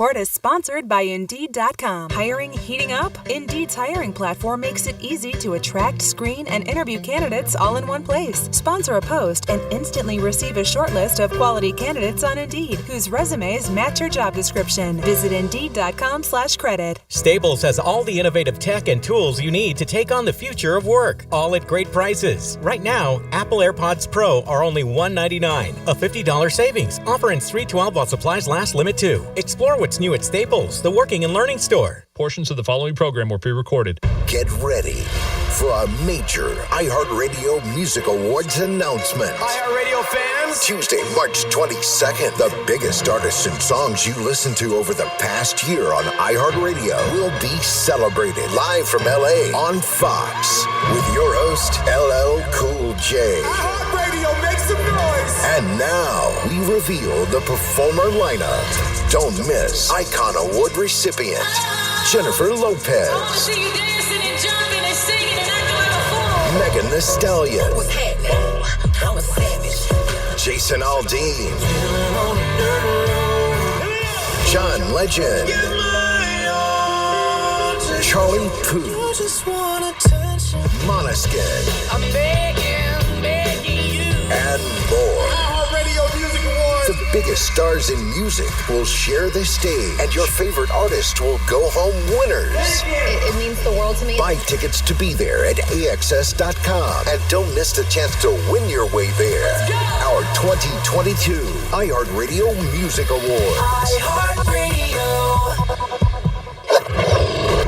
report is sponsored by Indeed.com. Hiring heating up? Indeed's hiring platform makes it easy to attract, screen, and interview candidates all in one place. Sponsor a post and instantly receive a short list of quality candidates on Indeed whose resumes match your job description. Visit Indeed.com/credit. Staples has all the innovative tech and tools you need to take on the future of work, all at great prices. Right now, Apple AirPods Pro are only $199, a $50 savings. Offer ends 3/12 while supplies last. Limit 2. Explore what's new at Staples, the working and learning store. Portions of the following program were pre-recorded. Get ready for a major iHeartRadio Music Awards announcement. iHeartRadio fans! Tuesday, March 22nd. The biggest artists and songs you listened to over the past year on iHeartRadio will be celebrated live from LA on Fox with your host, LL Cool J. iHeartRadio, make some noise! And now we reveal the performer lineup. Don't miss Icon Award recipient Jennifer Lopez. I see you dancing and jumping and singing and acting like a fool. Megan Thee Stallion. What's happening? I'm a savage. Jason Aldean. John Legend. Charlie Puth. Måneskin. I'm begging you. And more. iHeartRadio Music Awards! The biggest stars in music will share the stage, and your favorite artist will go home winners. It means the world to me. Buy tickets to be there at AXS.com, and don't miss the chance to win your way there. Our 2022 iHeartRadio Music Awards.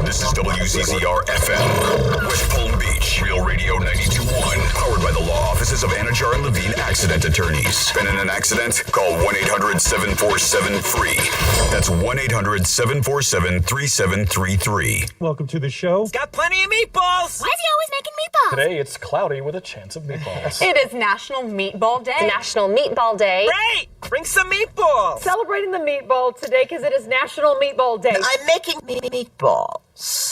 This is WCCR FM, West Palm Beach, Real Radio 92.1, powered by the law offices of Anajar and Levine Accident Attorneys. Been in an accident? Call 1-800-747-FREE. That's 1-800-747-3733. Welcome to the show. It's got plenty of meatballs. Why is he always making meatballs? Today it's cloudy with a chance of meatballs. It is National Meatball Day. National Meatball Day. Great! Bring some meatballs. Celebrating the meatball today because it is National Meatball Day. I'm making meatballs.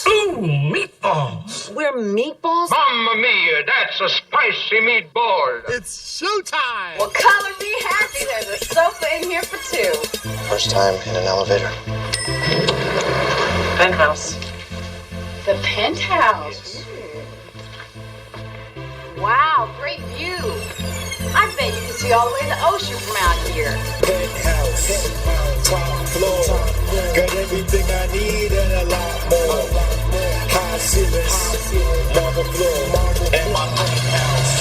Ooh, meatballs! We're meatballs? Mamma mia, that's a spicy meatball! It's showtime! Well, color me happy. There's a sofa in here for two. First time in an elevator. Penthouse. The Penthouse. Wow, great view. I bet you can see all the way to the ocean from out here. Penthouse, top floor, got everything I need and a lot more. High ceilings, marble floor, and my penthouse.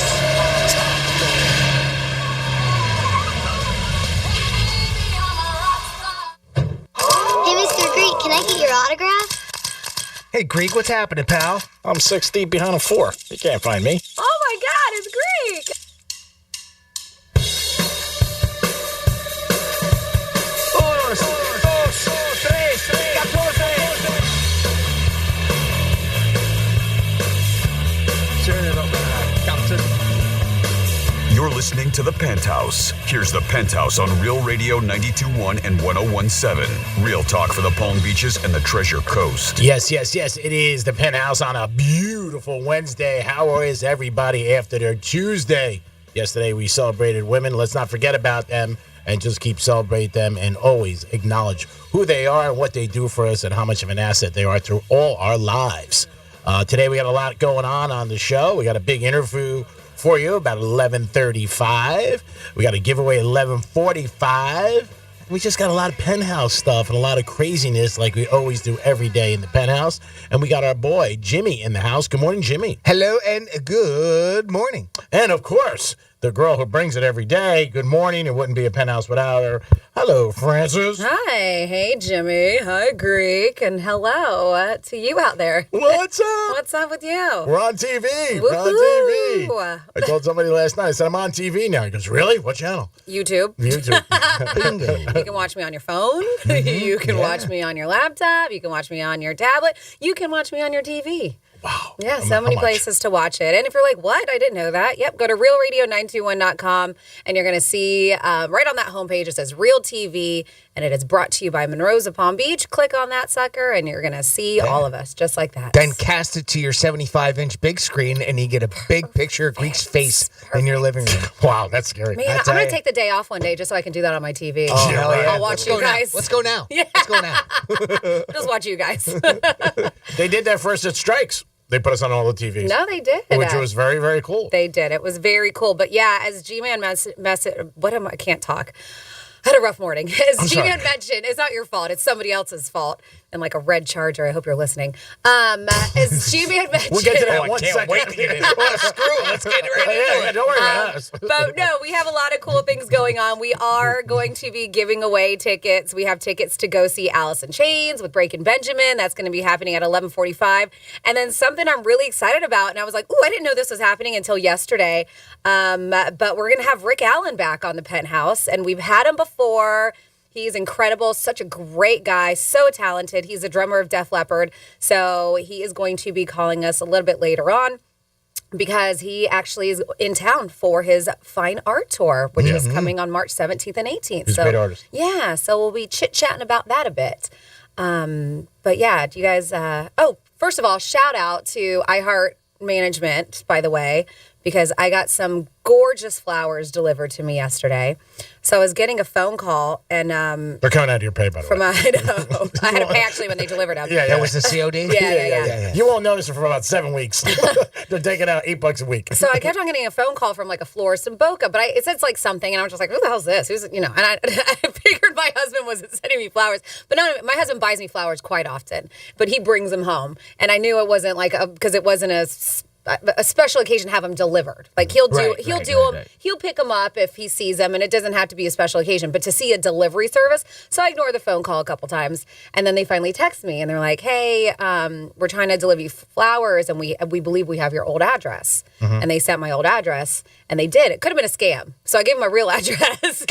Hey, Mr. Greek, can I get your autograph? Hey, Greek, what's happening, pal? I'm 6 deep behind a 4. You can't find me. Oh my God, it's Greek. You're listening to The Penthouse. Here's The Penthouse on Real Radio 92.1 and 101.7. Real talk for the Palm Beaches and the Treasure Coast. Yes. It is The Penthouse on a beautiful Wednesday. How is everybody after their Tuesday? Yesterday we celebrated women. Let's not forget about them and just keep celebrate them and always acknowledge who they are and what they do for us and how much of an asset they are through all our lives. Today we got a lot going on the show. We got a big interview for you about 11:35. We got a giveaway at 11:45. We just got a lot of Penthouse stuff and a lot of craziness like we always do every day in the Penthouse. And we got our boy Jimmy in the house. Good morning, Jimmy. Hello and good morning. And of course, the girl who brings it every day. Good morning. It wouldn't be a Penthouse without her. Hello, Francis. Hi. Hey, Jimmy. Hi, Greek. And hello to you out there. What's up? What's up with you? We're on TV. Woo-hoo. We're on TV. I told somebody last night, I said, I'm on TV now. He goes, really? What channel? YouTube. Bingo. You can watch me on your phone. You can watch me on your laptop. You can watch me on your tablet. You can watch me on your TV. Wow. Yeah, so many places to watch it. And if you're like, what? I didn't know that. Yep, go to realradio921.com and you're going to see right on that homepage it says Real TV and it is brought to you by Monroe's of Palm Beach. Click on that sucker and you're going to see all of us just like that. Then cast it to your 75-inch big screen and you get a big picture of Greek's face in your living room. Wow, that's scary. Man, I'm going to take the day off one day just so I can do that on my TV. Oh, hell yeah. I'll watch you guys. Let's go now. Yeah. Let's go now. Just watch you guys. They did that first at Strikes. They put us on all the TVs. No, they did. Which was very, very cool. They did. It was very cool. But yeah, as G-Man I can't talk. I had a rough morning. As G-Man mentioned, it's not your fault. It's somebody else's fault. And like a red Charger. I hope you're listening. As G-Man mentioned. We'll get to that one second. Wait to get in. Oh, screw it. Let's get right into it. Don't worry about us. But no, we have a lot of cool things going on. We are going to be giving away tickets. We have tickets to go see Alice in Chains with Breaking Benjamin. That's going to be happening at 11:45. And then something I'm really excited about. And I was like, ooh, I didn't know this was happening until yesterday. But we're going to have Rick Allen back on the Penthouse. And we've had him before. He's incredible, such a great guy, so talented. He's the drummer of Def Leppard. So he is going to be calling us a little bit later on because he actually is in town for his Fine Art Tour, which is coming on March 17th and 18th. He's a great artist. Yeah, so we'll be chit-chatting about that a bit. But yeah, do you guys... first of all, shout out to iHeart Management, by the way, because I got some gorgeous flowers delivered to me yesterday. So I was getting a phone call, and they're coming out of your pay, by the way. I know. I had to pay actually when they delivered them. Yeah. That was the COD? Yeah. You won't notice it for about 7 weeks. They're taking out $8 a week. So I kept on getting a phone call from like a florist in Boca, but it said like something, and I was just like, who the hell's this? Who's, and I figured my husband wasn't sending me flowers. But no, my husband buys me flowers quite often, but he brings them home. And I knew it wasn't like, because it wasn't a special occasion to have them delivered. Like he'll pick them up if he sees them, and it doesn't have to be a special occasion, but to see a delivery service. So I ignored the phone call a couple times, and then they finally text me and they're like, hey, we're trying to deliver you flowers, and we believe we have your old address. And they sent my old address, and they did. It could have been a scam. So I gave them my real address.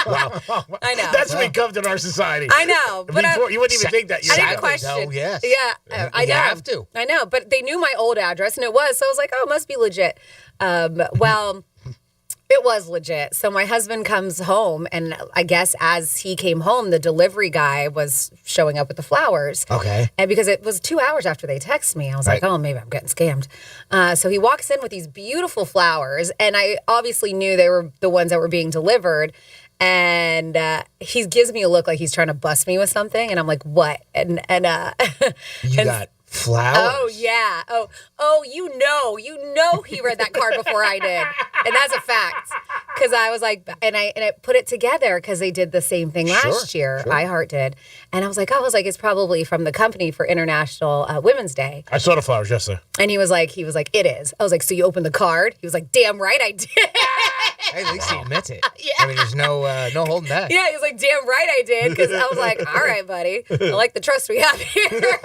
Wow. I know. That's become in our society. I know. But Before, you wouldn't even think that. I didn't question. Oh, yes. Yeah, I know. You have to. I know, but they knew my old address, and it was. So I was like, oh, it must be legit. Well, it was legit. So my husband comes home, and I guess as he came home, the delivery guy was showing up with the flowers. Okay. And because it was 2 hours after they texted me, I was like, oh, maybe I'm getting scammed. So he walks in with these beautiful flowers, and I obviously knew they were the ones that were being delivered. And he gives me a look like he's trying to bust me with something, and I'm like, what? And you got flowers. Oh yeah. Oh, you know he read that card before I did. And that's a fact. Because I was like, and I put it together because they did the same thing last year. Sure. iHeart did. And I was like, it's probably from the company for International Women's Day. I saw the flowers yesterday. And he was like, it is. I was like, so you opened the card? He was like, damn right I did. Hey, at least he admits it. Yeah. I mean, there's no holding back. Yeah, he was like, damn right I did. Because I was like, all right, buddy. I like the trust we have here.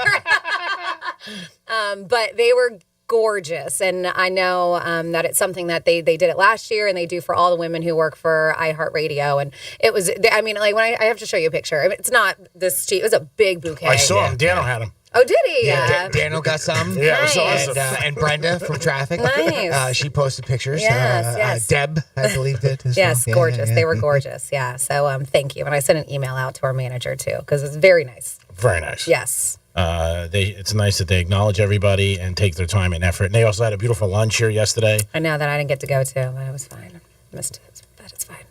But they were gorgeous. And I know that it's something that they did it last year, and they do for all the women who work for iHeartRadio. And it was, I mean, like when I have to show you a picture. I mean, it's not this cheap. It was a big bouquet. I saw him. Daniel had him. Oh, did he? Yeah. Daniel got some. Yeah, nice. it was awesome. And Brenda from Traffic. Nice. She posted pictures. Yes. Deb, I believe, did as yes, well. gorgeous. They were gorgeous. Yeah. So thank you. And I sent an email out to our manager too, because it's very nice. Very nice. Yes. It's nice that they acknowledge everybody and take their time and effort. And they also had a beautiful lunch here yesterday. I know that I didn't get to go to, but it was fine. Missed it, but it's fine.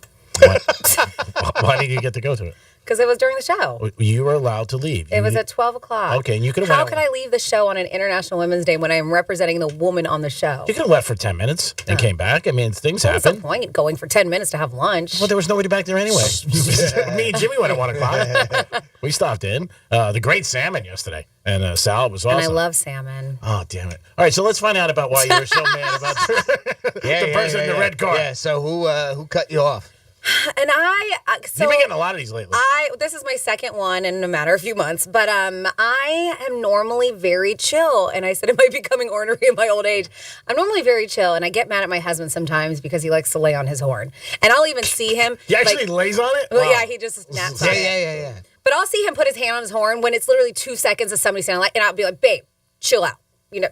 Why didn't you get to go to it? Because it was during the show. You were allowed to leave. It was at 12 o'clock. Okay, and you could have. How could I leave the show on an International Women's Day when I am representing the woman on the show? You could have left for 10 minutes and came back. I mean, things happen. What's the point going for 10 minutes to have lunch? Well, there was nobody back there anyway. Me and Jimmy went at 1 o'clock. We stopped in. The great salmon yesterday. And salad was awesome. And I love salmon. Oh, damn it. All right, so let's find out about why you were so mad about the person in the red car. Yeah, so who cut you off? And you've been getting a lot of these lately. This is my second one in a matter of a few months, but I am normally very chill, and I said it might be becoming ornery in my old age. I'm normally very chill, and I get mad at my husband sometimes because he likes to lay on his horn, and I'll even see him. He actually lays on it? Well, wow. yeah, he just snaps on it. Yeah. But I'll see him put his hand on his horn when it's literally 2 seconds of somebody saying like, and I'll be like, babe, chill out.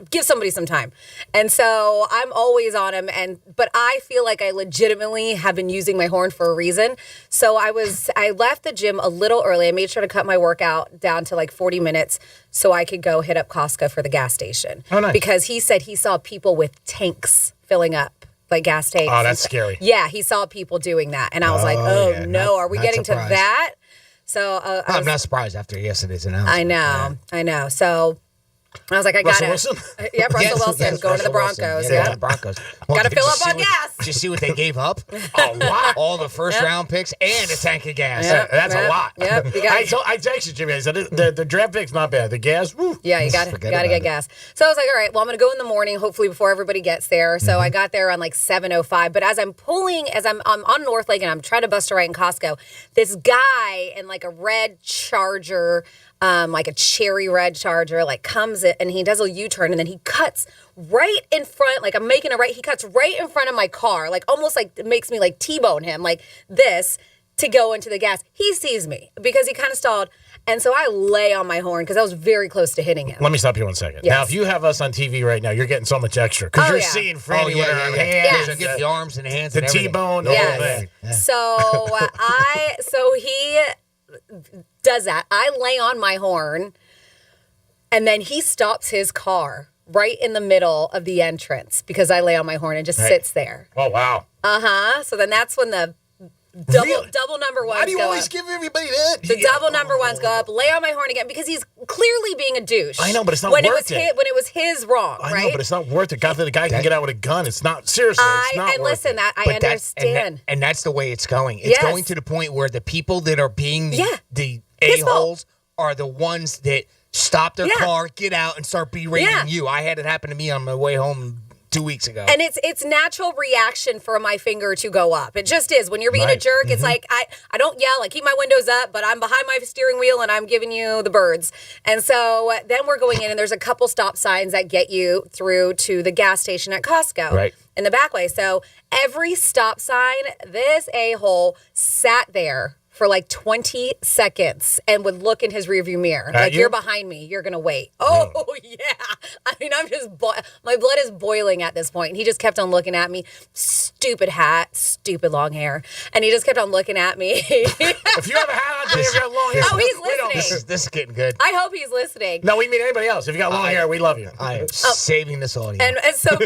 give somebody some time. And so I'm always on him. But I feel like I legitimately have been using my horn for a reason. So I left the gym a little early. I made sure to cut my workout down to like 40 minutes so I could go hit up Costco for the gas station. Oh, nice. Because he said he saw people with tanks filling up, like gas tanks. Oh, that's scary. Yeah, he saw people doing that. And I was like, no, are we getting to that? So I'm not surprised after yesterday's announcement. I know. So I was like, I got it. Russell Wilson? Yeah, Russell Wilson going to the Broncos. Yeah, the Broncos. Got to fill up on gas. Did you see what they gave up? A lot. All the first round picks and a tank of gas. That's a lot. Yep. I texted Jimmy. I said, the draft pick's not bad. The gas, woo. Yeah, you got to get gas. So I was like, all right, well, I'm going to go in the morning, hopefully before everybody gets there. So I got there on like 7:05. But as I'm on North Lake and I'm trying to bust a right in Costco, this guy in like a red Charger, like a cherry red Charger, like comes in and he does a U-turn and then he cuts right in front, like I'm making a right, he cuts right in front of my car, like almost like it makes me like T-bone him, like this, to go into the gas. He sees me because he kind of stalled. And so I lay on my horn because I was very close to hitting him. Let me stop you 1 second. Yes. Now, if you have us on TV right now, you're getting so much extra because you're seeing Franny with her hands. Yes. You get the arms and hands the and everything. T-bone, the whole thing. Yeah. So he does that. I lay on my horn, and then he stops his car right in the middle of the entrance because I lay on my horn and just sits there. Oh, wow. So then that's when the double number ones go up. Why do you always give everybody that? The double number ones go up, lay on my horn again because he's clearly being a douche. I know, but it's not worth it. When it was his wrong, I right? know, but it's not worth it. God, the guy can get out with a gun. It's not, seriously, it's not worth it. I understand. And that's the way it's going. It's going to the point where the people that are being the a-holes are the ones that stop their car, get out, and start berating you. I had it happen to me on my way home 2 weeks ago. And it's natural reaction for my finger to go up. It just is. When you're being a jerk, it's like, I don't yell. I keep my windows up, but I'm behind my steering wheel and I'm giving you the birds. And so then we're going in and there's a couple stop signs that get you through to the gas station at Costco in the back way. So every stop sign, this a-hole sat there for like 20 seconds and would look in his rearview mirror. Like, you're behind me. You're going to wait. Oh, yeah. I mean, I'm just, my blood is boiling at this point. And he just kept on looking at me. Stupid hat, stupid long hair. And he just kept on looking at me. If you have a hat on, you have long hair. Oh, he's listening. This is getting good. I hope he's listening. No, we mean anybody else. If you got long hair, we love you. I am saving this audience. And so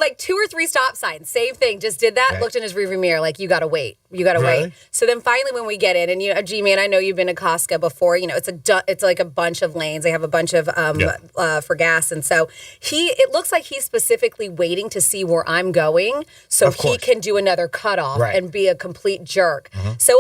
like 2 or 3 stop signs, same thing. Just did that, looked in his rearview mirror, like, you got to wait. You got to wait. So then finally when we get in, and G-Man, I know you've been to Costco before, it's like a bunch of lanes. They have a bunch of for gas. And so it looks like he's specifically waiting to see where I'm going so he can do another cutoff and be a complete jerk. So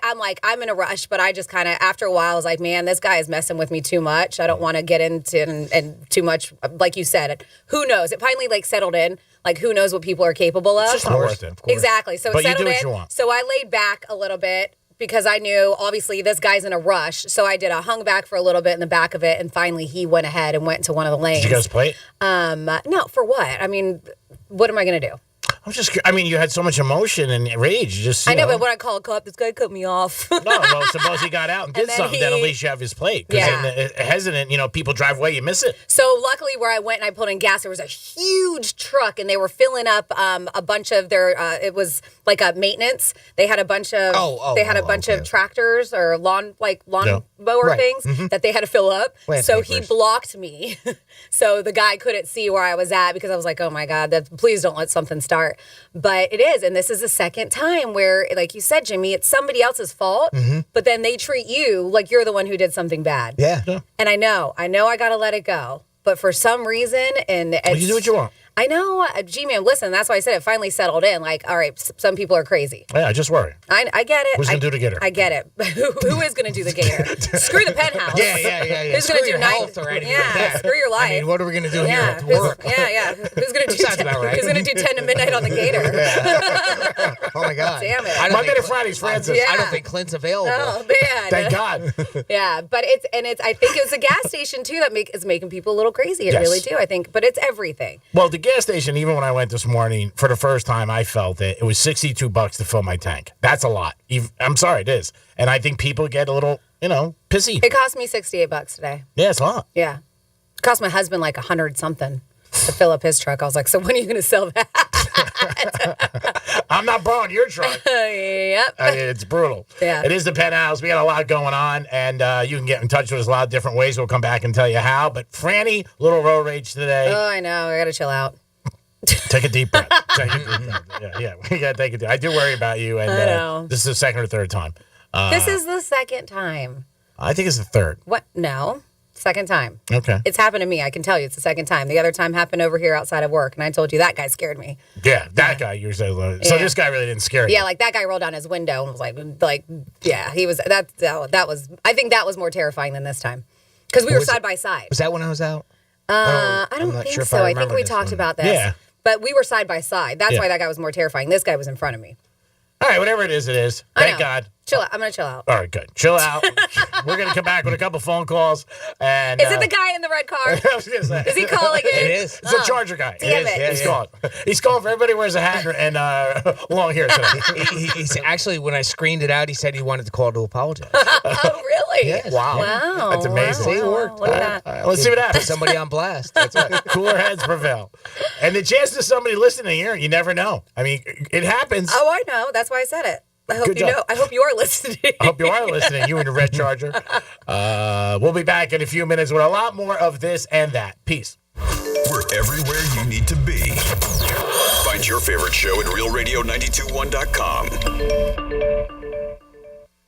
I'm like, I'm in a rush, but I just kind of, after a while, I was like, man, this guy is messing with me too much. I don't want to get into and too much, like you said. Who knows? It finally like settled in. Like, who knows what people are capable of? It's just not worth it, of course. Exactly. So but it settled you do what in. you want. So I laid back a little bit because I knew, obviously, this guy's in a rush. So I hung back for a little bit in the back of it, and finally he went ahead and went into one of the lanes. Did you guys play? No, for what? I mean, what am I going to do? You had so much emotion and rage. I know, but when I call a cop, this guy cut me off. No, well, suppose he got out and did something, then at least you have his plate. Because hesitant, people drive away, you miss it. So luckily where I went and I pulled in gas, there was a huge truck and they were filling up a bunch of their, it was like a maintenance. They had a bunch of, of tractors or lawn mower things that they had to fill up. So he blocked me. So the guy couldn't see where I was at because I was like, oh my God, please don't let something start. But it is. And this is the second time where, like you said, Jimmy, it's somebody else's fault, but then they treat you like you're the one who did something bad. Yeah. And I know I got to let it go. But for some reason, you do what you want. I know, G-Man, listen, that's why I said it finally settled in. Like, all right, some people are crazy. Yeah, I just worry. I get it. Who's going to do the gator? I get it. Who is going to do the gator? Screw the penthouse. Yeah. Who's going to do health or anything? Yeah, screw your life. I mean, what are we going to do here at work? Yeah. Who's going to do Sounds about right. Who's going to do 10 to midnight on the gator? Oh, my God. Damn it. Monday to Fridays, Francis. I don't think Clint's available. Oh, man. Thank God. Yeah, but I think it was a gas station, too, that is making people a little crazy. It really do, I think. But it's everything. Well, the gas station, even when I went this morning, for the first time, I felt it. It was $62 to fill my tank. That's a lot. I'm sorry, it is. And I think people get a little, pissy. It cost me $68 today. Yeah, it's a lot. Yeah. It cost my husband like $100-something to fill up his truck. I was like, so when are you going to sell that? I'm not borrowing your truck. Yep. I mean, it's brutal. Yeah. It is the Penthouse. We got a lot going on, and you can get in touch with us a lot of different ways. We'll come back and tell you how. But Franny, little road rage today. Oh, I know. I got to chill out. Take a deep breath. Yeah. We got to take a deep breath. I do worry about you, and I know. This is the second or third time. This is the second time. I think it's the third. What? No. Second time. Okay. It's happened to me. I can tell you it's the second time. The other time happened over here outside of work, and I told you that guy scared me. Yeah, that guy usually. So this guy really didn't scare you. Yeah, like that guy rolled down his window and was like, yeah, he was. That was. I think that was more terrifying than this time because we were side by side. Was that when I was out? I don't think so. I think we talked about this. Yeah. But we were side by side. That's why that guy was more terrifying. This guy was in front of me. All right, whatever it is, it is. Thank God. Chill out. I'm going to chill out. All right, good. Chill out. We're going to come back with a couple phone calls. And is it the guy in the red car? I was going to say. Is he calling it? It is. It's a Charger guy. Damn it. He's calling. He's calling for everybody who wears a hat and long hair today. He's actually, when I screened it out, he said he wanted to call to apologize. Oh, really? Yes. Wow. That's amazing. See, it worked. Look at that. All right, let's see what happens. Put somebody on blast. That's right. Cooler heads prevail. And the chances of somebody listening here, you never know. I mean, it happens. Oh, I know. That's why I said it. I hope Good you job. know. I hope you are listening. I hope you are listening, you and your red Charger. We'll be back in a few minutes with a lot more of this and that. Peace. We're everywhere you need to be. Find your favorite show at realradio921.com.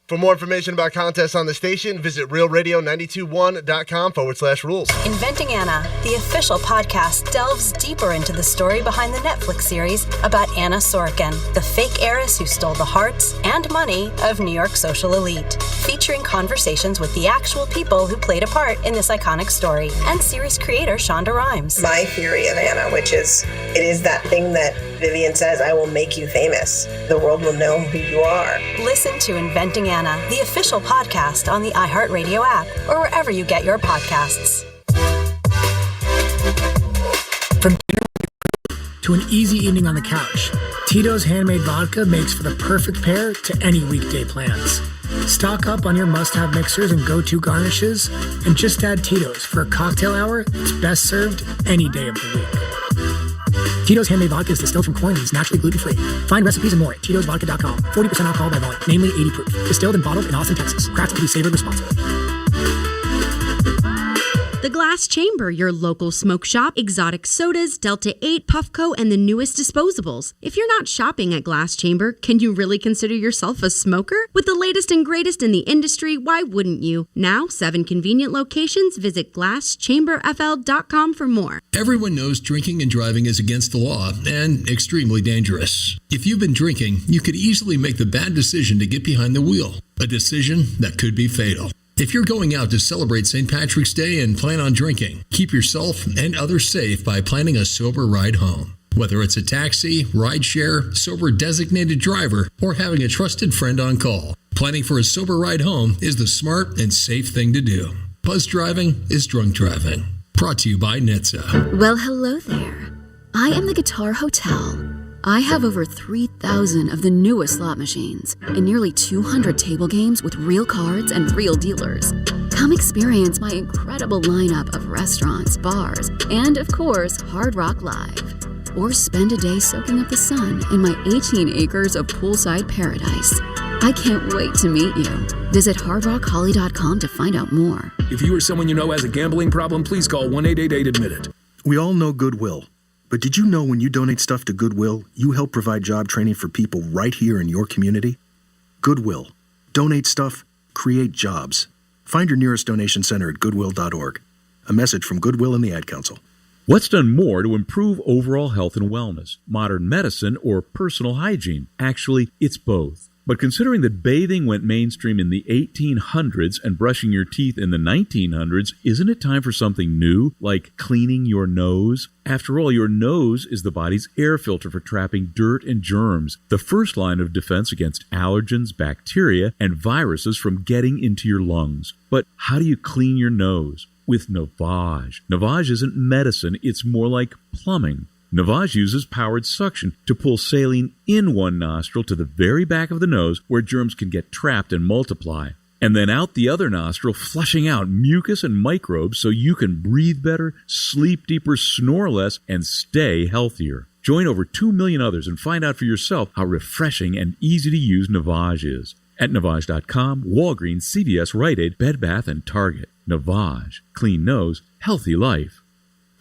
For more information about contests on the station, visit realradio921.com/rules. Inventing Anna, the official podcast, delves deeper into the story behind the Netflix series about Anna Sorokin, the fake heiress who stole the hearts and money of New York social elite. Featuring conversations with the actual people who played a part in this iconic story, and series creator Shonda Rhimes. My theory of Anna, which is, it is that thing that Vivian says, I will make you famous. The world will know who you are. Listen to Inventing Anna, the official podcast on the iHeartRadio app or wherever you get your podcasts. From dinner to an easy evening on the couch, Tito's Handmade Vodka makes for the perfect pair to any weekday plans. Stock up on your must-have mixers and go-to garnishes, and just add Tito's for a cocktail hour that's best served any day of the week. Tito's Handmade Vodka is distilled from corn and is naturally gluten-free. Find recipes and more at Tito'sVodka.com. 40% alcohol by volume, namely 80 proof. Distilled and bottled in Austin, Texas. Crafted to be savored responsibly. The Glass Chamber, your local smoke shop, exotic sodas, Delta 8, Puffco, and the newest disposables. If you're not shopping at Glass Chamber, can you really consider yourself a smoker? With the latest and greatest in the industry, why wouldn't you? Now, 7 convenient locations. Visit GlassChamberFL.com for more. Everyone knows drinking and driving is against the law and extremely dangerous. If you've been drinking, you could easily make the bad decision to get behind the wheel, a decision that could be fatal. If you're going out to celebrate St. Patrick's Day and plan on drinking, keep yourself and others safe by planning a sober ride home. Whether it's a taxi, rideshare, sober designated driver, or having a trusted friend on call, planning for a sober ride home is the smart and safe thing to do. Buzz driving is drunk driving. Brought to you by NHTSA. Well, hello there. I am the Guitar Hotel. I have over 3,000 of the newest slot machines and nearly 200 table games with real cards and real dealers. Come experience my incredible lineup of restaurants, bars, and of course, Hard Rock Live. Or spend a day soaking up the sun in my 18 acres of poolside paradise. I can't wait to meet you. Visit hardrockholly.com to find out more. If you or someone you know has a gambling problem, please call 1-888-ADMIT-IT. We all know Goodwill. But did you know when you donate stuff to Goodwill, you help provide job training for people right here in your community? Goodwill. Donate stuff, create jobs. Find your nearest donation center at goodwill.org. A message from Goodwill and the Ad Council. What's done more to improve overall health and wellness? Modern medicine or personal hygiene? Actually, it's both. But considering that bathing went mainstream in the 1800s and brushing your teeth in the 1900s, isn't it time for something new, like cleaning your nose? After all, your nose is the body's air filter for trapping dirt and germs, the first line of defense against allergens, bacteria, and viruses from getting into your lungs. But how do you clean your nose? With Navage. Navage isn't medicine, it's more like plumbing. Navage uses powered suction to pull saline in one nostril to the very back of the nose where germs can get trapped and multiply. and then out the other nostril, flushing out mucus and microbes so you can breathe better, sleep deeper, snore less, and stay healthier. Join over 2 million others and find out for yourself how refreshing and easy to use Navage is. At Navage.com, Walgreens, CVS, Rite Aid, Bed Bath, and Target. Navage. Clean nose, healthy life.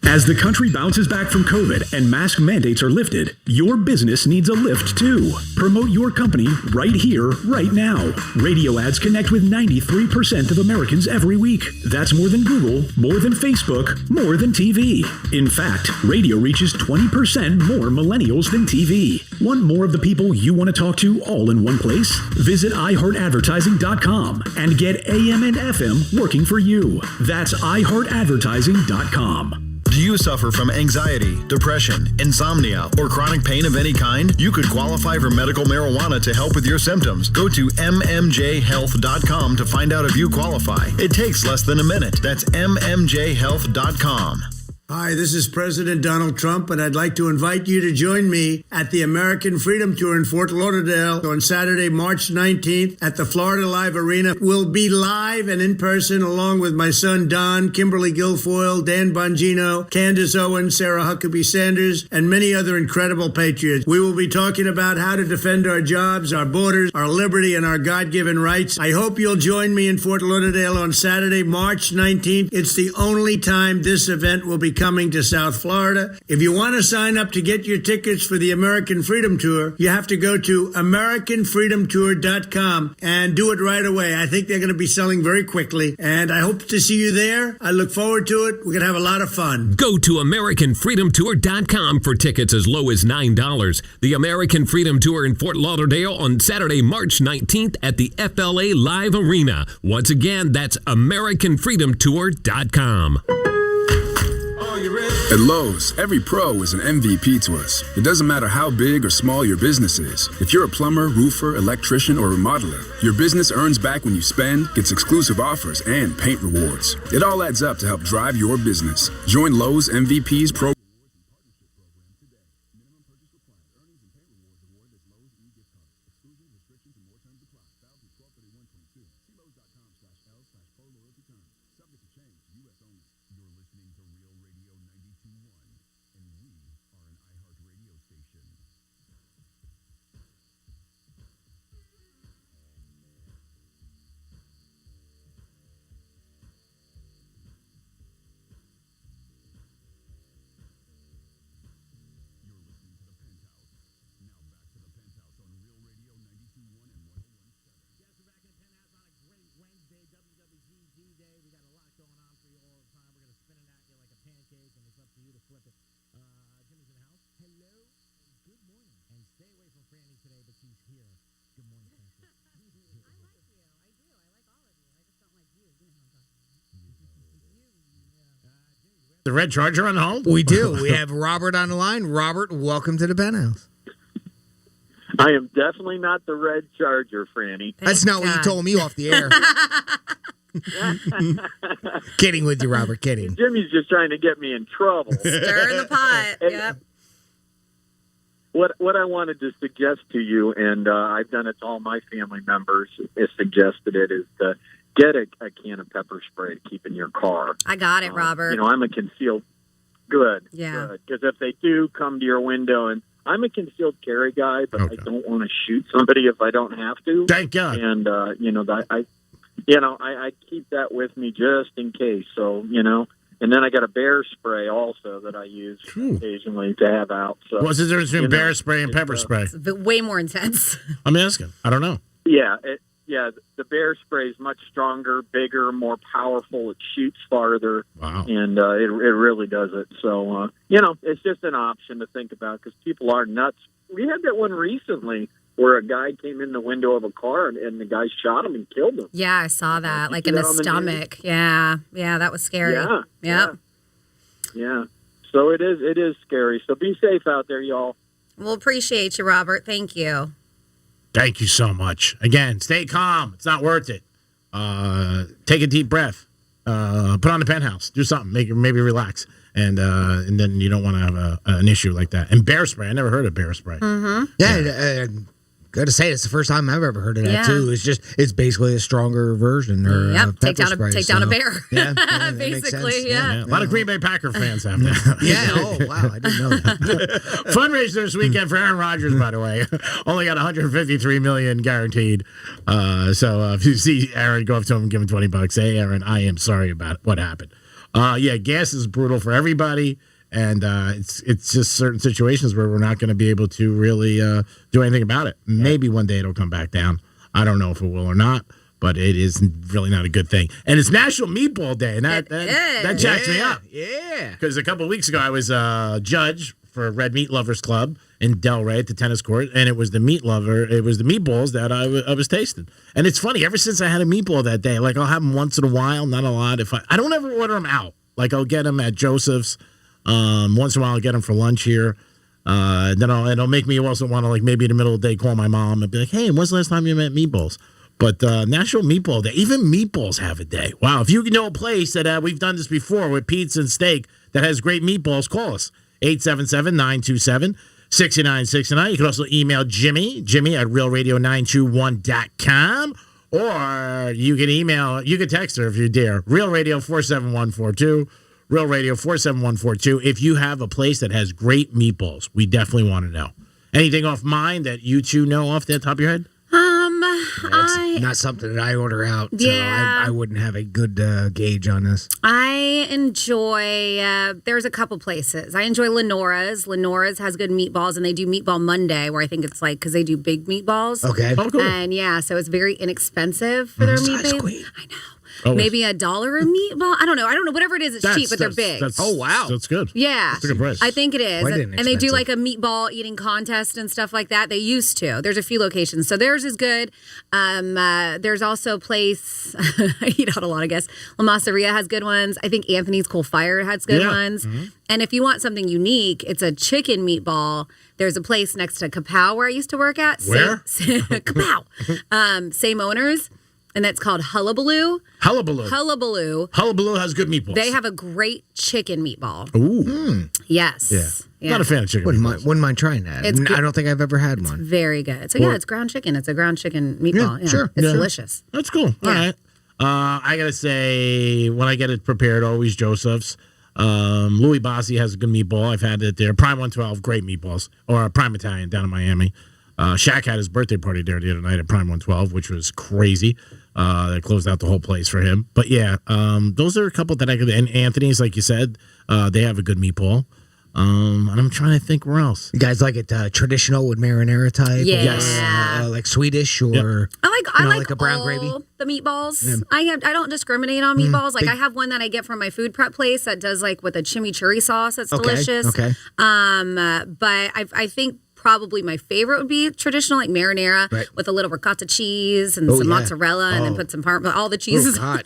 As the country bounces back from COVID and mask mandates are lifted, your business needs a lift too. Promote your company right here, right now. Radio ads connect with 93% of Americans every week. That's more than Google, more than Facebook, more than TV. In fact, radio reaches 20% more millennials than TV. Want more of the people you want to talk to all in one place? Visit iHeartAdvertising.com and get AM and FM working for you. That's iHeartAdvertising.com. Do you suffer from anxiety, depression, insomnia, or chronic pain of any kind? You could qualify for medical marijuana to help with your symptoms. Go to mmjhealth.com to find out if you qualify. It takes less than a minute. That's mmjhealth.com. Hi, this is President Donald Trump, and I'd like to invite you to join me at the American Freedom Tour in Fort Lauderdale on Saturday, March 19th at the Florida Live Arena. We'll be live and in person along with my son Don, Kimberly Guilfoyle, Dan Bongino, Candace Owens, Sarah Huckabee Sanders, and many other incredible patriots. We will be talking about how to defend our jobs, our borders, our liberty, and our God-given rights. I hope you'll join me in Fort Lauderdale on Saturday, March 19th. It's the only time this event will be coming to South Florida. If you want to sign up to get your tickets for the American Freedom Tour, you have to go to AmericanFreedomTour.com and do it right away. I think they're going to be selling very quickly, and I hope to see you there. I look forward to it. We're going to have a lot of fun. Go to AmericanFreedomTour.com for tickets as low as $9. The American Freedom Tour in Fort Lauderdale on Saturday, March 19th at the FLA Live Arena. Once again, that's AmericanFreedomTour.com. At Lowe's, every pro is an MVP to us. It doesn't matter how big or small your business is. If you're a plumber, roofer, electrician, or remodeler, your business earns back when you spend, gets exclusive offers, and paint rewards. It all adds up to help drive your business. Join Lowe's MVP's Pro. The Red Charger on hold? We do. We have Robert on the line. Robert, welcome to the Penthouse. I am definitely not the Red Charger, Franny. That's not what you told me off the air. Kidding with you, Robert. Kidding. Jimmy's just trying to get me in trouble. Stir the pot. Yep. What I wanted to suggest to you, and I've done it to all my family members, is suggested it, is to get a can of pepper spray to keep in your car. I got it, Robert. I'm a concealed. Good. Yeah. Because if they do come to your window, and I'm a concealed carry guy, but I don't want to shoot somebody if I don't have to. Thank God. And I keep that with me just in case. So and then I got a bear spray also that I use occasionally to have out. So what's the difference between bear spray and pepper spray? It's way more intense. I'm asking. I don't know. Yeah. The bear spray is much stronger, bigger, more powerful. It shoots farther. Wow. And it really does it. So, it's just an option to think about because people are nuts. We had that one recently where a guy came in the window of a car and the guy shot him and killed him. Yeah, I saw that, like in the stomach. Yeah, that was scary. Yeah. So it is scary. So be safe out there, y'all. We'll appreciate you, Robert. Thank you. Thank you so much. Again, stay calm. It's not worth it. Take a deep breath. Put on the Penthouse. Do something. Maybe relax. And then you don't want to have an issue like that. And bear spray. I never heard of bear spray. Mm-hmm. Yeah. Gotta say, it's the first time I've ever heard of that too. It's basically a stronger version. Or take down a bear. Yeah, basically. Yeah. A lot of Green Bay Packer fans have that. Yeah. Oh wow, I didn't know that. Fundraiser this weekend for Aaron Rodgers, by the way. Only got $153 million guaranteed. So if you see Aaron, go up to him and give him $20. Say, Aaron, I am sorry about what happened. Gas is brutal for everybody. And it's just certain situations where we're not going to be able to really do anything about it. Maybe one day it'll come back down. I don't know if it will or not, but it is really not a good thing. And it's National Meatball Day, and that jacks me up. Yeah. Because a couple of weeks ago, I was a judge for Red Meat Lovers Club in Delray at the tennis court, and it was the meatballs that I was tasting. And it's funny, ever since I had a meatball that day, like I'll have them once in a while, not a lot. I don't ever order them out. Like I'll get them at Joseph's. Once in a while, I'll get them for lunch here. Then it'll make me also want to, like, maybe in the middle of the day, call my mom and be like, hey, when's the last time you met meatballs? But National Meatball Day, even meatballs have a day. Wow. If you know a place that we've done this before with pizza and steak that has great meatballs, call us. 877-927-6969. You can also email Jimmy at realradio921.com. Or you can text her if you dare. Real Radio 47142. Real Radio 47142. If you have a place that has great meatballs, we definitely want to know. Anything off mind that you two know off the top of your head? It's not something that I order out, so I wouldn't have a good gauge on this. I enjoy, there's a couple places. I enjoy Lenora's. Lenora's has good meatballs, and they do Meatball Monday, where I think it's like, because they do big meatballs. Okay. Oh, cool. And so it's very inexpensive for their meatballs. I know. Oh, maybe $1 a meatball. I don't know. Whatever it is, it's cheap, but they're big. Oh, wow. That's good. Yeah. That's a good price. I think it is. Quite And they do like a meatball eating contest and stuff like that. They used to. There's a few locations. So theirs is good. There's also a place, I eat out a lot, I guess. La Masseria has good ones. I think Anthony's Coal Fire has good ones. Mm-hmm. And if you want something unique, it's a chicken meatball. There's a place next to Kapow where I used to work at. Where? Kapow. Same owners. And that's called Hullabaloo. Hullabaloo has good meatballs. They have a great chicken meatball. Ooh. Yes. Yeah. Not a fan of chicken Wouldn't mind trying that. I don't think I've ever had one. Very good. So, it's ground chicken. It's a ground chicken meatball. Yeah, sure. It's delicious. That's cool. All right. I got to say, when I get it prepared, always Joseph's. Louis Bossi has a good meatball. I've had it there. Prime 112, great meatballs. Or Prime Italian down in Miami. Shaq had his birthday party there the other night at Prime 112, which was crazy. That closed out the whole place for him. But those are a couple that I could. And Anthony's, like you said, they have a good meatball. And I'm trying to think where else. You guys like it traditional with marinara type? Yeah. Yes. Like Swedish or I like a brown all gravy? the meatballs. Yeah. I don't discriminate on meatballs. Like I have one that I get from my food prep place that does like with a chimichurri sauce. That's delicious. Okay. But I think probably my favorite would be traditional, like marinara with a little ricotta cheese and some mozzarella, and then put some all the cheeses. A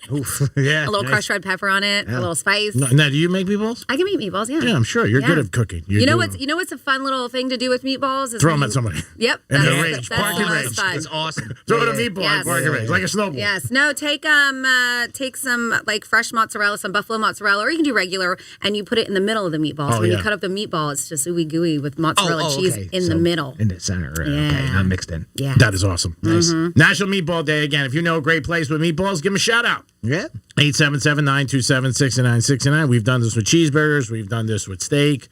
little crushed red pepper on it, a little spice. Now, do you make meatballs? I can make meatballs. Yeah. Yeah, I'm sure you're good at cooking. You know what's a fun little thing to do with meatballs? Is throw them at somebody. Yep. In the range. Park and range. It's awesome. Throw it a meatball and park and range, like a snowball. Yes. No, take some like fresh mozzarella, some buffalo mozzarella, or you can do regular, and you put it in the middle of the meatball. So when you cut up the meatball, it's just ooey gooey with mozzarella cheese in the middle. In the center, right? Okay, not mixed in. Yeah. That is awesome. Nice. National Meatball Day again. If you know a great place with meatballs, give them a shout out. Yeah. 877-927-6969. We've done this with cheeseburgers. We've done this with steak,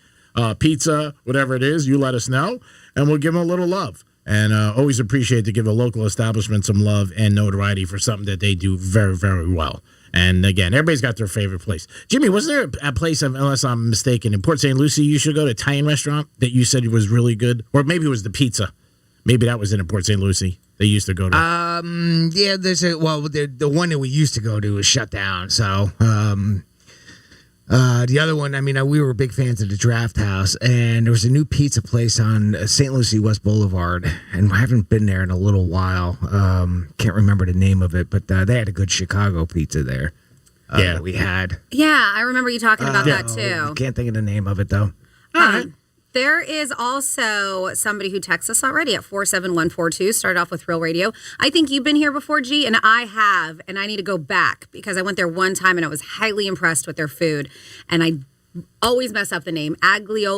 pizza, whatever it is. You let us know, and we'll give them a little love. And always appreciate to give a local establishment some love and notoriety for something that they do very, very well. And again, everybody's got their favorite place. Jimmy, wasn't there a place, unless I'm mistaken, in Port St. Lucie you should go to, an Italian restaurant that you said was really good? Or maybe it was the pizza. Maybe that was in Port St. Lucie. They used to go to. Yeah, there's the one that we used to go to was shut down. So the other one, I mean, we were big fans of the Draft House, and there was a new pizza place on St. Lucie West Boulevard, and I haven't been there in a little while. Can't remember the name of it, but they had a good Chicago pizza there. That we had. Yeah, I remember you talking about that too. Can't think of the name of it though. All right. There is also somebody who texts us already at 47142. Started off with Real Radio. I think you've been here before, G, and I have, and I need to go back because I went there one time and I was highly impressed with their food. And I always mess up the name. Aglio.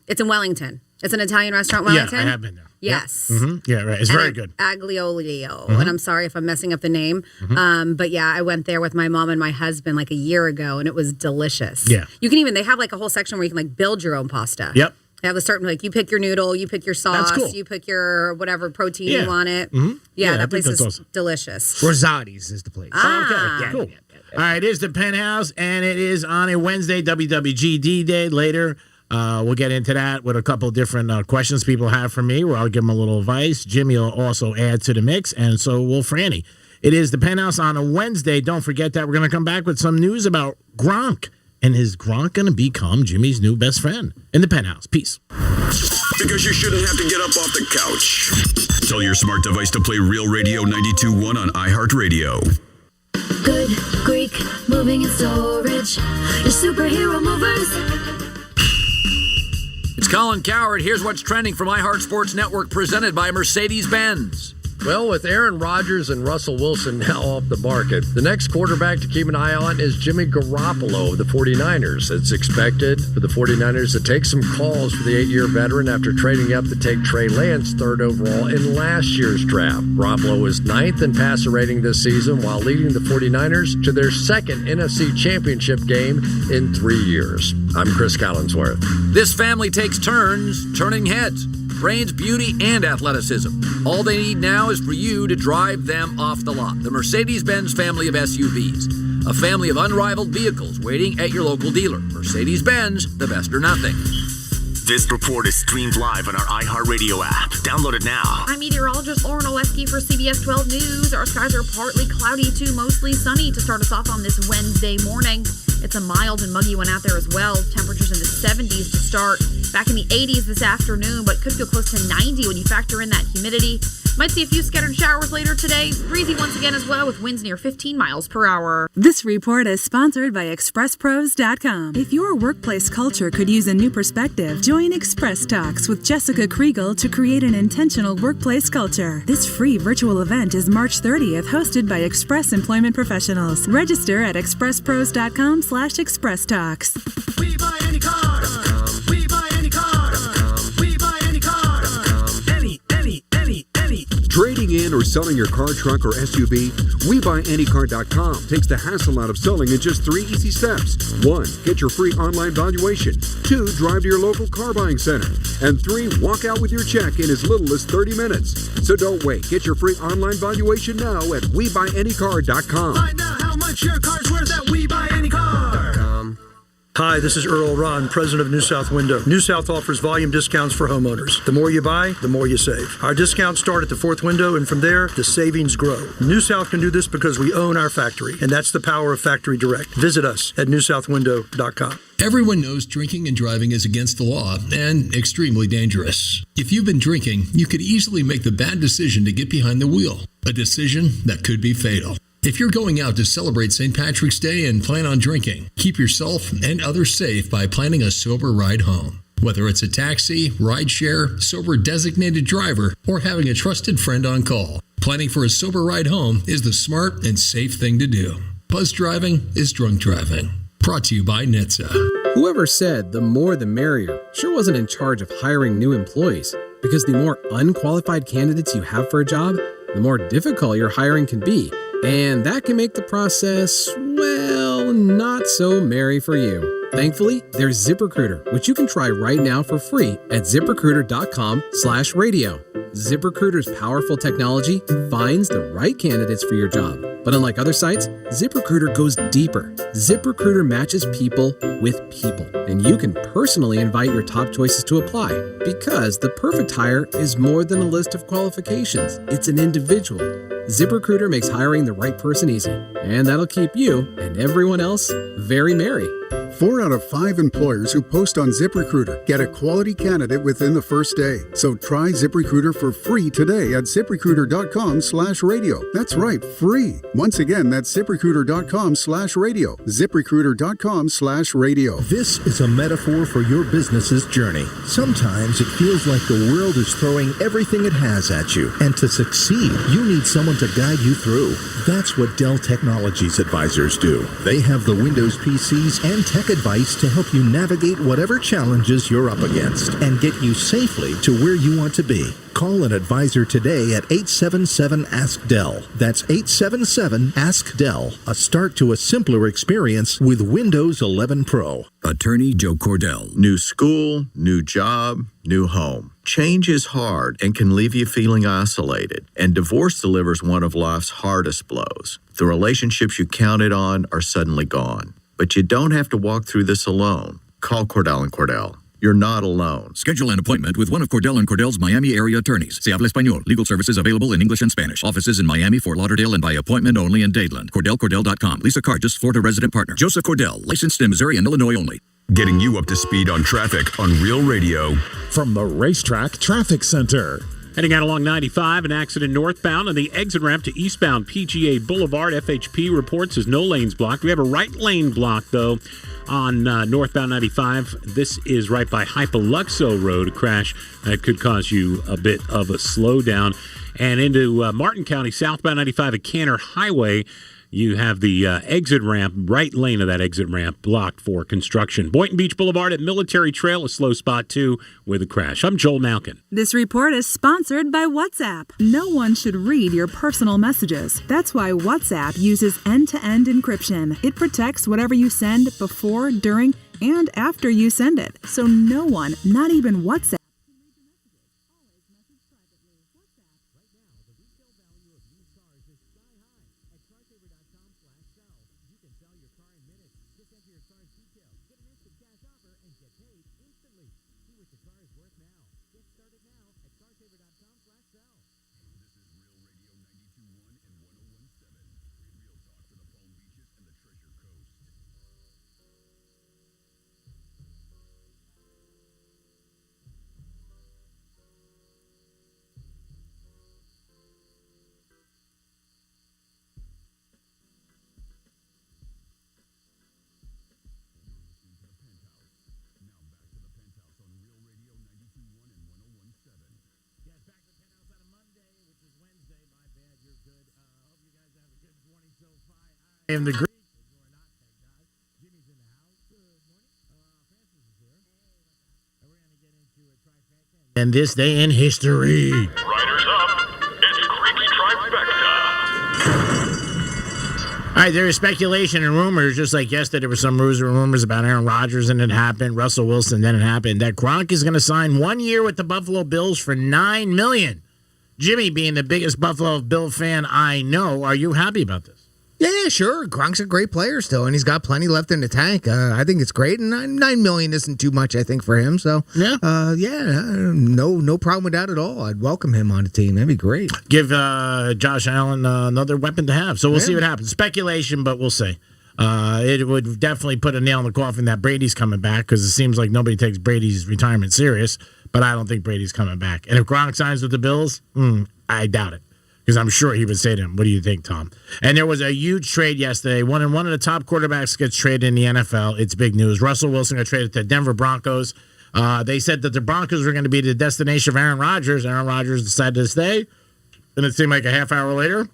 It's in Wellington. It's an Italian restaurant, Wellington. Yeah, I have been there. Yes. Mm-hmm. Yeah, right. It's very good. Agliolio. And I'm sorry if I'm messing up the name. But yeah, I went there with my mom and my husband like a year ago, and it was delicious. Yeah. You can even, they have like a whole section where you can like build your own pasta. Yep. They have a certain, like, you pick your noodle, you pick your sauce, cool. you pick your whatever protein you want it. Yeah, that place is awesome. Delicious. Rosati's is the place. Okay, cool. All right, it is the Penthouse, and it is on a Wednesday, WWGD Day. Later, we'll get into that with a couple different questions people have for me, where I'll give them a little advice. Jimmy will also add to the mix, and so will Franny. It is the Penthouse on a Wednesday. Don't forget that we're going to come back with some news about Gronk. And is Gronk going to become Jimmy's new best friend? In the Penthouse. Peace. Because you shouldn't have to get up off the couch. Tell your smart device to play Real Radio 92.1 on iHeartRadio. Good Greek, moving and storage. Your superhero movers. It's Colin Coward. Here's what's trending from iHeart Sports Network, presented by Mercedes-Benz. Well, with Aaron Rodgers and Russell Wilson now off the market, the next quarterback to keep an eye on is Jimmy Garoppolo of the 49ers. It's expected for the 49ers to take some calls for the 8-year veteran after trading up to take Trey Lance third overall in last year's draft. Garoppolo is 9th in passer rating this season while leading the 49ers to their second NFC Championship game in 3 years. I'm Chris Collinsworth. This family takes turns turning heads. Brains, beauty, and athleticism. All they need now is for you to drive them off the lot. The Mercedes-Benz family of SUVs. A family of unrivaled vehicles waiting at your local dealer. Mercedes-Benz, the best or nothing. This report is streamed live on our iHeartRadio app. Download it now. I'm meteorologist Lauren Oleski for CBS 12 News. Our skies are partly cloudy to mostly sunny to start us off on this Wednesday morning. It's a mild and muggy one out there as well. Temperatures in the 70s to start. Back in the 80s this afternoon, but could feel close to 90 when you factor in that humidity. Might see a few scattered showers later today. Breezy once again as well, with winds near 15 miles per hour. This report is sponsored by ExpressPros.com. If your workplace culture could use a new perspective, join Express Talks with Jessica Kriegel to create an intentional workplace culture. This free virtual event is March 30th, hosted by Express Employment Professionals. Register at expresspros.com/expresstalks. We buy any car. We buy any car. We buy any car. Any. Trading in or selling your car, truck, or SUV, WeBuyAnyCar.com takes the hassle out of selling in just 3 easy steps. 1. Get your free online valuation. 2. Drive to your local car buying center. And 3. Walk out with your check in as little as 30 minutes. So don't wait. Get your free online valuation now at WeBuyAnyCar.com. Find out how much your car's worth at WeBuyAnyCar.com. Hi, this is Earl Ron, president of New South Window. New South offers volume discounts for homeowners. The more you buy, the more you save. Our discounts start at the 4th window, and from there, the savings grow. New South can do this because we own our factory, and that's the power of Factory Direct. Visit us at newsouthwindow.com. Everyone knows drinking and driving is against the law and extremely dangerous. If you've been drinking, you could easily make the bad decision to get behind the wheel, a decision that could be fatal. If you're going out to celebrate St. Patrick's Day and plan on drinking, keep yourself and others safe by planning a sober ride home. Whether it's a taxi, rideshare, sober designated driver, or having a trusted friend on call, planning for a sober ride home is the smart and safe thing to do. Buzz driving is drunk driving. Brought to you by NHTSA. Whoever said the more the merrier sure wasn't in charge of hiring new employees, because the more unqualified candidates you have for a job, the more difficult your hiring can be. And that can make the process, well, not so merry for you. Thankfully, there's ZipRecruiter, which you can try right now for free at ZipRecruiter.com/radio. ZipRecruiter's powerful technology finds the right candidates for your job. But unlike other sites, ZipRecruiter goes deeper. ZipRecruiter matches people with people, and you can personally invite your top choices to apply, because the perfect hire is more than a list of qualifications. It's an individual. ZipRecruiter makes hiring the right person easy, and that'll keep you and everyone else very merry. 4 out of 5 employers who post on ZipRecruiter get a quality candidate within the first day. So try ZipRecruiter for free today at ZipRecruiter.com/radio. That's right, free. Once again, that's ZipRecruiter.com/radio. ZipRecruiter.com/radio. This is a metaphor for your business's journey. Sometimes it feels like the world is throwing everything it has at you. And to succeed, you need someone to guide you through. That's what Dell Technologies advisors do. They have the Windows PCs and tech tech advice to help you navigate whatever challenges you're up against and get you safely to where you want to be. Call an advisor today at 877-ASK-DEL. That's 877-ASK-DEL. A start to a simpler experience with Windows 11 Pro. Attorney Joe Cordell. New school, new job, new home. Change is hard and can leave you feeling isolated. And divorce delivers one of life's hardest blows. The relationships you counted on are suddenly gone. But you don't have to walk through this alone. Call Cordell & Cordell. You're not alone. Schedule an appointment with one of Cordell & Cordell's Miami area attorneys. Se habla español. Legal services available in English and Spanish. Offices in Miami, Fort Lauderdale, and by appointment only in Dadeland. CordellCordell.com. Lisa Cargis, Florida resident partner. Joseph Cordell, licensed in Missouri and Illinois only. Getting you up to speed on traffic on Real Radio. From the Racetrack Traffic Center. Heading out along 95, an accident northbound on the exit ramp to eastbound PGA Boulevard. FHP reports as no lanes blocked. We have a right lane block, though, on northbound 95. This is right by Hypoluxo Road, a crash that could cause you a bit of a slowdown. And into Martin County, southbound 95 at Canner Highway, you have the exit ramp, right lane of that exit ramp, blocked for construction. Boynton Beach Boulevard at Military Trail, a slow spot, too, with a crash. I'm Joel Malkin. This report is sponsored by WhatsApp. No one should read your personal messages. That's why WhatsApp uses end-to-end encryption. It protects whatever you send before, during, and after you send it. So no one, not even WhatsApp, And the and this day in history. Riders up. It's Creepy Trifecta. All right, there is speculation and rumors, just like yesterday there were some rumors about Aaron Rodgers and it happened, Russell Wilson, then it happened, that Gronk is going to sign 1 year with the Buffalo Bills for $9 million. Jimmy, being the biggest Buffalo Bill fan I know, are you happy about this? Yeah, sure. Gronk's a great player still, and he's got plenty left in the tank. I think it's great, and $9 million isn't too much, I think, for him. So, no problem with that at all. I'd welcome him on the team. That'd be great. Give Josh Allen another weapon to have. So we'll see what happens. Speculation, but we'll see. It would definitely put a nail in the coffin that Brady's coming back, because it seems like nobody takes Brady's retirement serious, but I don't think Brady's coming back. And if Gronk signs with the Bills, I doubt it. Because I'm sure he would say to him, what do you think, Tom? And there was a huge trade yesterday. One of the top quarterbacks gets traded in the NFL. It's big news. Russell Wilson got traded to the Denver Broncos. They said that the Broncos were going to be the destination of Aaron Rodgers. Aaron Rodgers decided to stay. And it seemed like a half hour later,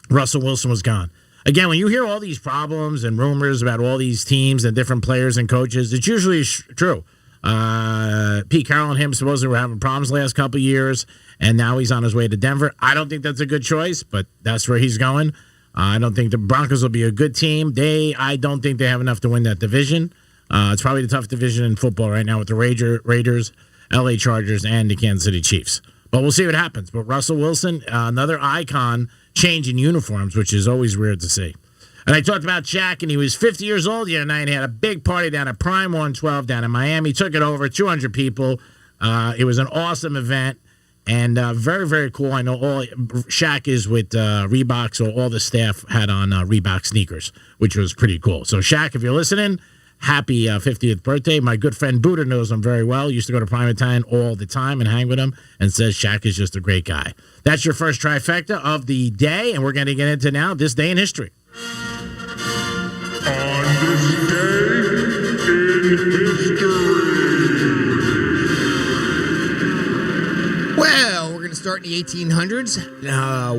Russell Wilson was gone. Again, when you hear all these problems and rumors about all these teams and different players and coaches, it's usually true. Pete Carroll and him supposedly were having problems the last couple of years, and now he's on his way to Denver. I don't think that's a good choice, but that's where he's going. I don't think the Broncos will be a good team. I don't think they have enough to win that division. It's probably the tough division in football right now with the Raiders, LA Chargers, and the Kansas City Chiefs. But we'll see what happens. But Russell Wilson, another icon, changing uniforms, which is always weird to see. And I talked about Shaq, and he was 50 years old the other night, and he had a big party down at Prime 112 down in Miami. Took it over, 200 people. It was an awesome event, and very, very cool. I know Shaq is with Reebok, so all the staff had on Reebok sneakers, which was pretty cool. So, Shaq, if you're listening, happy 50th birthday. My good friend Buddha knows him very well. Used to go to Primetime all the time and hang with him, and says Shaq is just a great guy. That's your first trifecta of the day, and we're going to get into now this day in history. On this day in history. Well, we're going to start in the 1800s.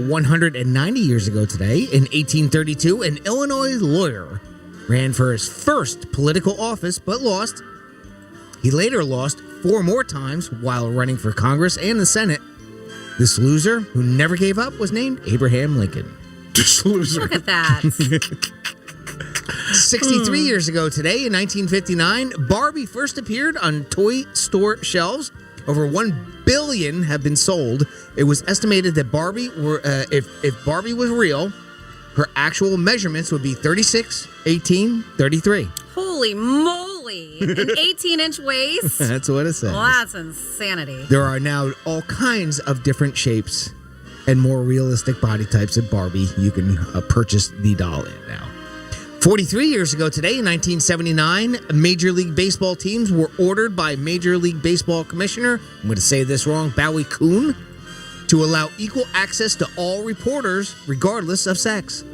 190 years ago today, in 1832, an Illinois lawyer ran for his first political office but lost. He later lost 4 more times while running for Congress and the Senate. This loser, who never gave up, was named Abraham Lincoln. This loser. Look at that. 63 years ago today, in 1959, Barbie first appeared on toy store shelves. Over 1 billion have been sold. It was estimated that Barbie were, if Barbie was real, her actual measurements would be 36, 18, 33. Holy moly. An 18-inch waist? That's what it says. Well, that's insanity. There are now all kinds of different shapes and more realistic body types of Barbie you can purchase the doll in now. 43 years ago today, in 1979, Major League Baseball teams were ordered by Major League Baseball Commissioner, I'm going to say this wrong, Bowie Kuhn, to allow equal access to all reporters, regardless of sex.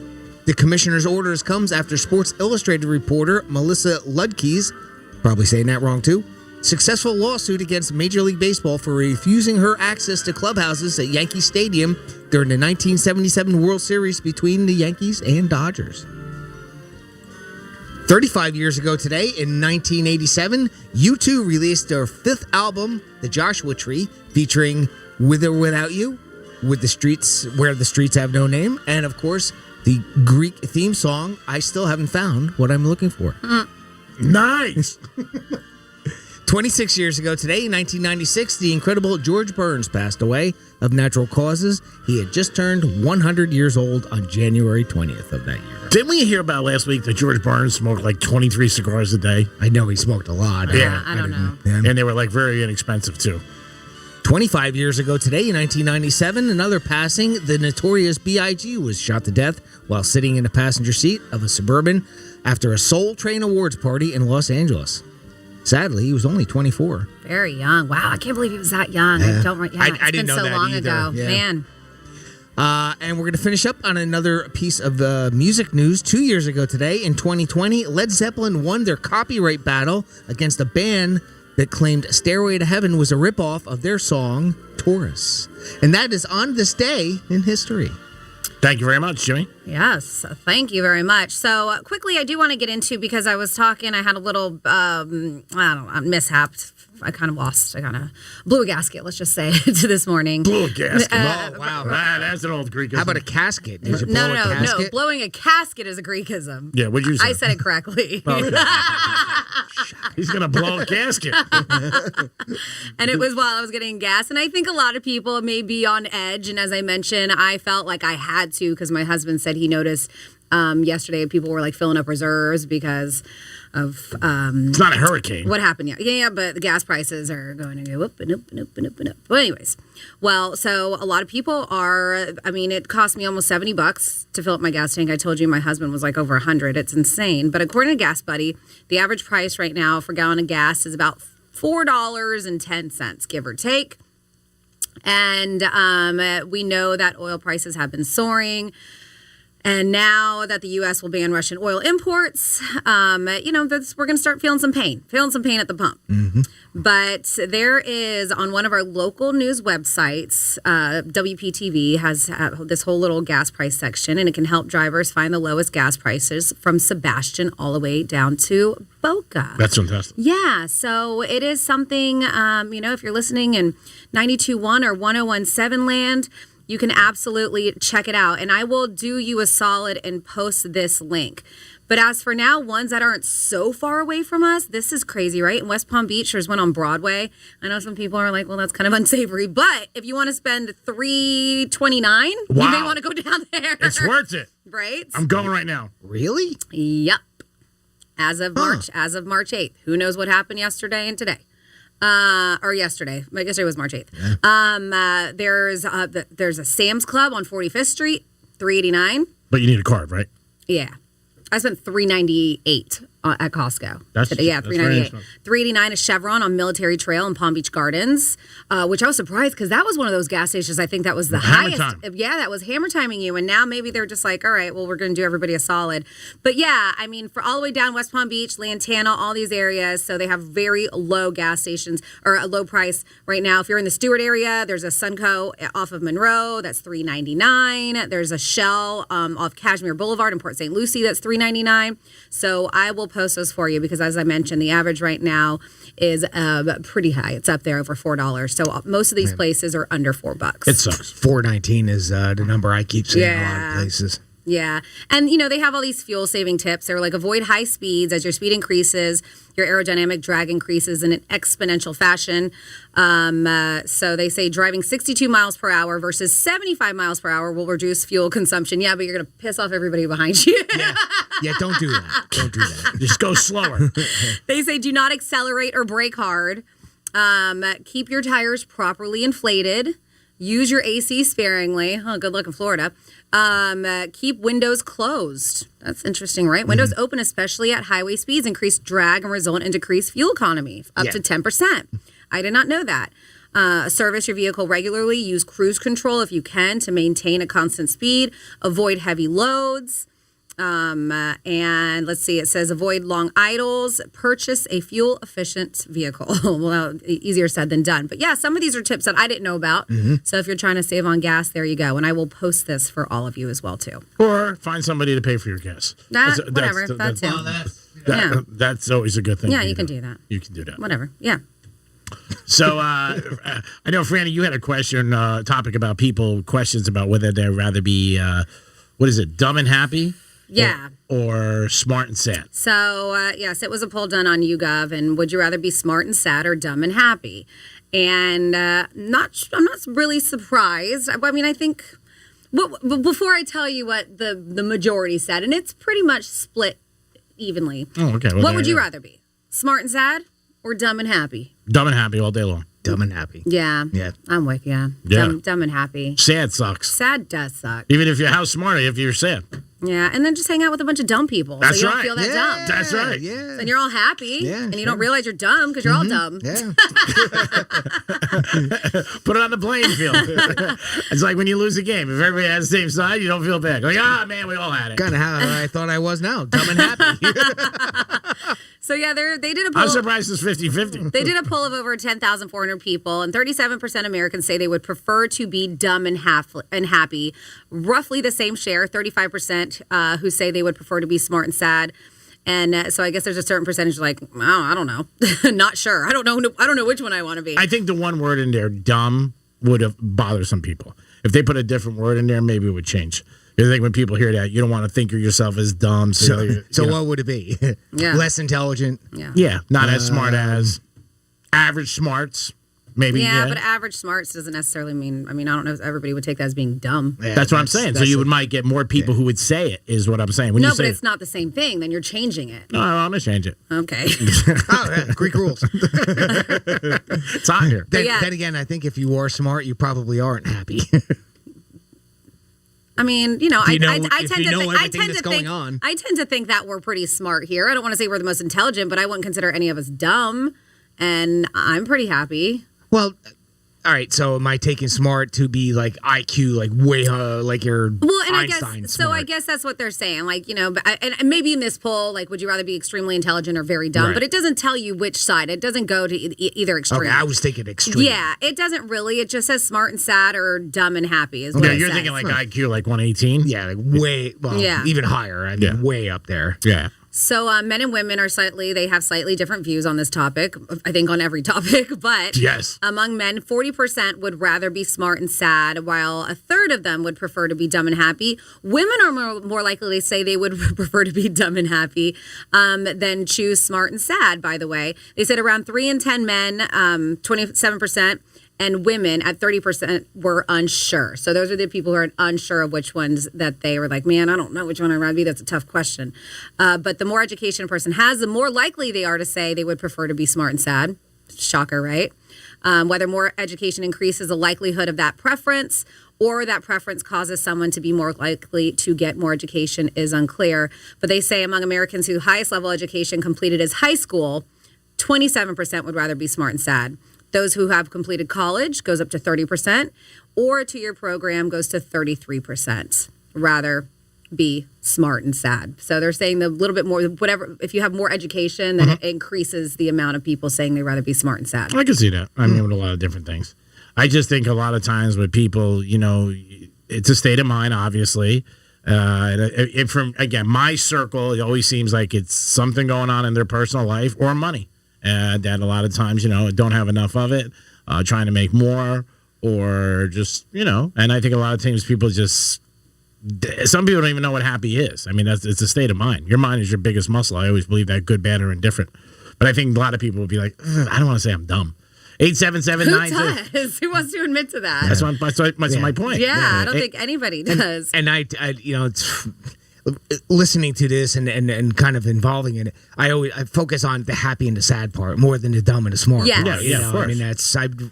The commissioner's orders comes after Sports Illustrated reporter Melissa Ludke's, probably saying that wrong too, successful lawsuit against Major League Baseball for refusing her access to clubhouses at Yankee Stadium during the 1977 World Series between the Yankees and Dodgers. 35 years ago today, in 1987, U2 released their 5th album, The Joshua Tree, featuring With or Without You, With the Streets, Where the Streets Have No Name, and of course, the Greek theme song, I Still Haven't Found What I'm Looking For. Nice! 26 years ago today, in 1996, the incredible George Burns passed away of natural causes. He had just turned 100 years old on January 20th of that year. Didn't we hear about last week that George Burns smoked like 23 cigars a day? I know he smoked a lot. Yeah. I don't know. And they were like very inexpensive too. 25 years ago today, in 1997, another passing, the notorious B.I.G. was shot to death while sitting in the passenger seat of a Suburban after a Soul Train Awards party in Los Angeles. Sadly, he was only 24. Very young. Wow, I can't believe he was that young. Yeah. I don't. Yeah, I it's didn't been know so that long either. ago, Yeah. man. And we're going to finish up on another piece of music news. 2 years ago today, in 2020, Led Zeppelin won their copyright battle against a band that claimed Stairway to Heaven was a ripoff of their song, Taurus. And that is on this day in history. Thank you very much, Jimmy. Yes, thank you very much. So quickly, I do want to get into, because I was talking, I had a little, mishap. I kind of lost. I kind of blew a gasket, let's just say, to this morning. Blew a gasket. Oh, wow. That's an old Greekism. How about a casket? Did you blow No. a casket? Blowing a casket is a Greekism. Yeah, what'd you say? I said it correctly. Okay. He's going to blow a gasket. And it was while I was getting gas. And I think a lot of people may be on edge. And as I mentioned, I felt like I had to, because my husband said he noticed yesterday people were like filling up reserves because of it's not a hurricane. What happened? Yeah, but the gas prices are going to go up and up and up and up and up. But anyways, so a lot of people are. I mean, it cost me almost $70 to fill up my gas tank. I told you my husband was like over 100. It's insane. But according to Gas Buddy, the average price right now for a gallon of gas is about $4.10, give or take. And we know that oil prices have been soaring. And now that the U.S. will ban Russian oil imports, we're going to start feeling some pain at the pump. Mm-hmm. But there is, on one of our local news websites, WPTV has this whole little gas price section, and it can help drivers find the lowest gas prices from Sebastian all the way down to Boca. That's fantastic. Yeah, so it is something, if you're listening in 92.1 or 101.7 land, you can absolutely check it out. And I will do you a solid and post this link. But as for now, ones that aren't so far away from us, this is crazy, right? In West Palm Beach, there's one on Broadway. I know some people are like, well, that's kind of unsavory. But if you want to spend $3.29, you may want to go down there. It's worth it. Right? I'm going right now. Really? Yep. As of March 8th. Who knows what happened yesterday and today? Or yesterday. Yesterday was March 8th. Yeah. There's a Sam's Club on 45th Street, $3.89. But you need a card, right? Yeah. I spent $3.98 at Costco. That's today. Yeah, that's very $3.98. $3.89 is Chevron on Military Trail in Palm Beach Gardens, which I was surprised because that was one of those gas stations. I think that was the Hammer highest. time. Yeah, that was hammer timing you, and now maybe they're just like, all right, well, we're going to do everybody a solid. But yeah, I mean, for all the way down West Palm Beach, Lantana, all these areas, so they have very low gas stations or a low price right now. If you're in the Stewart area, there's a Sunco off of Monroe that's $3.99. There's a Shell off Cashmere Boulevard in Port St. Lucie that's $3.99. So I will post those for you because, as I mentioned, the average right now is pretty high. It's up there over $4. So most of these places are under $4. It sucks. $4.19 is the number I keep seeing in a lot of places. Yeah. And, they have all these fuel-saving tips. They're like, avoid high speeds. As your speed increases, your aerodynamic drag increases in an exponential fashion. So they say driving 62 miles per hour versus 75 miles per hour will reduce fuel consumption. Yeah, but you're going to piss off everybody behind you. Yeah, don't do that. Don't do that. Just go slower. They say do not accelerate or brake hard. Keep your tires properly inflated. Use your AC sparingly. Oh, good luck in Florida. Keep windows closed. That's interesting, right? Windows open, especially at highway speeds, increase drag and result in decreased fuel economy, up to 10%. I did not know that. Service your vehicle regularly. Use cruise control if you can to maintain a constant speed. Avoid heavy loads. And let's see, it says avoid long idles, purchase a fuel efficient vehicle. Well, easier said than done. But yeah, some of these are tips that I didn't know about. So if you're trying to save on gas, there you go. And I will post this for all of you as well, too. Or find somebody to pay for your gas. Whatever, that's That's always a good thing. Yeah, you can do that. You can do that. Whatever, yeah. So I know, Franny, you had a question, topic about questions about whether they'd rather be, dumb and happy? Yeah. Or smart and sad. So, yes, it was a poll done on YouGov, and would you rather be smart and sad or dumb and happy? And I'm not really surprised. I mean, I think, before I tell you what the majority said, and it's pretty much split evenly. Oh, okay. Well, what would you rather be? Smart and sad or dumb and happy? Dumb and happy all day long. Dumb and happy. Yeah. Yeah. I'm with you. Yeah. Dumb and happy. Sad sucks. Sad does suck. Even if how smart if you're sad. Yeah, and then just hang out with a bunch of dumb people. That's so you right. don't feel that dumb. That's right. Yeah. And you're all happy. Yeah, and you don't realize you're dumb because you're all dumb. Yeah. Put it on the playing field. It's like when you lose a game. If everybody has the same side, you don't feel bad. Like, man, we all had it. Kind of how I thought I was now. Dumb and happy. So, yeah, they did a poll. I'm surprised it's 50-50. They did a poll of over 10,400 people, and 37% of Americans say they would prefer to be dumb and happy. Roughly the same share, 35% who say they would prefer to be smart and sad. And so I guess there's a certain percentage like, oh, I don't know. Not sure. I don't know which one I want to be. I think the one word in there, dumb, would have bothered some people. If they put a different word in there, maybe it would change. I think when people hear that, you don't want to think of yourself as dumb. So what would it be? Yeah. Less intelligent? Yeah, not as smart as average smarts. Maybe. Yeah, but average smarts doesn't necessarily mean, I don't know if everybody would take that as being dumb. Yeah, that's what I'm saying. So you might get more people who would say it, is what I'm saying. When but it's not the same thing. Then you're changing it. No, I'm going to change it. Okay. Greek rules. It's hot here. Then again, I think if you are smart, you probably aren't happy. I mean, I tend to think that we're pretty smart here. I don't want to say we're the most intelligent, but I wouldn't consider any of us dumb, and I'm pretty happy. Well, all right. So am I taking smart to be like IQ, like way, like your Einstein smart? I guess that's what they're saying. Like, and maybe in this poll, like, would you rather be extremely intelligent or very dumb? Right. but it doesn't tell you which side. It doesn't go to either extreme. Okay, I was thinking extreme. Yeah, it doesn't really. It just says smart and sad or dumb and happy. Is what it you're says. thinking like IQ, like 118. Yeah, like way, even higher. I mean, way up there. Yeah. So men and women they have slightly different views on this topic, I think on every topic, but yes. Among men, 40% would rather be smart and sad, while a third of them would prefer to be dumb and happy. Women are more likely to say they would prefer to be dumb and happy than choose smart and sad, by the way. They said around 3 in 10 men, 27%, and women at 30% were unsure. So those are the people who are unsure of which ones that they were like, man, I don't know which one I'd rather be. That's a tough question. But the more education a person has, the more likely they are to say they would prefer to be smart and sad. Shocker, right? Whether more education increases the likelihood of that preference or that preference causes someone to be more likely to get more education is unclear. But they say among Americans whose highest level education completed is high school, 27% would rather be smart and sad. Those who have completed college goes up to 30%, or a 2-year program goes to 33%. Rather be smart and sad. So they're saying a little bit more, whatever, if you have more education, then it increases the amount of people saying they'd rather be smart and sad. I can see that. I mean, with a lot of different things. I just think a lot of times with people, it's a state of mind, obviously. From my circle, it always seems like it's something going on in their personal life or money. That a lot of times, don't have enough of it, trying to make more, or just, and I think a lot of times people some people don't even know what happy is. I mean, it's a state of mind. Your mind is your biggest muscle. I always believe that, good, bad, or indifferent. But I think a lot of people would be like, I don't want to say I'm dumb. 877-9. Who does? Who wants to admit to that? That's my point. Yeah, I don't think anybody does. And I it's listening to this and kind of involving in it. I focus on the happy and the sad part more than the dumb and the smart. Yes. part. Yeah, of course. I mean, I'd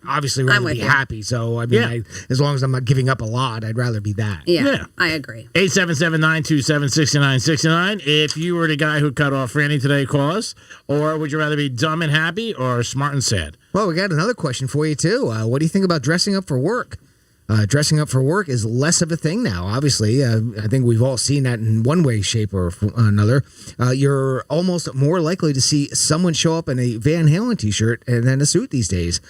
obviously rather be happy. So I mean, as long as I'm not giving up a lot, I'd rather be that. Yeah. I agree. 877-927-6969. If you were the guy who cut off Franny today, call us. Or would you rather be dumb and happy or smart and sad? Well, we got another question for you too. What do you think about dressing up for work? Dressing up for work is less of a thing now. Obviously, I think we've all seen that in one way, shape, or another. You're almost more likely to see someone show up in a Van Halen t-shirt and then a suit these days.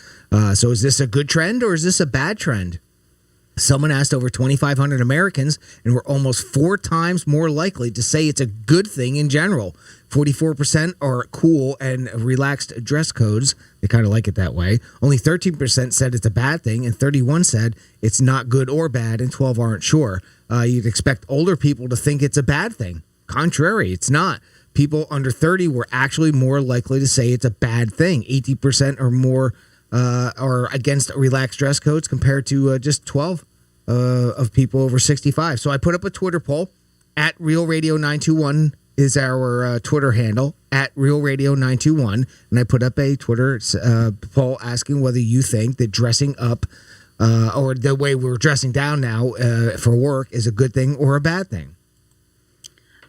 So is this a good trend or is this a bad trend? Someone asked over 2,500 Americans, and we're almost 4 times more likely to say it's a good thing in general. 44% are cool and relaxed dress codes. They kind of like it that way. Only 13% said it's a bad thing, and 31% said it's not good or bad, and 12 aren't sure. You'd expect older people to think it's a bad thing. Contrary, it's not. People under 30 were actually more likely to say it's a bad thing. 80% or more are against relaxed dress codes compared to just 12 of people over 65. So I put up a Twitter poll. At Real Radio 921 is our Twitter handle, at Real Radio 921. And I put up a Twitter poll asking whether you think that dressing up or the way we're dressing down now for work is a good thing or a bad thing.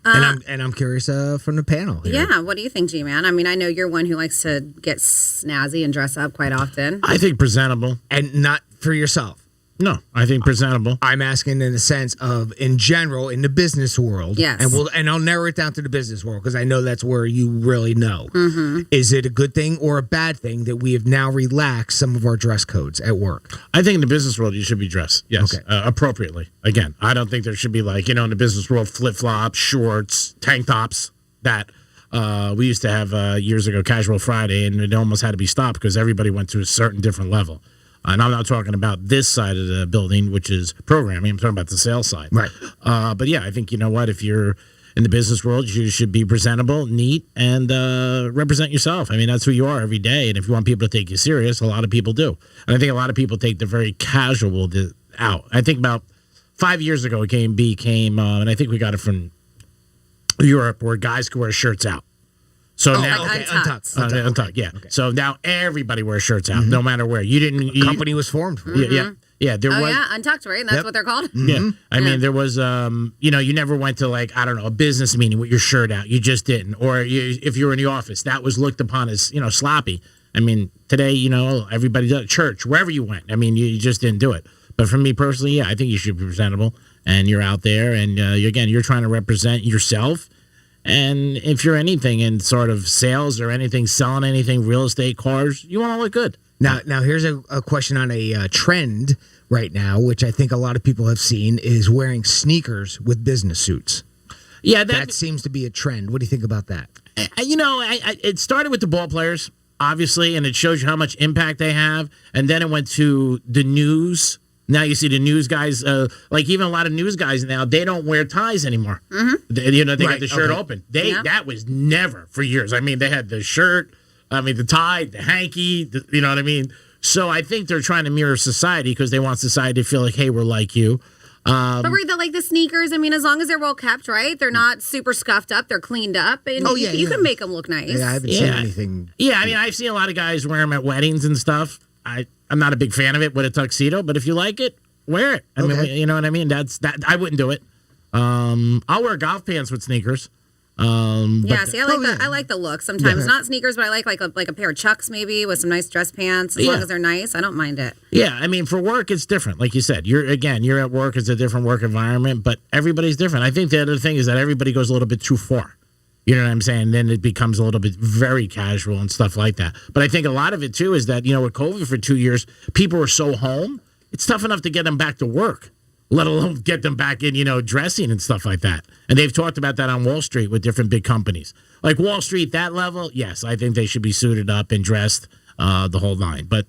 And I'm curious from the panel here. Yeah, what do you think, G-Man? I mean, I know you're one who likes to get snazzy and dress up quite often. I think presentable. And not for yourself. No, I think presentable. I'm asking in the sense of, in general, in the business world. Yes. And I'll narrow it down to the business world because I know that's where you really know. Mm-hmm. Is it a good thing or a bad thing that we have now relaxed some of our dress codes at work? I think in the business world, you should be dressed, yes, okay. Appropriately. Again, I don't think there should be in the business world, flip-flops, shorts, tank tops, that we used to have years ago, Casual Friday, and it almost had to be stopped because everybody went to a certain different level. And I'm not talking about this side of the building, which is programming. I'm talking about the sales side. Right. But yeah, I think, if you're in the business world, you should be presentable, neat, and represent yourself. I mean, that's who you are every day. And if you want people to take you serious, a lot of people do. And I think a lot of people take the very casual out. I think about 5 years ago, it became and I think we got it from Europe, where guys could wear shirts out. So now, untucked, yeah. Okay. So now everybody wears shirts out, no matter where. Company was formed. Yeah. There was. Yeah, untucked, right? That's what they're called. Mm-hmm. Yeah, I mean, there was, you never went to a business meeting with your shirt out. You just didn't. Or if you were in the office, that was looked upon as, sloppy. I mean, today, everybody does. Church, wherever you went. I mean, you just didn't do it. But for me personally, yeah, I think you should be presentable, and you're out there, and you're trying to represent yourself. And if you're anything in sort of sales or anything, selling anything, real estate, cars, you want to look good. Now here's a question on a trend right now, which I think a lot of people have seen, is wearing sneakers with business suits. Yeah, that seems to be a trend. What do you think about that? It started with the ball players, obviously, and it shows you how much impact they have. And then it went to the news. Now you see the news guys, even a lot of news guys now, they don't wear ties anymore. Mm-hmm. They got the shirt open. That was never for years. I mean, they had the shirt, the tie, the hanky, you know what I mean? So I think they're trying to mirror society because they want society to feel like, hey, we're like you. But the sneakers, as long as they're well kept, right? They're not super scuffed up. They're cleaned up. And you can make them look nice. Yeah, I haven't seen anything. Yeah, I've seen a lot of guys wear them at weddings and stuff. I'm not a big fan of it with a tuxedo, but if you like it, wear it. I mean, you know what I mean? That's that. I wouldn't do it. I'll wear golf pants with sneakers. See, I like the look. Sometimes not sneakers, but I like a pair of Chucks maybe with some nice dress pants. As long as they're nice, I don't mind it. Yeah, I mean, for work, it's different. Like you said, you're at work. It's a different work environment, but everybody's different. I think the other thing is that everybody goes a little bit too far. You know what I'm saying? Then it becomes a little bit very casual and stuff like that. But I think a lot of it too is that, with COVID for 2 years, people were so home. It's tough enough to get them back to work, let alone get them back in, dressing and stuff like that. And they've talked about that on Wall Street with different big companies. Like Wall Street, that level, yes, I think they should be suited up and dressed the whole nine. But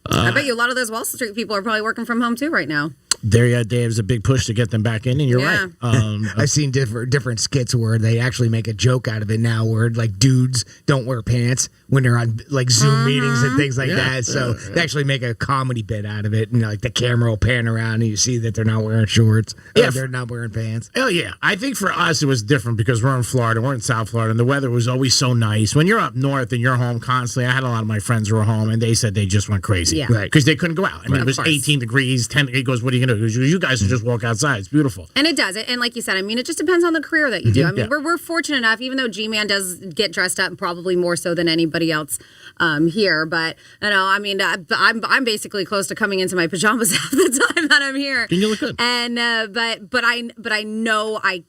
I bet you a lot of those Wall Street people are probably working from home too right now. There's a big push to get them back in, and you're right. I've seen different skits where they actually make a joke out of it now, where like dudes don't wear pants when they're on like Zoom meetings and things like that. So they actually make a comedy bit out of it, and like the camera will pan around and you see that they're not wearing shorts. Yeah, they're not wearing pants. Oh yeah, I think for us it was different because we're in Florida, we're in South Florida, and the weather was always so nice. When you're up north and you're home constantly, I had a lot of my friends who were home, and they said they just went crazy, because they couldn't go out. I mean, it was 18 degrees, 10. He goes, "What are you gonna do? You guys just walk outside. It's beautiful." And it does. And like you said, I mean, it just depends on the career that you do. I mean, we're fortunate enough, even though G-Man does get dressed up probably more so than anybody else here. But, I mean, I'm basically close to coming into my pajamas half the time that I'm here. And you look good. And, but I know I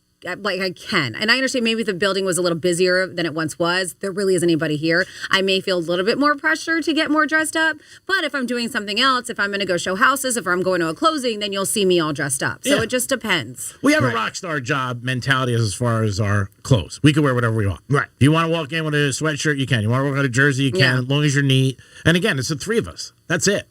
can. And I understand maybe if the building was a little busier than it once was, there really isn't anybody here. I may feel a little bit more pressure to get more dressed up. But if I'm doing something else, if I'm going to go show houses, if I'm going to a closing, then you'll see me all dressed up. So it just depends. We have a rock star job mentality as far as our clothes. We can wear whatever we want. Right. If you want to walk in with a sweatshirt, you can. You want to walk in a jersey, you can, as long as you're neat. And again, it's the three of us. That's it.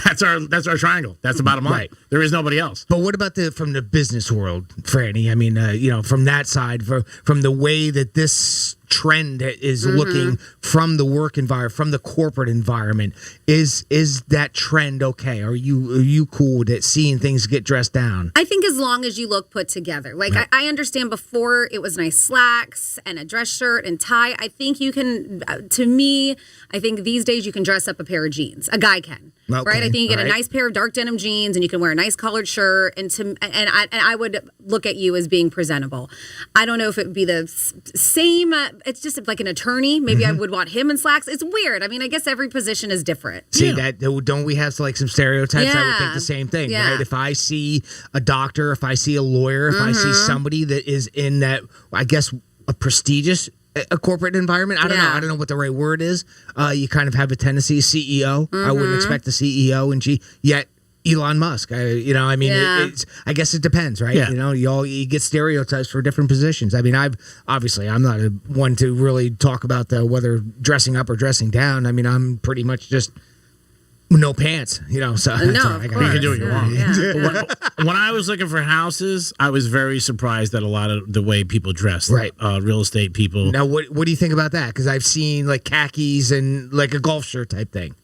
That's our triangle. That's the bottom line. Right. There is nobody else. But what about from the business world, Franny? I mean, from that side, from the way that this trend is looking from the work environment, from the corporate environment, is that trend okay? Are you cool with it, seeing things get dressed down? I think as long as you look put together. Like I understand before it was nice slacks and a dress shirt and tie. I think you can. To me, I think these days you can dress up a pair of jeans. A guy can. Okay. Right, I think you get a nice pair of dark denim jeans, and you can wear a nice collared shirt, and I would look at you as being presentable. I don't know if it would be the same. It's just like an attorney. Maybe I would want him in slacks. It's weird. I mean, I guess every position is different. See that? Don't we have like some stereotypes? I would think the same thing, right? If I see a doctor, if I see a lawyer, if I see somebody that is in that, I guess, a prestigious a corporate environment. I don't know. I don't know what the right word is. You kind of have a tendency, CEO. I wouldn't expect the CEO and yet Elon Musk. I guess it depends, right? Yeah. You get stereotypes for different positions. I mean, I'm not one to really talk about whether dressing up or dressing down. I mean, I'm pretty much just no pants, so no, you can do what you want. Yeah. When I was looking for houses, I was very surprised at a lot of the way people dressed. Right, real estate people. Now, what do you think about that? Because I've seen like khakis and like a golf shirt type thing.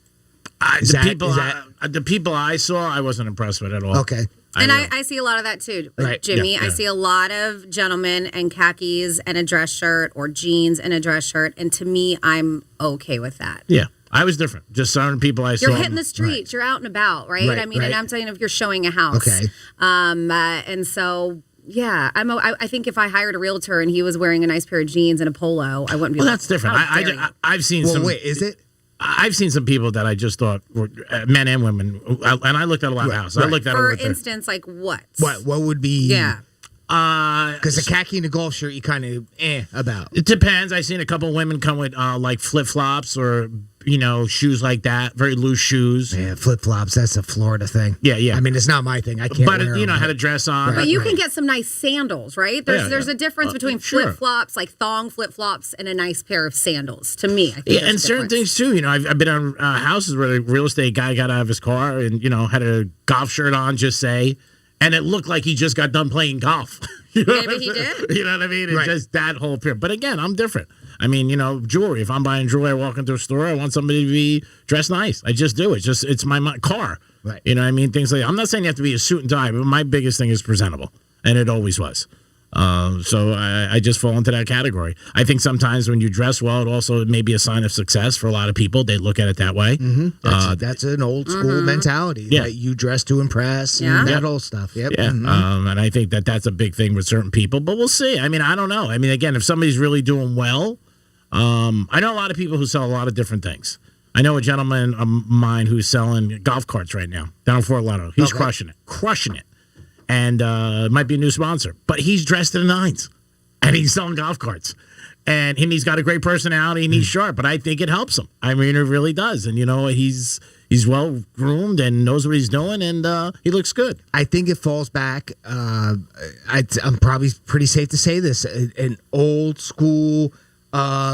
The people I saw, I wasn't impressed with at all. Okay. And I see a lot of that too, Jimmy. I see a lot of gentlemen in khakis and a dress shirt, or jeans and a dress shirt, and to me, I'm okay with that. Yeah. I was different. Just certain people I saw. You're hitting the streets. You're out and about, right? I mean, and I'm saying if you're showing a house. Okay. And so, yeah, I think if I hired a realtor and he was wearing a nice pair of jeans and a polo, I wouldn't be. Well, that's different. I've seen some. Wait, is it? I've seen some people that I just thought were men and women, and I looked at a lot of houses. I looked at for instance, like what? What would be? Yeah. Because a khaki and a golf shirt, you kind of about. It depends. I've seen a couple of women come with like flip flops or shoes like that, very loose shoes. Yeah, flip flops. That's a Florida thing. Yeah. I mean, it's not my thing. I can't. But wear them. had a dress on. But you can get some nice sandals, right? There's a difference between flip flops, like thong flip flops, and a nice pair of sandals. To me, I think. And certain things too. I've been on houses where the real estate guy got out of his car and had a golf shirt on, just say. And it looked like he just got done playing golf. Maybe he did. You know what I mean? It's just that whole period. But again, I'm different. I mean, jewelry. If I'm buying jewelry, I walk into a store, I want somebody to be dressed nice. I just do. It's my car. Right. You know what I mean? Things like I'm not saying you have to be a suit and tie, but my biggest thing is presentable. And it always was. So I just fall into that category. I think sometimes when you dress well, it also may be a sign of success for a lot of people. They look at it that way. That's an old school mentality. Yeah. That you dress to impress and that old stuff. Yep. Yeah, and I think that's a big thing with certain people, but we'll see. I mean, I don't know. I mean, again, if somebody's really doing well, I know a lot of people who sell a lot of different things. I know a gentleman of mine who's selling golf carts right now down in Fort Lauderdale. He's crushing it. And it might be a new sponsor, but he's dressed to the nines, and he's selling golf carts. And he's got a great personality, and he's sharp, but I think it helps him. I mean, it really does. And, he's well groomed and knows what he's doing, and he looks good. I think it falls back. I'm probably pretty safe to say this: an old school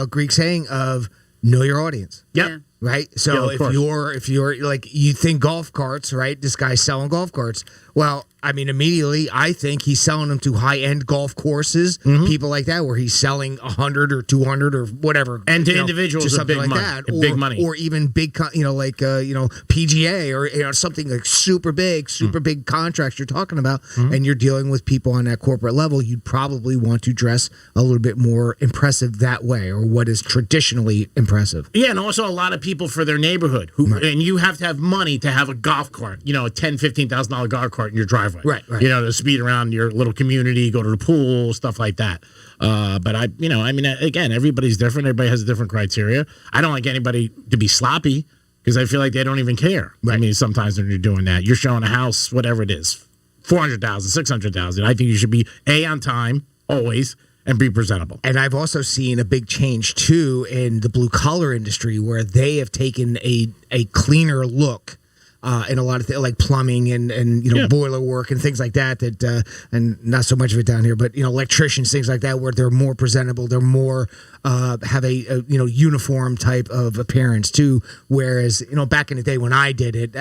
Greek saying of "know your audience." Yep. Right. So if you're like, you think golf carts, right? This guy's selling golf carts. Well, I mean, immediately I think he's selling them to high end golf courses, people like that, where he's selling 100 or 200 or whatever, and to individuals, just something big like money, that, big money, or even big, PGA or something like super big contracts you're talking about, and you're dealing with people on that corporate level. You'd probably want to dress a little bit more impressive that way, or what is traditionally impressive. Yeah, and also a lot of people for their neighborhood and you have to have money to have a golf cart, a $10,000-$15,000 golf cart in your driveway, right? To speed around your little community, go to the pool, stuff like that. But again, everybody's different. Everybody has a different criteria. I don't like anybody to be sloppy because I feel like they don't even care. Right. I mean, sometimes when you're doing that, you're showing a house, whatever it is, $400,000, $600,000. I think you should be on time always, and be presentable. And I've also seen a big change too in the blue collar industry, where they have taken a cleaner look in a lot of things like plumbing and boiler work and things like that and not so much of it down here, but electricians, things like that, where they're more presentable, they're more have a uniform type of appearance too. Whereas back in the day when I did it,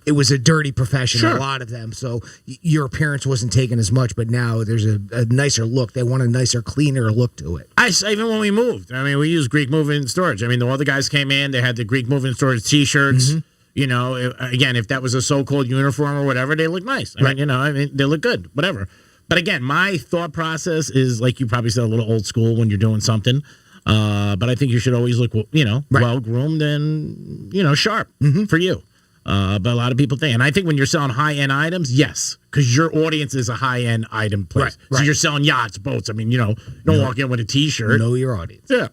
it was a dirty profession, a lot of them. So your appearance wasn't taken as much, but now there's a nicer look. They want a nicer, cleaner look to it. Even when we moved, we used Greek Moving Storage. The other guys came in, they had the Greek Moving Storage T-shirts. Again, if that was a so-called uniform or whatever, they look nice. They look good, whatever. But again, my thought process is, like you probably said, a little old school when you're doing something. But I think you should always look, well-groomed and, sharp for you. But a lot of people think, and I think when you're selling high-end items, yes, because your audience is a high-end item place. So you're selling yachts, boats. Don't walk in with a T-shirt. Know your audience. Yeah.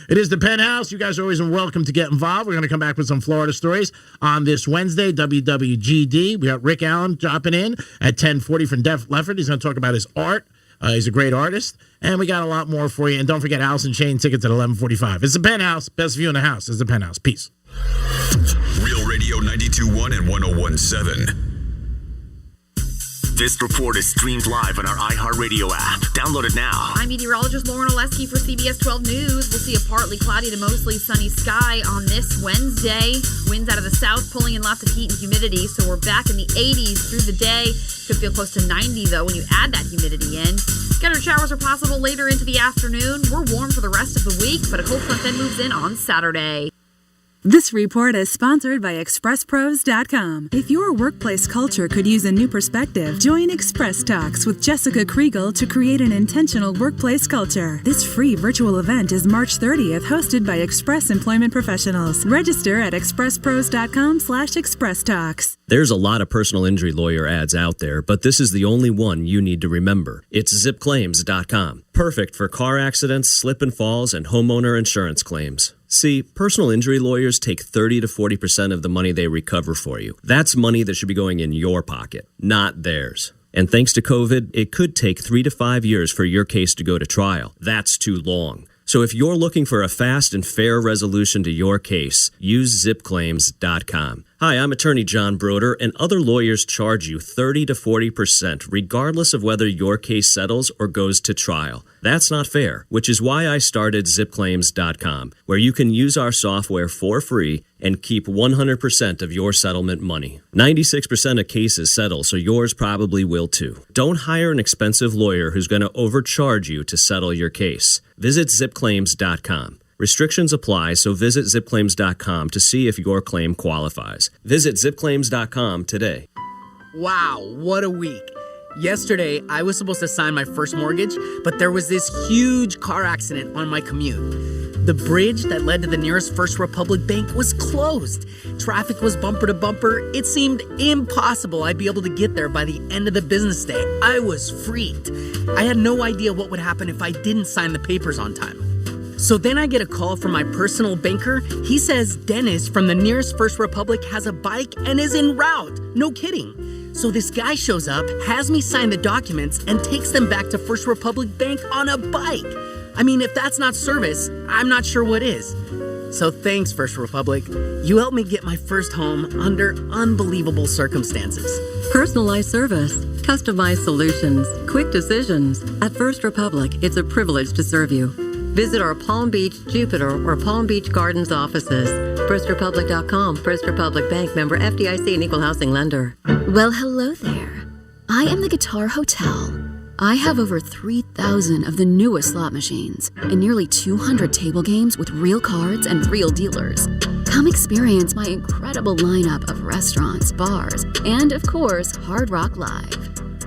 It is the Penthouse. You guys are always welcome to get involved. We're going to come back with some Florida stories on this Wednesday, WWGD. We got Rick Allen dropping in at 10:40 from Def Lefford. He's going to talk about his art. He's a great artist. And we got a lot more for you. And don't forget Allison Chain tickets at 11:45. It's the Penthouse. Best view in the house. It's the Penthouse. Peace. Real Radio 92.1 and 101.7. This report is streamed live on our iHeartRadio app. Download it now. I'm meteorologist Lauren Oleski for CBS 12 News. We'll see a partly cloudy to mostly sunny sky on this Wednesday. Winds out of the south pulling in lots of heat and humidity, so we're back in the 80s through the day. Could feel close to 90, though, when you add that humidity in. Scattered showers are possible later into the afternoon. We're warm for the rest of the week, but a cold front then moves in on Saturday. This report is sponsored by ExpressPros.com. If your workplace culture could use a new perspective, join Express Talks with Jessica Kriegel to create an intentional workplace culture. This free virtual event is March 30th, hosted by Express Employment Professionals. Register at ExpressPros.com/ExpressTalks. There's a lot of personal injury lawyer ads out there, but this is the only one you need to remember. It's ZipClaims.com. Perfect for car accidents, slip and falls, and homeowner insurance claims. See, personal injury lawyers take 30 to 40% of the money they recover for you. That's money that should be going in your pocket, not theirs. And thanks to COVID, it could take 3 to 5 years for your case to go to trial. That's too long. So if you're looking for a fast and fair resolution to your case, use ZipClaims.com. Hi, I'm attorney John Broder, and other lawyers charge you 30 to 40% regardless of whether your case settles or goes to trial. That's not fair, which is why I started ZipClaims.com, where you can use our software for free and keep 100% of your settlement money. 96% of cases settle, so yours probably will too. Don't hire an expensive lawyer who's going to overcharge you to settle your case. Visit ZipClaims.com. Restrictions apply, so visit ZipClaims.com to see if your claim qualifies. Visit ZipClaims.com today. Wow, what a week. Yesterday, I was supposed to sign my first mortgage, but there was this huge car accident on my commute. The bridge that led to the nearest First Republic Bank was closed. Traffic was bumper to bumper. It seemed impossible I'd be able to get there by the end of the business day. I was freaked. I had no idea what would happen if I didn't sign the papers on time. So then I get a call from my personal banker. He says Dennis from the nearest First Republic has a bike and is en route. No kidding. So this guy shows up, has me sign the documents, and takes them back to First Republic Bank on a bike. I mean, if that's not service, I'm not sure what is. So thanks, First Republic. You helped me get my first home under unbelievable circumstances. Personalized service, customized solutions, quick decisions. At First Republic, it's a privilege to serve you. Visit our Palm Beach, Jupiter, or Palm Beach Gardens offices. FirstRepublic.com. First Republic Bank, member FDIC and equal housing lender. Well, hello there. I am the Guitar Hotel. I have over 3,000 of the newest slot machines and nearly 200 table games with real cards and real dealers. Come experience my incredible lineup of restaurants, bars, and of course, Hard Rock Live.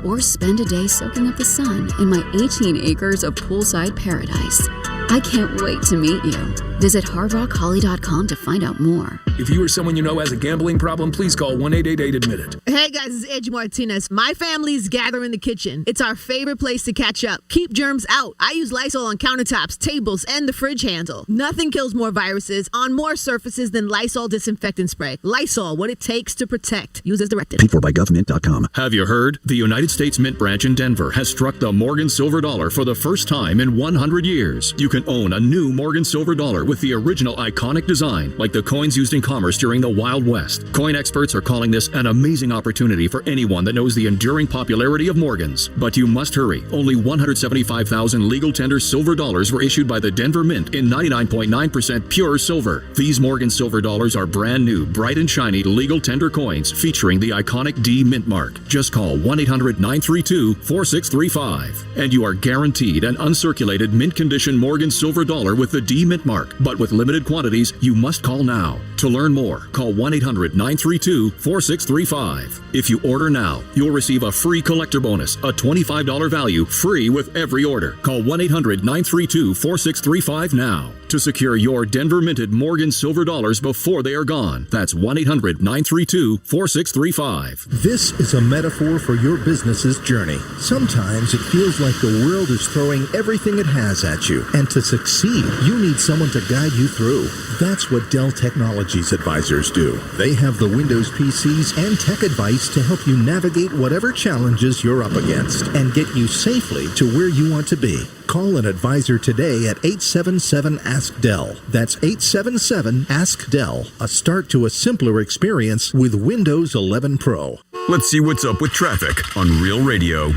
Or spend a day soaking up the sun in my 18 acres of poolside paradise. I can't wait to meet you. Visit hardrockholly.com to find out more. If you or someone you know has a gambling problem, please call 1-888-ADMIT-IT. Hey guys, it's Edge Martinez. My family's gathering in the kitchen. It's our favorite place to catch up. Keep germs out. I use Lysol on countertops, tables, and the fridge handle. Nothing kills more viruses on more surfaces than Lysol disinfectant spray. Lysol, what it takes to protect. Use as directed. Paid for by GovMint.com. Have you heard? The United States Mint branch in Denver has struck the Morgan Silver Dollar for the first time in 100 years. You can own a new Morgan Silver Dollar with the original iconic design, like the coins used in commerce during the Wild West. Coin experts are calling this an amazing opportunity for anyone that knows the enduring popularity of Morgans. But you must hurry. Only 175,000 legal tender silver dollars were issued by the Denver Mint in 99.9% pure silver. These Morgan Silver Dollars are brand new, bright and shiny legal tender coins featuring the iconic D Mint mark. Just call 1-800-932-4635 and you are guaranteed an uncirculated mint condition Morgan Silver Dollar with the D Mint mark. But with limited quantities, you must call now. To learn more, call 1-800-932-4635. If you order now, you'll receive a free collector bonus, a $25 value, free with every order. Call 1-800-932-4635 now to secure your Denver minted Morgan Silver Dollars before they are gone. That's 1-800-932-4635. This is a metaphor for your business's journey. Sometimes it feels like the world is throwing everything it has at you, and to succeed, you need someone to guide you through. That's what Dell Technologies advisors do. They have the Windows PCs and tech advice to help you navigate whatever challenges you're up against and get you safely to where you want to be. Call an advisor today at 877-ASK-DELL. That's 877-ASK-DELL. A start to a simpler experience with Windows 11 Pro. Let's see what's up with traffic on Real Radio.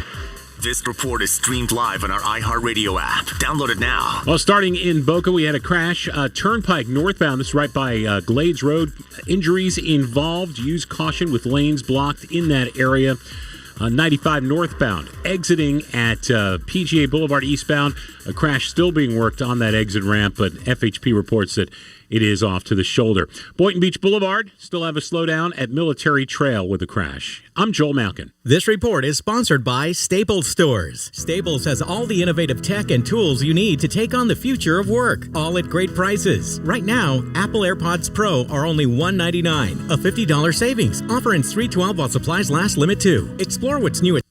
This report is streamed live on our iHeartRadio app. Download it now. Well, starting in Boca, we had a crash. Turnpike northbound. This is right by Glades Road. Injuries involved. Use caution with lanes blocked in that area. 95 northbound, exiting at PGA Boulevard eastbound. A crash still being worked on that exit ramp, but FHP reports that it is off to the shoulder. Boynton Beach Boulevard still have a slowdown at Military Trail with a crash. I'm Joel Malkin. This report is sponsored by Staples Stores. Staples has all the innovative tech and tools you need to take on the future of work, all at great prices. Right now, Apple AirPods Pro are only $199, a $50 savings. Offer ends 3/12 while supplies last, limit 2. Explore what's new at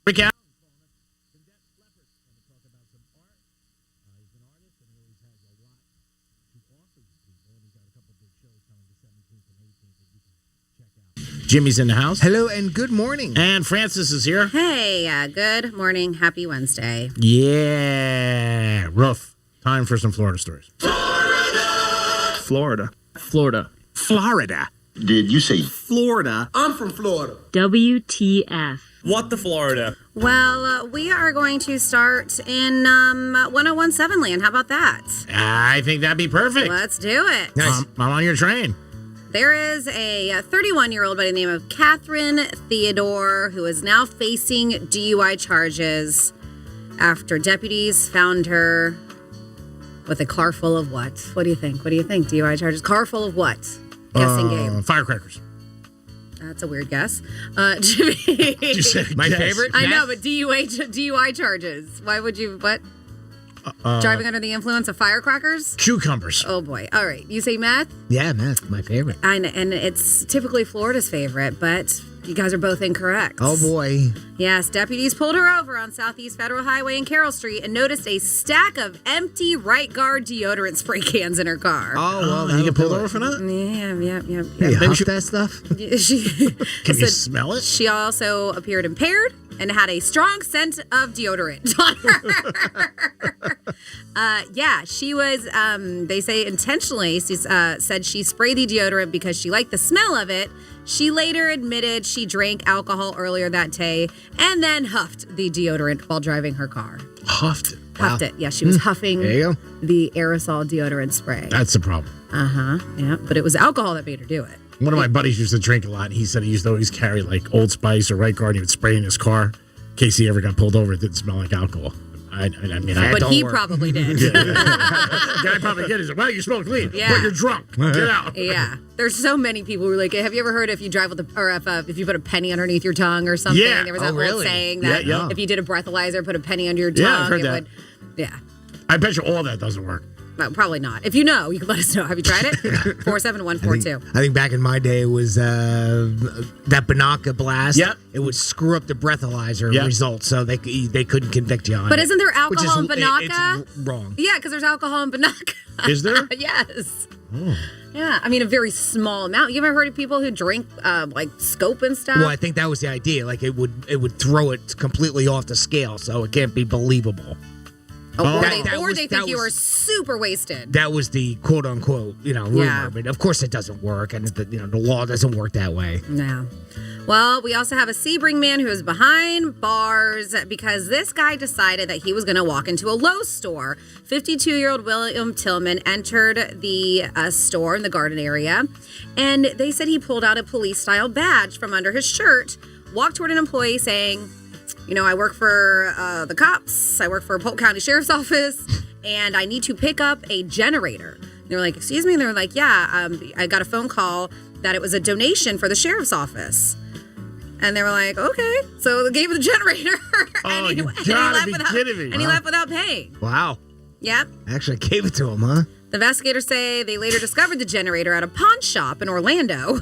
Recap. Jimmy's in the house. Hello and good morning. And Francis is here. Hey, good morning. Happy Wednesday. Yeah, rough. Time for some Florida stories. Florida, Florida. Florida. Florida. Did you say Florida? I'm from Florida. WTF. What the Florida? Well, we are going to start in 1017 land. How about that? I think that'd be perfect. Let's do it. Nice. I'm on your train. There is a 31-year-old by the name of Catherine Theodore who is now facing DUI charges after deputies found her with a car full of what? What do you think? What do you think? DUI charges. Car full of what? Guessing game. Firecrackers. That's a weird guess. Jimmy. You said My guess. favorite? I know, but DUI charges. Why would you, what? Driving under the influence of firecrackers? Cucumbers. Oh boy. All right. You say meth? Yeah, meth, my favorite. And it's typically Florida's favorite, but you guys are both incorrect. Oh boy. Yes, deputies pulled her over on Southeast Federal Highway and Carroll Street and noticed a stack of empty Right Guard deodorant spray cans in her car. Oh, well, you that'll get pulled do over it. for that? Yeah. Hey, you Maybe huff she- that stuff? Can you smell it? She also appeared impaired and had a strong scent of deodorant on her. She was, they say intentionally, said she sprayed the deodorant because she liked the smell of it. She later admitted she drank alcohol earlier that day and then huffed the deodorant while driving her car. Huffed it. Huffed it. Yeah, she was huffing There you go. the aerosol deodorant spray. That's the problem. Yeah, but it was alcohol that made her do it. One of my buddies used to drink a lot, and he said he used to always carry like Old Spice or Right Guard, and he would spray in his car in case he ever got pulled over. It didn't smell like alcohol. But he probably did. The guy probably did. He's like, well, you smell clean, Yeah. but you're drunk. Get out. Yeah, there's so many people who are like, have you ever heard if you drive with or if you put a penny underneath your tongue or something? Yeah. There was Oh, that old really? saying that Yeah. if you did a breathalyzer, put a penny under your tongue. Yeah, I've heard it that. would. Yeah. I bet you all that doesn't work. No, probably not. If you know, you can let us know. Have you tried it? 47142. I think back in my day it was that Banaka blast. Yep. It would screw up the breathalyzer Yep. results, so they couldn't convict you on it. But isn't there Which alcohol in is- Banaka? It's wrong. Yeah, because there's alcohol in Banaka. Is there? Yes. Oh. Yeah, I mean a very small amount. You ever heard of people who drink like Scope and stuff? Well, I think that was the idea. Like it would throw it completely off the scale, so it can't be believable. Or That they think you were super wasted. That was the quote unquote, rumor. Yeah. But of course it doesn't work, and the law doesn't work that way. No. Well, we also have a Sebring man who is behind bars because this guy decided that he was going to walk into a Lowe's store. 52-year-old William Tillman entered the store in the garden area, and they said he pulled out a police-style badge from under his shirt, walked toward an employee saying, I work for the cops, I work for Polk County Sheriff's Office, and I need to pick up a generator. They were like, excuse me? And they were like, yeah, I got a phone call that it was a donation for the sheriff's office. And they were like, okay. So they gave him the generator. Oh, and you gotta be kidding me. And he left without paying. Wow. Yep. Actually gave it to him, huh? The investigators say they later discovered the generator at a pawn shop in Orlando,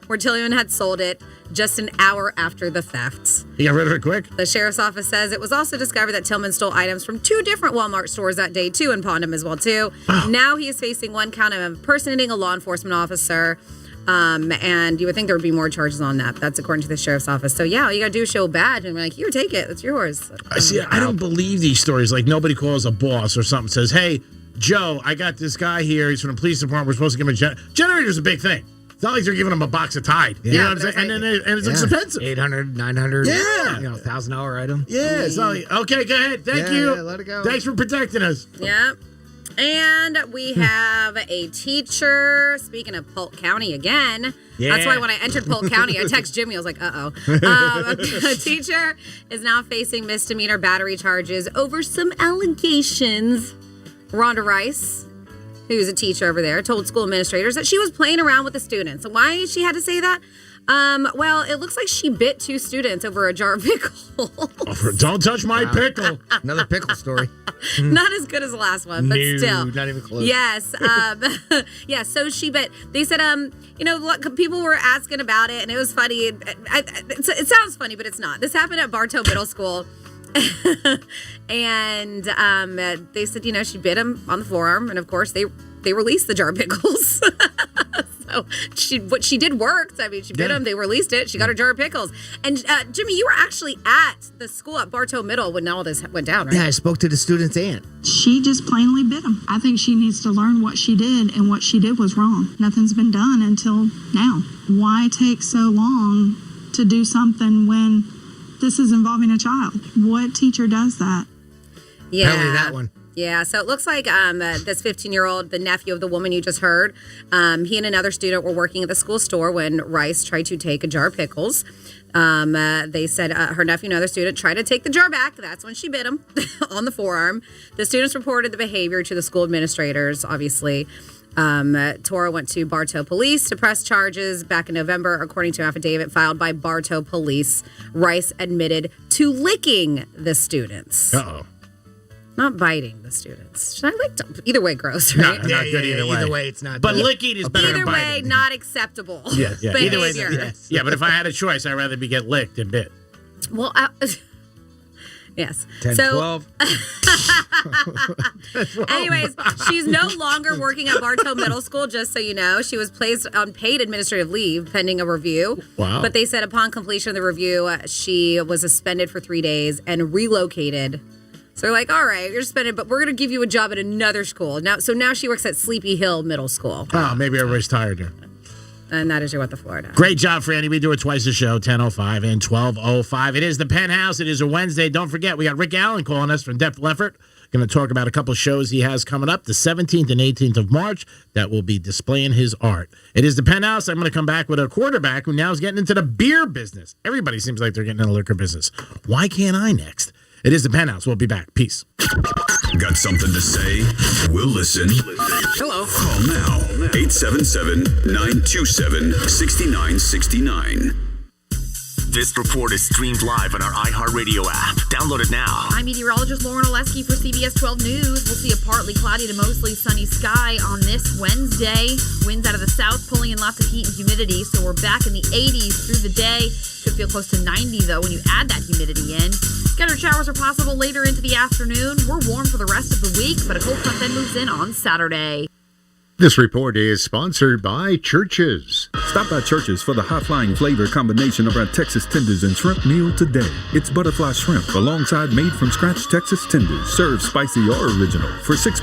where Tillman had sold it just an hour after the theft. You got rid of it quick? The sheriff's office says it was also discovered that Tillman stole items from 2 different Walmart stores that day, too, and pawned them as well, too. Now he is facing 1 count of impersonating a law enforcement officer. And you would think there would be more charges on that. That's according to the sheriff's office. So, yeah, all you got to do is show a badge and be like, here, take it. It's yours. I see. I don't believe these stories. Like nobody calls a boss or something, says, hey, Joe, I got this guy here. He's from the police department. We're supposed to give him a generator's a big thing. It's not like they're giving him a box of Tide. You know what I'm saying? And it's expensive. $800, $900. Yeah. $1,000 item. Yeah. It's not like, okay, go ahead. Thank you. Yeah, let it go. Thanks for protecting us. Yep. And we have a teacher, speaking of Polk County again. Yeah. That's why when I entered Polk County, I texted Jimmy. I was like, a teacher is now facing misdemeanor battery charges over some allegations. Rhonda Rice, who's a teacher over there, told school administrators that she was playing around with the students. And why she had to say that? Well, it looks like she bit 2 students over a jar of pickles. Oh, don't touch my pickle. Another pickle story. Not as good as the last one, but No, still. not even close. Yes. Yeah, so she bit. They said, people were asking about it, and it was funny. It sounds funny, but it's not. This happened at Bartow Middle School. And they said, she bit him on the forearm, and of course they released the jar of pickles. So what she did worked. I mean, she bid them. They released it. She got her jar of pickles. And Jimmy, you were actually at the school at Bartow Middle when all this went down, right? Yeah, I spoke to the student's aunt. She just plainly bit him. I think she needs to learn what she did, and what she did was wrong. Nothing's been done until now. Why take so long to do something when this is involving a child? What teacher does that? Yeah. Apparently that one. Yeah, so it looks like this 15-year-old, the nephew of the woman you just heard, he and another student were working at the school store when Rice tried to take a jar of pickles. They said her nephew and another student tried to take the jar back. That's when she bit him on the forearm. The students reported the behavior to the school administrators, obviously. Tora went to Bartow Police to press charges back in November. According to an affidavit filed by Bartow Police, Rice admitted to licking the students. Uh-oh. Not biting the students. I licked them. Either way, gross, right? No, not good either way. Either way, it's not But good. licking is better Either than way, biting. not acceptable Yeah. Either way, behavior. yes. Yeah, but if I had a choice, I'd rather be get licked than bit. Well, yes. 10, so, 12. anyways, she's no longer working at Bartow Middle School, just so you know. She was placed on paid administrative leave pending a review. Wow. But they said upon completion of the review, she was suspended for 3 days and relocated. So they're like, all right, you're suspended, but we're going to give you a job at another school. Now she works at Sleepy Hill Middle School. Oh, maybe everybody's tired there. And that is your What the Florida. Great job, Franny. We do it twice a show, 10:05 and 12:05. It is the Penthouse. It is a Wednesday. Don't forget, we got Rick Allen calling us from Depth Leffert. Going to talk about a couple shows he has coming up, the 17th and 18th of March, that will be displaying his art. It is the Penthouse. I'm going to come back with a quarterback who now is getting into the beer business. Everybody seems like they're getting in the liquor business. Why can't I next? It is the Penthouse. We'll be back. Peace. Got something to say? We'll listen. Hello. Call now. 877-927-6969. This report is streamed live on our iHeartRadio app. Download it now. I'm meteorologist Lauren Oleski for CBS 12 News. We'll see a partly cloudy to mostly sunny sky on this Wednesday. Winds out of the south pulling in lots of heat and humidity, so we're back in the 80s through the day. Could feel close to 90, though, when you add that humidity in. Scattered showers are possible later into the afternoon. We're warm for the rest of the week, but a cold front then moves in on Saturday. This report is sponsored by Churches. Stop by Churches for the high-flying flavor combination of our Texas tenders and shrimp meal today. It's butterfly shrimp alongside made-from-scratch Texas tenders, served spicy or original for $6.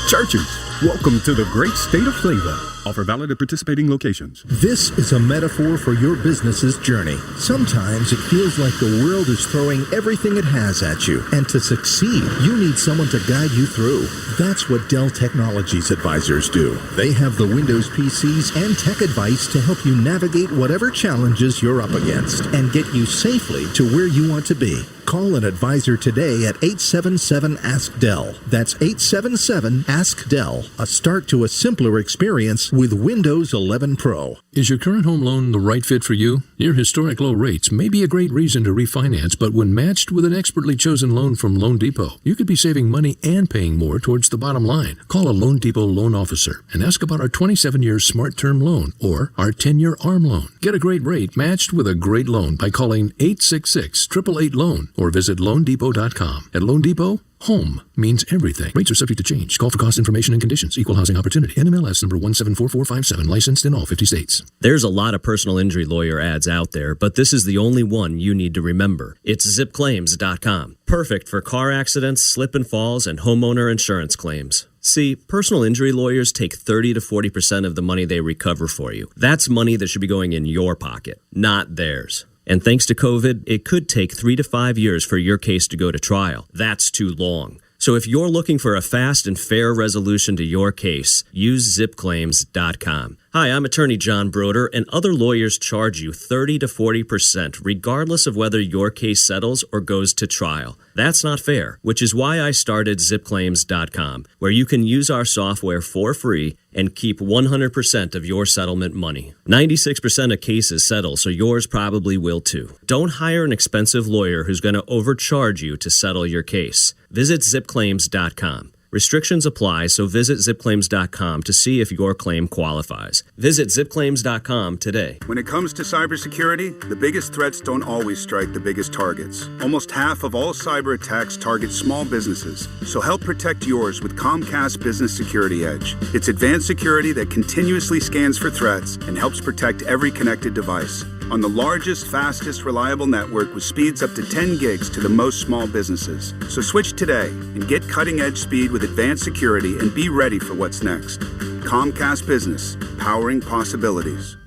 Churches, welcome to the great state of flavor. Offer valid at participating locations. This is a metaphor for your business's journey. Sometimes it feels like the world is throwing everything it has at you. And to succeed, you need someone to guide you through. That's what Dell Technologies advisors do. They have the Windows PCs and tech advice to help you navigate whatever challenges you're up against and get you safely to where you want to be. Call an advisor today at 877-ASK-DELL. That's 877-ASK-DELL. A start to a simpler experience with Windows 11 Pro. Is your current home loan the right fit for you? Near historic low rates may be a great reason to refinance, but when matched with an expertly chosen loan from Loan Depot, you could be saving money and paying more towards the bottom line. Call a Loan Depot loan officer and ask about our 27-year Smart Term loan or our 10-year ARM loan. Get a great rate matched with a great loan by calling 866-888-LOAN or visit LoanDepot.com. At Loan Depot, home means everything. Rates are subject to change. Call for cost information and conditions. Equal housing opportunity. NMLS number 174457. Licensed in all 50 states. There's a lot of personal injury lawyer ads out there, but this is the only one you need to remember. It's zipclaims.com. Perfect for car accidents, slip and falls, and homeowner insurance claims. See, personal injury lawyers take 30 to 40% of the money they recover for you. That's money that should be going in your pocket, not theirs. And thanks to COVID, it could take 3 to 5 years for your case to go to trial. That's too long. So if you're looking for a fast and fair resolution to your case, use zipclaims.com. Hi, I'm attorney John Broder, and other lawyers charge you 30 to 40% regardless of whether your case settles or goes to trial. That's not fair, which is why I started zipclaims.com, where you can use our software for free and keep 100% of your settlement money. 96% of cases settle, so yours probably will too. Don't hire an expensive lawyer who's going to overcharge you to settle your case. Visit zipclaims.com. Restrictions apply, so visit zipclaims.com to see if your claim qualifies. Visit zipclaims.com today. When it comes to cybersecurity, the biggest threats don't always strike the biggest targets. Almost half of all cyber attacks target small businesses, so help protect yours with Comcast Business Security Edge. It's advanced security that continuously scans for threats and helps protect every connected device. On the largest, fastest, reliable network with speeds up to 10 gigs to the most small businesses. So switch today and get cutting-edge speed with advanced security and be ready for what's next. Comcast Business, powering possibilities.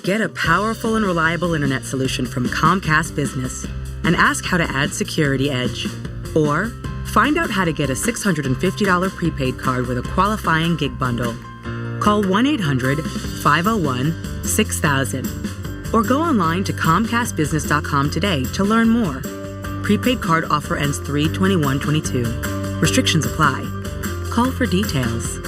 Get a powerful and reliable internet solution from Comcast Business and ask how to add Security Edge. Or find out how to get a $650 prepaid card with a qualifying gig bundle. Call 1-800-501-6000 or go online to comcastbusiness.com today to learn more. Prepaid card offer ends 3/21/22. Restrictions apply. Call for details.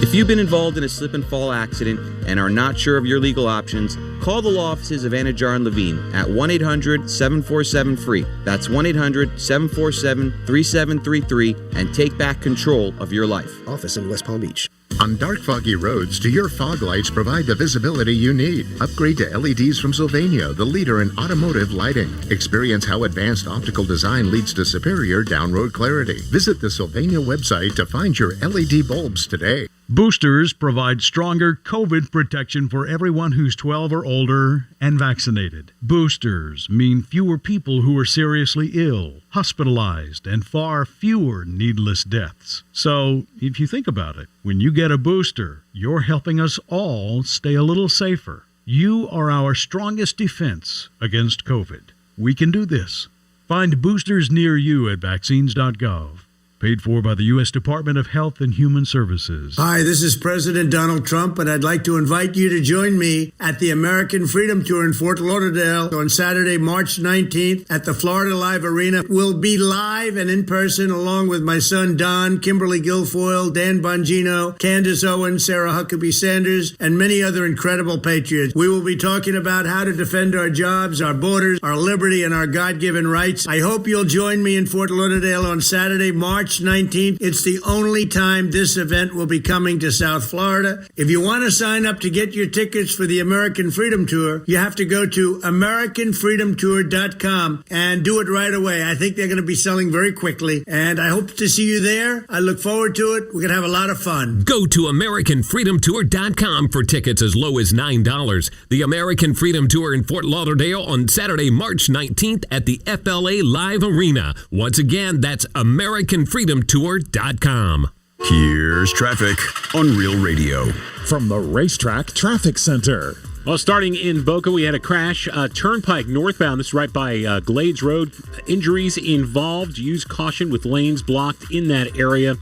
If you've been involved in a slip and fall accident and are not sure of your legal options, call the law offices of Anajar and Levine at 1-800-747-FREE. That's 1-800-747-3733 and take back control of your life. Office in West Palm Beach. On dark, foggy roads, do your fog lights provide the visibility you need? Upgrade to LEDs from Sylvania, the leader in automotive lighting. Experience how advanced optical design leads to superior down-road clarity. Visit the Sylvania website to find your LED bulbs today. Boosters provide stronger COVID protection for everyone who's 12 or older and vaccinated. Boosters mean fewer people who are seriously ill, hospitalized, and far fewer needless deaths. So, if you think about it, when you get a booster, you're helping us all stay a little safer. You are our strongest defense against COVID. We can do this. Find boosters near you at vaccines.gov. Paid for by the U.S. Department of Health and Human Services. Hi, this is President Donald Trump, and I'd like to invite you to join me at the American Freedom Tour in Fort Lauderdale on Saturday, March 19th at the Florida Live Arena. We'll be live and in person along with my son Don, Kimberly Guilfoyle, Dan Bongino, Candace Owens, Sarah Huckabee Sanders, and many other incredible patriots. We will be talking about how to defend our jobs, our borders, our liberty, and our God-given rights. I hope you'll join me in Fort Lauderdale on Saturday, March 19th. It's the only time this event will be coming to South Florida. If you want to sign up to get your tickets for the American Freedom Tour, you have to go to AmericanFreedomTour.com and do it right away. I think they're going to be selling very quickly, and I hope to see you there. I look forward to it. We're going to have a lot of fun. Go to AmericanFreedomTour.com for tickets as low as $9. The American Freedom Tour in Fort Lauderdale on Saturday, March 19th at the FLA Live Arena. Once again, that's AmericanFreedomTour.com. Here's traffic on Real Radio. From the Racetrack Traffic Center. Well, starting in Boca, we had a crash. Turnpike northbound. This is right by Glades Road. Injuries involved. Use caution with lanes blocked in that area.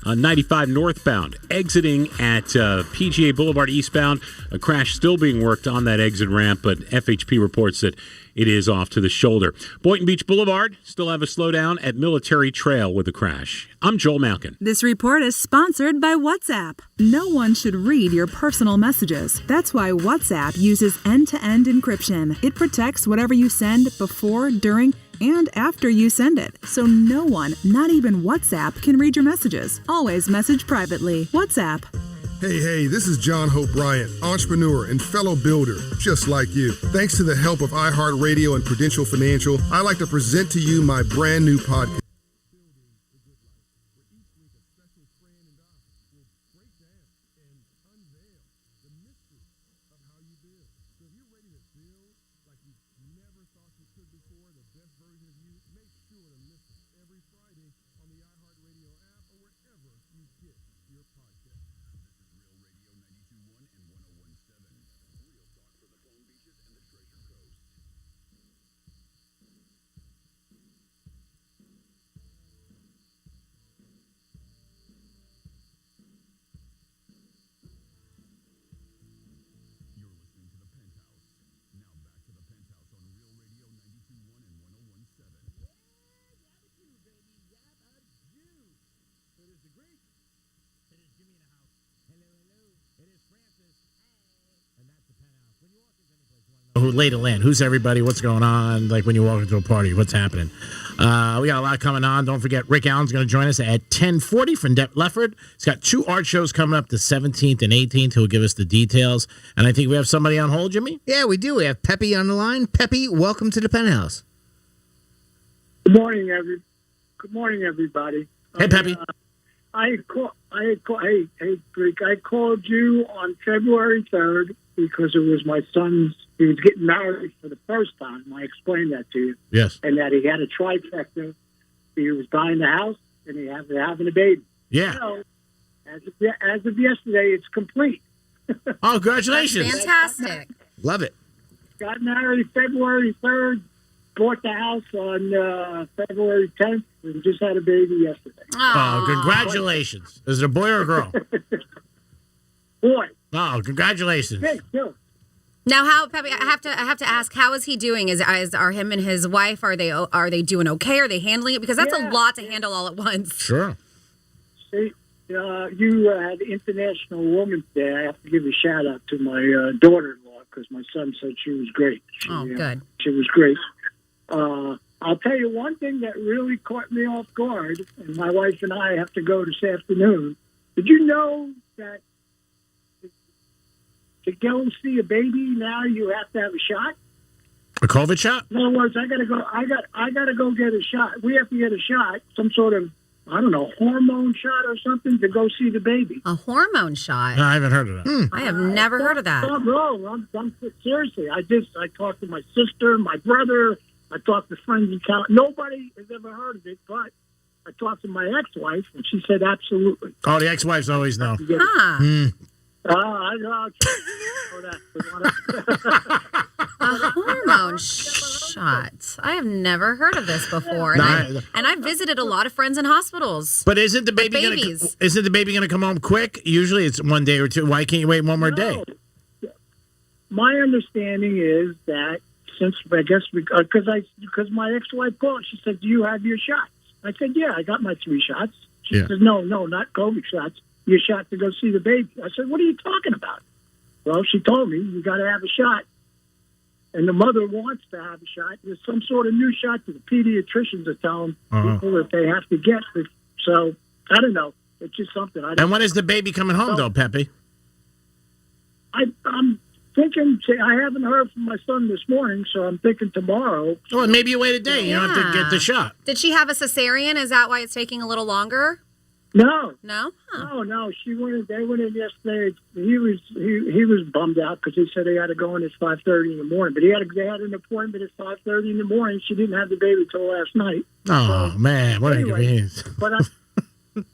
95 northbound, exiting at PGA Boulevard eastbound. A crash still being worked on that exit ramp, but FHP reports that it is off to the shoulder. Boynton Beach Boulevard still have a slowdown at Military Trail with a crash. I'm Joel Malkin. This report is sponsored by WhatsApp. No one should read your personal messages. That's why WhatsApp uses end-to-end encryption. It protects whatever you send before, during, and after you send it. So no one, not even WhatsApp, can read your messages. Always message privately. WhatsApp. Hey, this is John Hope Bryant, entrepreneur and fellow builder, just like you. Thanks to the help of iHeartRadio and Prudential Financial, I'd like to present to you my brand new podcast. It is the Greek. It is Jimmy lay the land. Who's everybody? What's going on? Like when you walk into a party, what's happening? We got a lot coming on. Don't forget, Rick Allen's going to join us at 10:40 from Depp Lefford. He's got 2 art shows coming up the 17th and 18th. He'll give us the details. And I think we have somebody on hold, Jimmy? Yeah, we do. We have Peppy on the line. Peppy, welcome to the Penthouse. Good morning, everybody. Hey, Peppy. Hey, Greek. I called you on February 3rd because it was my son's. He was getting married for the first time. I explained that to you. Yes. And that he had a trifecta. He was buying the house and he had having a baby. Yeah. So, as of yesterday, it's complete. Oh, congratulations! That's fantastic. Love it. Got married February 3rd. Bought the house on February 10th and just had a baby yesterday. Oh, congratulations. Is it a boy or a girl? Boy. Oh, congratulations. Hey, too. Now, how, Peppy? I have to ask, how is he doing? Are him and his wife, are they doing okay? Are they handling it? Because that's a lot to handle all at once. Sure. See, you had International Women's Day. I have to give a shout out to my daughter-in-law because my son said she was great. Good. She was great. I'll tell you one thing that really caught me off guard, and my wife and I have to go this afternoon. Did you know that to go see a baby now you have to have a shot? A COVID shot? In other words, I gotta go get a shot. We have to get a shot, some sort of, I don't know, hormone shot or something to go see the baby. A hormone shot? No, I haven't heard of that. I have never heard of that. No, I'm seriously. I talked to my sister, my brother. I talked to friends in town. Nobody has ever heard of it, but I talked to my ex-wife, and she said absolutely. Oh, the ex-wives always know. I know. A hormone shot. I have never heard of this before. And I visited a lot of friends in hospitals. But isn't the baby going to come home quick? Usually it's 1 day or 2. Why can't you wait one more day? My understanding is that since I guess because my ex-wife called, she said, "Do you have your shots?" I said, "Yeah, I got my 3 shots." She said, "No, not COVID shots. Your shot to go see the baby." I said, "What are you talking about?" Well, she told me you got to have a shot, and the mother wants to have a shot. There's some sort of new shot that the pediatricians are telling people that they have to get. So I don't know. It's just something. And when is the baby coming home, though, Peppy? I'm thinking. I haven't heard from my son this morning, so I'm thinking tomorrow. Oh, maybe you wait a day. You don't have to get the shot. Did she have a cesarean? Is that why it's taking a little longer? No. No? Huh. No. They went in yesterday. He was bummed out because he said he had to go in at 5:30 in the morning. But they had an appointment at 5:30 in the morning. She didn't have the baby till last night. Oh, man. What an inconvenience. But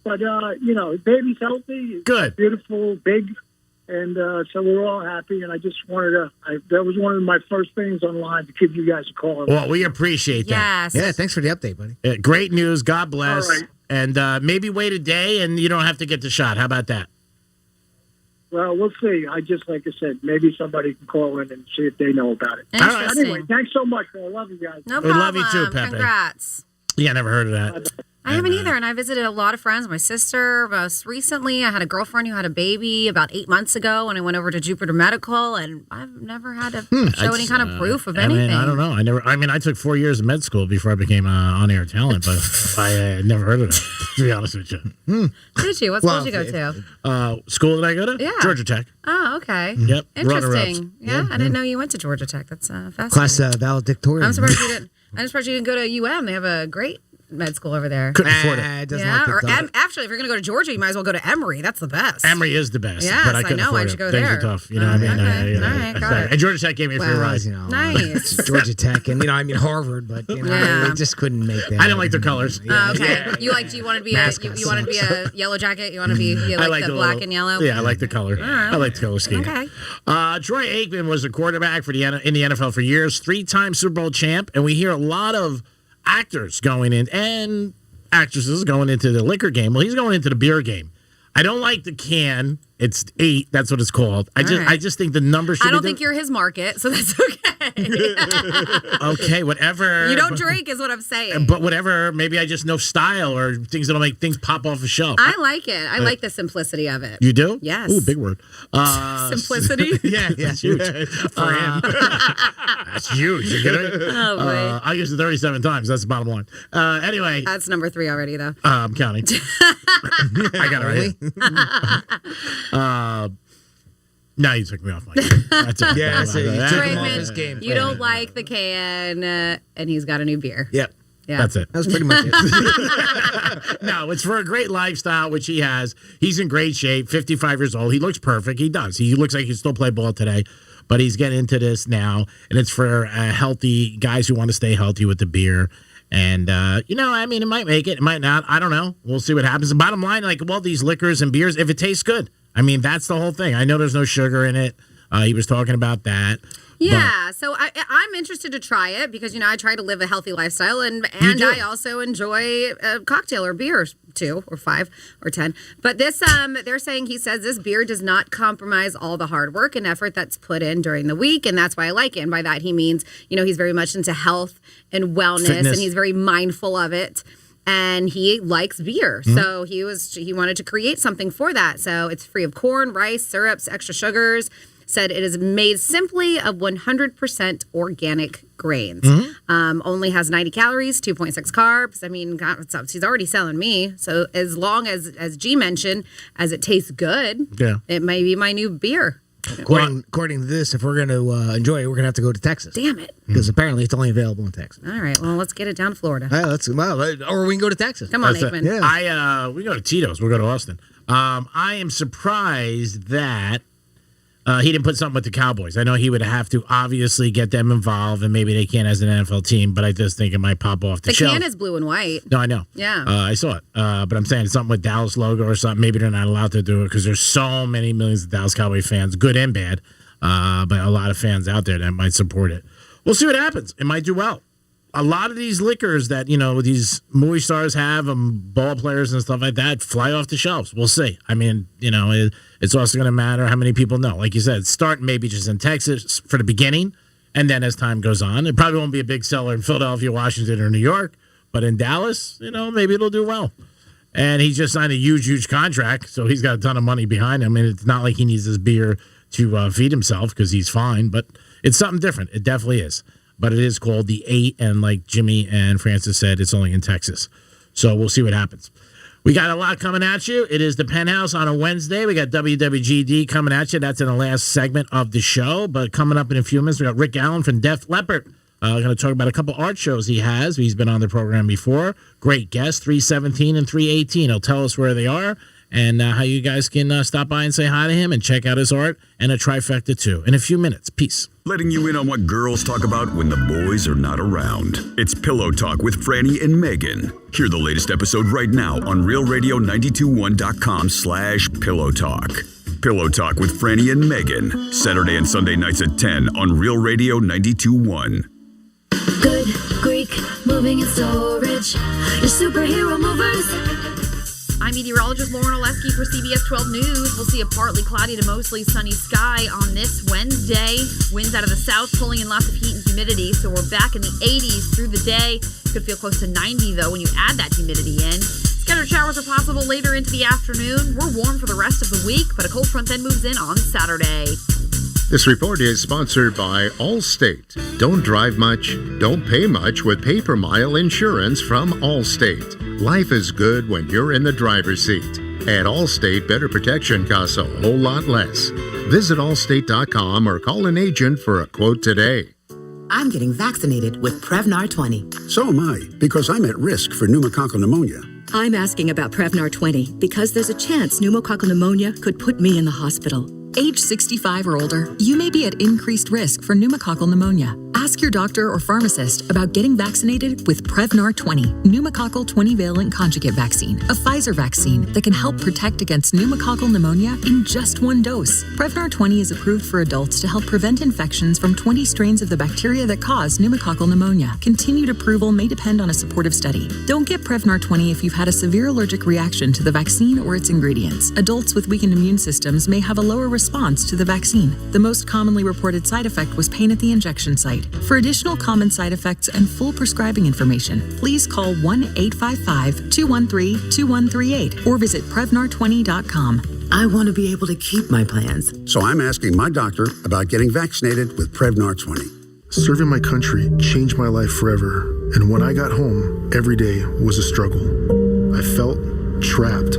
the baby's healthy. Good. Beautiful, big. And so we're all happy. And I just wanted that was one of my first things online to give you guys a call. Well, we appreciate that. Yes. Yeah, thanks for the update, buddy. Great news. God bless. All right. And maybe wait a day and you don't have to get the shot. How about that? Well, we'll see. Like I said, maybe somebody can call in and see if they know about it. Interesting. Anyway, thanks so much. I love you guys. No We problem. love you too, Pepe. Congrats. Yeah, I never heard of that. I haven't either, and I visited a lot of friends. My sister, most recently, I had a girlfriend who had a baby about 8 months ago, and I went over to Jupiter Medical, and I've never had to show any kind of proof of anything. I don't know. I took 4 years of med school before I became on-air talent, but I never heard of it, to be honest with you. Did you? What school did you go to? School did I go to? Yeah. Georgia Tech. Oh, okay. Yep. Interesting. Yeah, I didn't know you went to Georgia Tech. That's fascinating. Class valedictorian. I'm surprised you didn't go to UM. They have a great med school over there. Couldn't afford it. Actually, if you're going to go to Georgia, you might as well go to Emory. That's the best. Emory is the best. Yes, but I couldn't I know. afford Why'd it. you go Things there? are tough. You know what I mean? All right, got it. And Georgia Tech gave me a free ride. Nice. Georgia Tech and Harvard, but they just couldn't make that. I didn't like the colors. Okay. Do you want to be you want to be a yellow jacket? You want to be like the black and yellow? Yeah, I like the color. right. I like the color scheme. Okay. Troy Aikman was a quarterback in the NFL for years, 3-time Super Bowl champ, and we hear a lot of actors going in and actresses going into the liquor game. Well, he's going into the beer game. I don't like the can. It's 8. That's what it's called. I just think the number should. I don't think you're his market, so that's okay. Okay, whatever. You don't drink, is what I'm saying. But whatever. Maybe I just know style or things that'll make things pop off a shelf. I like it. I like the simplicity of it. You do? Yes. Ooh, big word. Simplicity? Yeah, that's huge for him. It's huge. You kidding? Oh, boy. I used it 37 times. That's the bottom line. Anyway. That's number 3 already, though. I'm counting. I got it right here. No, you took me off my game. That's it. Yeah, so you took him off Raymond, his game. you don't like the can, and he's got a new beer. Yep. Yeah. That's it. That was pretty much it. No, it's for a great lifestyle, which he has. He's in great shape, 55 years old. He looks perfect. He does. He looks like he can still play ball today, but he's getting into this now, and it's for healthy guys who want to stay healthy with the beer. And, I mean, it might make it. It might not. I don't know. We'll see what happens. The bottom line, like, well, these liquors and beers, if it tastes good. I mean, that's the whole thing. I know there's no sugar in it. He was talking about that. Yeah, so I'm interested to try it because, I try to live a healthy lifestyle, and I also enjoy a cocktail or beer, 2 or 5 or 10. But this, they're saying, he says this beer does not compromise all the hard work and effort that's put in during the week, and that's why I like it. And by that, he means, he's very much into health and wellness, Fitness. and he's very mindful of it. And he likes beer, so he wanted to create something for that. So it's free of corn, rice, syrups, extra sugars. Said it is made simply of 100% organic grains. Only has 90 calories, 2.6 carbs. I mean, God, he's already selling me. So as long as G mentioned, as it tastes good, it may be my new beer. According to this, if we're going to enjoy it, we're going to have to go to Texas. Damn it. Because apparently it's only available in Texas. All right, well, let's get it down to Florida. Or we can go to Texas. Come on, Aikman. Yeah. We go to Tito's. We'll go to Austin. I am surprised that he didn't put something with the Cowboys. I know he would have to obviously get them involved, and maybe they can't as an NFL team, but I just think it might pop off the shelf. The can is blue and white. No, I know. Yeah. I saw it. But I'm saying something with Dallas logo or something. Maybe they're not allowed to do it because there's so many millions of Dallas Cowboy fans, good and bad, but a lot of fans out there that might support it. We'll see what happens. It might do well. A lot of these liquors that, these movie stars have and ball players and stuff like that fly off the shelves. We'll see. I mean, it's also going to matter how many people know. Like you said, start maybe just in Texas for the beginning, and then as time goes on, it probably won't be a big seller in Philadelphia, Washington, or New York, but in Dallas, maybe it'll do well. And he just signed a huge contract, so he's got a ton of money behind him, and it's not like he needs this beer to feed himself because he's fine, but it's something different. It definitely is. But it is called the 8, and like Jimmy and Francis said, it's only in Texas. So we'll see what happens. We got a lot coming at you. It is the Penthouse on a Wednesday. We got WWGD coming at you. That's in the last segment of the show. But coming up in a few minutes, we got Rick Allen from Def Leppard. Going to talk about a couple art shows he has. He's been on the program before. Great guest, 317 and 318. He'll tell us where they are and how you guys can stop by and say hi to him and check out his art, and a trifecta too. In a few minutes. Peace. Letting you in on what girls talk about when the boys are not around. It's Pillow Talk with Franny and Megan. Hear the latest episode right now on realradio921.com/Pillow Talk. Pillow Talk with Franny and Megan. Saturday and Sunday nights at 10 on Real Radio 92.1. Good Greek moving and storage. Your superhero movers. I'm meteorologist Lauren Oleski for CBS 12 News. We'll see a partly cloudy to mostly sunny sky on this Wednesday. Winds out of the south pulling in lots of heat and humidity, so we're back in the 80s through the day. Could feel close to 90, though, when you add that humidity in. Scattered showers are possible later into the afternoon. We're warm for the rest of the week, but a cold front then moves in on Saturday. This report is sponsored by Allstate. Don't drive much, don't pay much with pay-per-mile insurance from Allstate. Life is good when you're in the driver's seat. At Allstate, better protection costs a whole lot less. Visit allstate.com or call an agent for a quote today. I'm getting vaccinated with Prevnar 20. So am I, because I'm at risk for pneumococcal pneumonia. I'm asking about Prevnar 20 because there's a chance pneumococcal pneumonia could put me in the hospital. Age 65 or older, you may be at increased risk for pneumococcal pneumonia. Ask your doctor or pharmacist about getting vaccinated with Prevnar 20, pneumococcal 20-valent conjugate vaccine, a Pfizer vaccine that can help protect against pneumococcal pneumonia in just one dose. Prevnar 20 is approved for adults to help prevent infections from 20 strains of the bacteria that cause pneumococcal pneumonia. Continued approval may depend on a supportive study. Don't get Prevnar 20 if you've had a severe allergic reaction to the vaccine or its ingredients. Adults with weakened immune systems may have a lower response to the vaccine. The most commonly reported side effect was pain at the injection site. For additional common side effects and full prescribing information, please call 1-855-213-2138 or visit Prevnar20.com. I want to be able to keep my plans. So I'm asking my doctor about getting vaccinated with Prevnar 20. Serving my country changed my life forever, and when I got home, every day was a struggle. I felt trapped.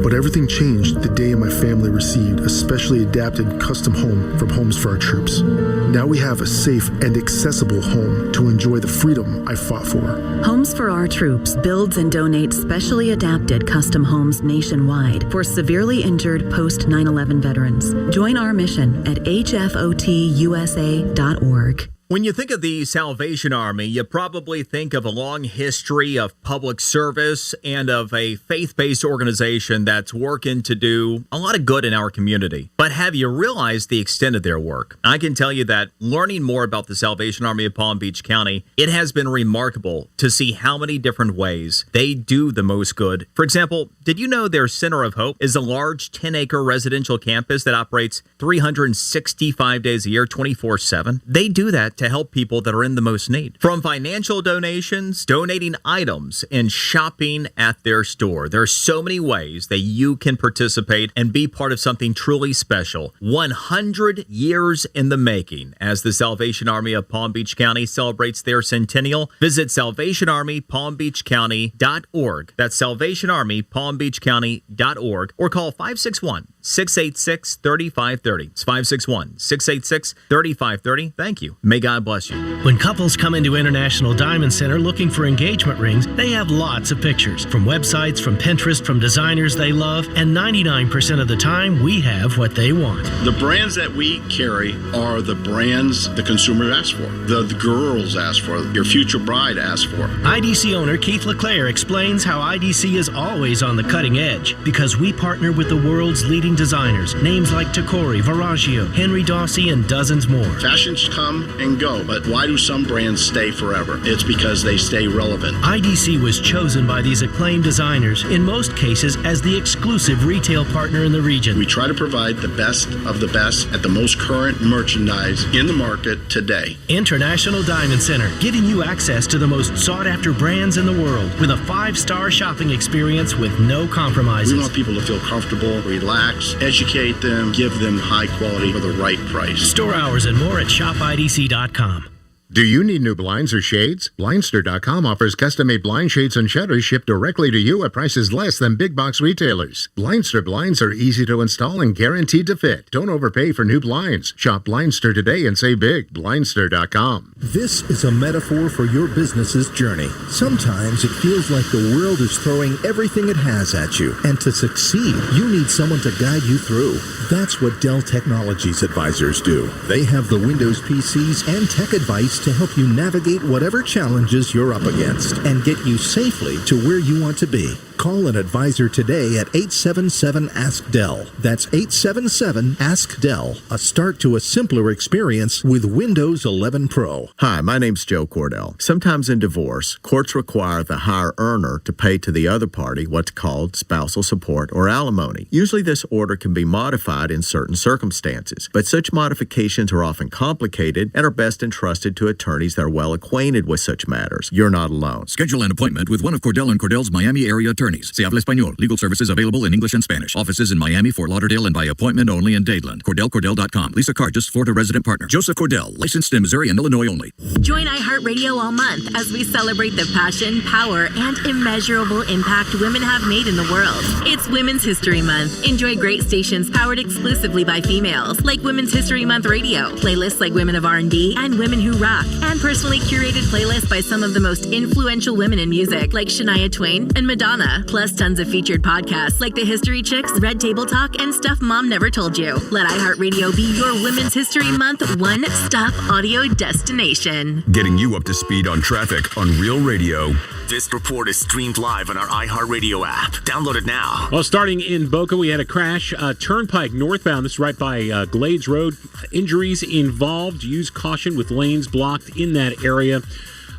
But everything changed the day my family received a specially adapted custom home from Homes for Our Troops. Now we have a safe and accessible home to enjoy the freedom I fought for. Homes for Our Troops builds and donates specially adapted custom homes nationwide for severely injured post 9/11 veterans. Join our mission at hfotusa.org. When you think of the Salvation Army, you probably think of a long history of public service and of a faith-based organization that's working to do a lot of good in our community. But have you realized the extent of their work? I can tell you that learning more about the Salvation Army of Palm Beach County, it has been remarkable to see how many different ways they do the most good. For example, did you know their Center of Hope is a large 10-acre residential campus that operates 365 days a year, 24/7? They do that to help people that are in the most need. From financial donations, donating items, and shopping at their store. There are so many ways that you can participate and be part of something truly special. 100 years in the making as the Salvation Army of Palm Beach County celebrates their centennial. Visit salvationarmypalmbeachcounty.org. That's salvationarmypalmbeachcounty.org or call 561-686-3530. It's 561-686-3530. Thank you. May God bless you. When couples come into International Diamond Center looking for engagement rings, they have lots of pictures from websites, from Pinterest, from designers they love, and 99% of the time, we have what they want. The brands that we carry are the brands the consumer asks for, the girls ask for, your future bride asks for. IDC owner Keith LeClaire explains how IDC is always on the cutting edge because we partner with the world's leading designers, names like Tacori, Verragio, Henry Dawsey, and dozens more. Fashions come and go, but why do some brands stay forever? It's because they stay relevant. IDC was chosen by these acclaimed designers, in most cases, as the exclusive retail partner in the region. We try to provide the best of the best at the most current merchandise in the market today. International Diamond Center, giving you access to the most sought-after brands in the world with a 5-star shopping experience with no compromises. We want people to feel comfortable, relax, educate them, give them high quality for the right price. Store hours and more at shopidc.com. Do you need new blinds or shades? Blindster.com offers custom-made blind shades and shutters shipped directly to you at prices less than big box retailers. Blindster blinds are easy to install and guaranteed to fit. Don't overpay for new blinds. Shop Blindster today and save big. Blindster.com. This is a metaphor for your business's journey. Sometimes it feels like the world is throwing everything it has at you. And to succeed, you need someone to guide you through. That's what Dell Technologies advisors do. They have the Windows PCs and tech advice to help you navigate whatever challenges you're up against and get you safely to where you want to be. Call an advisor today at 877-ASK-DELL. That's 877-ASK-DELL. A start to a simpler experience with Windows 11 Pro. Hi, my name's Joe Cordell. Sometimes in divorce, courts require the higher earner to pay to the other party what's called spousal support or alimony. Usually this order can be modified in certain circumstances, but such modifications are often complicated and are best entrusted to attorneys that are well acquainted with such matters. You're not alone. Schedule an appointment with one of Cordell and Cordell's Miami area attorneys. Se habla español. Legal services available in English and Spanish. Offices in Miami, Fort Lauderdale, and by appointment only in Dadeland. Cordell.com. Lisa Cargis, Florida resident partner. Joseph Cordell, licensed in Missouri and Illinois only. Join iHeartRadio all month as we celebrate the passion, power, and immeasurable impact women have made in the world. It's Women's History Month. Enjoy great stations powered exclusively by females, like Women's History Month Radio, playlists like Women of R&B and Women Who Rock, and personally curated playlists by some of the most influential women in music, like Shania Twain and Madonna. Plus tons of featured podcasts like The History Chicks, Red Table Talk, and Stuff Mom Never Told You. Let iHeartRadio be your Women's History Month one-stop audio destination. Getting you up to speed on traffic on Real Radio. This report is streamed live on our iHeartRadio app. Download it now. Well, starting in Boca, we had a crash. Turnpike northbound. This is right by Glades Road. Injuries involved. Use caution with lanes blocked in that area.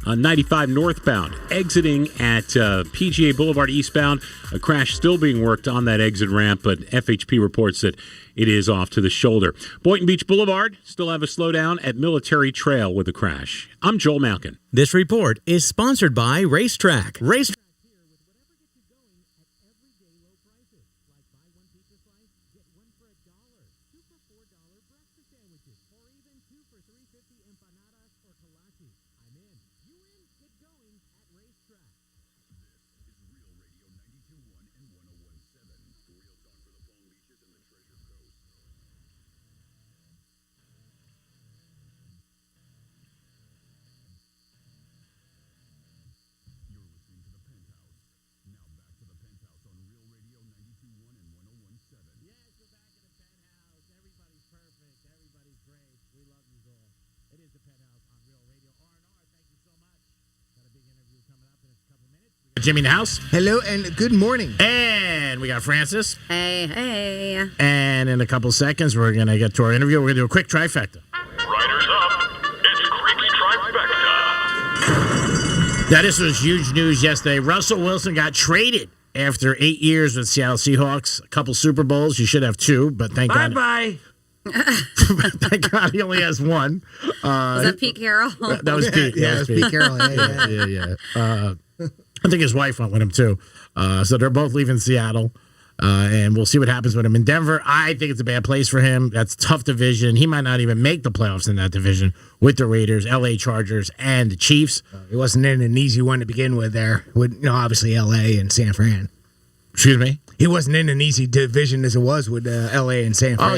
95 northbound, exiting at PGA Boulevard eastbound. A crash still being worked on that exit ramp, but FHP reports that it is off to the shoulder. Boynton Beach Boulevard still have a slowdown at Military Trail with a crash. I'm Joel Malkin. This report is sponsored by Racetrack. Racetrack. Jimmy in the house. Hello and good morning. And we got Francis. Hey. And in a couple seconds, we're going to get to our interview. We're going to do a quick trifecta. Riders up. It's Creepy Trifecta. Now, this was huge news yesterday. Russell Wilson got traded after 8 years with Seattle Seahawks. A couple Super Bowls. You should have 2, but thank God. Bye-bye. Thank God he only has 1. Was that Pete Carroll? That was Pete. Yeah, it was Pete Carroll. Yeah. I think his wife went with him, too. So they're both leaving Seattle. And we'll see what happens with him in Denver. I think it's a bad place for him. That's a tough division. He might not even make the playoffs in that division with the Raiders, LA Chargers, and the Chiefs. He wasn't in an easy one to begin with there. With obviously LA and San Fran. Excuse me? He wasn't in an easy division as it was with LA and San Fran. Oh,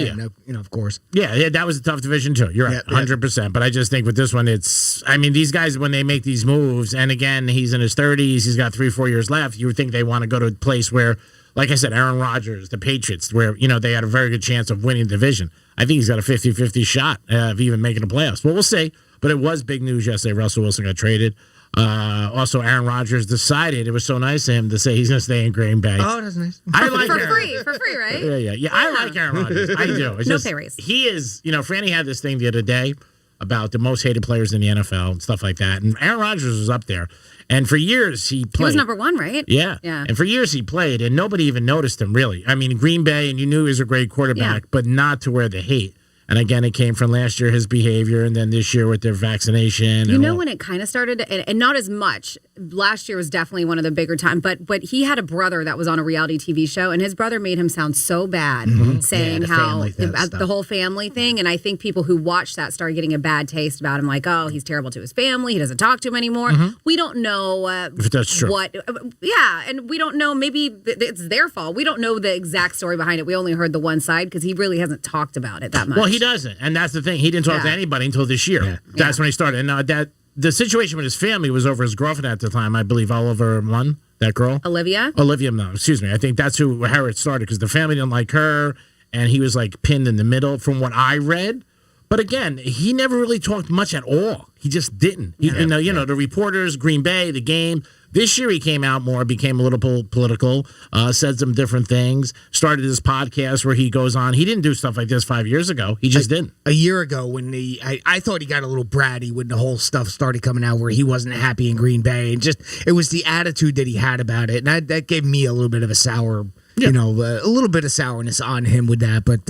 yeah. Of course. Yeah, that was a tough division, too. You're right, 100%. But I just think with this one, these guys, when they make these moves, and again, he's in his 30s, he's got 3-4 years left, you would think they want to go to a place where, like I said, Aaron Rodgers, the Patriots, where, they had a very good chance of winning the division. I think he's got a 50-50 shot of even making the playoffs. Well, we'll see. But it was big news yesterday. Russell Wilson got traded. Also, Aaron Rodgers decided, it was so nice of him to say he's going to stay in Green Bay. Oh, that's nice. I like for Aaron. free, right? Yeah. I like Aaron Rodgers. I do. It's No just, pay raise. He is, Franny had this thing the other day about the most hated players in the NFL and stuff like that. And Aaron Rodgers was up there. And for years, he played. He was number 1, right? Yeah. And for years, he played, and nobody even noticed him, really. I mean, Green Bay, and you knew he was a great quarterback, but not to where the hate. And again, it came from last year, his behavior, and then this year with their vaccination. When it kind of started, and not as much. Last year was definitely one of the bigger times, but he had a brother that was on a reality TV show, and his brother made him sound so bad, saying how the whole family thing. And I think people who watched that started getting a bad taste about him, like, oh, he's terrible to his family. He doesn't talk to him anymore. We don't know if that's true. And we don't know. Maybe it's their fault. We don't know the exact story behind it. We only heard the one side because he really hasn't talked about it that much. Well, he doesn't, and that's the thing. He didn't talk to anybody until this year. Yeah. That's when he started. And the situation with his family was over his girlfriend at the time, I believe, Oliver Munn, that girl. Olivia, no, excuse me. I think that's how it started, because the family didn't like her, and he was like pinned in the middle from what I read. But again, he never really talked much at all. He just didn't. The reporters, Green Bay, the game. This year he came out more, became a little political, said some different things, started this podcast where he goes on. He didn't do stuff like this 5 years ago. He just didn't. A year ago when I thought he got a little bratty when the whole stuff started coming out where he wasn't happy in Green Bay. And it was the attitude that he had about it. And that gave me a little bit of a sour, a little bit of sourness on him with that. But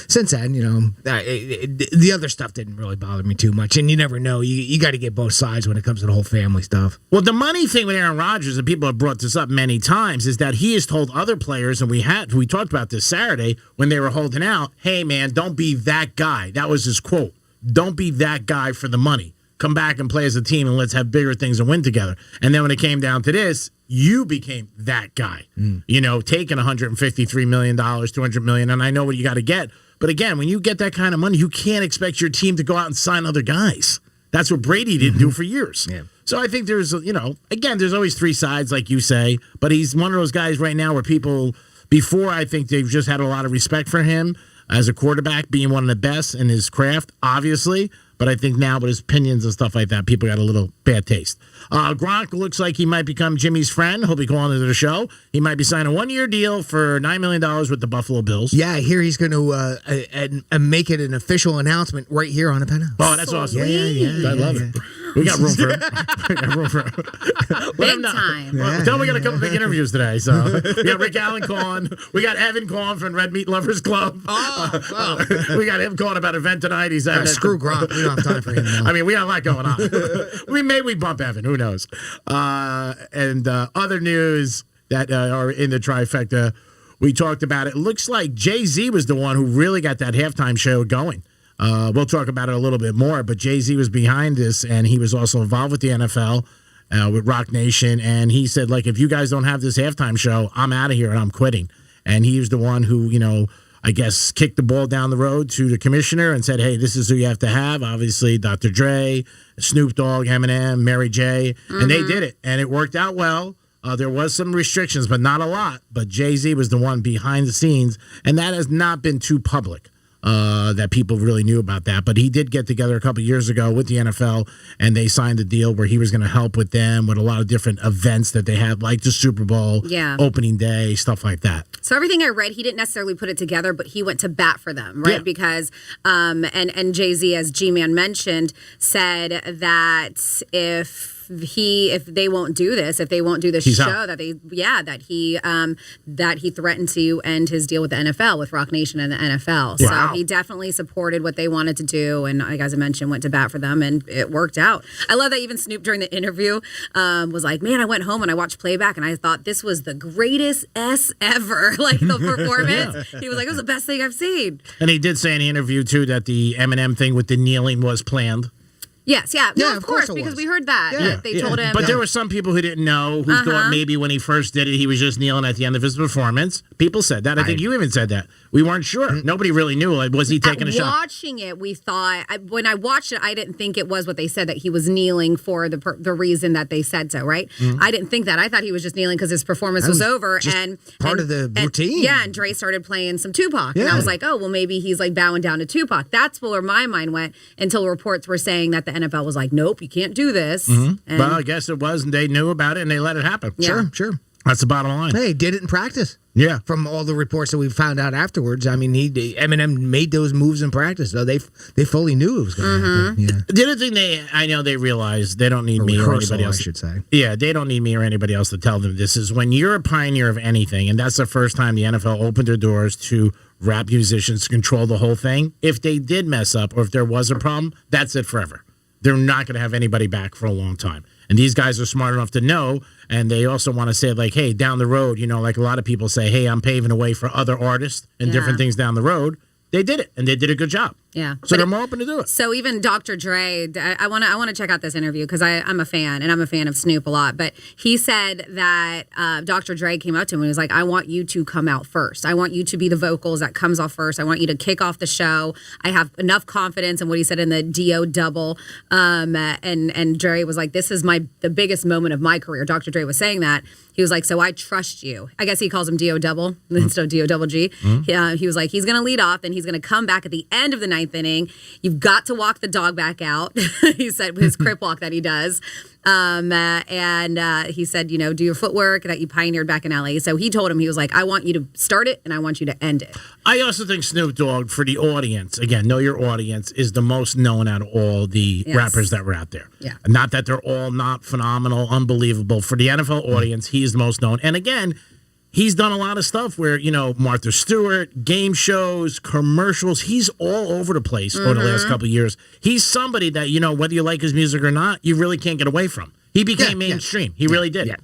since then, the other stuff didn't really bother me too much. And you never know. You got to get both sides when it comes to the whole family stuff. Well, the money thing with Aaron Rodgers, and people have brought this up many times, is that he has told other players, and we talked about this Saturday when they were holding out, hey, man, don't be that guy. That was his quote. Don't be that guy for the money. Come back and play as a team, and let's have bigger things and win together. And then when it came down to this, you became that guy. Taking $153 million, $200 million, and I know what you got to get. But again, when you get that kind of money, you can't expect your team to go out and sign other guys. That's what Brady didn't do for years. Yeah. So I think there's, again, there's always 3 sides, like you say, but he's one of those guys right now where people, before, I think they've just had a lot of respect for him as a quarterback, being one of the best in his craft, obviously. But I think now with his opinions and stuff like that, people got a little bad taste. Gronk looks like he might become Jimmy's friend. He'll be calling into the show. He might be signing a 1-year deal for $9 million with the Buffalo Bills. Yeah, I hear he's going to make it an official announcement right here on the Penthouse. Oh, that's awesome. Yeah. I love it. We got room for him. Big time. Tell him we got a couple big interviews today. So we got Rick Allen calling. We got Evan calling from Red Meat Lovers Club. We got him calling about an event tonight. He's screw Gronk. We don't have time for him now. I mean, we got a lot going on. We bump Evan. Who knows? And other news that are in the trifecta, we talked about it. Looks like Jay-Z was the one who really got that halftime show going. We'll talk about it a little bit more, but Jay-Z was behind this, and he was also involved with the NFL, with Rock Nation, and he said, like, if you guys don't have this halftime show, I'm out of here and I'm quitting. And he was the one who, I guess, kicked the ball down the road to the commissioner and said, hey, this is who you have to have. Obviously, Dr. Dre, Snoop Dogg, Eminem, Mary J. And they did it, and it worked out well. There was some restrictions, but not a lot. But Jay-Z was the one behind the scenes, and that has not been too public that people really knew about that. But he did get together a couple years ago with the NFL, and they signed a deal where he was going to help with them with a lot of different events that they had, like the Super Bowl, opening day, stuff like that. So everything I read, he didn't necessarily put it together, but he went to bat for them, right? Yeah. Because and Jay-Z, as G-Man mentioned, said that if they won't do this, if they won't do this show, out. that he threatened to end his deal with the NFL, with Rock Nation and the NFL. Wow. So he definitely supported what they wanted to do, and like as I mentioned, went to bat for them, and it worked out. I love that even Snoop during the interview was like, "Man, I went home and I watched playback, and I thought this was the greatest ever." Like the performance, He was like, "It was the best thing I've seen." And he did say in the interview, too, that the Eminem thing with the kneeling was planned. Yes, yeah. Yeah, Well, of of course, course it because was. we heard that. that they told him. But there were some people who didn't know, who thought maybe when he first did it, he was just kneeling at the end of his performance. People said that. I think you even said that. We weren't sure. Nobody really knew. Like, was he taking a shot? Watching it, we thought, when I watched it, I didn't think it was what they said, that he was kneeling for the reason that they said so, right? I didn't think that. I thought he was just kneeling because his performance was over. And part of the routine. Yeah, and Dre started playing some Tupac. And I was like, oh, well, maybe he's like bowing down to Tupac. That's where my mind went until reports were saying that the NFL was like, nope, you can't do this. And Well, I guess it was, and they knew about it, and they let it happen. Yeah. Sure. That's the bottom line. Hey, did it in practice. Yeah. From all the reports that we found out afterwards, I mean, Eminem made those moves in practice, so they fully knew it was going to happen. Yeah. The other thing I know they realize they don't need me or anybody else. I should say. Yeah, they don't need me or anybody else to tell them this is when you're a pioneer of anything, and that's the first time the NFL opened their doors to rap musicians to control the whole thing. If they did mess up or if there was a problem, that's it forever. They're not going to have anybody back for a long time. And these guys are smart enough to know, and they also want to say, like, hey, down the road, like a lot of people say, hey, I'm paving the way for other artists and different things down the road. They did it, and they did a good job. Yeah. So they're more open to do it. So even Dr. Dre, I want to check out this interview because I'm a fan, and I'm a fan of Snoop a lot. But he said that Dr. Dre came up to him and was like, I want you to come out first. I want you to be the vocals that comes off first. I want you to kick off the show. I have enough confidence in what he said in the D.O. double. And Dre was like, this is the biggest moment of my career. Dr. Dre was saying that. He was like, so I trust you. I guess he calls him D.O. double instead of D.O. double G. He was like, he's going to lead off, and he's going to come back at the end of the ninth inning. You've got to walk the dog back out. He said his crip walk that he does. And he said, do your footwork that you pioneered back in LA. So he told him, he was like, I want you to start it and I want you to end it. I also think Snoop Dogg, for the audience, again, know your audience, is the most known out of all the rappers that were out there. Yeah. Not that they're all not phenomenal, unbelievable. For the NFL audience, he is the most known. And again, he's done a lot of stuff where, Martha Stewart, game shows, commercials. He's all over the place over the last couple of years. He's somebody that, whether you like his music or not, you really can't get away from. He became mainstream. He really did. Yeah.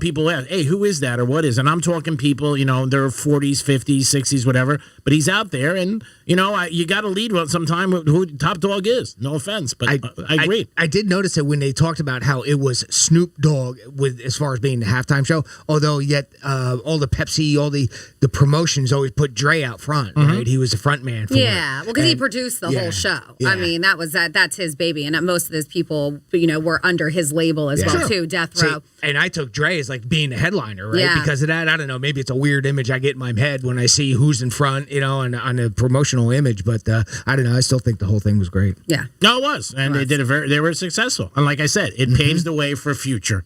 People ask, hey, who is that or what is? And I'm talking people, their 40s, 50s, 60s, whatever. But he's out there, and you got to lead with sometime who Top Dog is. No offense, but I agree. I did notice that when they talked about how it was Snoop Dogg with as far as being the halftime show, although yet all the Pepsi, all the promotions always put Dre out front, right? He was the front man. For well, because he produced the whole show. Yeah. I mean, that's his baby, and most of those people, were under his label as well too. Death Row. And I took Dre as like being the headliner, right? Yeah. Because of that, I don't know. Maybe it's a weird image I get in my head when I see who's in front, and on a promotional image. But I don't know. I still think the whole thing was great. Yeah. No, it was, and they were successful. And like I said, it paves the way for future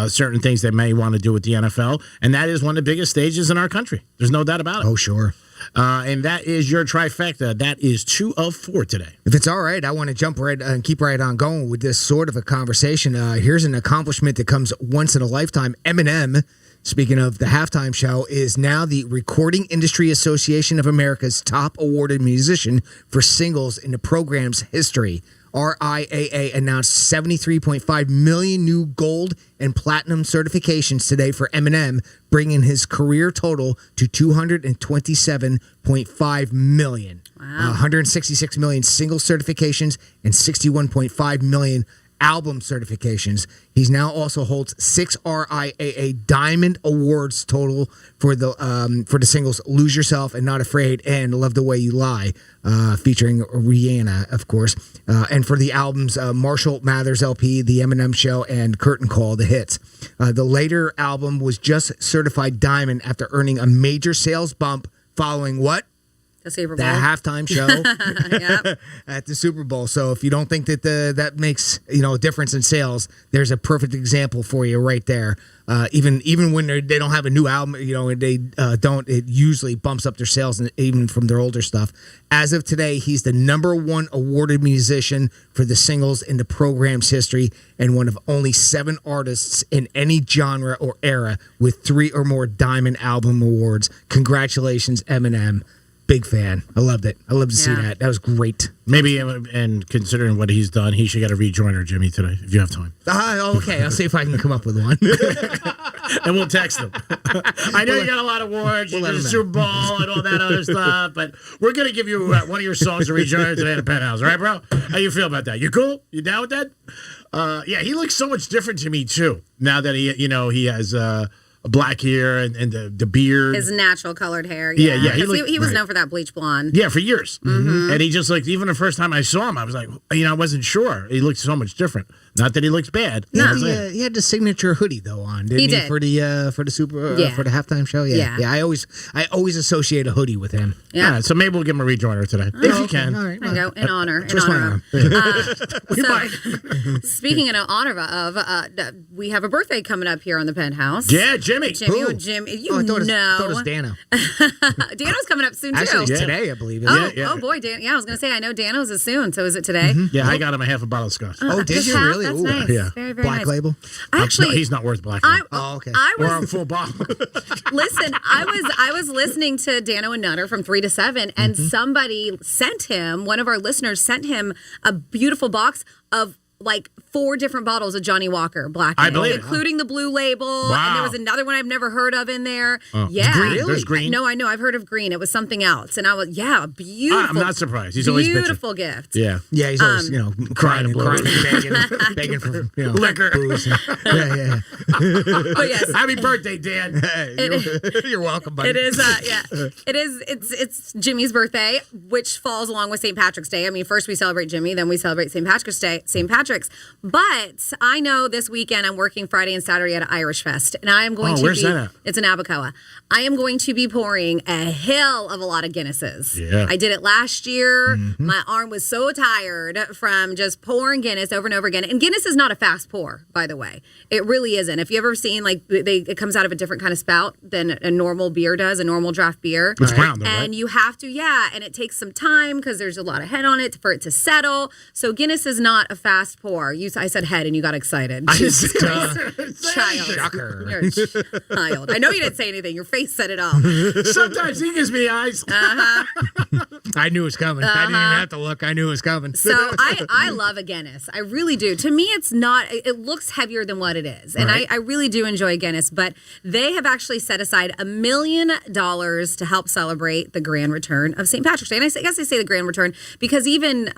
certain things they may want to do with the NFL, and that is one of the biggest stages in our country. There's no doubt about it. Oh, sure. And that is your trifecta. That is 2 of 4 today. If it's all right, I want to jump right and keep right on going with this sort of a conversation. Here's an accomplishment that comes once in a lifetime. Eminem, speaking of the halftime show, is now the Recording Industry Association of America's top awarded musician for singles in the program's history. RIAA announced 73.5 million new gold and platinum certifications today for Eminem, bringing his career total to 227.5 million. Wow. 166 million single certifications and 61.5 million album certifications. He's now also holds 6 RIAA Diamond Awards total for the singles "Lose Yourself" and "Not Afraid" and "Love the Way You Lie," featuring Rihanna, of course, and for the albums Marshall Mathers LP, The Eminem Show, and Curtain Call, the hits. The later album was just certified diamond after earning a major sales bump following what? The Super Bowl. The halftime show at the Super Bowl. So if you don't think that that makes a difference in sales, there's a perfect example for you right there. Even when they don't have a new album, they don't. It usually bumps up their sales, even from their older stuff. As of today, he's the #1 awarded musician for the singles in the program's history, and one of only 7 artists in any genre or era with 3 or more Diamond Album Awards. Congratulations, Eminem. Big fan. I loved it. I love to see that. That was great. Maybe, and considering what he's done, he should get a rejoiner, Jimmy, today, if you have time. Okay. I'll see if I can come up with one. And we'll text him. I know you got a lot of awards, you did the Super Bowl and all that other stuff, but we're going to give you one of your songs to rejoiner today at the Penthouse. All right, bro? How you feel about that? You cool? You down with that? Yeah, he looks so much different to me, too, now that he has... black hair and the beard. His natural colored hair. Yeah. He was known for that bleach blonde. Yeah, for years. Mm-hmm. And he just looked, even the first time I saw him, I was like, I wasn't sure. He looked so much different. Not that he looks bad. No, he had the signature hoodie though on, didn't he? Did. For the for the halftime show. Yeah. I always associate a hoodie with him. Yeah. So maybe we'll give him a rejoiner today if you can. All right. There you go. In honor. Twist my arm. Speaking in honor of, we have a birthday coming up here on the Penthouse. Yeah, Jimmy. Jimmy. I thought it was Dano. Dano's coming up soon too. Actually, it's today, I believe. Oh boy, Dan. Yeah, I was gonna say I know Dano's is soon. So is it today? Yeah, I got him a half a bottle of scotch. Oh, did you really? That's Ooh, nice. Yeah. Very, very Black nice. label. Actually, no, he's not worth black label. Okay. Or a full bottle. Listen, I was listening to Dano and Nutter from 3 to 7, and somebody sent him. One of our listeners sent him a beautiful box of like 4 different bottles of Johnny Walker Black, I believe it. including the blue label. Wow. And there was another one I've never heard of in there. Oh. Yeah, Green. There's green. No, I know. I've heard of green. It was something else, and I was beautiful. I'm not surprised. He's always beautiful gift. Yeah. Yeah, he's always crying and begging for liquor. Booze. Yeah. But yes, Happy birthday, Dan. You're welcome, buddy. it is. It is. It's Jimmy's birthday, which falls along with St. Patrick's Day. I mean, first we celebrate Jimmy, then we celebrate St. Patrick's Day. But I know this weekend I'm working Friday and Saturday at Irish Fest, and I am going to where's that at? It's in Abacoa. I am going to be pouring a hell of a lot of Guinnesses. Yeah. I did it last year. My arm was so tired from just pouring Guinness over and over again. And Guinness is not a fast pour, by the way. It really isn't. If you ever seen it comes out of a different kind of spout than a normal beer does, a normal draft beer. It's brown though, and right? you have to, and it takes some time because there's a lot of head on it for it to settle. So Guinness is not a fast pour. I said head and you got excited. Child. Shocker. You're a child. I know you didn't say anything. Your face said it all. Sometimes he gives me eyes. I knew it was coming. I didn't even have to look. I knew it was coming. So I love a Guinness. I really do. To me, it's not, it looks heavier than what it is. And Right. I really do enjoy Guinness, but they have actually set aside $1 million to help celebrate the grand return of St. Patrick's Day. And I guess I say the grand return because even,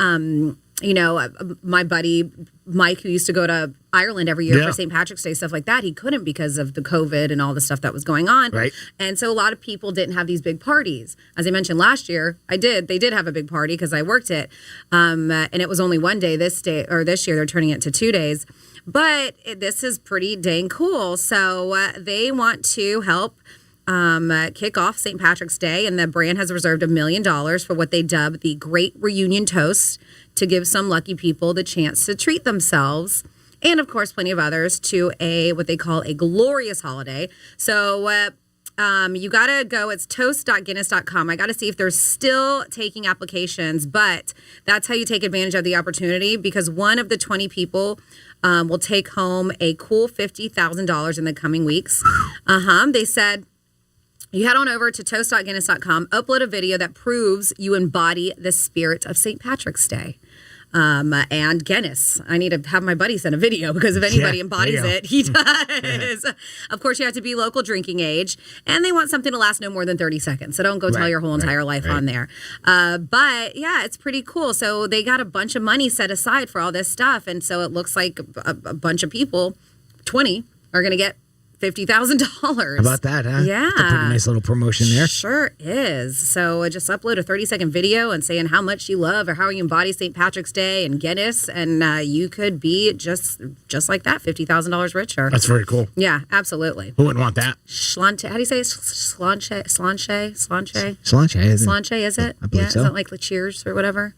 my buddy Mike, who used to go to Ireland every year for St. Patrick's Day, stuff like that, he couldn't because of the COVID and all the stuff that was going on. Right. And so a lot of people didn't have these big parties. As I mentioned last year, they did have a big party because I worked it. And it was only one day this year. They're turning it to 2 days. But this is pretty dang cool. So they want to help kick off St. Patrick's Day, and the brand has reserved $1 million for what they dub the Great Reunion Toast to give some lucky people the chance to treat themselves, and of course plenty of others, to what they call a glorious holiday. So you gotta go. It's toast.guinness.com. I gotta see if they're still taking applications, but that's how you take advantage of the opportunity, because one of the 20 people will take home a cool $50,000 in the coming weeks. They said, you head on over to toast.guinness.com, upload a video that proves you embody the spirit of St. Patrick's Day. and Guinness. I need to have my buddy send a video because if anybody embodies it, he does. Of course, you have to be local drinking age, and they want something to last no more than 30 seconds. So don't go tell your whole entire life on there. But yeah, it's pretty cool. So they got a bunch of money set aside for all this stuff, and so it looks like a bunch of people, 20, are going to get $50,000. How about that, huh? Yeah. That's a pretty nice little promotion there. Sure is. So just upload a 30-second video and saying how much you love or how you embody St. Patrick's Day and Guinness, and you could be just like that, $50,000 richer. That's very cool. Yeah, absolutely. Who wouldn't want that? Slanche, how do you say it? Slanche? Slanche, is it? I believe so. Is that like the cheers or whatever?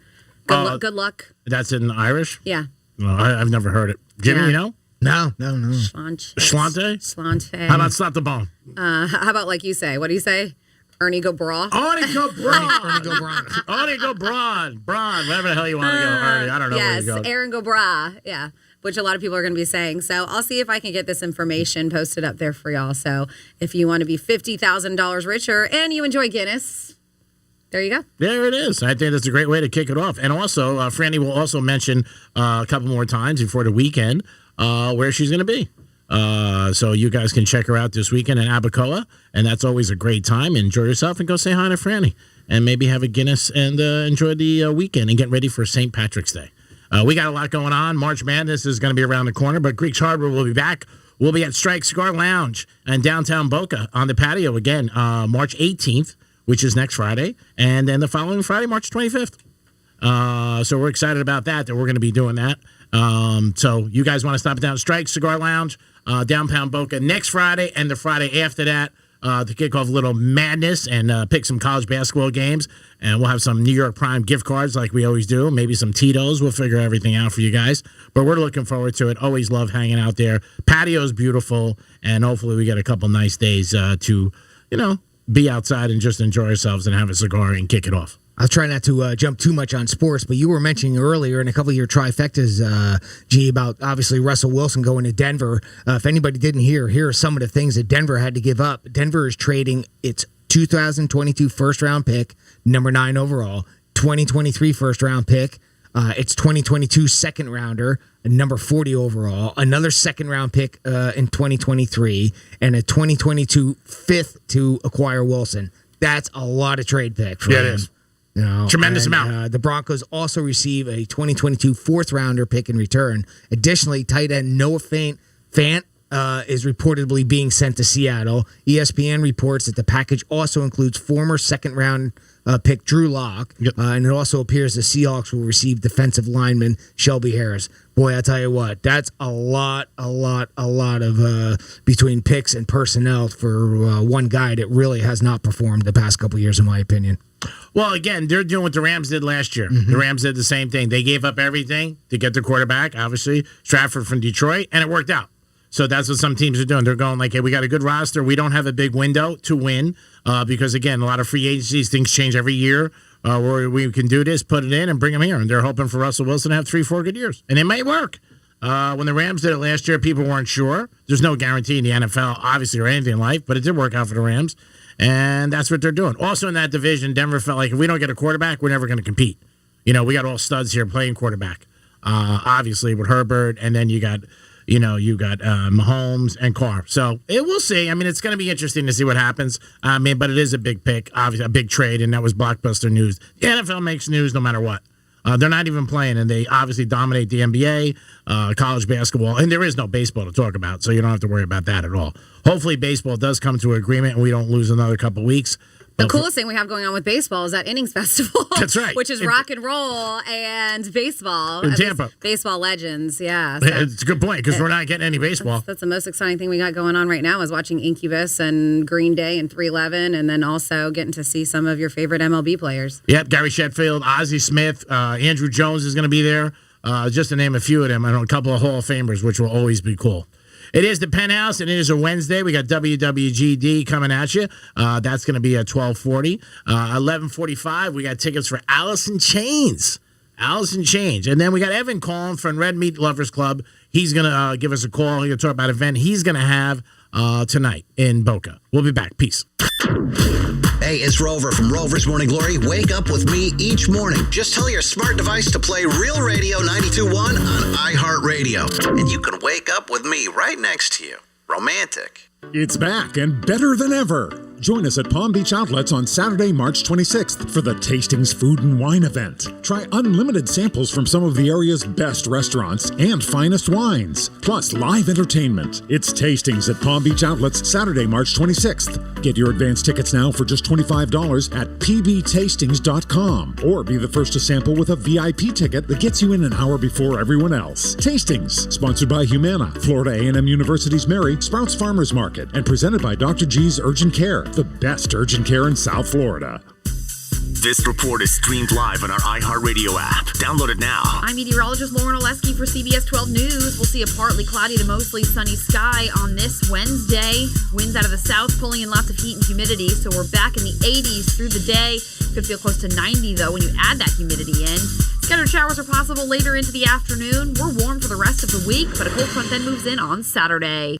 Good luck. That's in Irish? Yeah. Well, I've never heard it. Jimmy, you know? No. Slanche. Slante? How about slap the bone? How about like you say? What do you say? Ernie go bra? Ernie go bra! Ernie go broad. Whatever the hell you want to go, Ernie. I don't know where you go. Yes, Aaron go bra. Yeah. Which a lot of people are going to be saying. So I'll see if I can get this information posted up there for y'all. So if you want to be $50,000 richer and you enjoy Guinness, there you go. There it is. I think that's a great way to kick it off. And also, Franny will also mention a couple more times before the weekend where she's going to be. So you guys can check her out this weekend in Abacoa, and that's always a great time. Enjoy yourself and go say hi to Franny, and maybe have a Guinness and enjoy the weekend and get ready for St. Patrick's Day. We got a lot going on. March Madness is going to be around the corner, but Greek's Harbor will be back. We'll be at Strike Cigar Lounge in downtown Boca on the patio again, March 18th, which is next Friday, and then the following Friday, March 25th. So we're excited about that we're going to be doing that. So you guys want to stop down Strike Cigar Lounge, downtown Boca next Friday and the Friday after that to kick off a little madness and pick some college basketball games. And we'll have some New York Prime gift cards like we always do, maybe some Tito's. We'll figure everything out for you guys. But we're looking forward to it. Always love hanging out there. Patio's beautiful, and hopefully we get a couple nice days to, be outside and just enjoy ourselves and have a cigar and kick it off. I'll try not to jump too much on sports, but you were mentioning earlier in a couple of your trifectas, G, about obviously Russell Wilson going to Denver. If anybody didn't hear, here are some of the things that Denver had to give up. Denver is trading its 2022 first-round pick, number 9 overall, 2023 first-round pick, its 2022 second-rounder, number 40 overall, another second-round pick in 2023, and a 2022 fifth to acquire Wilson. That's a lot of trade picks. Yeah, it is. Tremendous amount. The Broncos also receive a 2022 fourth-rounder pick in return. Additionally, tight end Noah Fant is reportedly being sent to Seattle. ESPN reports that the package also includes former second-round pick Drew Lock, and it also appears the Seahawks will receive defensive lineman Shelby Harris. Boy, I tell you what, that's a lot of between picks and personnel for one guy that really has not performed the past couple years, in my opinion. Well, again, they're doing what the Rams did last year. Mm-hmm. The Rams did the same thing. They gave up everything to get their quarterback, obviously, Stratford from Detroit, and it worked out. So that's what some teams are doing. They're going like, hey, we got a good roster. We don't have a big window to win because, again, a lot of free agencies, things change every year. Where we can do this, put it in, and bring them here. And they're hoping for Russell Wilson to have 3-4 good years. And it may work. When the Rams did it last year, people weren't sure. There's no guarantee in the NFL, obviously, or anything in life, but it did work out for the Rams. And that's what they're doing. Also in that division, Denver felt like if we don't get a quarterback, we're never going to compete. We got all studs here playing quarterback. Obviously with Herbert, and then you got Mahomes and Carr. So we'll see. I mean, it's going to be interesting to see what happens. But it is a big pick, obviously a big trade, and that was blockbuster news. The NFL makes news no matter what. They're not even playing, and they obviously dominate the NBA, college basketball, and there is no baseball to talk about, so you don't have to worry about that at all. Hopefully baseball does come to an agreement, and we don't lose another couple weeks. The coolest thing we have going on with baseball is that innings festival. That's right. Which is rock and roll and baseball. In Tampa. Baseball legends, yeah. So it's a good point because we're not getting any baseball. That's the most exciting thing we got going on right now is watching Incubus and Green Day and 311 and then also getting to see some of your favorite MLB players. Yep, Gary Sheffield, Ozzie Smith, Andrew Jones is going to be there, just to name a few of them, and a couple of Hall of Famers, which will always be cool. It is the Penthouse, and it is a Wednesday. We got WWGD coming at you. That's going to be at 12:40. 11:45, we got tickets for Alice in Chains. Alice in Chains. And then we got Evan calling from Red Meat Lovers Club. He's going to give us a call. He's going to talk about an event he's going to have tonight in Boca. We'll be back. Peace. Hey, it's Rover from Rover's Morning Glory. Wake up with me each morning. Just tell your smart device to play Real Radio 92.1 on iHeartRadio. And you can wake up with me right next to you. Romantic. It's back and better than ever. Join us at Palm Beach Outlets on Saturday, March 26th for the Tastings Food and Wine event. Try unlimited samples from some of the area's best restaurants and finest wines, plus live entertainment. It's Tastings at Palm Beach Outlets Saturday, March 26th. Get your advance tickets now for just $25 at pbtastings.com or be the first to sample with a VIP ticket that gets you in an hour before everyone else. Tastings, sponsored by Humana, Florida A&M University's Mary, Sprouts Farmers Market, and presented by Dr. G's Urgent Care. The best urgent care in South Florida. This report is streamed live on our iHeartRadio app. Download it now. I'm meteorologist Lauren Oleski for CBS 12 News. We'll see a partly cloudy to mostly sunny sky on this Wednesday. Winds out of the south pulling in lots of heat and humidity, so we're back in the 80s through the day. Could feel close to 90, though, when you add that humidity in. Scattered showers are possible later into the afternoon. We're warm for the rest of the week, but a cold front then moves in on Saturday.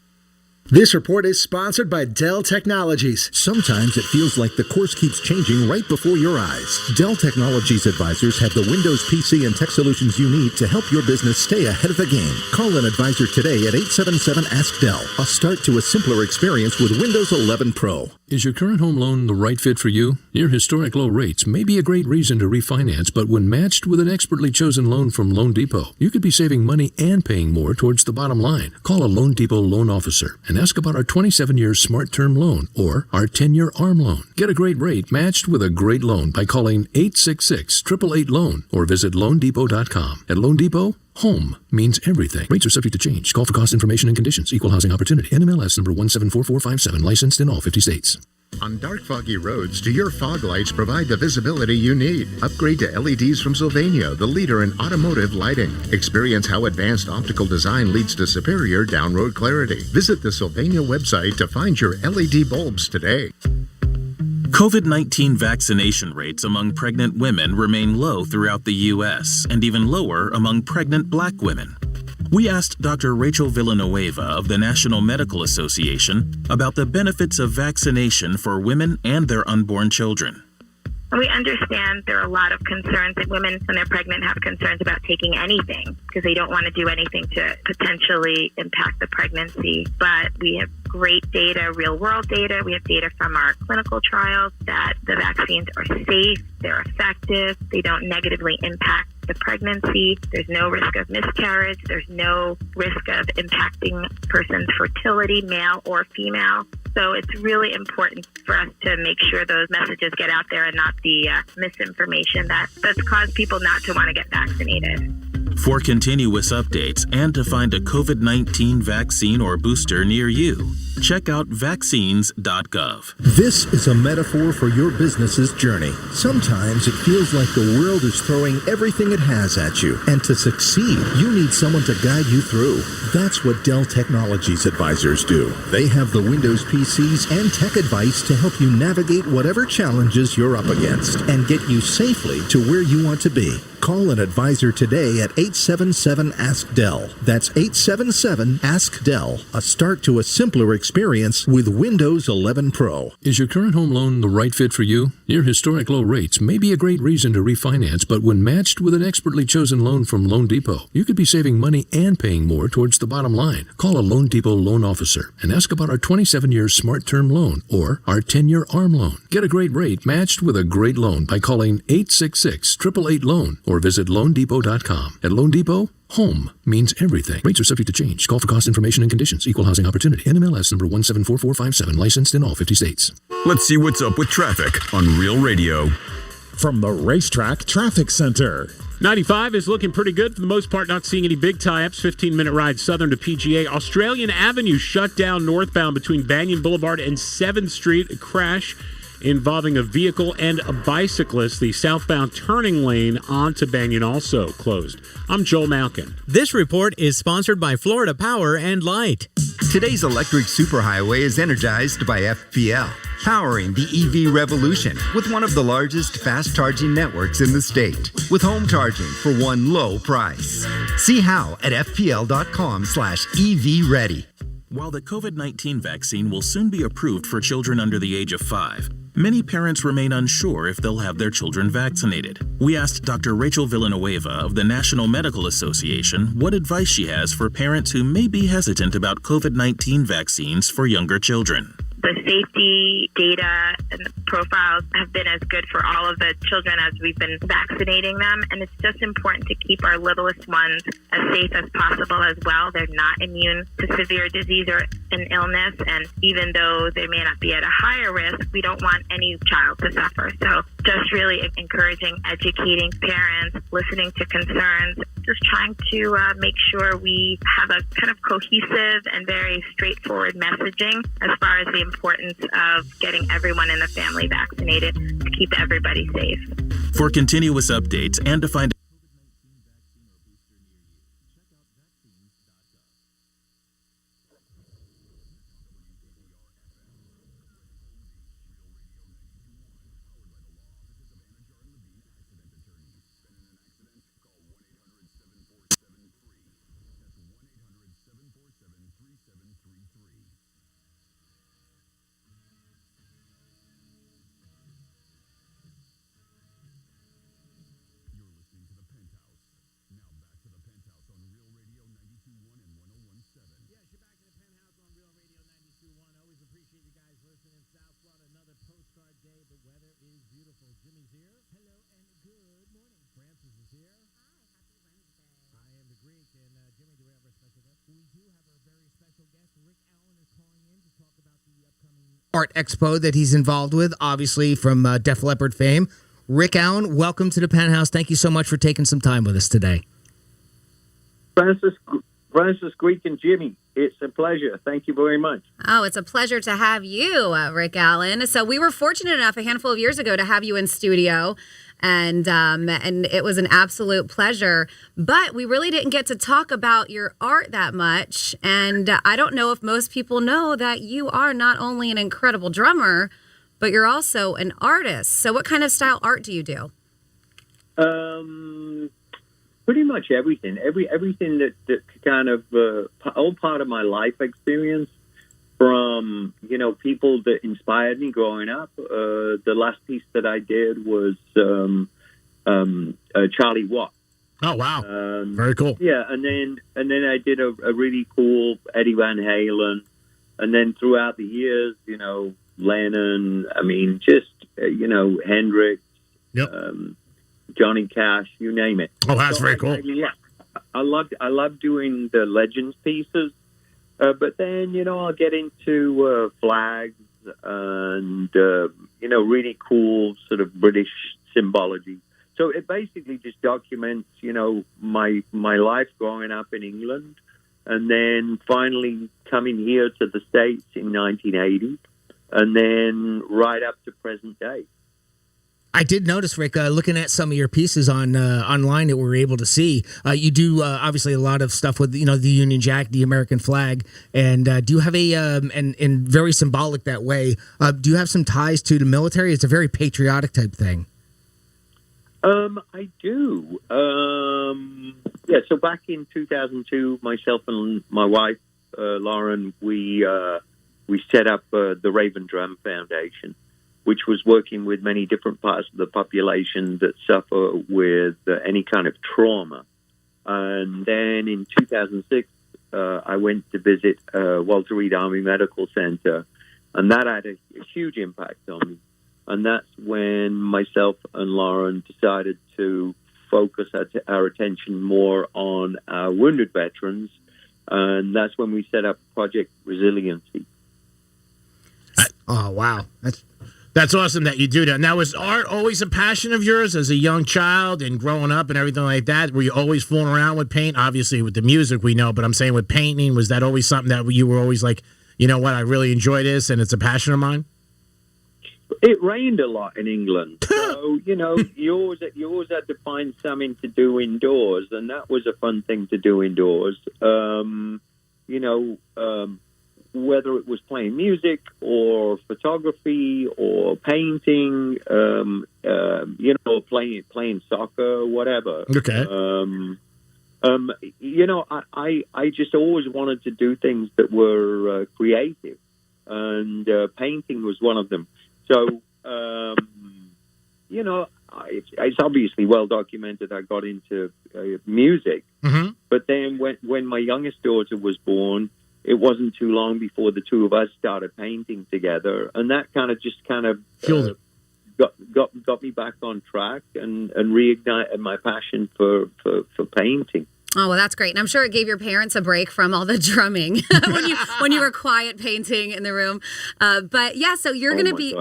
This report is sponsored by Dell Technologies. Sometimes it feels like the course keeps changing right before your eyes. Dell Technologies advisors have the Windows PC and tech solutions you need to help your business stay ahead of the game. Call an advisor today at 877-ASK-DELL. A start to a simpler experience with Windows 11 Pro. Is your current home loan the right fit for you? Near historic low rates may be a great reason to refinance, but when matched with an expertly chosen loan from Loan Depot, you could be saving money and paying more towards the bottom line. Call a Loan Depot loan officer and ask about our 27-year Smart Term Loan or our 10-year ARM loan. Get a great rate matched with a great loan by calling 866-888-LOAN or visit loandepot.com. At Loan Depot, home means everything. Rates are subject to change. Call for cost information and conditions. Equal housing opportunity. NMLS number 174457. Licensed in all 50 states. On dark, foggy roads, do your fog lights provide the visibility you need? Upgrade to LEDs from Sylvania, the leader in automotive lighting. Experience how advanced optical design leads to superior down-road clarity. Visit the Sylvania website to find your LED bulbs today. COVID-19 vaccination rates among pregnant women remain low throughout the U.S. and even lower among pregnant Black women. We asked Dr. Rachel Villanueva of the National Medical Association about the benefits of vaccination for women and their unborn children. We understand there are a lot of concerns that women, when they're pregnant, have concerns about taking anything because they don't want to do anything to potentially impact the pregnancy. But we have great data, real-world data. We have data from our clinical trials that the vaccines are safe, they're effective, they don't negatively impact the pregnancy. There's no risk of miscarriage. There's no risk of impacting a person's fertility, male or female. So it's really important for us to make sure those messages get out there and not the misinformation that's caused people not to want to get vaccinated. For continuous updates and to find a COVID-19 vaccine or booster near you, check out vaccines.gov. This is a metaphor for your business's journey. Sometimes it feels like the world is throwing everything it has at you. And to succeed, you need someone to guide you through. That's what Dell Technologies advisors do. They have the Windows PCs and tech advice to help you navigate whatever challenges you're up against and get you safely to where you want to be. Call an advisor today at 877-ASK-DELL. That's 877-ASK-DELL. A start to a simpler experience with Windows 11 Pro. Is your current home loan the right fit for you? Near historic low rates may be a great reason to refinance, but when matched with an expertly chosen loan from Loan Depot, you could be saving money and paying more towards the bottom line. Call a Loan Depot loan officer and ask about our 27-year Smart Term Loan or our 10-year ARM loan. Get a great rate matched with a great loan by calling 866-888-LOAN or visit loandepot.com. At Loan Depot, home means everything. Rates are subject to change. Call for cost information and conditions. Equal housing opportunity. NMLS number 174457. Licensed in all 50 states. Let's see what's up with traffic on Real Radio. From the Racetrack Traffic Center. 95 is looking pretty good for the most part, not seeing any big tie-ups. 15-minute ride southern to PGA. Australian Avenue shut down northbound between Banyan Boulevard and 7th Street. A crash involving a vehicle and a bicyclist. The southbound turning lane onto Banyan also closed. I'm Joel Malkin. This report is sponsored by Florida Power and Light. Today's electric superhighway is energized by FPL, powering the EV revolution with one of the largest fast charging networks in the state, with home charging for one low price. See how at fpl.com/EV ready. While the COVID-19 vaccine will soon be approved for children under the age of 5, Many parents remain unsure if they'll have their children vaccinated. We asked Dr. Rachel Villanueva of the National Medical Association what advice she has for parents who may be hesitant about COVID-19 vaccines for younger children. The safety data and the profiles have been as good for all of the children as we've been vaccinating them. And it's just important to keep our littlest ones as safe as possible as well. They're not immune to severe disease or an illness. And even though they may not be at a higher risk, we don't want any child to suffer. So just really encouraging, educating parents, listening to concerns, just trying to make sure we have a kind of cohesive and very straightforward messaging as far as the importance of getting everyone in the family vaccinated to keep everybody safe. For continuous updates and to find Art Expo that he's involved with, obviously from Def Leppard fame. Rick Allen, welcome to the Penthouse. Thank you so much for taking some time with us today. Francis, Greek, and Jimmy, it's a pleasure. Thank you very much. Oh, it's a pleasure to have you, Rick Allen. So we were fortunate enough a handful of years ago to have you in studio, and it was an absolute pleasure. But we really didn't get to talk about your art that much, and I don't know if most people know that you are not only an incredible drummer, but you're also an artist. So what kind of style art do you do? Pretty much everything. Everything that kind of all part of my life experience, from people that inspired me growing up. The last piece that I did was Charlie Watt. Oh wow! Very cool. Yeah, and then I did a really cool Eddie Van Halen, and then throughout the years, Lennon. I mean, just Hendrix. Yep. Johnny Cash, you name it. Oh, that's very cool. I love doing the legends pieces, but then I'll get into flags and really cool sort of British symbology. So it basically just documents my life growing up in England, and then finally coming here to the States in 1980, and then right up to present day. I did notice, Rick, looking at some of your pieces on online that we were able to see, you do obviously a lot of stuff with the Union Jack, the American flag, and do you have and very symbolic that way? Do you have some ties to the military? It's a very patriotic type thing. I do. Yeah. So back in 2002, myself and my wife Lauren, we set up the Raven Drum Foundation, which was working with many different parts of the population that suffer with any kind of trauma. And then in 2006, I went to visit Walter Reed Army Medical Center, and that had a huge impact on me. And that's when myself and Lauren decided to focus our attention more on our wounded veterans, and that's when we set up Project Resiliency. Oh, wow. That's awesome that you do that. Now, was art always a passion of yours as a young child and growing up and everything like that? Were you always fooling around with paint? Obviously, with the music we know, but I'm saying with painting, was that always something that you were always like, you know what, I really enjoy this and it's a passion of mine? It rained a lot in England, so you always had to find something to do indoors, and that was a fun thing to do indoors. Whether it was playing music or photography or painting, playing soccer, whatever. Okay. I just always wanted to do things that were creative, and painting was one of them. So you know, it's obviously well documented. I got into music, but then when my youngest daughter was born, it wasn't too long before the two of us started painting together, and that kind of fueled it. Got me back on track and reignited my passion for painting. Oh, well, that's great. And I'm sure it gave your parents a break from all the drumming when you were quiet painting in the room. But yeah, so you're going to be,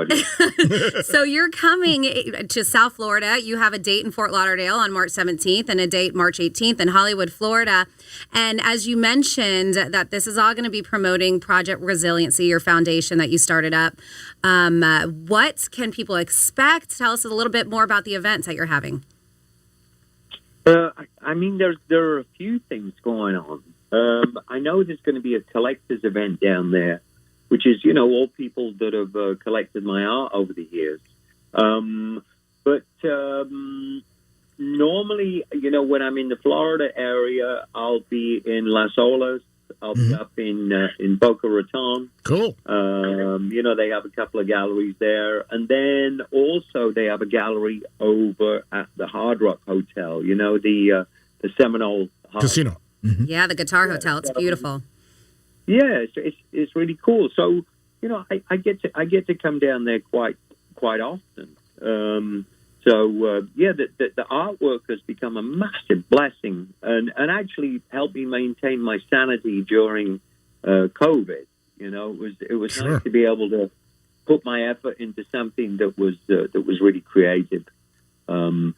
so you're coming to South Florida. You have a date in Fort Lauderdale on March 17th and a date March 18th in Hollywood, Florida. And as you mentioned, that this is all going to be promoting Project Resiliency, your foundation that you started up. What can people expect? Tell us a little bit more about the events that you're having. I mean, there are a few things going on. I know there's going to be a collector's event down there, which is, you know, all people that have collected my art over the years. But normally, you know, when I'm in the Florida area, I'll be in Las Olas. I'll be up in Boca Raton. Cool. You know, they have a couple of galleries there. And then also they have a gallery over at the Hard Rock Hotel, you know, the Seminole Casino. Yeah, the Guitar Hotel. It's beautiful. Yeah, it's really cool. So, you know, I get to come down there quite often. Yeah, the artwork has become a massive blessing and actually helped me maintain my sanity during COVID. You know, it was Sure. nice to be able to put my effort into something that was really creative. And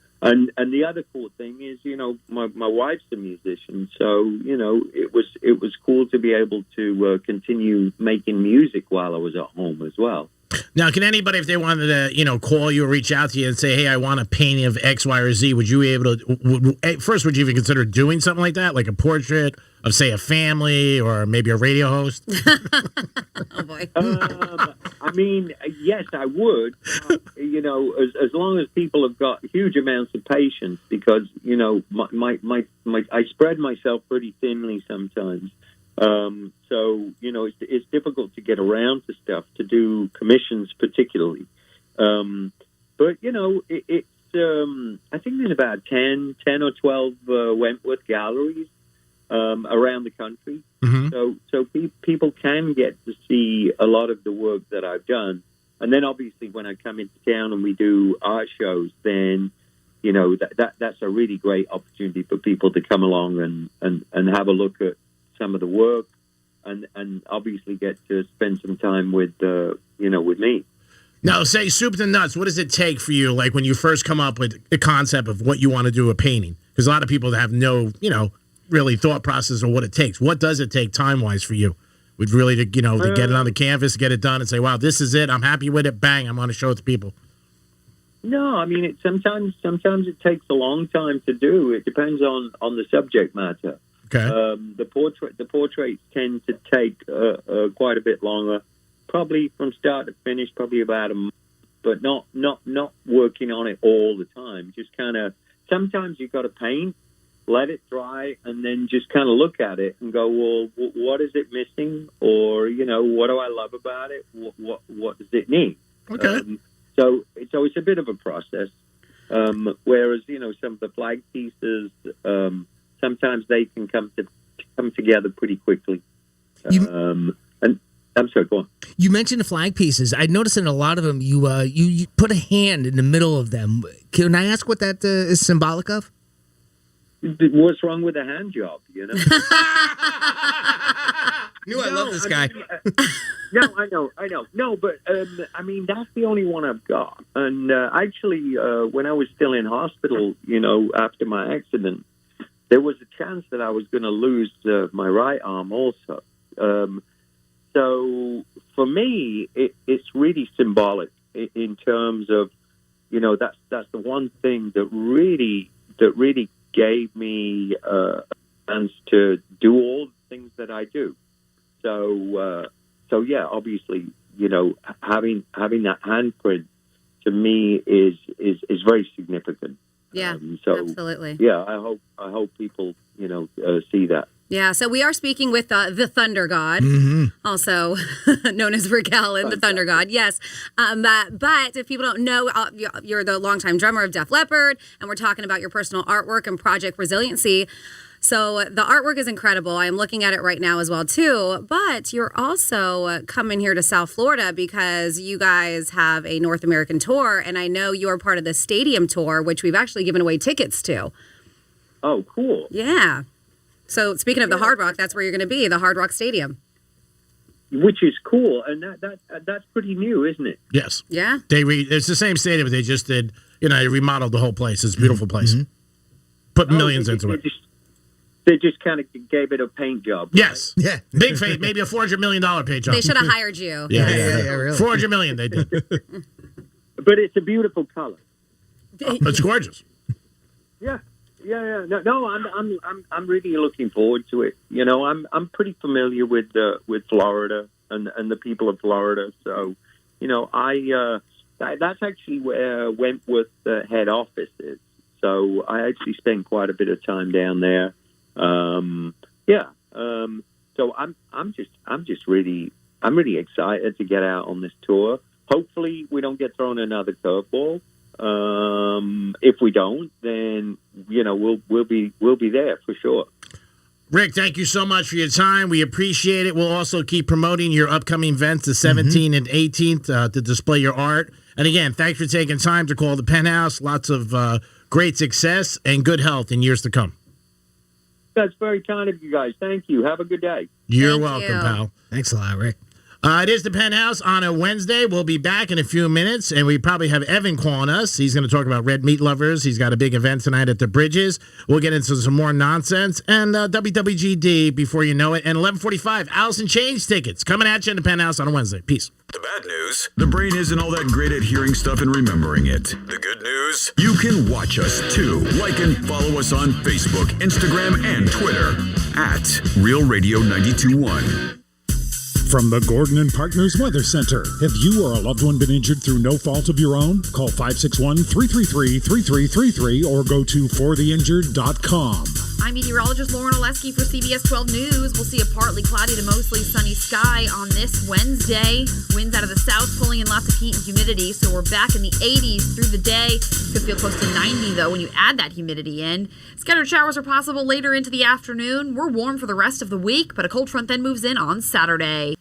the other cool thing is, you know, my wife's a musician, so you know, it was cool to be able to continue making music while I was at home as well. Now, can anybody, if they wanted to, you know, call you or reach out to you and say, hey, I want a painting of X, Y, or Z, would you be able to, first, would you even consider doing something like that? Like a portrait of, say, a family or maybe a radio host? Oh, boy. I mean, yes, I would, you know, as long as people have got huge amounts of patience because, you know, I spread myself pretty thinly sometimes. So, you know, it's difficult to get around to stuff, to do commissions particularly. But, you know, it's I think there's about 10 or 12 Wentworth galleries around the country. So people can get to see a lot of the work that I've done. And then obviously when I come into town and we do art shows, then, you know, that's a really great opportunity for people to come along and have a look at some of the work and obviously get to spend some time with, you know, with me. Now, say soup to nuts, what does it take for you, like when you first come up with a concept of what you want to do a painting? Because a lot of people have no, you know, really thought process of what it takes. What does it take time-wise for you? With really, to get it on the canvas, get it done, and say, wow, this is it. I'm happy with it. Bang, I'm going to show it to people. No, I mean, sometimes it takes a long time to do. It depends on the subject matter. Okay. The portraits tend to take quite a bit longer, probably from start to finish, probably about a month, but not working on it all the time. Just kind of, sometimes you've got to paint, let it dry, and then just kind of look at it and go, well, what is it missing? Or, you know, what do I love about it? What does it need? Okay. So it's a bit of a process. Whereas, you know, some of the flag pieces, sometimes they can come together pretty quickly. And I'm sorry, go on. You mentioned the flag pieces. I noticed in a lot of them, you put a hand in the middle of them. Can I ask what that is symbolic of? What's wrong with a hand job, you know? I love this guy. No, I know. No, but, I mean, that's the only one I've got. And actually, when I was still in hospital, you know, after my accident, there was a chance that I was going to lose my right arm also. So for me, it's really symbolic in terms of, you know, that's the one thing that really gave me a chance to do all the things that I do. So yeah, obviously, you know, having that handprint to me is very significant. Yeah, so absolutely. Yeah, I hope people, you know, see that. Yeah, so we are speaking with the Thunder God, also known as Rick Allen, the Thunder God. Yes, but if people don't know, you're the longtime drummer of Def Leppard, and we're talking about your personal artwork and Project Resiliency. So the artwork is incredible. I am looking at it right now as well, too. But you're also coming here to South Florida because you guys have a North American tour, and I know you are part of the stadium tour, which we've actually given away tickets to. Oh, cool. Yeah. So speaking of the Hard Rock, that's where you're going to be, the Hard Rock Stadium. Which is cool, and that's pretty new, isn't it? Yes. Yeah. It's the same stadium, but they just did, they remodeled the whole place. It's a beautiful place. Put millions into it. They just kind of gave it a paint job. Right? Yes. Yeah. Big fate, maybe a $400 million paint job. They should have hired you. Yeah, really. $400 million they did. But it's a beautiful color. It's gorgeous. Yeah. Yeah. No, I'm really looking forward to it. I'm pretty familiar with Florida and the people of Florida. So, that's actually where Wentworth head office is. So I actually spend quite a bit of time down there. So I'm really excited to get out on this tour. Hopefully we don't get thrown another curveball. If we don't, then we'll be there for sure. Rick, thank you so much for your time. We appreciate it. We'll also keep promoting your upcoming events, the 17th and 18th, to display your art. And again, thanks for taking time to call the Penthouse. Lots of great success and good health in years to come. That's very kind of you guys. Thank you. Have a good day. You're welcome, pal. Thanks a lot, Rick. It is the Penthouse on a Wednesday. We'll be back in a few minutes, and we probably have Evan calling us. He's going to talk about red meat lovers. He's got a big event tonight at the Bridges. We'll get into some more nonsense and WWGD before you know it. And 11:45, Alice in Chains tickets coming at you in the Penthouse on a Wednesday. Peace. The bad news, the brain isn't all that great at hearing stuff and remembering it. The good news, you can watch us too. Like and follow us on Facebook, Instagram, and Twitter at Real Radio 92.1. From the Gordon and Partners Weather Center. Have you or a loved one been injured through no fault of your own? Call 561-333-3333 or go to fortheinjured.com. I'm meteorologist Lauren Oleski for CBS 12 News. We'll see a partly cloudy to mostly sunny sky on this Wednesday. Winds out of the south pulling in lots of heat and humidity, so we're back in the 80s through the day. Could feel close to 90, though, when you add that humidity in. Scattered showers are possible later into the afternoon. We're warm for the rest of the week, but a cold front then moves in on Saturday.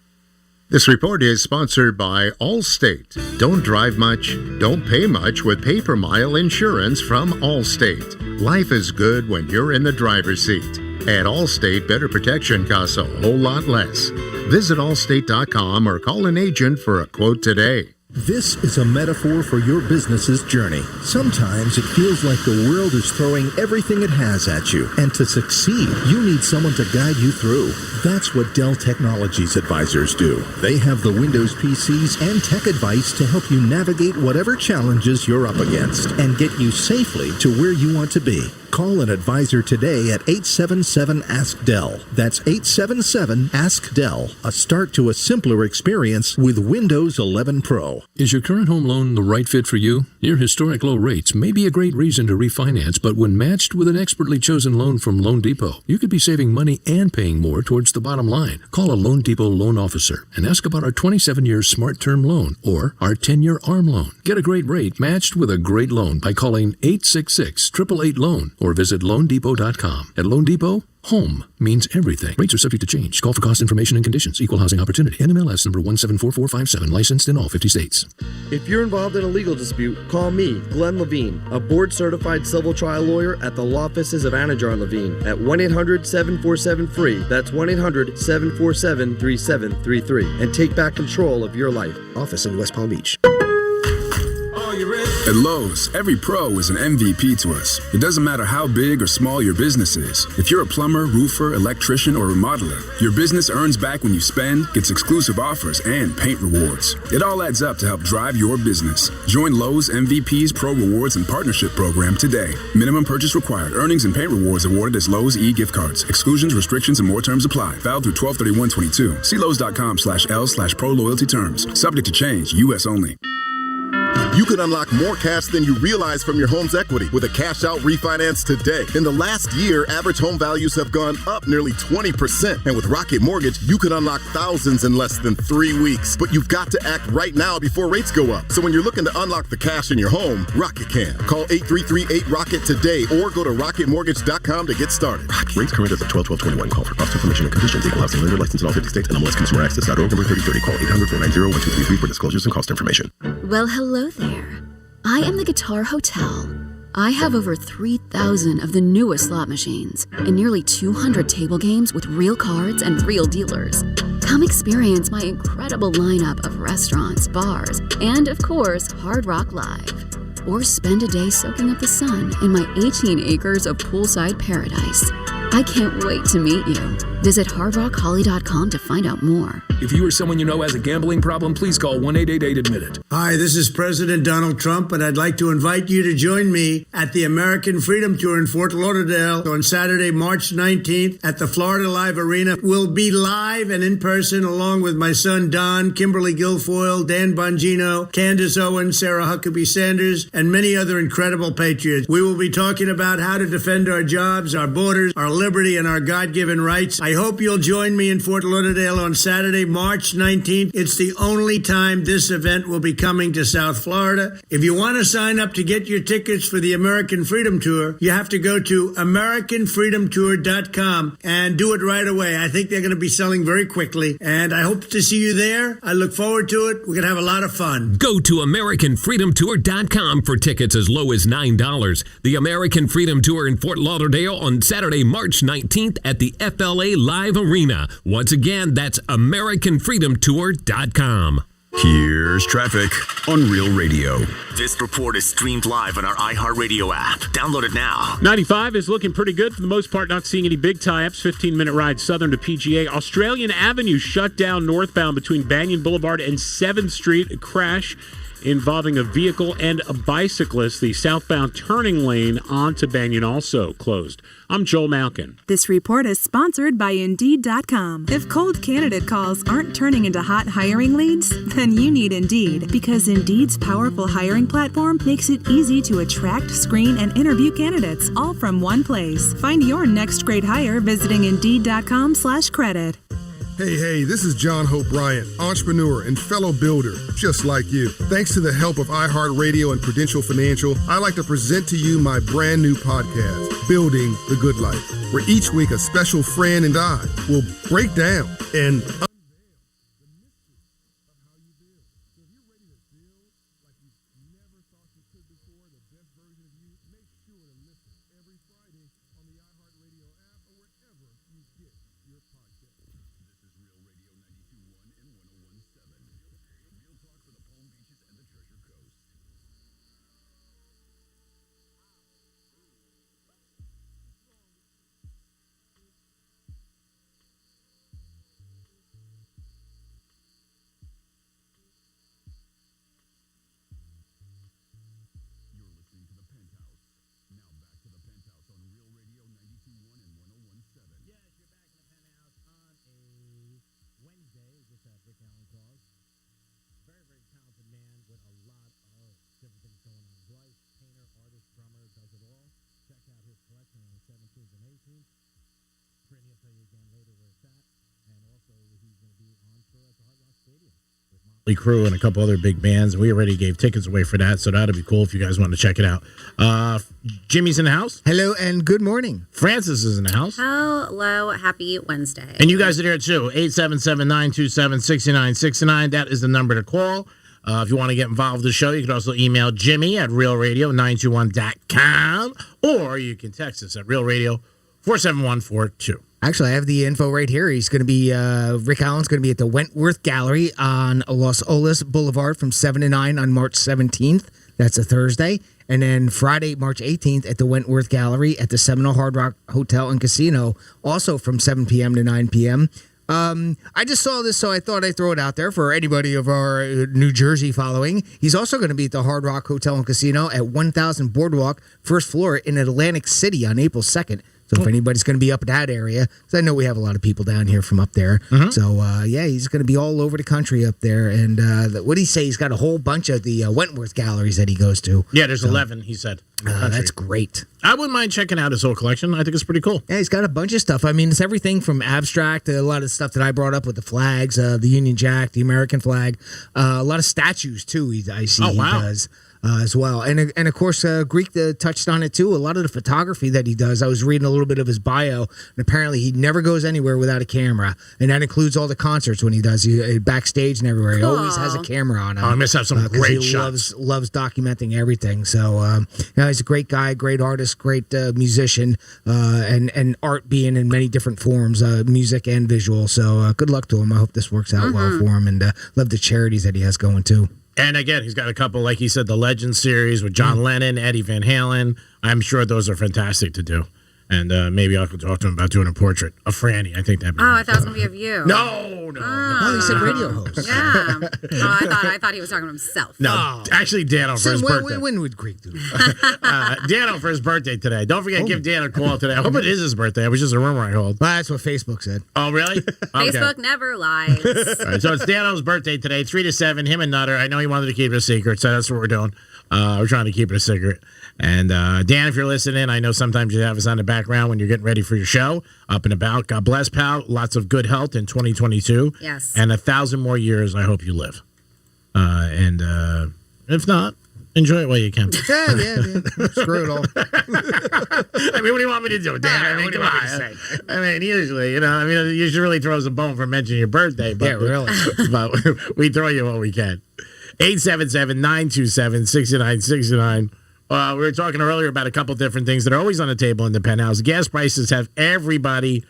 This report is sponsored by Allstate. Don't drive much, don't pay much with pay-per-mile insurance from Allstate. Life is good when you're in the driver's seat. At Allstate, better protection costs a whole lot less. Visit allstate.com or call an agent for a quote today. This is a metaphor for your business's journey. Sometimes it feels like the world is throwing everything it has at you. And to succeed, you need someone to guide you through. That's what Dell Technologies advisors do. They have the Windows PCs and tech advice to help you navigate whatever challenges you're up against and get you safely to where you want to be. Call an advisor today at 877-ASK-DELL. That's 877-ASK-DELL. A start to a simpler experience with Windows 11 Pro. Is your current home loan the right fit for you? Your historic low rates may be a great reason to refinance, but when matched with an expertly chosen loan from Loan Depot, you could be saving money and paying more towards the bottom line. Call a Loan Depot loan officer and ask about our 27-year Smart Term loan or our 10-year ARM loan. Get a great rate matched with a great loan by calling 866-888-LOAN or visit loandepot.com. At Loan Depot, home means everything. Rates are subject to change. Call for cost information and conditions. Equal housing opportunity. NMLS number 174457. Licensed in all 50 states. If you're involved in a legal dispute, call me, Glenn Levine, a board-certified civil trial lawyer at the law offices of Anajar Levine at 1-800-747-FREE. That's 1-800-747-3733. And take back control of your life. Office in West Palm Beach. At Lowe's, every pro is an MVP to us. It doesn't matter how big or small your business is. If you're a plumber, roofer, electrician, or remodeler, your business earns back when you spend, gets exclusive offers, and paint rewards. It all adds up to help drive your business. Join Lowe's MVP's Pro Rewards and Partnership Program today. Minimum purchase required. Earnings and paint rewards awarded as Lowe's e-gift cards. Exclusions, restrictions, and more terms apply. Valid through 12/31/22. See Lowe's.com/L/Pro Loyalty Terms. Subject to change. U.S. only. You could unlock more cash than you realize from your home's equity with a cash-out refinance today. In the last year, average home values have gone up nearly 20%. And with Rocket Mortgage, you could unlock thousands in less than 3 weeks. But you've got to act right now before rates go up. So when you're looking to unlock the cash in your home, Rocket can. Call 833-8ROCKET today or go to rocketmortgage.com to get started. Rates current as of 12/12/21. Call for cost information and conditions. Equal housing lender license in all 50 states. NMLSConsumerAccess.org. Number 3030. Call 800-490-1233 for disclosures and cost information. Well, hello there. I am the Guitar Hotel. I have over 3,000 of the newest slot machines and nearly 200 table games with real cards and real dealers. Come experience my incredible lineup of restaurants, bars, and of course, Hard Rock Live. Or spend a day soaking up the sun in my 18 acres of poolside paradise. I can't wait to meet you. Visit hardrockholly.com to find out more. If you or someone you know has a gambling problem, please call 1-888-ADMIT-IT. Hi, this is President Donald Trump, and I'd like to invite you to join me at the American Freedom Tour in Fort Lauderdale on Saturday, March 19th at the Florida Live Arena. We'll be live and in person along with my son Don, Kimberly Guilfoyle, Dan Bongino, Candace Owens, Sarah Huckabee Sanders, and many other incredible patriots. We will be talking about how to defend our jobs, our borders, our liberty, and our God-given rights. I hope you'll join me in Fort Lauderdale on Saturday, March 19th. It's the only time this event will be coming to South Florida. If you want to sign up to get your tickets for the American Freedom Tour, you have to go to AmericanFreedomTour.com and do it right away. I think they're going to be selling very quickly, and I hope to see you there. I look forward to it. We're going to have a lot of fun. Go to AmericanFreedomTour.com for tickets as low as $9. The American Freedom Tour in Fort Lauderdale on Saturday, March 19th at the FLA Live Arena. Once again, that's AmericanFreedomTour.com. Here's traffic on Real Radio. This report is streamed live on our iHeartRadio app. Download it now. 95 is looking pretty good for the most part, not seeing any big tie-ups. 15-minute ride southern to PGA. Australian Avenue shut down northbound between Banyan Boulevard and 7th Street. A crash involving a vehicle and a bicyclist. The southbound turning lane onto Banyan also closed. I'm Joel Malkin. This report is sponsored by Indeed.com. If cold candidate calls aren't turning into hot hiring leads, then you need Indeed, because Indeed's powerful hiring platform makes it easy to attract, screen, and interview candidates all from one place. Find your next great hire visiting Indeed.com/credit. Hey, this is John Hope Bryant, entrepreneur and fellow builder, just like you. Thanks to the help of iHeartRadio and Prudential Financial, I'd like to present to you my brand new podcast, Building the Good Life, where each week a special friend and I will break down and Crew and a couple other big bands. We already gave tickets away for that, so that'd be cool if you guys want to check it out. Jimmy's in the house. Hello and good morning. Francis is in the house. Hello, happy Wednesday. And you guys are there too. 877-927-6969. That is the number to call. If you want to get involved with the show, you can also email Jimmy at realradio921.com, or you can text us at realradio47142. Actually, I have the info right here. He's going to be, Rick Allen's going to be at the Wentworth Gallery on Los Olas Boulevard from 7 to 9 on March 17th. That's a Thursday. And then Friday, March 18th at the Wentworth Gallery at the Seminole Hard Rock Hotel and Casino, also from 7 p.m. to 9 p.m. I just saw this, so I thought I'd throw it out there for anybody of our New Jersey following. He's also going to be at the Hard Rock Hotel and Casino at 1000 Boardwalk, first floor in Atlantic City on April 2nd. So if anybody's going to be up in that area, because I know we have a lot of people down here from up there. So, he's going to be all over the country up there. And what did he say? He's got a whole bunch of the Wentworth galleries that he goes to. Yeah, there's 11, he said. That's great. I wouldn't mind checking out his whole collection. I think it's pretty cool. Yeah, he's got a bunch of stuff. I mean, it's everything from abstract to a lot of stuff that I brought up with the flags, the Union Jack, the American flag, a lot of statues, too, I see he does. As well. And of course, Greek touched on it too. A lot of the photography that he does, I was reading a little bit of his bio, and apparently he never goes anywhere without a camera. And that includes all the concerts when he does, backstage and everywhere. He always has a camera on him. I must have some great shots. Loves documenting everything. So, he's a great guy, great artist, great musician, and art being in many different forms, music and visual. So, good luck to him. I hope this works out well for him, and love the charities that he has going too. And again, he's got a couple, like he said, the Legend series with John Lennon, Eddie Van Halen. I'm sure those are fantastic to do. And maybe I could talk to him about doing a portrait of Franny. I think that'd be I thought it was going to be of you. No. Oh, he said radio host. Yeah. I thought he was talking to himself. No, actually, Dano for his birthday. When would Greek do that? Dano for his birthday today. Don't forget, give Dan a call today. I hope it is his birthday. It was just a rumor I hold. Well, that's what Facebook said. Oh, really? Okay. Facebook never lies. All right, so it's Dano's birthday today, 3 to 7. Him and Nutter. I know he wanted to keep it a secret, so that's what we're doing. We're trying to keep it a secret. And Dan, if you're listening, I know sometimes you have us on the background when you're getting ready for your show, up and about. God bless, pal. Lots of good health in 2022. Yes. And 1,000 more years I hope you live. And if not, enjoy it while you can. Yeah. Screw it all. I mean, what do you want me to do, Dan? What do you want me to say? I mean, usually, you should really throw us a bone for mentioning your birthday. But, yeah, really. But we throw you what we can. 877-927-6969. We were talking earlier about a couple different things that are always on the table in the Penthouse. Gas prices have everybody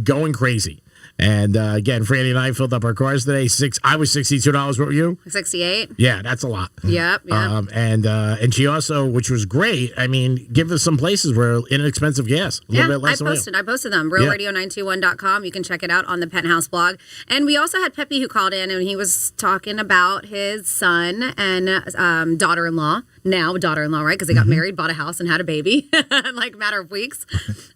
going crazy. And again, Franny and I filled up our cars today. I was $62. What were you? 68. Yeah, that's a lot. Yep. And she also, which was great. I mean, give us some places where inexpensive gas. A little bit less. I posted them. RealRadio921.com. You can check it out on the Penthouse blog. And we also had Pepe who called in, and he was talking about his son and daughter-in-law. Now daughter-in-law, right? Because they got married, bought a house, and had a baby in like a matter of weeks.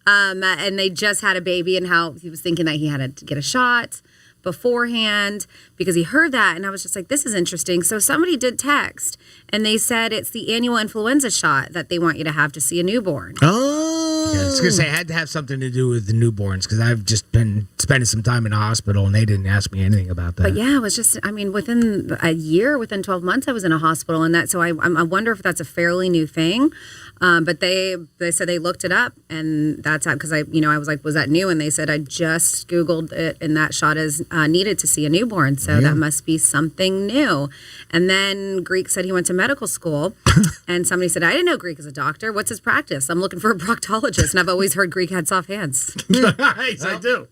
And they just had a baby, and how he was thinking that he had to get a shot beforehand because he heard that. And I was just like, this is interesting. So somebody did text, and they said it's the annual influenza shot that they want you to have to see a newborn. Oh. Yeah, I was going to say, it had to have something to do with the newborns because I've just been spending some time in the hospital, and they didn't ask me anything about that. But yeah, it was just, within a year, within 12 months, I was in a hospital, and so I wonder if that's a fairly new thing. But they said they looked it up, and that's how, because I was like, was that new? And they said, I just Googled it, and that shot is needed to see a newborn. So that must be something new. And then Greek said he went to medical school, and somebody said, I didn't know Greek is a doctor. What's his practice? I'm looking for a proctologist, and I've always heard Greek had soft hands. Nice, I do.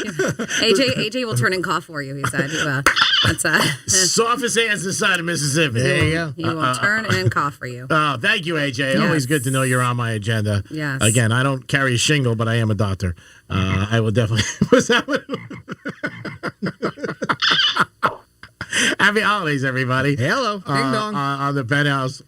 AJ will turn and cough for you, he said. That's softest hands this side of Mississippi. There you go. He will turn and cough for you. Oh, thank you, AJ. Yes. Always good to know you're on my agenda. Yes. Again, I don't carry a shingle, but I am a doctor. I will definitely. Was that what? Happy holidays, everybody. Hello. Ding dong. On the Penthouse.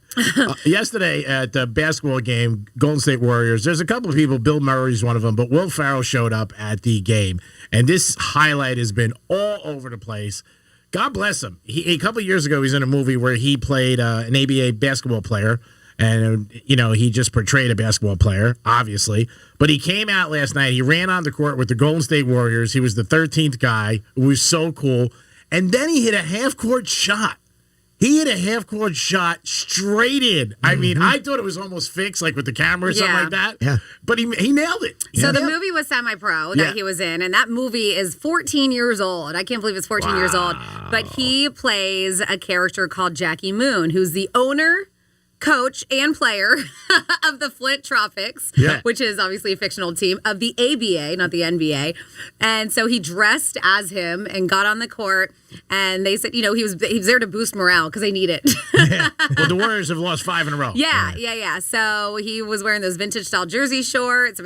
Yesterday at the basketball game, Golden State Warriors, there's a couple of people, Bill Murray's one of them, but Will Ferrell showed up at the game. And this highlight has been all over the place. God bless him. A couple of years ago, he was in a movie where he played an ABA basketball player. And, he just portrayed a basketball player, obviously. But he came out last night. He ran on the court with the Golden State Warriors. He was the 13th guy. It was so cool. And then he hit a half-court shot. He hit a half-court shot straight in. I mean, I thought it was almost fixed, like with the camera or something like that. Yeah. But he nailed it. So the movie was Semi-Pro that he was in, and that movie is 14 years old. I can't believe it's 14 years old. But he plays a character called Jackie Moon, who's the owner, coach, and player of the Flint Tropics, which is obviously a fictional team, of the ABA, not the NBA. And so he dressed as him and got on the court. And they said, he was there to boost morale because they need it. Well, the Warriors have lost 5 in a row. Yeah. So he was wearing those vintage style jersey shorts,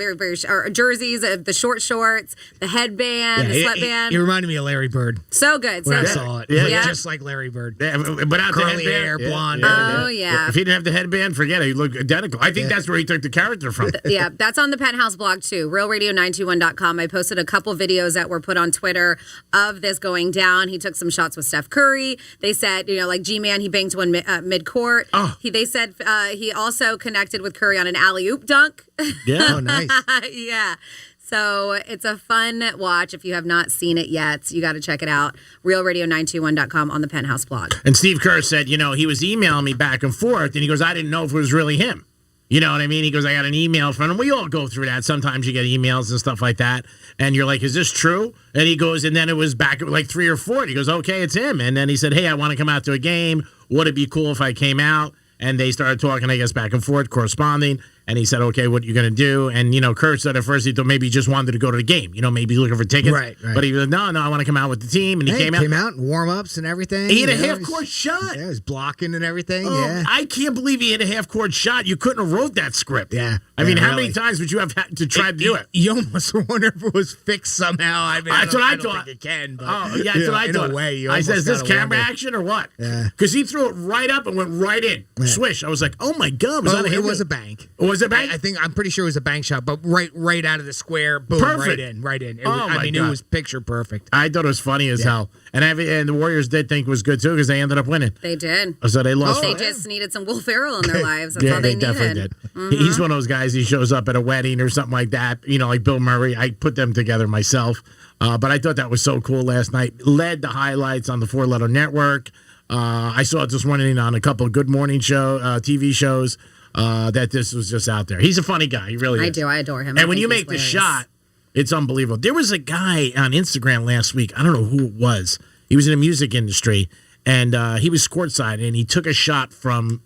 jerseys, the short shorts, the headband, the sweatband. He reminded me of Larry Bird. So good. When I good. saw it. Yeah. Just like Larry Bird. Yeah, but out curly the hair, blonde. Oh, yeah. If he didn't have the headband, forget it. He looked identical. I think that's where he took the character from. Yeah, that's on the Penthouse blog too, realradio921.com. I posted a couple videos that were put on Twitter of this going down. He took some shots with Steph Curry. They said, like G-Man, he banged one mid-court. Oh. They said he also connected with Curry on an alley-oop dunk. Yeah. Oh, nice. Yeah. So it's a fun watch. If you have not seen it yet, you got to check it out. realradio921.com on the Penthouse blog. And Steve Kerr said, he was emailing me back and forth, and he goes, I didn't know if it was really him. You know what I mean? He goes, I got an email from him. We all go through that. Sometimes you get emails and stuff like that, and you're like, is this true? And he goes, and then it was back at like 3 or 4. And he goes, okay, it's him. And then he said, hey, I want to come out to a game. Would it be cool if I came out? And they started talking, I guess, back and forth, corresponding. And he said, okay, what are you going to do? And, Kurt said at first he thought maybe he just wanted to go to the game. Maybe looking for tickets. Right. But he was, no, I want to come out with the team. And he came out and warm-ups and everything. He had a half-court shot. Yeah, he was blocking and everything. Oh, Yeah. I can't believe he had a half-court shot. You couldn't have wrote that script. Yeah. I mean, how really. many times would you have had to try to do it? You almost wonder if it was fixed somehow. I mean, That's what I don't thought. think it can. But, Oh, yeah, that's what I thought. In a way, I said, is this gotta camera wonder. action or what? Yeah. Because he threw it right up and went right in. Yeah. Swish. I was like, oh, my God. Was that a it hit? was a bank. Was it a bank? I'm pretty sure it was a bank shot, but right out of the square, boom, Perfect. right in. It Oh, was, my it God. was picture perfect. I thought it was funny as hell. And the Warriors did think it was good, too, because they ended up winning. They did. So they lost. They just needed some Will Ferrell in their lives. That's Yeah, all they needed. definitely did. He's one of those guys, he shows up at a wedding or something like that, like Bill Murray. I put them together myself. But I thought that was so cool last night. Led the highlights on the 4-letter network. I saw it this morning on a couple of Good Morning TV shows that this was just out there. He's a funny guy. He really is. I do. I adore him. And when you make the shot, it's unbelievable. There was a guy on Instagram last week. I don't know who it was. He was in the music industry, and he was courtside, and he took a shot from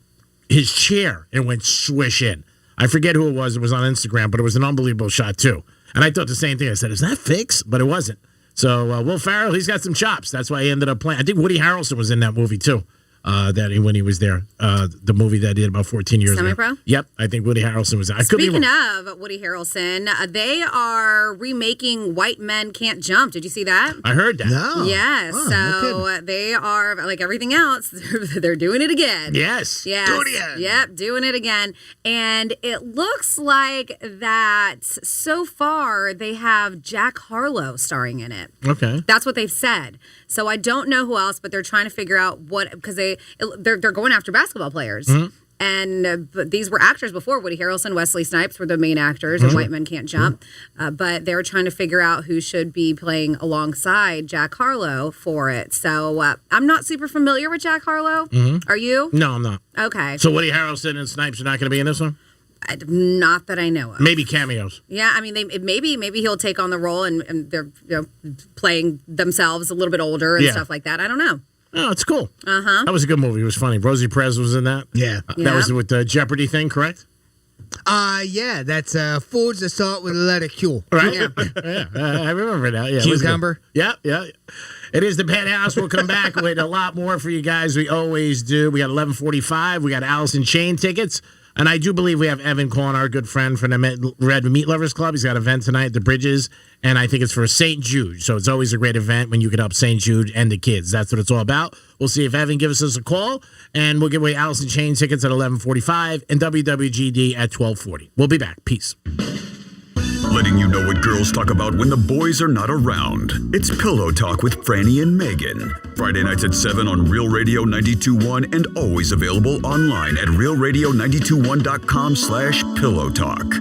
his chair and went swish in. I forget who it was. It was on Instagram, but it was an unbelievable shot, too. And I thought the same thing. I said, is that fixed? But it wasn't. So Will Ferrell, he's got some chops. That's why he ended up playing. I think Woody Harrelson was in that movie, too. When he was there, the movie that I did about 14 years ago. Semi-Pro? Yep, I think Woody Harrelson was there. Speaking of Woody Harrelson, they are remaking White Men Can't Jump. Did you see that? I heard that. No. Yes. So they are, like everything else, they're doing it again. Yes. Yes. Do it again. Yep, doing it again. And it looks like that so far they have Jack Harlow starring in it. Okay. That's what they've said. So I don't know who else, but they're trying to figure out what, because they're going after basketball players. Mm-hmm. And but these were actors before. Woody Harrelson, Wesley Snipes were the main actors in White Men Can't Jump. But they're trying to figure out who should be playing alongside Jack Harlow for it. So I'm not super familiar with Jack Harlow. Are you? No, I'm not. Okay. So Woody Harrelson and Snipes are not going to be in this one? Not that I know of. Maybe cameos. Yeah, I mean, maybe he'll take on the role and they're playing themselves a little bit older and stuff like that. I don't know. Oh, it's cool. Uh-huh. That was a good movie. It was funny. Rosie Perez was in that. Yeah. That was with the Jeopardy thing, correct? Yeah, that's foods that start with the letter Q. Right? Yeah. I remember that. Yeah, Cucumber. Yeah. It is the Penthouse. We'll come back with a lot more for you guys. We always do. We got 11:45. We got Allison Chain tickets. And I do believe we have Evan calling, our good friend from the Red Meat Lovers Club. He's got an event tonight at the Bridges, and I think it's for St. Jude. So it's always a great event when you can help St. Jude and the kids. That's what it's all about. We'll see if Evan gives us a call, and we'll give away Allison Chain tickets at 11:45 and WWGD at 12:40. We'll be back. Peace. Letting you know what girls talk about when the boys are not around. It's Pillow Talk with Franny and Megan. Friday nights at 7 on Real Radio 92.1 and always available online at realradio921.com/Pillow Talk.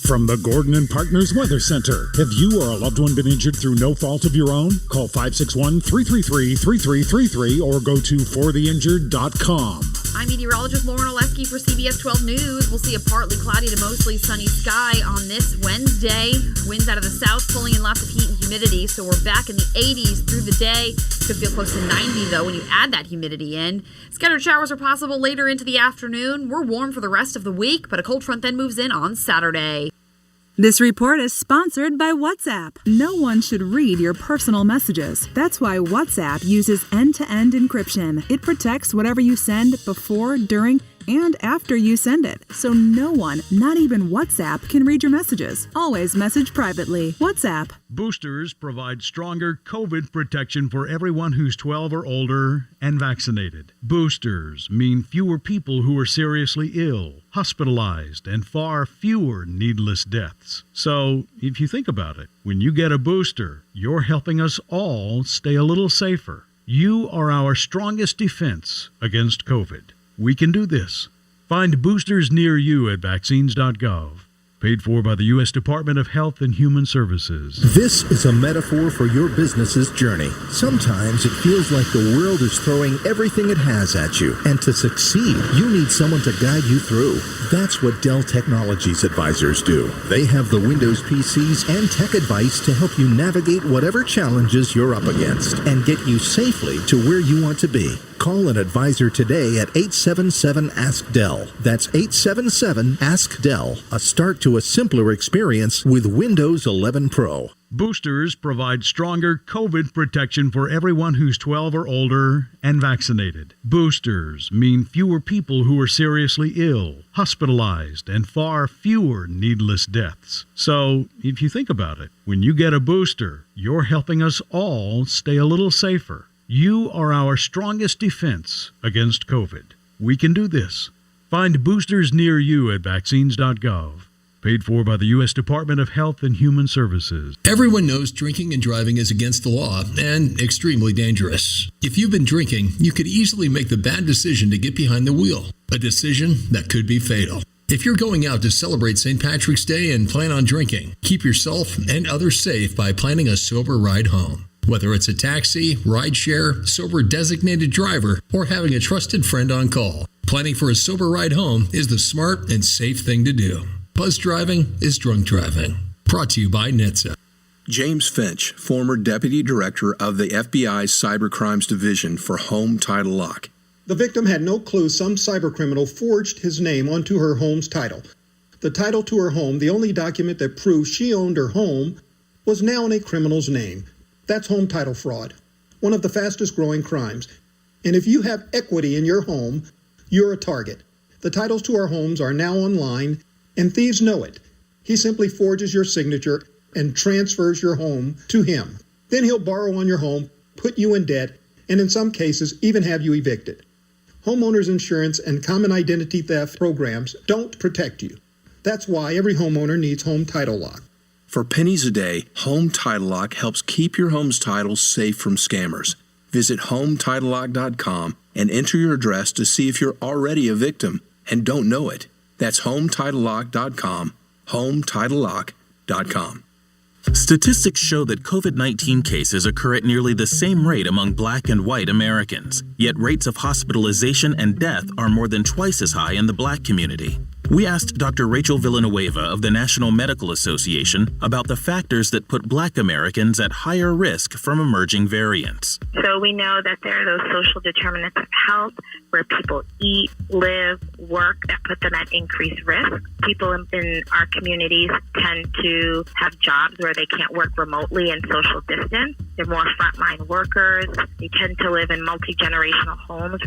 From the Gordon and Partners Weather Center. Have you or a loved one been injured through no fault of your own? Call 561-333-3333 or go to fortheinjured.com. I'm meteorologist Lauren Oleski for CBS 12 News. We'll see a partly cloudy to mostly sunny sky on this Wednesday. Winds out of the south pulling in lots of heat and humidity, so we're back in the 80s through the day. Could feel close to 90, though, when you add that humidity in. Scattered showers are possible later into the afternoon. We're warm for the rest of the week, but a cold front then moves in on Saturday. This report is sponsored by WhatsApp. No one should read your personal messages. That's why WhatsApp uses end-to-end encryption. It protects whatever you send before, during, and after you send it. So no one, not even WhatsApp, can read your messages. Always message privately. WhatsApp. Boosters provide stronger COVID protection for everyone who's 12 or older and vaccinated. Boosters mean fewer people who are seriously ill, hospitalized, and far fewer needless deaths. So, if you think about it, when you get a booster, you're helping us all stay a little safer. You are our strongest defense against COVID. We can do this. Find boosters near you at vaccines.gov. Paid for by the U.S. Department of Health and Human Services. This is a metaphor for your business's journey. Sometimes it feels like the world is throwing everything it has at you. And to succeed, you need someone to guide you through. That's what Dell Technologies advisors do. They have the Windows PCs and tech advice to help you navigate whatever challenges you're up against and get you safely to where you want to be. Call an advisor today at 877-ASK-DELL. That's 877-ASK-DELL. A start to a simpler experience with Windows 11 Pro. Boosters provide stronger COVID protection for everyone who's 12 or older and vaccinated. Boosters mean fewer people who are seriously ill, hospitalized, and far fewer needless deaths. So, if you think about it, when you get a booster, you're helping us all stay a little safer. You are our strongest defense against COVID. We can do this. Find boosters near you at vaccines.gov. Paid for by the U.S. Department of Health and Human Services. Everyone knows drinking and driving is against the law and extremely dangerous. If you've been drinking, you could easily make the bad decision to get behind the wheel, a decision that could be fatal. If you're going out to celebrate St. Patrick's Day and plan on drinking, keep yourself and others safe by planning a sober ride home. Whether it's a taxi, rideshare, sober designated driver, or having a trusted friend on call, planning for a sober ride home is the smart and safe thing to do. Buzz driving is drunk driving. Brought to you by NHTSA. James Finch, former Deputy Director of the FBI's Cybercrimes Division for Home Title Lock. The victim had no clue some cybercriminal forged his name onto her home's title. The title to her home, the only document that proved she owned her home, was now in a criminal's name. That's home title fraud, one of the fastest growing crimes. And if you have equity in your home, you're a target. The titles to our homes are now online, and thieves know it. He simply forges your signature and transfers your home to him. Then he'll borrow on your home, put you in debt, and in some cases, even have you evicted. Homeowners insurance and common identity theft programs don't protect you. That's why every homeowner needs Home Title Lock. For pennies a day, Home Title Lock helps keep your home's titles safe from scammers. Visit HomeTitleLock.com and enter your address to see if you're already a victim and don't know it. That's HomeTitleLock.com, HomeTitleLock.com. Statistics show that COVID-19 cases occur at nearly the same rate among Black and white Americans, yet rates of hospitalization and death are more than twice as high in the Black community. We asked Dr. Rachel Villanueva of the National Medical Association about the factors that put Black Americans at higher risk from emerging variants. So we know that there are those social determinants of health where people eat, live, work that put them at increased risk. People in our communities tend to have jobs where they can't work remotely and social distance. They're more frontline workers. They tend to live in multi-generational homes.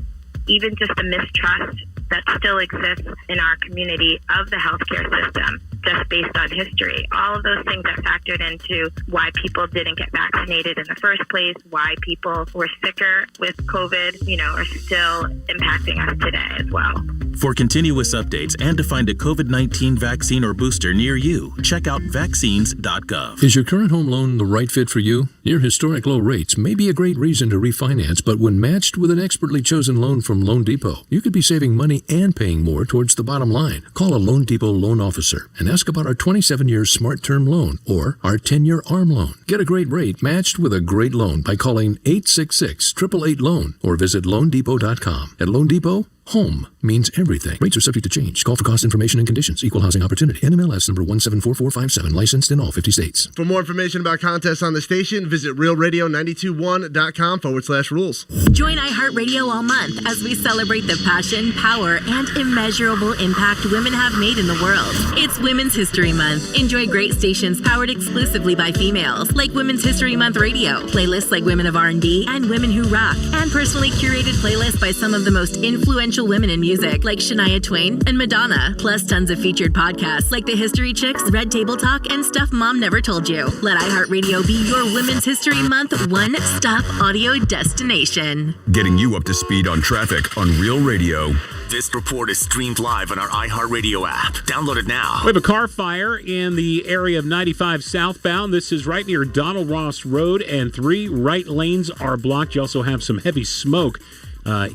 Even just the mistrust that still exists in our community of the healthcare system, just based on history. All of those things are factored into why people didn't get vaccinated in the first place, why people were sicker with COVID, are still impacting us today as well. For continuous updates and to find a COVID-19 vaccine or booster near you, check out vaccines.gov. Is your current home loan the right fit for you? Your historic low rates may be a great reason to refinance, but when matched with an expertly chosen loan from Loan Depot, you could be saving money and paying more towards the bottom line. Call a Loan Depot loan officer and ask about our 27-year Smart Term loan or our 10-year ARM loan. Get a great rate matched with a great loan by calling 866-888-LOAN or visit LoanDepot.com. At Loan Depot, Home means everything. Rates are subject to change. Call for cost information and conditions. Equal housing opportunity. NMLS number 174457. Licensed in all 50 states. For more information about contests on the station, visit realradio921.com/rules. Join iHeartRadio all month as we celebrate the passion, power, and immeasurable impact women have made in the world. It's Women's History Month. Enjoy great stations powered exclusively by females, like Women's History Month Radio, playlists like Women of R&B and Women Who Rock, and personally curated playlists by some of the most influential women in music, like Shania Twain and Madonna, plus tons of featured podcasts like The History Chicks, Red Table Talk, and Stuff Mom Never Told You. Let iHeartRadio be your Women's History Month one-stop audio destination. Getting you up to speed on traffic on Real Radio. This report is streamed live on our iHeartRadio app. Download it now. We have a car fire in the area of 95 southbound. This is right near Donald Ross Road, and 3 right lanes are blocked. You also have some heavy smoke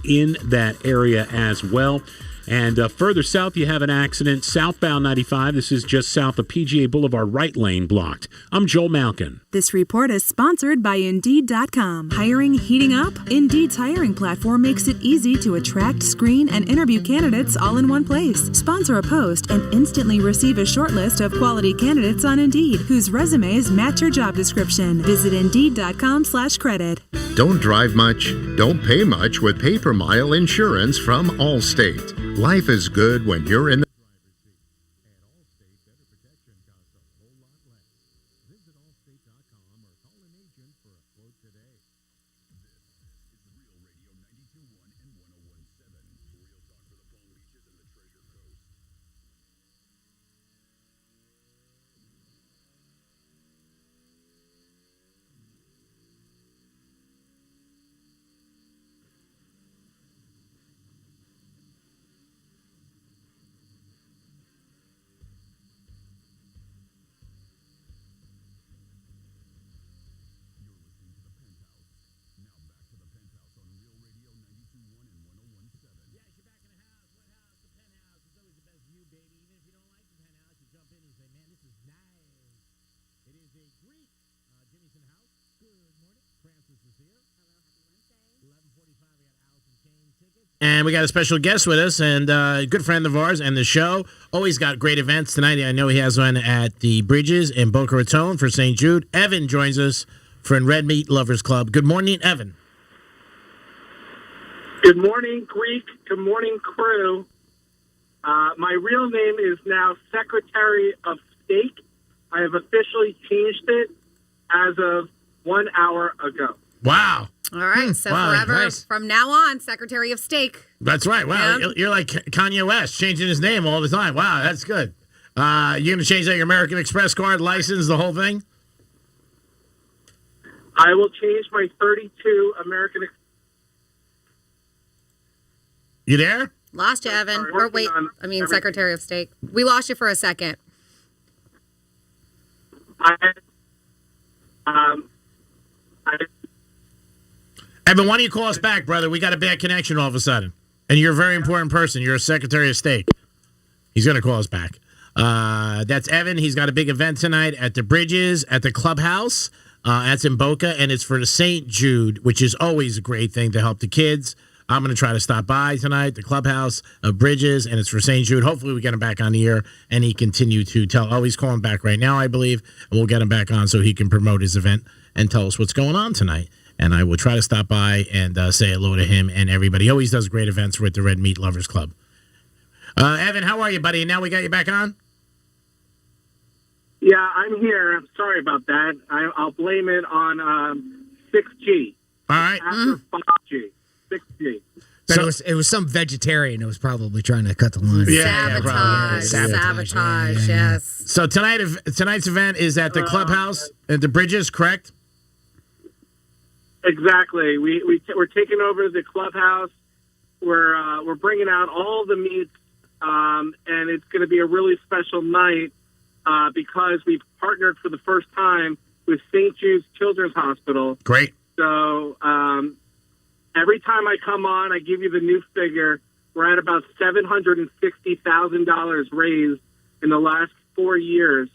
in that area as well. And further south, you have an accident southbound 95. This is just south of PGA Boulevard, right lane blocked. I'm Joel Malkin. This report is sponsored by Indeed.com. Hiring heating up? Indeed's hiring platform makes it easy to attract, screen, and interview candidates all in one place. Sponsor a post and instantly receive a short list of quality candidates on Indeed whose resumes match your job description. Visit Indeed.com/credit. Don't drive much, don't pay much with pay-per-mile insurance from Allstate. Life is good when you're in the And we got a special guest with us, and a good friend of ours and the show. Always got great events tonight. I know he has one at the Bridges in Boca Raton for St. Jude. Evan joins us from Red Meat Lovers Club. Good morning, Evan. Good morning, Greek. Good morning, crew. My real name is now Secretary of Steak. I have officially changed it as of 1 hour ago. Wow. All right, so Wow, forever, nice. from now on, Secretary of Steak. That's right. Wow, Yeah. you're like Kanye West, changing his name all the time. Wow, that's good. You're going to change out your American Express card, license, the whole thing? I will change my 32 American Express. You there? Lost you, Evan. Sorry, Or wait, working on I mean, everything. Secretary of State. We lost you for a second. Evan, why don't you call us back, brother? We got a bad connection all of a sudden. And you're a very important person. You're a Secretary of State. He's going to call us back. That's Evan. He's got a big event tonight at the Bridges, at the Clubhouse. That's in Boca, and it's for the St. Jude, which is always a great thing to help the kids. I'm going to try to stop by tonight, the Clubhouse of Bridges, and it's for St. Jude. Hopefully we get him back on the air, and he continue to tell. Oh, he's calling back right now, I believe, and we'll get him back on so he can promote his event and tell us what's going on tonight. And I will try to stop by and say hello to him and everybody. He always does great events with the Red Meat Lovers Club. Evan, how are you, buddy? Now we got you back on? Yeah, I'm here. I'm sorry about that. I'll blame it on 6G. All right. After 5G. 6G. But it was some vegetarian who was probably trying to cut the line. Sabotage, yes. So tonight's event is at the Clubhouse at the Bridges, correct? Exactly. We're taking over the Clubhouse. We're bringing out all the meats, and it's going to be a really special night because we've partnered for the first time with St. Jude's Children's Hospital. Great. So every time I come on, I give you the new figure. We're at about $760,000 raised in the last 4 years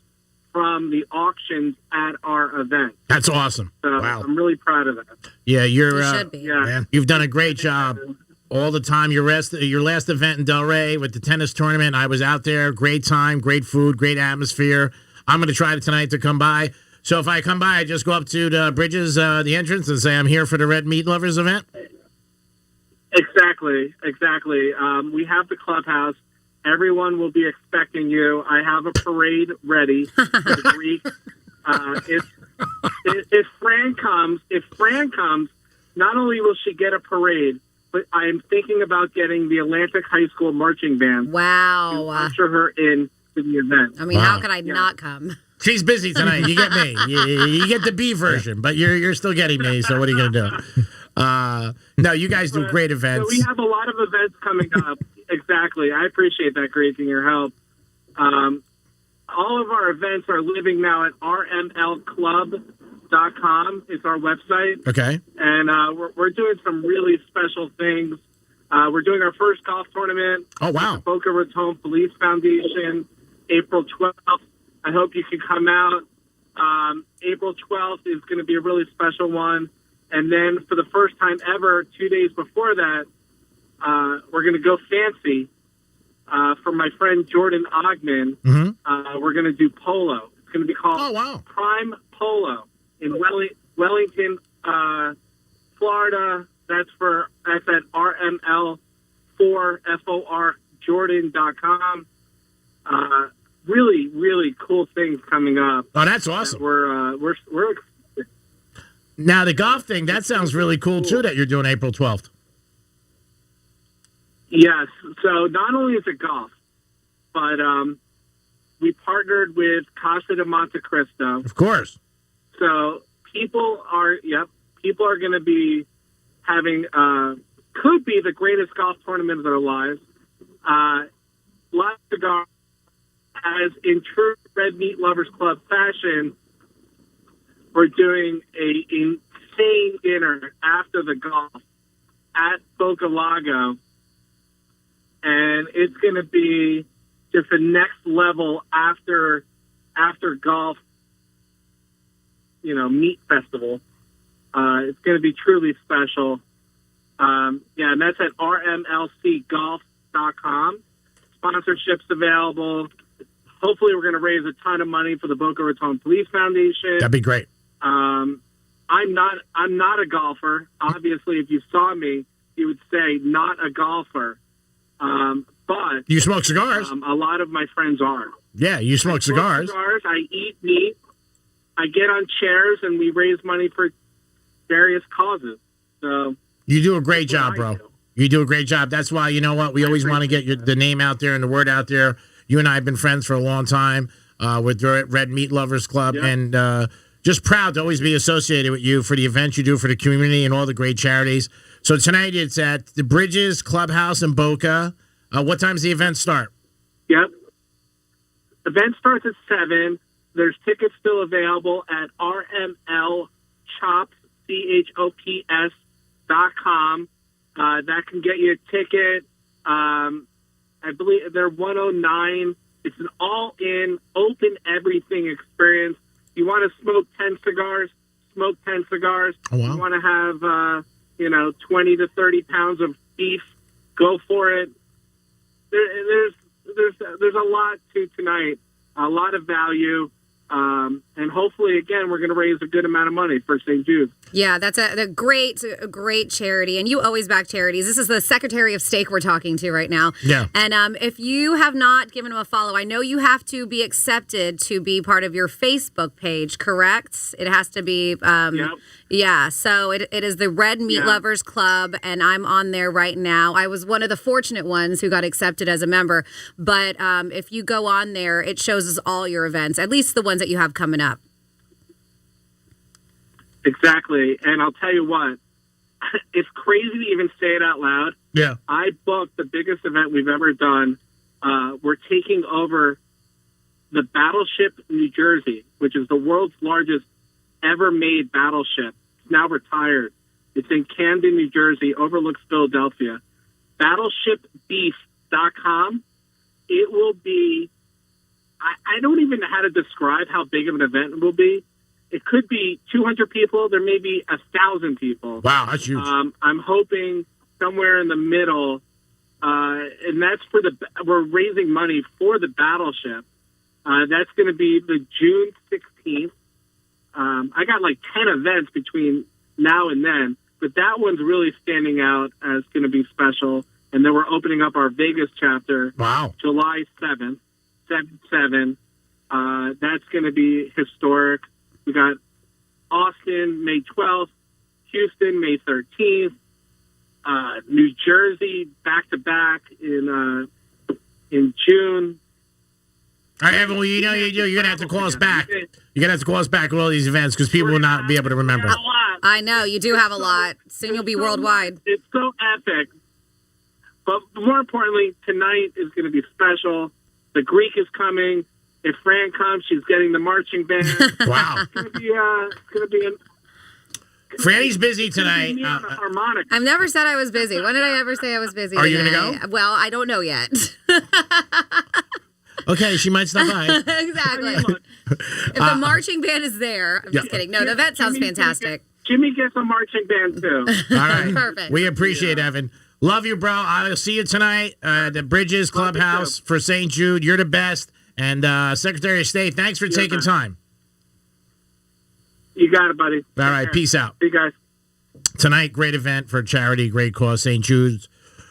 from the auctions at our event. That's awesome. So wow. I'm really proud of that. Yeah, you should be. Yeah. You've done a great job. all the time. Your last event in Delray with the tennis tournament, I was out there. Great time, great food, great atmosphere. I'm going to try tonight to come by. So if I come by, I just go up to the Bridges, the entrance, and say I'm here for the Red Meat Lovers event? Exactly. We have the clubhouse. Everyone will be expecting you. I have a parade ready for the Greek. If Fran comes, not only will she get a parade, but I am thinking about getting the Atlantic High School marching band. Wow. To usher her in to the event. I mean, how could I not come? She's busy tonight. You get me. You get the B version, but you're still getting me. So what are you going to do? No, you guys do great events. So we have a lot of events coming up. Exactly. I appreciate that, Grace, and your help. All of our events are living now at rmlclub.com. It's our website. Okay. And we're doing some really special things. We're doing our first golf tournament. Oh, wow. At the Boca Raton Police Foundation, April 12th. I hope you can come out. April 12th is going to be a really special one. And then for the first time ever, 2 days before that, we're going to go fancy. For my friend Jordan Ogman, we're going to do polo. It's going to be called Prime Polo in Wellington, Florida. That's at rml4jordan.com. Really, really cool things coming up. Oh, that's awesome. We're now the golf thing, that sounds really cool too, that you're doing April 12th. Yes. So not only is it golf, but we partnered with Casa de Monte Cristo. Of course. So people are going to be having could be the greatest golf tournament of their lives. Live cigar, as in true Red Meat Lovers Club fashion, we're doing a insane dinner after the golf at Boca Lago. And it's going to be just the next level after golf, meat festival. It's going to be truly special. And that's at rmlcgolf.com. Sponsorships available. Hopefully we're going to raise a ton of money for the Boca Raton Police Foundation. That'd be great. I'm not a golfer. Obviously, if you saw me, you would say not a golfer. But you smoke cigars. A lot of my friends are. Yeah, you smoke cigars. I eat meat. I get on chairs, and we raise money for various causes. So you do a great job, bro. You do a great job. That's why, you know what? We always want to get the name out there and the word out there. You and I have been friends for a long time with the Red Meat Lovers Club, and just proud to always be associated with you for the events you do for the community and all the great charities. So tonight it's at the Bridges Clubhouse in Boca. What time does the event start? Yep. Event starts at 7. There's tickets still available at rmlchops.com. That can get you a ticket. I believe they're $109. It's an all-in, open everything experience. You want to smoke 10 cigars? Smoke 10 cigars. Oh, wow. You want to have 20 to 30 pounds of beef? Go for it. There's a lot to tonight, a lot of value, and hopefully, again, we're going to raise a good amount of money for St. Jude. Yeah, that's a great charity, and you always back charities. This is the Secretary of State we're talking to right now. Yeah. And if you have not given him a follow, I know you have to be accepted to be part of your Facebook page, correct? It has to be. Yep. Yeah, so it is the Red Meat Lovers Club, and I'm on there right now. I was one of the fortunate ones who got accepted as a member, but if you go on there, it shows us all your events, at least the ones that you have coming up. Exactly, and I'll tell you what, it's crazy to even say it out loud. Yeah. I booked the biggest event we've ever done. We're taking over the Battleship New Jersey, which is the world's largest ever made battleship. It's now retired. It's in Camden, New Jersey, overlooks Philadelphia. Battleshipbeef.com. It will be, I don't even know how to describe how big of an event it will be. It could be 200 people. There may be 1,000 people. Wow, that's huge. I'm hoping somewhere in the middle, and that's we're raising money for the battleship. That's going to be the June 16th. I got like 10 events between now and then, but that one's really standing out as going to be special. And then we're opening up our Vegas chapter. Wow. July 7th, 7/7. That's going to be historic. We got Austin, May 12th, Houston, May 13th, New Jersey, back-to-back in June. All right, Evan, well, you know you're going to have to call us back. You're going to have to call us back with all these events because people will not be able to remember. I know. You do have a lot. Soon you'll be worldwide. It's so epic. But more importantly, tonight is going to be special. The Greek is coming. If Fran comes, she's getting the marching band. Wow. It's going to be Franny's busy tonight. Harmonic. I've never said I was busy. When did I ever say I was busy? Are you today? gonna go? Well, I don't know yet. Okay, she might stop by. Exactly. If the marching band is there, I'm just kidding. No, the event sounds fantastic. Jimmy gets a marching band too. All right. Perfect. We appreciate it, Evan. Love you, bro. I'll see you tonight at the Bridges Clubhouse for St. Jude. You're the best. And Secretary of State, thanks for taking time. You got it, buddy. All right, peace out. See you guys. Tonight, great event for charity, great cause, St. Jude's.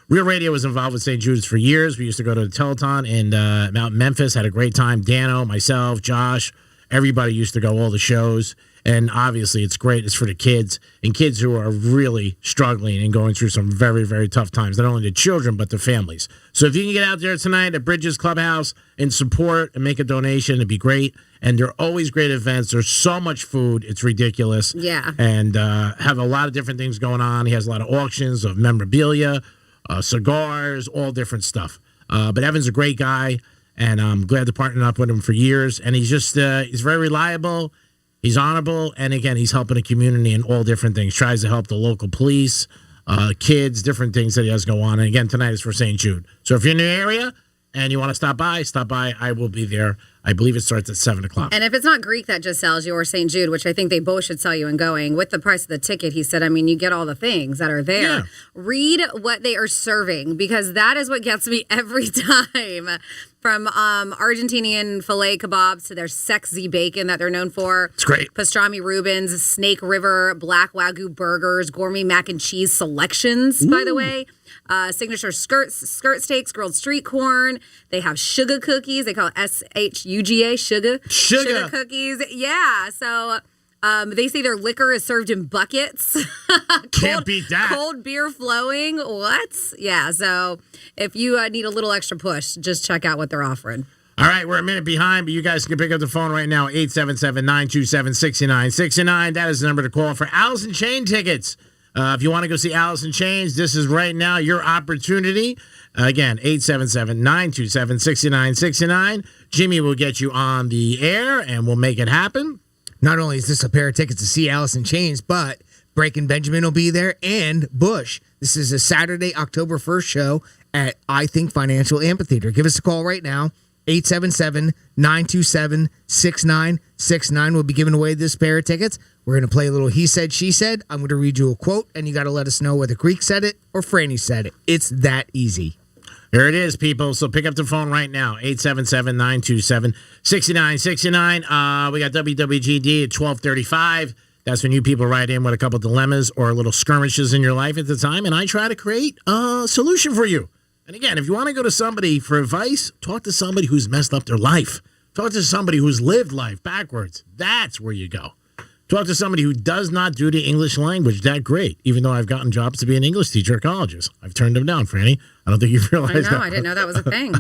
Real Radio was involved with St. Jude's for years. We used to go to the Telethon in Mount Memphis, had a great time. Dano, myself, Josh, everybody used to go, all the shows. And obviously, it's great. It's for the kids and kids who are really struggling and going through some very, very tough times. Not only the children, but the families. So if you can get out there tonight at Bridges Clubhouse and support and make a donation, it'd be great. And they're always great events. There's so much food. It's ridiculous. Yeah. And have a lot of different things going on. He has a lot of auctions of memorabilia, cigars, all different stuff. But Evan's a great guy, and I'm glad to partner up with him for years. And he's just he's very reliable. He's honorable, and again, he's helping the community in all different things. Tries to help the local police, kids, different things that he has go on. And again, tonight is for St. Jude. So if you're in the area and you want to stop by. I will be there. I believe it starts at 7 o'clock. And if it's not Greek that just sells you or St. Jude, which I think they both should sell you and going, with the price of the ticket, he said, I mean, you get all the things that are there. Yeah. Read what they are serving, because that is what gets me every time. From Argentinian filet kebabs to their sexy bacon that they're known for. It's great. Pastrami Rubens, Snake River, Black Wagyu burgers, gourmet mac and cheese selections, by the way. Signature skirt steaks, grilled street corn. They have sugar cookies. They call it SHUGA, sugar cookies. Yeah, so they say their liquor is served in buckets. Can't beat that. Cold beer flowing. What? Yeah, so if you need a little extra push, just check out what they're offering. All right, we're a minute behind, but you guys can pick up the phone right now, 877-927-6969. That is the number to call for Alice in Chain tickets. If you want to go see Alice in Chains, this is right now your opportunity. Again, 877-927-6969. Jimmy will get you on the air, and we'll make it happen. Not only is this a pair of tickets to see Alice in Chains, but Breaking Benjamin will be there and Bush. This is a Saturday, October 1st show at I Think Financial Amphitheater. Give us a call right now, 877-927-6969. We'll be giving away this pair of tickets. We're going to play a little He Said, She Said. I'm going to read you a quote, and you got to let us know whether Greek said it or Franny said it. It's that easy. There it is, people. So pick up the phone right now, 877-927-6969. We got WWGD at 12:35. That's when you people write in with a couple dilemmas or little skirmishes in your life at the time, and I try to create a solution for you. And again, if you want to go to somebody for advice, talk to somebody who's messed up their life. Talk to somebody who's lived life backwards. That's where you go. Talk to somebody who does not do the English language that great, even though I've gotten jobs to be an English teacher at colleges. I've turned them down, Franny. I don't think you've realized that. I didn't know that was a thing.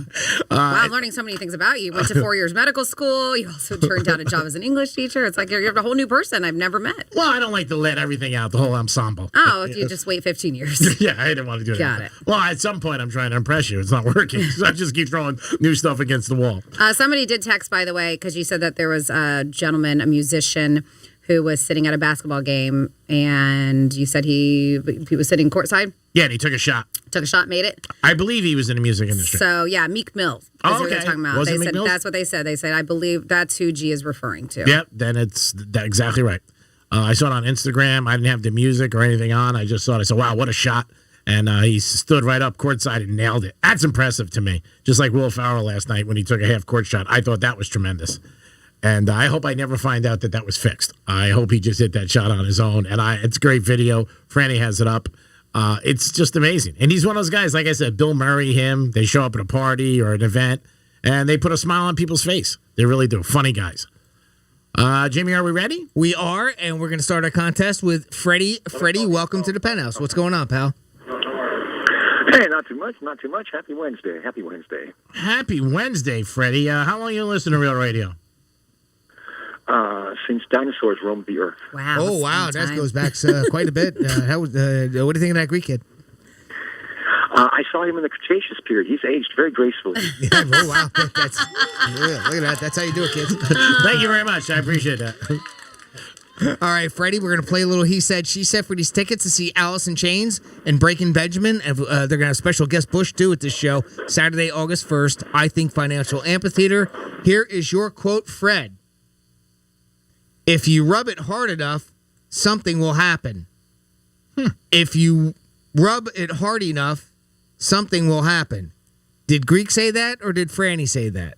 Wow, I'm learning so many things about you. You went to 4 years medical school. You also turned down a job as an English teacher. It's like you're a whole new person I've never met. Well, I don't like to let everything out, the whole ensemble. Oh, if you just wait 15 years. Yeah, I didn't want to do that. Got it. Well, at some point, I'm trying to impress you. It's not working. So I just keep throwing new stuff against the wall. Somebody did text, by the way, because you said that there was a gentleman, a musician, who was sitting at a basketball game, and you said he was sitting courtside? Yeah, and he took a shot. Took a shot, made it? I believe he was in the music industry. So, yeah, Meek Mill is who they're talking about. Was it They Meek said Mill? that's what they said. They said, I believe that's who G is referring to. Yep, then it's exactly right. I saw it on Instagram. I didn't have the music or anything on. I just saw it. I said, wow, what a shot. And he stood right up courtside and nailed it. That's impressive to me. Just like Will Ferrell last night when he took a half-court shot. I thought that was tremendous. And I hope I never find out that was fixed. I hope he just hit that shot on his own. And it's a great video. Franny has it up. It's just amazing. And he's one of those guys, like I said, Bill Murray, him, they show up at a party or an event, and they put a smile on people's face. They really do. Funny guys. Jimmy, are we ready? We are, and we're going to start our contest with Freddie. Freddie, welcome to the Penthouse. What's going on, pal? Hey, not too much. Happy Wednesday. Happy Wednesday, Freddie. How long you listen to Real Radio? Since dinosaurs roamed the earth. Wow. Oh, wow. That goes back quite a bit. What do you think of that Greek kid? I saw him in the Cretaceous period. He's aged very gracefully. Yeah, oh, wow. Look at that. That's how you do it, kids. Thank you very much. I appreciate that. All right, Freddie, we're going to play a little He Said, She Said for these tickets to see Alice in Chains and Breaking Benjamin. They're going to have special guest Bush too at this show, Saturday, August 1st, I Think Financial Amphitheater. Here is your quote, Fred. If you rub it hard enough, something will happen. If you rub it hard enough, something will happen. Did Greek say that or did Franny say that?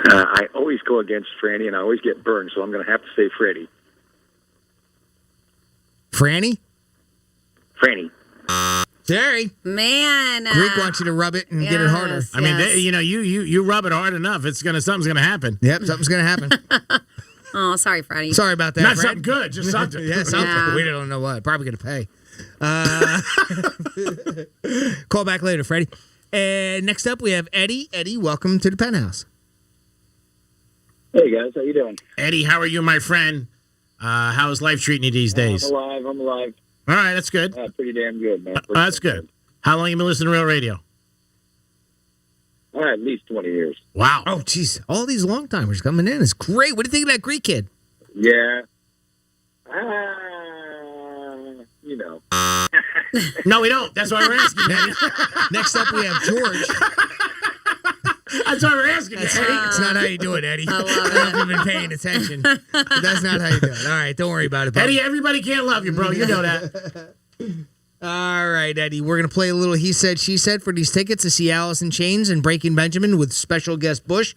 I always go against Franny, and I always get burned, so I'm going to have to say Freddie. Franny? Franny. Jerry. Man. Greek wants you to rub it and get it harder. I mean, you rub it hard enough, something's going to happen. Yep, something's going to happen. Oh, sorry, Freddie. Sorry about that, Not Fred. something good, just something. Yeah, something. Yeah. We don't know what. Probably going to pay. Call back later, Freddie. And next up, we have Eddie. Eddie, welcome to the Penthouse. Hey, guys. How you doing? Eddie, how are you, my friend? How's life treating you these days? I'm alive. All right, that's good. Pretty damn good, man. That's good. How long you been listening to Real Radio? At least 20 years. Wow. Oh, jeez. All these long timers coming in. It's great. What do you think of that Greek kid? Yeah. No, we don't. That's why we're asking. Next up, we have George. That's why we're asking. It's not how you do it, Eddie. I don't know if you've been paying attention. But that's not how you do it. All right, don't worry about it, buddy. Eddie, everybody can't love you, bro. You know that. All right, Eddie. We're going to play a little He Said, She Said for these tickets to see Alice in Chains and Breaking Benjamin with special guest Bush.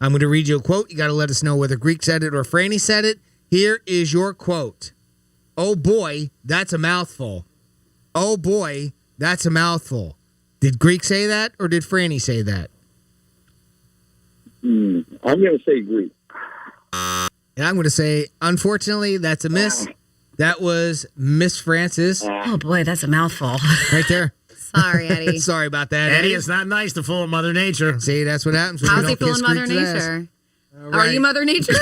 I'm going to read you a quote. You got to let us know whether Greek said it or Franny said it. Here is your quote. Oh, boy, that's a mouthful. Oh, boy, that's a mouthful. Did Greek say that or did Franny say that? I'm going to say Greek. And I'm going to say, unfortunately, that's a miss. That was Miss Francis. Oh, boy, that's a mouthful. Right there. Sorry, Eddie. Sorry about that, Eddie, it's not nice to fool Mother Nature. See, that's what happens when How's you he don't kiss fooling Mother Greek's ass. Nature? Right. Are you Mother Nature?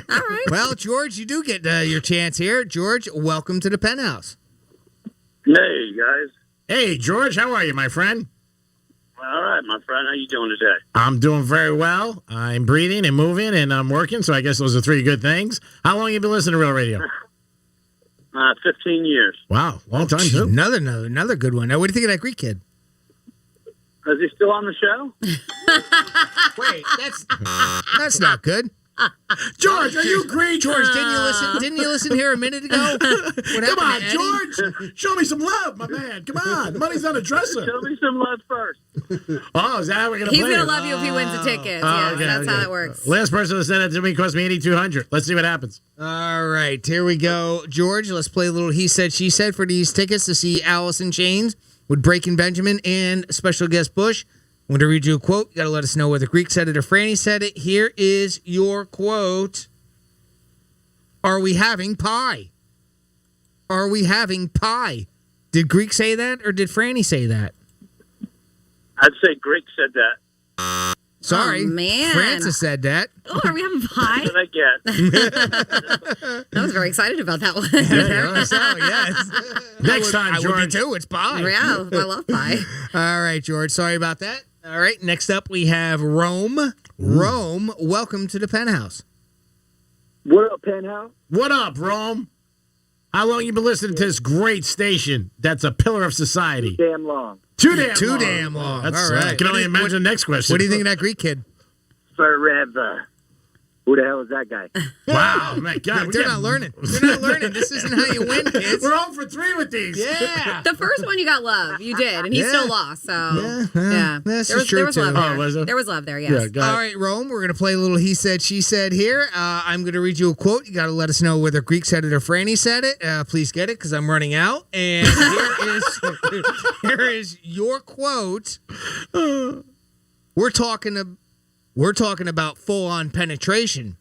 All right. Well, George, you do get your chance here. George, welcome to the Penthouse. Hey, guys. Hey, George, how are you, my friend? All right, my friend. How you doing today? I'm doing very well. I'm breathing and moving, and I'm working, so I guess those are three good things. How long have you been listening to Real Radio? 15 years. Wow, long time, too. Another good one. Now, what do you think of that Greek kid? Is he still on the show? Wait, that's not good. George, are you Greek? George, didn't you listen here a minute ago? Come on, George. Show me some love, my man. Come on. Money's on a dresser. Show me some love first. Oh, is that how we're going to play He's going to it? love you if he wins the tickets. Okay, That's how it works. Last person to send it to me cost me $8,200. Let's see what happens. All right, here we go. George, let's play a little He Said, She Said for these tickets to see Alice in Chains with Breaking Benjamin and special guest Bush. I'm going to read you a quote. You got to let us know whether Greek said it or Franny said it. Here is your quote. Are we having pie? Are we having pie? Did Greek say that or did Franny say that? I'd say Greek said that. Sorry. Oh, man. Francis said that. Oh, are we having pie? What did I get? I was very excited about that one. Yes. Next time, I George. would be too. It's pie. Yeah, I love pie. All right, George. Sorry about that. All right. Next up, we have Rome. Rome, welcome to the Penthouse. What up, Penthouse? What up, Rome? How long you been listening to this great station that's a pillar of society? Damn long. Too Too damn damn long. That's, All right. I can only imagine the next question. What do you think of that Greek kid? Forever. Who the hell is that guy? Wow, my God. They're not learning. They're not learning. This isn't how you win, kids. We're 0 for 3 with these. Yeah. The first one you got love. You did. And he still lost. So, Yeah, this is true, there was too. love there. Oh, was there? There was love there, yes. All right, Rome, we're going to play a little he said, she said here. I'm going to read you a quote. You got to let us know whether Greek said it or Franny said it. Please get it because I'm running out. And here is your quote. We're talking about full-on penetration.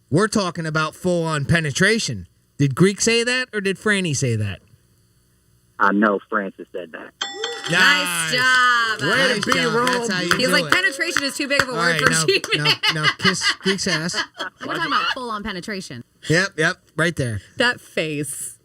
We're talking about full-on penetration. Did Greek say that or did Franny say that? No, Francis said that. Nice job. Way to be, Rome. That's how you He's do like, it. penetration is too big of a All word right, for now, achievement. now kiss Greek's ass. We're talking about full-on penetration. Yep, right there. That face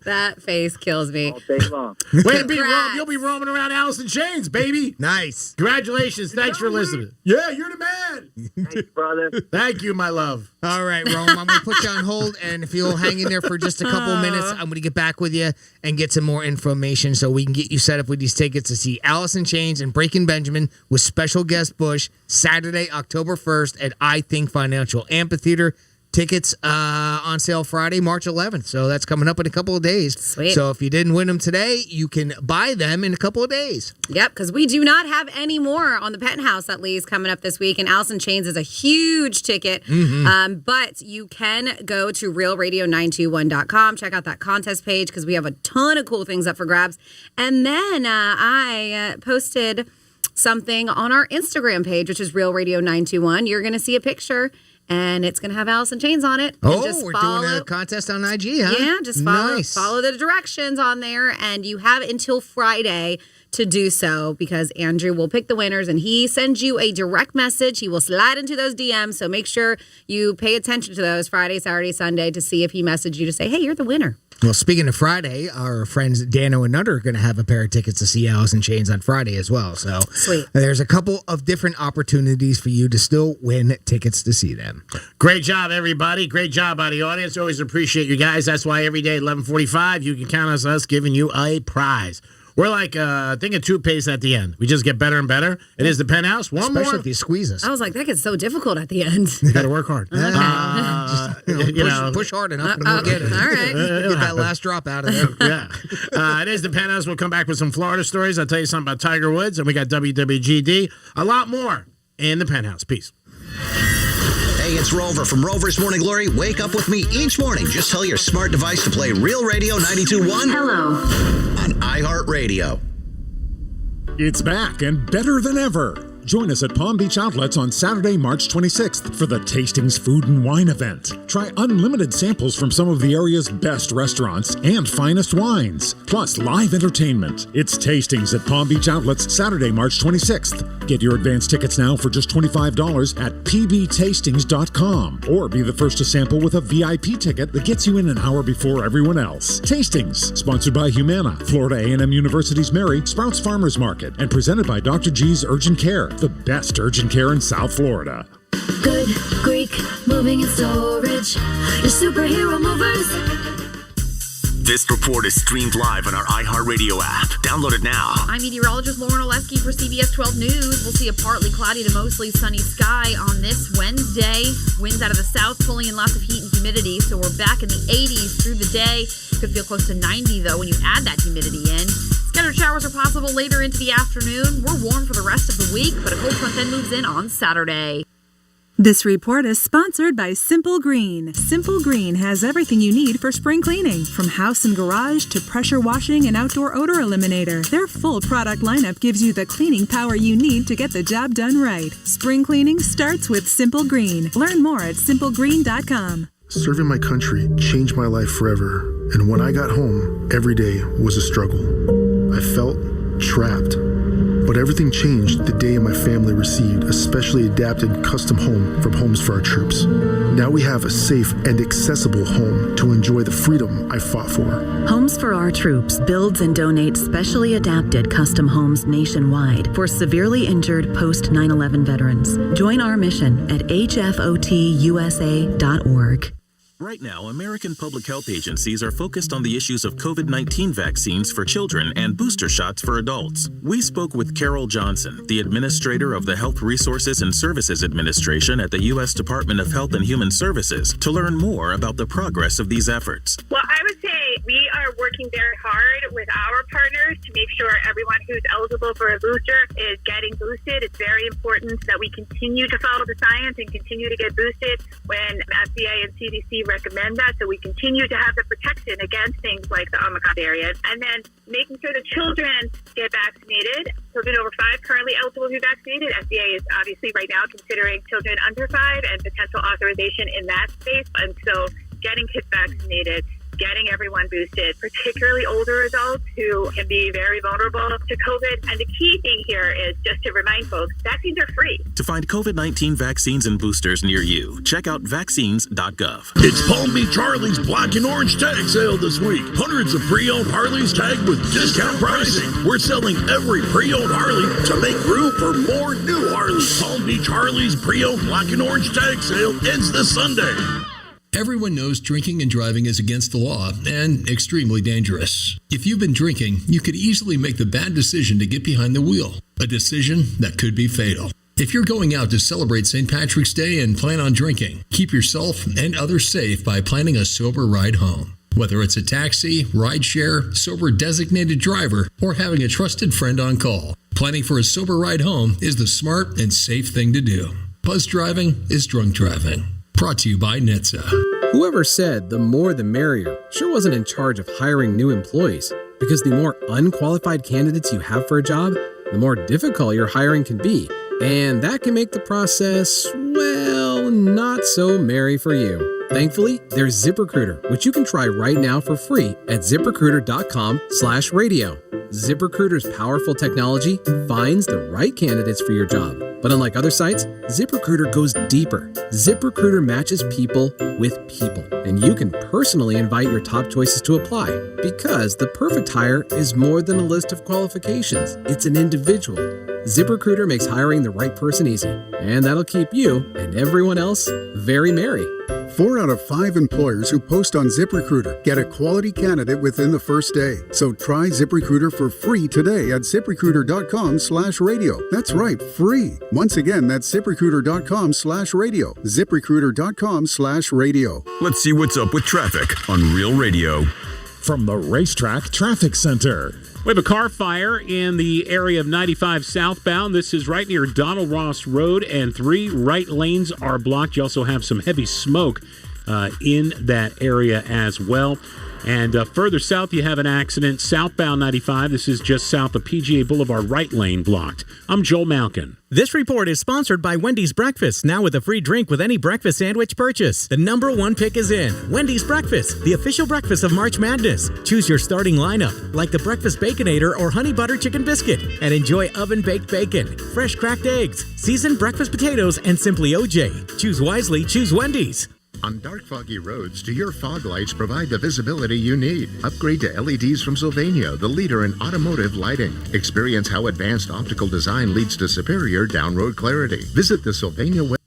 kills me. All day long. Way to be, Rome. You'll be roaming around Alice in Chains, baby. Nice. Congratulations. Thanks for listening. Yeah, you're the man. Thanks, brother. Thank you, my love. All right, Rome, I'm going to put you on hold, and if you'll hang in there for just a couple minutes, I'm going to get back with you and get some more information so we can get you set up with these tickets to see Alice in Chains and Breaking Benjamin with special guest Bush Saturday, October 1st at I Think Financial Amphitheater. Tickets on sale Friday, March 11th. So that's coming up in a couple of days. Sweet. So if you didn't win them today, you can buy them in a couple of days. Yep, because we do not have any more on the Penthouse, at least, coming up this week. And Alice in Chains is a huge ticket. But you can go to realradio921.com, check out that contest page, because we have a ton of cool things up for grabs. And then I posted something on our Instagram page, which is Real Radio 921. You're going to see a picture, and it's going to have Alice in Chains on it. Oh, just we're doing a contest on IG, huh? Yeah, just follow the directions on there, and you have until Friday to do so, because Andrew will pick the winners, and he sends you a direct message. He will slide into those DMs, so make sure you pay attention to those Friday, Saturday, Sunday to see if he messaged you to say, hey, you're the winner. Well, speaking of Friday, our friends Dano and Nutter are going to have a pair of tickets to see Alice in Chains on Friday as well. So sweet. There's a couple of different opportunities for you to still win tickets to see them. Great job, everybody. Great job by the audience. Always appreciate you guys. That's why every day at 11:45, you can count on us giving you a prize. We're like a thing of toothpaste at the end. We just get better and better. It is the Penthouse. One Especially more. if you squeeze us. I was like, that gets so difficult at the end. You got to work hard. Push hard enough and we'll get it. All right. Get that last drop out of there. Yeah. It is the Penthouse. We'll come back with some Florida stories. I'll tell you something about Tiger Woods, and we got WWGD. A lot more in the Penthouse. Peace. Hey, it's Rover from Rover's Morning Glory. Wake up with me each morning. Just tell your smart device to play Real Radio 92.1. Hello. On iHeartRadio. It's back and better than ever. Join us at Palm Beach Outlets on Saturday, March 26th for the Tastings Food and Wine event. Try unlimited samples from some of the area's best restaurants and finest wines, plus live entertainment. It's Tastings at Palm Beach Outlets Saturday, March 26th. Get your advance tickets now for just $25 at pbtastings.com, or be the first to sample with a VIP ticket that gets you in an hour before everyone else. Tastings, sponsored by Humana, Florida A&M University's Mary, Sprouts Farmers Market, and presented by Dr. G's Urgent Care, the best urgent care in South Florida. Good Greek moving and storage. Your superhero movers. This report is streamed live on our iHeartRadio app. Download it now. I'm meteorologist Lauren Oleski for CBS 12 News. We'll see a partly cloudy to mostly sunny sky on this Wednesday. Winds out of the south pulling in lots of heat and humidity, so we're back in the 80s through the day. Could feel close to 90, though, when you add that humidity in. Scattered showers are possible later into the afternoon. We're warm for the rest of the week, but a cold front then moves in on Saturday. This report is sponsored by Simple Green. Simple Green has everything you need for spring cleaning, from house and garage to pressure washing and outdoor odor eliminator. Their full product lineup gives you the cleaning power you need to get the job done right. Spring cleaning starts with Simple Green. Learn more at simplegreen.com. Serving my country changed my life forever, and when I got home, every day was a struggle. I felt trapped. But everything changed the day my family received a specially adapted custom home from Homes for Our Troops. Now we have a safe and accessible home to enjoy the freedom I fought for. Homes for Our Troops builds and donates specially adapted custom homes nationwide for severely injured post 9/11 veterans. Join our mission at hfotusa.org. Right now, American public health agencies are focused on the issues of COVID-19 vaccines for children and booster shots for adults. We spoke with Carol Johnson, the administrator of the Health Resources and Services Administration at the U.S. Department of Health and Human Services, to learn more about the progress of these efforts. Well, I would say we are working very hard with our partners to make sure everyone who's eligible for a booster is getting boosted. It's very important that we continue to follow the science and continue to get boosted when FDA and CDC recommend that, so we continue to have the protection against things like the Omicron variant. And then making sure the children get vaccinated. Children over 5 currently eligible to be vaccinated. FDA is obviously right now considering children under 5 and potential authorization in that space. And so getting kids vaccinated, getting everyone boosted, particularly older adults who can be very vulnerable to COVID. And the key thing here is just to remind folks, vaccines are free. To find COVID-19 vaccines and boosters near you, check out vaccines.gov. It's Palm Beach Harley's Black and Orange Tag Sale this week. Hundreds of pre-owned Harleys tagged with discount pricing. We're selling every pre-owned Harley to make room for more new Harleys. Palm Beach Harley's pre-owned Black and Orange Tag Sale ends this Sunday. Everyone knows drinking and driving is against the law and extremely dangerous. If you've been drinking, you could easily make the bad decision to get behind the wheel, a decision that could be fatal. If you're going out to celebrate St. Patrick's Day and plan on drinking, keep yourself and others safe by planning a sober ride home. Whether it's a taxi, rideshare, sober designated driver, or having a trusted friend on call, planning for a sober ride home is the smart and safe thing to do. Buzz driving is drunk driving. Brought to you by NHTSA. Whoever said the more the merrier sure wasn't in charge of hiring new employees, because the more unqualified candidates you have for a job, the more difficult your hiring can be. And that can make the process, well, not so merry for you. Thankfully, there's ZipRecruiter, which you can try right now for free at ZipRecruiter.com/radio. ZipRecruiter's powerful technology finds the right candidates for your job. But unlike other sites, ZipRecruiter goes deeper. ZipRecruiter matches people with people, and you can personally invite your top choices to apply. Because the perfect hire is more than a list of qualifications. It's an individual. ZipRecruiter makes hiring the right person easy, and that'll keep you and everyone else very merry. 4 out of 5 employers who post on ZipRecruiter get a quality candidate within the first day. So try ZipRecruiter for free today at ZipRecruiter.com/radio. That's right, free. Once again, that's ZipRecruiter.com/radio. ZipRecruiter.com/radio. Let's see what's up with traffic on Real Radio. From the Racetrack Traffic Center. We have a car fire in the area of 95 southbound. This is right near Donald Ross Road, and 3 right lanes are blocked. You also have some heavy smoke in that area as well. And further south, you have an accident southbound 95. This is just south of PGA Boulevard, right lane blocked. I'm Joel Malkin. This report is sponsored by Wendy's Breakfast, now with a free drink with any breakfast sandwich purchase. The #1 pick is in. Wendy's Breakfast, the official breakfast of March Madness. Choose your starting lineup, like the Breakfast Baconator or Honey Butter Chicken Biscuit, and enjoy oven-baked bacon, fresh cracked eggs, seasoned breakfast potatoes, and Simply OJ. Choose wisely, choose Wendy's. On dark, foggy roads, do your fog lights provide the visibility you need? Upgrade to LEDs from Sylvania, the leader in automotive lighting. Experience how advanced optical design leads to superior down-road clarity. Visit the Sylvania website.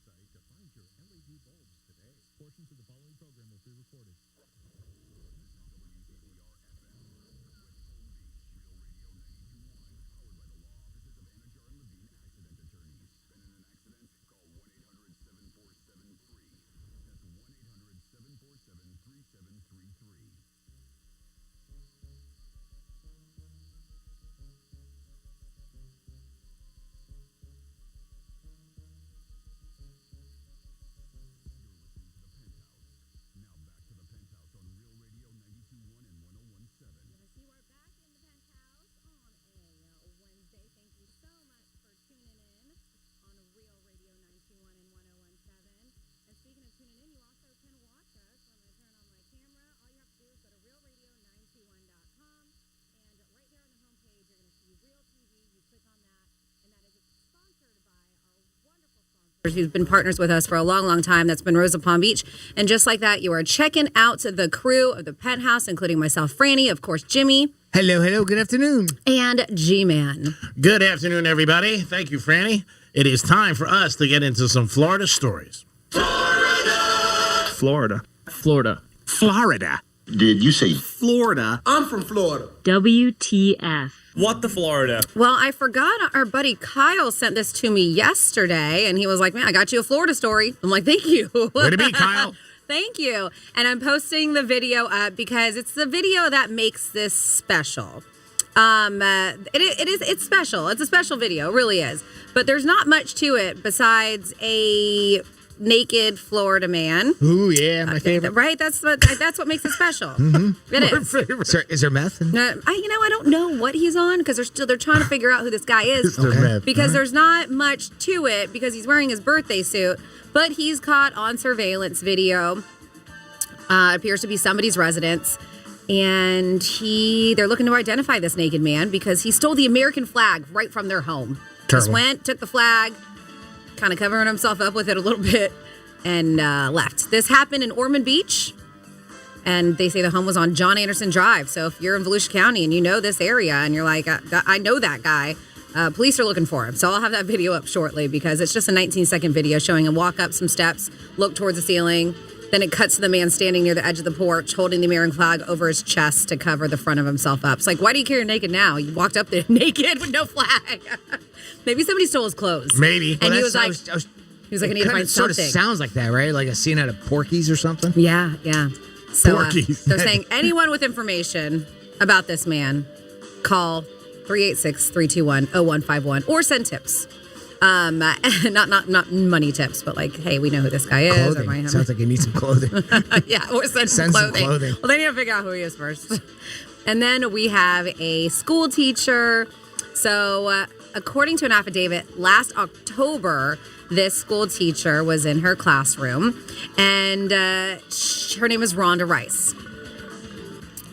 Who's been partners with us for a long, long time. That's been Rosa Palm Beach. And just like that, you are checking out the crew of the Penthouse, including myself, Franny, of course, Jimmy. Hello, good afternoon. And G-Man. Good afternoon, everybody. Thank you, Franny. It is time for us to get into some Florida stories. Florida. Florida. Florida. Did you say Florida? I'm from Florida. WTF. What the Florida? Well, I forgot our buddy Kyle sent this to me yesterday, and he was like, man, I got you a Florida story. I'm like, thank you. Way to be, Kyle. Thank you. And I'm posting the video up because it's the video that makes this special. It's special. It's a special video. It really is. But there's not much to it besides a naked Florida man. Ooh, yeah, my favorite. Right? That's what makes it special. Mm-hmm. It is. Is there meth? I don't know what he's on because they're trying to figure out who this guy is. Okay. Because there's not much to it because he's wearing his birthday suit, but he's caught on surveillance video. Appears to be somebody's residence. And they're looking to identify this naked man because he stole the American flag right from their home. Just went, took the flag, kind of covering himself up with it a little bit, and left. This happened in Ormond Beach, and they say the home was on John Anderson Drive. So if you're in Volusia County and you know this area and you're like, I know that guy, police are looking for him. So I'll have that video up shortly because it's just a 19-second video showing him walk up some steps, look towards the ceiling. Then it cuts to the man standing near the edge of the porch, holding the American flag over his chest to cover the front of himself up. It's like, why do you carry naked now? You walked up there naked with no flag. Maybe somebody stole his clothes. Maybe. And he was like, I need to find sort something. Of sounds like that, right? Like a scene out of Porky's or something? Yeah. So Porky's. they're saying anyone with information about this man, call 386-321-0151 or send tips. Not money tips, but like, hey, we know who this guy is. Clothing. Sounds like he needs some clothing. Yeah, or send some clothing. Well, they need to figure out who he is first. And then we have a school teacher. So, according to an affidavit, last October, this school teacher was in her classroom, and her name is Rhonda Rice.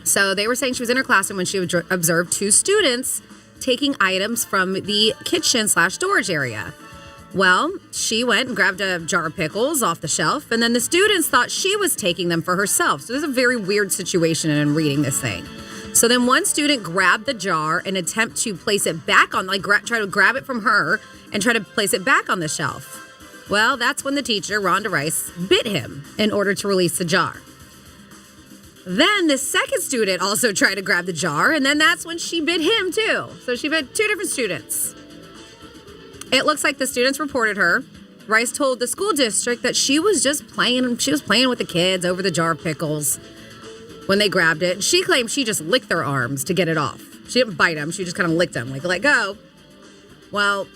So they were saying she was in her classroom when she observed two students taking items from the kitchen/storage area. Well, she went and grabbed a jar of pickles off the shelf, and then the students thought she was taking them for herself. So there's a very weird situation in reading this thing. So then one student grabbed the jar and attempt to place it back on, try to grab it from her and try to place it back on the shelf. Well, that's when the teacher, Rhonda Rice, bit him in order to release the jar. Then the second student also tried to grab the jar, and then that's when she bit him too. So she bit two different students. It looks like the students reported her. Rice told the school district that she was just playing. She was playing with the kids over the jar of pickles when they grabbed it. She claimed she just licked their arms to get it off. She didn't bite them. She just kind of licked them, like, let go. Well,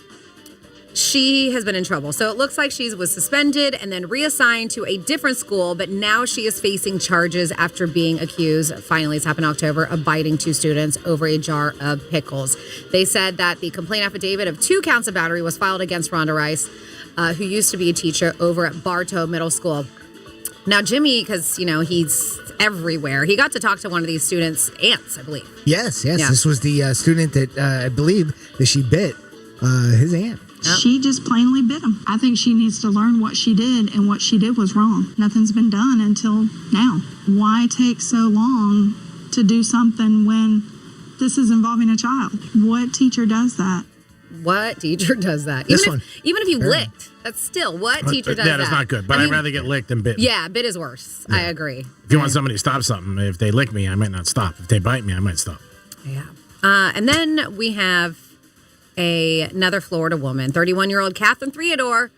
she has been in trouble. So it looks like she was suspended and then reassigned to a different school, but now she is facing charges after being accused, finally it's happened in October, of biting two students over a jar of pickles. They said that the complaint affidavit of 2 counts of battery was filed against Rhonda Rice, who used to be a teacher over at Bartow Middle School. Now, Jimmy, because, he's everywhere, he got to talk to one of these students' aunts, I believe. Yes. Yeah. This was the student that I believe that she bit his aunt. Yep. She just plainly bit him. I think she needs to learn what she did, and what she did was wrong. Nothing's been done until now. Why take so long to do something when this is involving a child? What teacher does that? What teacher does that? Even if you licked, that's still, what teacher does that? Yeah, that's not good, but I'd rather get licked than bitten. Yeah, bit is worse. Yeah. I agree. If you want somebody to stop something, if they lick me, I might not stop. If they bite me, I might stop. Yeah. And then we have another Florida woman, 31-year-old Catherine Theodore,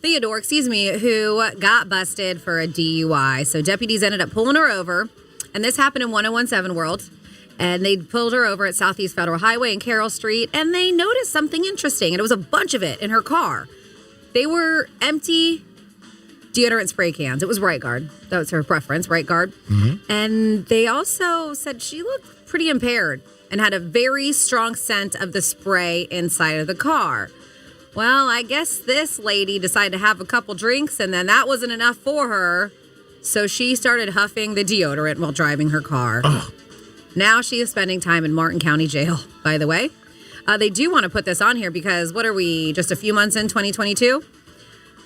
who got busted for a DUI. So deputies ended up pulling her over, and this happened in 1017 World. And they pulled her over at Southeast Federal Highway and Carroll Street, and they noticed something interesting, and it was a bunch of it in her car. They were empty deodorant spray cans. It was Right Guard. That was her preference, Right Guard. Mm-hmm. And they also said she looked pretty impaired and had a very strong scent of the spray inside of the car. Well, I guess this lady decided to have a couple drinks, and then that wasn't enough for her, so she started huffing the deodorant while driving her car. Oh. Now she is spending time in Martin County Jail, by the way. They do want to put this on here because what are we, just a few months in 2022?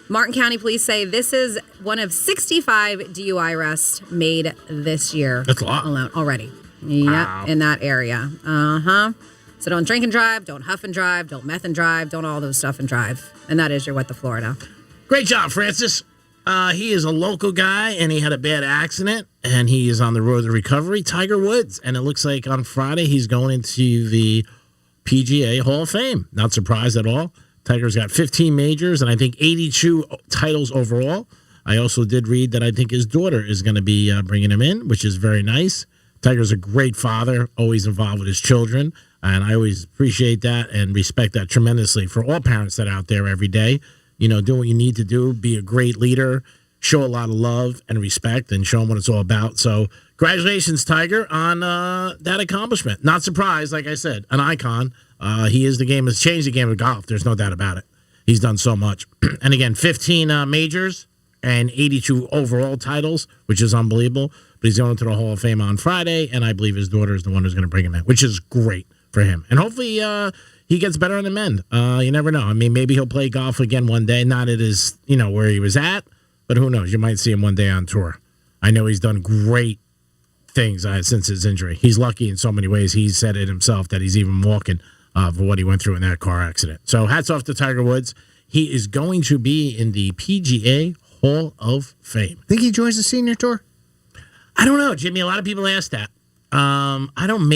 Martin County police say this is one of 65 DUI arrests made this year. That's a lot. Already. Wow. Yep, in that area. Uh-huh. So don't drink and drive, don't huff and drive, don't meth and drive, don't all those stuff and drive. And that is your What the Florida. Great job, Francis. He is a local guy, and he had a bad accident, and he is on the road to recovery. Tiger Woods, and it looks like on Friday he's going into the PGA Hall of Fame. Not surprised at all. Tiger's got 15 majors, and I think 82 titles overall. I also did read that I think his daughter is going to be bringing him in, which is very nice. Tiger's a great father, always involved with his children, and I always appreciate that and respect that tremendously for all parents that are out there every day. You know, do what you need to do, be a great leader, show a lot of love and respect, and show them what it's all about. So congratulations, Tiger, on that accomplishment. Not surprised, like I said, an icon. He is the game, has changed the game of golf. There's no doubt about it. He's done so much. And again, 15 majors and 82 overall titles, which is unbelievable. But he's going to the Hall of Fame on Friday, and I believe his daughter is the one who's going to bring him in, which is great for him. And hopefully he gets better on the mend. You never know. I mean, maybe he'll play golf again one day, not at his, where he was at, but who knows? You might see him one day on tour. I know he's done great things since his injury. He's lucky in so many ways. He said it himself that he's even walking for what he went through in that car accident. So hats off to Tiger Woods. He is going to be in the PGA Hall of Fame. Think he joins the senior tour? I don't know, Jimmy. A lot of people ask that. I don't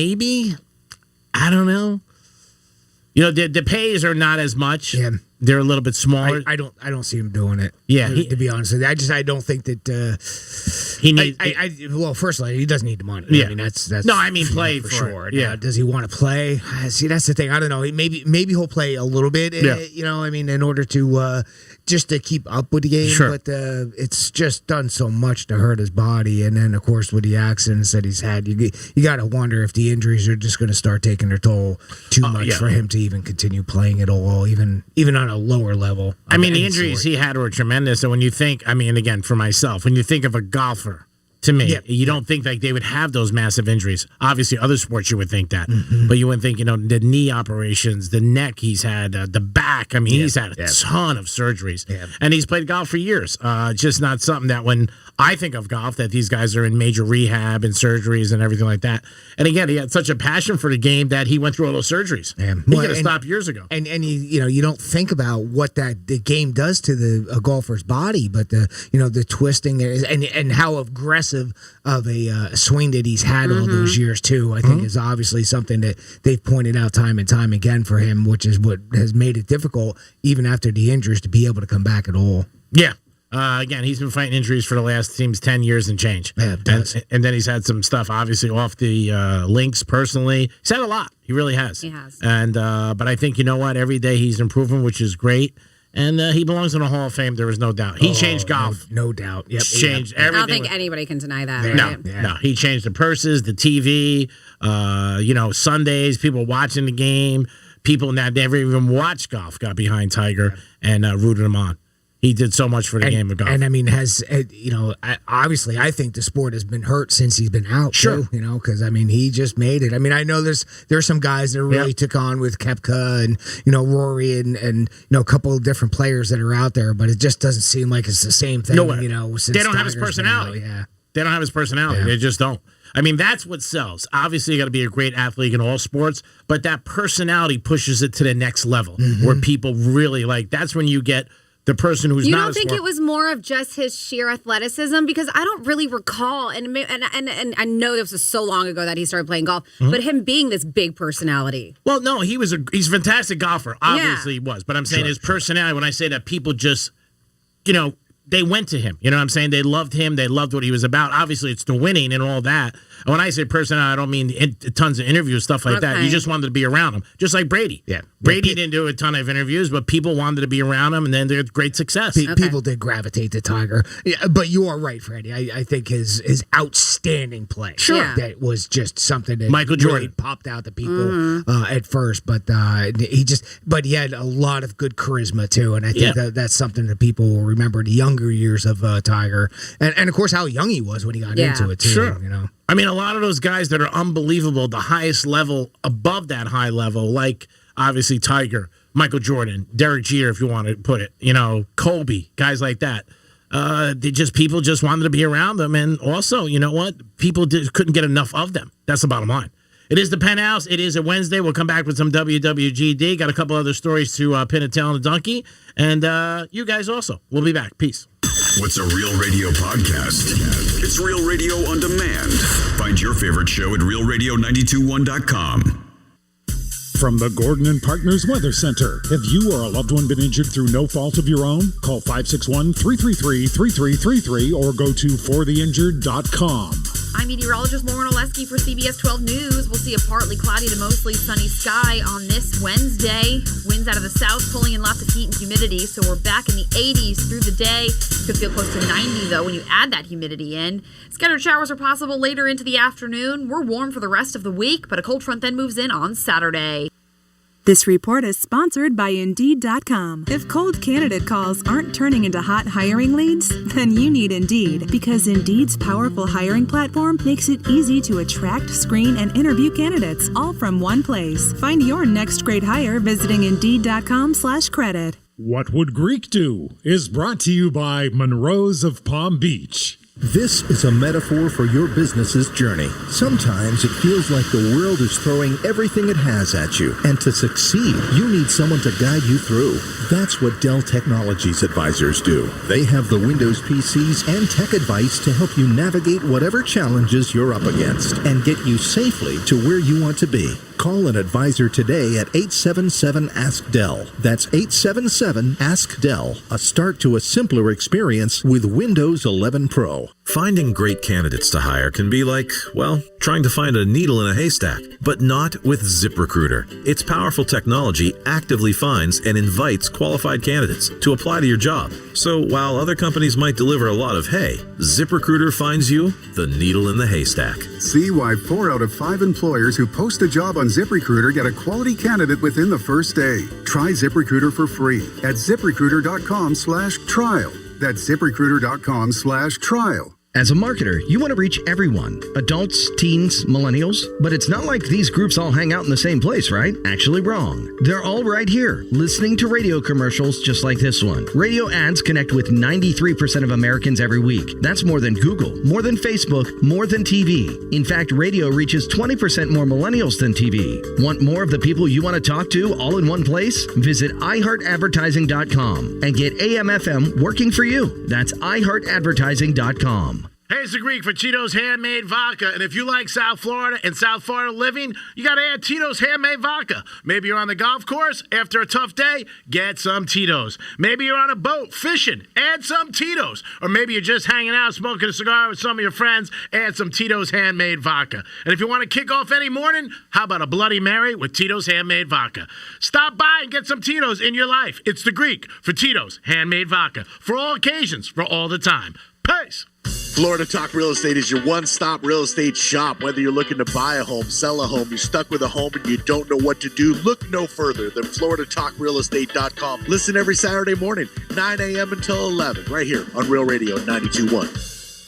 know. The pays are not as much. Yeah. They're a little bit smaller. I don't see him doing it. Yeah, to be honest with you, I don't think that he needs. Well, first of all, he doesn't need the money. Yeah. I mean that's no. I mean, play for sure. It. Yeah. Does he want to play? See, that's the thing. I don't know. Maybe he'll play a little bit. In order to just to keep up with the game. Sure. But it's just done so much to hurt his body, and then of course with the accidents that he's had, you got to wonder if the injuries are just going to start taking their toll too much for him to even continue playing at all, even on a lower level. I mean, the injuries he had were tremendous. And when you think, again, for myself, when you think of a golfer, to me, you don't think like they would have those massive injuries. Obviously, other sports you would think that, but you wouldn't think, the knee operations, the neck he's had, the back. I mean, he's had a ton of surgeries, and he's played golf for years. Just not something that when I think of golf, that these guys are in major rehab and surgeries and everything like that. And again, he had such a passion for the game that he went through all those surgeries. He could have stopped years ago. And you don't think about what the game does to a golfer's body, but the twisting and how aggressive of a swing that he's had all those years too, I think is obviously something that they've pointed out time and time again for him, which is what has made it difficult even after the injuries to be able to come back at all. Yeah. Again, he's been fighting injuries for the last 10 years and change. Yeah, and then he's had some stuff, obviously, off the links personally. He's had a lot. He really has. He has. And but I think, every day he's improving, which is great. And he belongs in the Hall of Fame. There is no doubt. He changed golf. No doubt. Yep. Changed everything. I don't think anybody can deny that. No. He changed the purses, the TV, Sundays, people watching the game, people that never even watched golf got behind Tiger and rooted him on. He did so much for the game of golf. And I mean, obviously, I think the sport has been hurt since he's been out. Sure. Too, because he just made it. I mean, I know there's some guys that really took on with Koepka and Rory and a couple of different players that are out there, but it just doesn't seem like it's the same thing. No, since they don't have his personality. They don't have his personality. They just don't. I mean, that's what sells. Obviously, you got to be a great athlete in all sports, but that personality pushes it to the next level where people really like. That's when you get the person who's you not. You don't think it was more of just his sheer athleticism? Because I don't really recall, and I know this was so long ago that he started playing golf, but him being this big personality. Well, no, he's a fantastic golfer. Obviously, he was, but I'm saying his personality. When I say that, people just, they went to him. You know what I'm saying? They loved him. They loved what he was about. Obviously, it's the winning and all that. And when I say personality, I don't mean tons of interviews, stuff like that. You just wanted to be around him. Just like Brady. Yeah. Brady didn't do a ton of interviews, but people wanted to be around him, and then they had great success. People did gravitate to Tiger. Yeah, but you are right, Freddie. I think his outstanding play. Sure. That was just something that Michael Jordan really popped out to people at first. But he had a lot of good charisma, too. And I think that's something that people will remember the younger years of Tiger. And of course, how young he was when he got into it, too. Sure. I mean, a lot of those guys that are unbelievable, the highest level, above that high level, like obviously Tiger, Michael Jordan, Derek Jeter, if you want to put it, Kobe, guys like that. People just wanted to be around them. And also, you know what? People couldn't get enough of them. That's the bottom line. It is the Penthouse. It is a Wednesday. We'll come back with some WWGD. Got a couple other stories to pin a tail on a donkey. And you guys also. We'll be back. Peace. What's a Real Radio podcast? It's Real Radio on demand. Find your favorite show at realradio921.com. From the Gordon and Partners Weather Center. Have you or a loved one been injured through no fault of your own? Call 561-333-3333 or go to fortheinjured.com. I'm meteorologist Lauren Oleski for CBS 12 News. We'll see a partly cloudy to mostly sunny sky on this Wednesday. Winds out of the south pulling in lots of heat and humidity, so we're back in the 80s through the day. Could feel close to 90, though, when you add that humidity in. Scattered showers are possible later into the afternoon. We're warm for the rest of the week, but a cold front then moves in on Saturday. This report is sponsored by Indeed.com. If cold candidate calls aren't turning into hot hiring leads, then you need Indeed, because Indeed's powerful hiring platform makes it easy to attract, screen, and interview candidates all from one place. Find your next great hire visiting Indeed.com/credit. What Would Greek Do is brought to you by Monroe's of Palm Beach. This is a metaphor for your business's journey. Sometimes it feels like the world is throwing everything it has at you, and to succeed, you need someone to guide you through. That's what Dell Technologies advisors do. They have the Windows PCs and tech advice to help you navigate whatever challenges you're up against and get you safely to where you want to be. Call an advisor today at 877-ASK-DELL. That's 877-ASK-DELL. A start to a simpler experience with Windows 11 Pro. Finding great candidates to hire can be like, well, trying to find a needle in a haystack, but not with ZipRecruiter. Its powerful technology actively finds and invites qualified candidates to apply to your job. So while other companies might deliver a lot of hay, ZipRecruiter finds you the needle in the haystack. See why 4 out of 5 employers who post a job on ZipRecruiter get a quality candidate within the first day. Try ZipRecruiter for free at ZipRecruiter.com/trial. That's ZipRecruiter.com/trial. As a marketer, you want to reach everyone, adults, teens, millennials, but it's not like these groups all hang out in the same place, right? Actually wrong. They're all right here, listening to radio commercials just like this one. Radio ads connect with 93% of Americans every week. That's more than Google, more than Facebook, more than TV. In fact, radio reaches 20% more millennials than TV. Want more of the people you want to talk to all in one place? Visit iHeartAdvertising.com and get AM/FM working for you. That's iHeartAdvertising.com. Hey, it's the Greek for Tito's Handmade Vodka. And if you like South Florida and South Florida living, you got to add Tito's Handmade Vodka. Maybe you're on the golf course after a tough day, get some Tito's. Maybe you're on a boat fishing, add some Tito's. Or maybe you're just hanging out smoking a cigar with some of your friends, add some Tito's Handmade Vodka. And if you want to kick off any morning, how about a Bloody Mary with Tito's Handmade Vodka? Stop by and get some Tito's in your life. It's the Greek for Tito's Handmade Vodka. For all occasions, for all the time. Peace. Florida Talk Real Estate is your one-stop real estate shop. Whether you're looking to buy a home, sell a home, you're stuck with a home and you don't know what to do, look no further than FloridaTalkRealEstate.com. Listen every Saturday morning, 9 a.m. until 11, right here on Real Radio 92.1.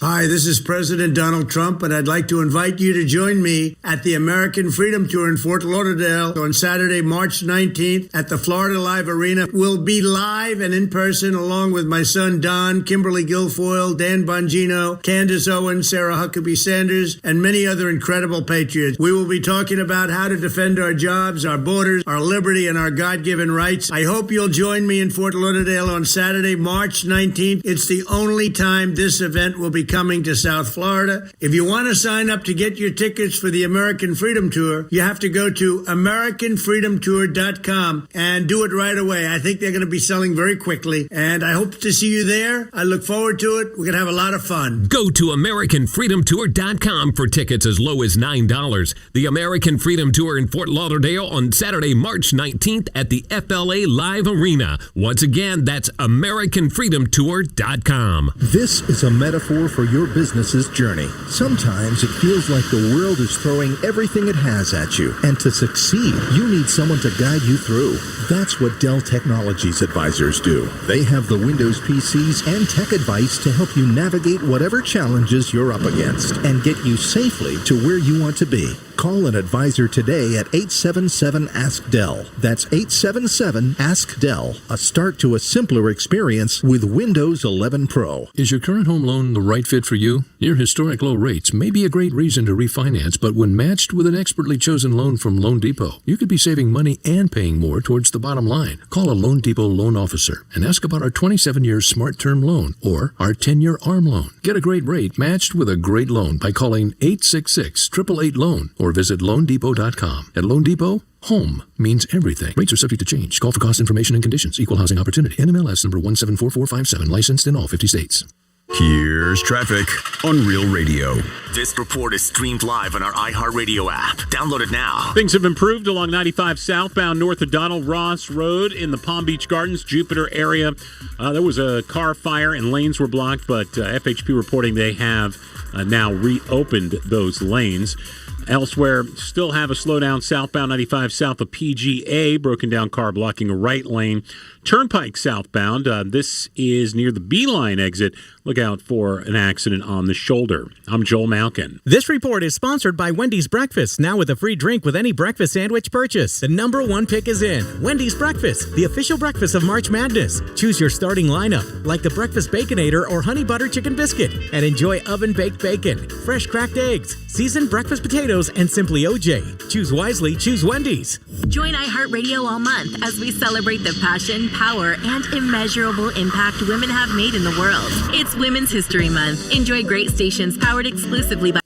Hi, this is President Donald Trump, and I'd like to invite you to join me at the American Freedom Tour in Fort Lauderdale on Saturday, March 19th at the Florida Live Arena. We'll be live and in person along with my son Don, Kimberly Guilfoyle, Dan Bongino, Candace Owens, Sarah Huckabee Sanders, and many other incredible patriots. We will be talking about how to defend our jobs, our borders, our liberty, and our God-given rights. I hope you'll join me in Fort Lauderdale on Saturday, March 19th. It's the only time this event will be coming to South Florida. If you want to sign up to get your tickets for the American Freedom Tour, you have to go to AmericanFreedomTour.com and do it right away. I think they're going to be selling very quickly, and I hope to see you there. I look forward to it. We're going to have a lot of fun. Go to AmericanFreedomTour.com for tickets as low as $9. The American Freedom Tour in Fort Lauderdale on Saturday, March 19th at the FLA Live Arena. Once again, that's AmericanFreedomTour.com. This is a metaphor for your business's journey. Sometimes it feels like the world is throwing everything it has at you, and to succeed, you need someone to guide you through. That's what Dell Technologies advisors do. They have the Windows PCs and tech advice to help you navigate whatever challenges you're up against and get you safely to where you want to be. Call an advisor today at 877-ASK-DELL. That's 877-ASK-DELL. A start to a simpler experience with Windows 11 Pro. Is your current home loan the right right fit for you? Your historic low rates may be a great reason to refinance, but when matched with an expertly chosen loan from Loan Depot, you could be saving money and paying more towards the bottom line. Call a Loan Depot loan officer and ask about our 27-year Smart Term loan or our 10-year ARM loan. Get a great rate matched with a great loan by calling 866-888-LOAN or visit loandepot.com. At Loan Depot, home means everything. Rates are subject to change. Call for cost information and conditions. Equal housing opportunity. NMLS number 174457. Licensed in all 50 states. Here's traffic on Real Radio. This report is streamed live on our iHeartRadio app. Download it now. Things have improved along 95 southbound north of Donald Ross Road in the Palm Beach Gardens, Jupiter area. There was a car fire and lanes were blocked, but FHP reporting they have now reopened those lanes. Elsewhere, still have a slowdown southbound 95 south of PGA, broken down car blocking a right lane. Turnpike southbound, this is near the Beeline exit. Look out for an accident on the shoulder. I'm Joel Malkin. This report is sponsored by Wendy's Breakfast, now with a free drink with any breakfast sandwich purchase. The number one pick is in. Wendy's Breakfast, the official breakfast of March Madness. Choose your starting lineup, like the Breakfast Baconator or Honey Butter Chicken Biscuit, and enjoy oven-baked bacon, fresh cracked eggs, seasoned breakfast potatoes, and Simply OJ. Choose wisely, choose Wendy's. Join iHeartRadio all month as we celebrate the passion, power, and immeasurable impact women have made in the world. It's Women's History Month. Enjoy great stations powered exclusively by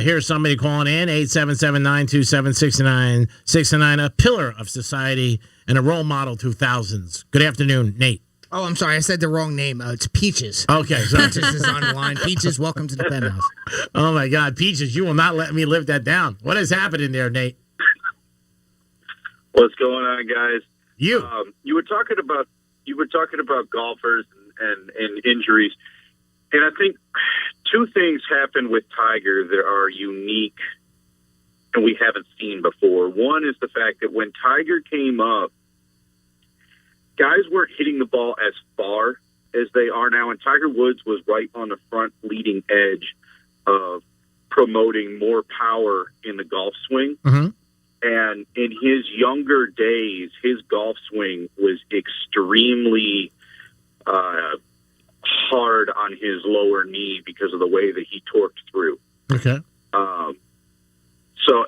Here's somebody calling in, 877-927-6969, a pillar of society and a role model to thousands. Good afternoon, Nate. Oh, I'm sorry. I said the wrong name. It's Peaches. Okay. So Peaches is on the line. Peaches, welcome to the Penthouse. Oh, my God. Peaches, you will not let me live that down. What is happening there, Nate? What's going on, guys? You were talking about golfers and injuries, and I think two things happen with Tiger that are unique and we haven't seen before. One is the fact that when Tiger came up, guys weren't hitting the ball as far as they are now, and Tiger Woods was right on the front leading edge of promoting more power in the golf swing. Mm-hmm. And in his younger days, his golf swing was extremely hard on his lower knee because of the way that he torqued through. Okay. So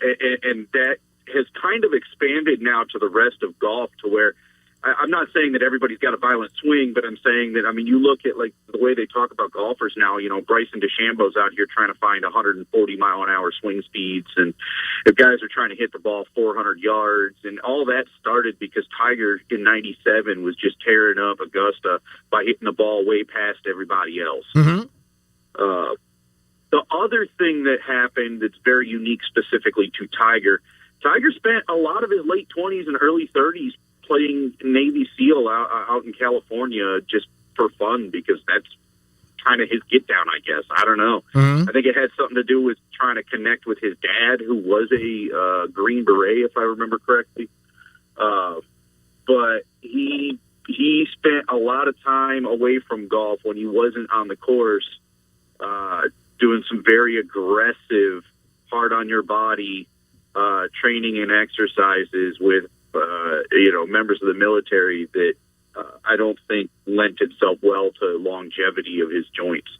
that has kind of expanded now to the rest of golf to where I'm not saying that everybody's got a violent swing, but I'm saying that, I mean, you look at like the way they talk about golfers now, you know, Bryson DeChambeau's out here trying to find 140 mile an hour swing speeds. And if guys are trying to hit the ball 400 yards and all that started because Tiger in 97 was just tearing up Augusta by hitting the ball way past everybody else. Mm-hmm. The other thing that happened that's very unique specifically to Tiger spent a lot of his late 20s and early 30s playing Navy SEAL out in California just for fun because that's kind of his get down, I guess. I don't know. Mm-hmm. I think it had something to do with trying to connect with his dad, who was a Green Beret, if I remember correctly. But he spent a lot of time away from golf when he wasn't on the course, doing some very aggressive, hard on your body training and exercises with members of the military that I don't think lent itself well to longevity of his joints.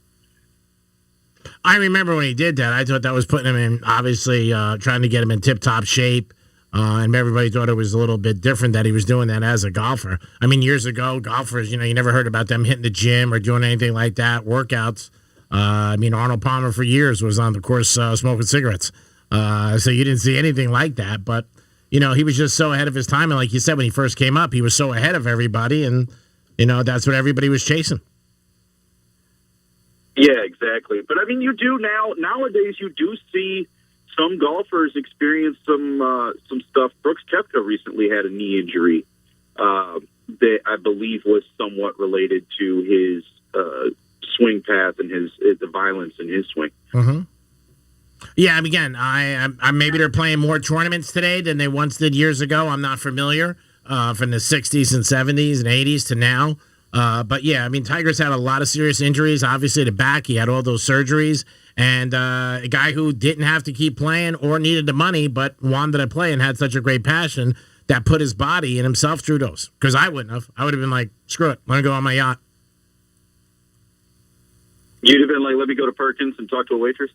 I remember when he did that. I thought that was putting him in, obviously, trying to get him in tip-top shape. And everybody thought it was a little bit different that he was doing that as a golfer. I mean, years ago, golfers, you never heard about them hitting the gym or doing anything like that, workouts. Arnold Palmer for years was on the course smoking cigarettes. So you didn't see anything like that. But, he was just so ahead of his time. And like you said, when he first came up, he was so ahead of everybody. And, that's what everybody was chasing. Yeah, exactly. But, you do nowadays you do see some golfers experience some stuff. Brooks Koepka recently had a knee injury that I believe was somewhat related to his swing path and the violence in his swing. Mm-hmm. Yeah, again, I maybe they're playing more tournaments today than they once did years ago. I'm not familiar from the 60s and 70s and 80s to now. But yeah, Tiger's had a lot of serious injuries. Obviously, the back, he had all those surgeries. And a guy who didn't have to keep playing or needed the money, but wanted to play and had such a great passion that put his body and himself through those. Because I wouldn't have. I would have been like, screw it, let me go on my yacht. You'd have been like, let me go to Perkins and talk to a waitress?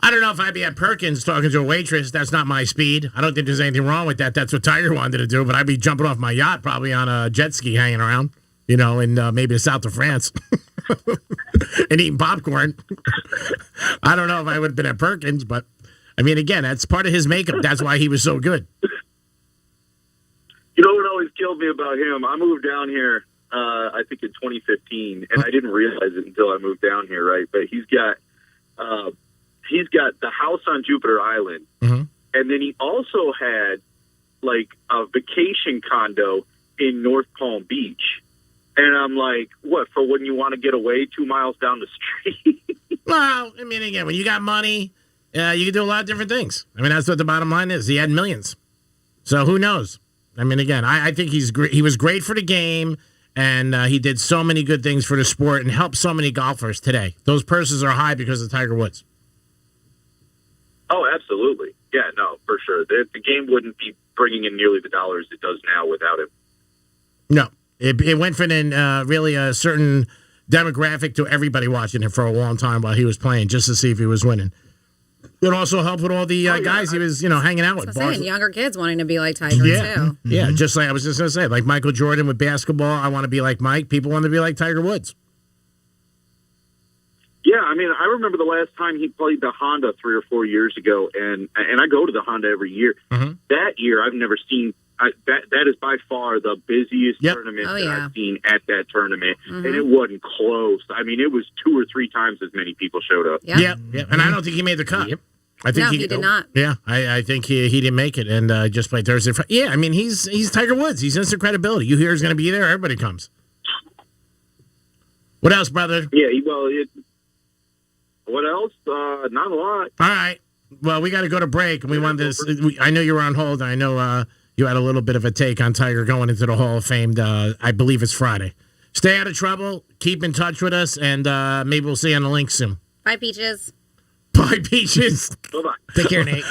I don't know if I'd be at Perkins talking to a waitress. That's not my speed. I don't think there's anything wrong with that. That's what Tiger wanted to do. But I'd be jumping off my yacht probably on a jet ski hanging around, in maybe the south of France. And eating popcorn. I don't know if I would have been at Perkins, but again, that's part of his makeup. That's why he was so good. You know what always killed me about him? I moved down here, I think in 2015, and I didn't realize it until I moved down here, right? But he's got the house on Jupiter Island, mm-hmm. and then he also had like a vacation condo in North Palm Beach. And I'm like, what, for when you want to get away 2 miles down the street? Well, again, when you got money, you can do a lot of different things. That's what the bottom line is. He had millions. So who knows? Again, I think he was great for the game, and he did so many good things for the sport and helped so many golfers today. Those purses are high because of Tiger Woods. Oh, absolutely. Yeah, no, for sure. The game wouldn't be bringing in nearly the dollars it does now without him. No. It went from really a certain demographic to everybody watching him for a long time while he was playing, just to see if he was winning. It also helped with all the guys he was, hanging out with. Saying, younger kids wanting to be like Tiger, too. Yeah, just like I was just going to say, like Michael Jordan with basketball, I want to be like Mike. People want to be like Tiger Woods. Yeah, I remember the last time he played the Honda 3 or 4 years ago, and I go to the Honda every year. Mm-hmm. That year, I've never seen... that is by far the busiest tournament I've seen at that tournament, and it wasn't close. It was 2 or 3 times as many people showed up. Yep. And I don't think he made the cut. Yep. I think he did not. Yeah, I think he didn't make it, and just played Thursday. Yeah, he's Tiger Woods. He's instant credibility. You hear he's going to be there, everybody comes. What else, brother? Yeah, what else? Not a lot. All right. Well, we got to go to break, and we wanted to. I know you were on hold. And I know. You had a little bit of a take on Tiger going into the Hall of Fame. I believe it's Friday. Stay out of trouble. Keep in touch with us, and maybe we'll see you on the link soon. Bye, Peaches. Bye, Peaches. Bye-bye. Take care, Nate.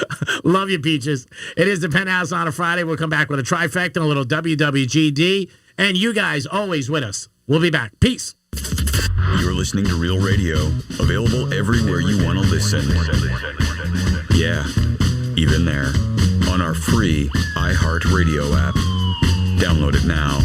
Love you, Peaches. It is the Penthouse on a Friday. We'll come back with a trifecta and a little WWGD. And you guys always with us. We'll be back. Peace. You're listening to Real Radio, available everywhere you want to listen. Yeah, even there. On our free iHeartRadio app. Download it now.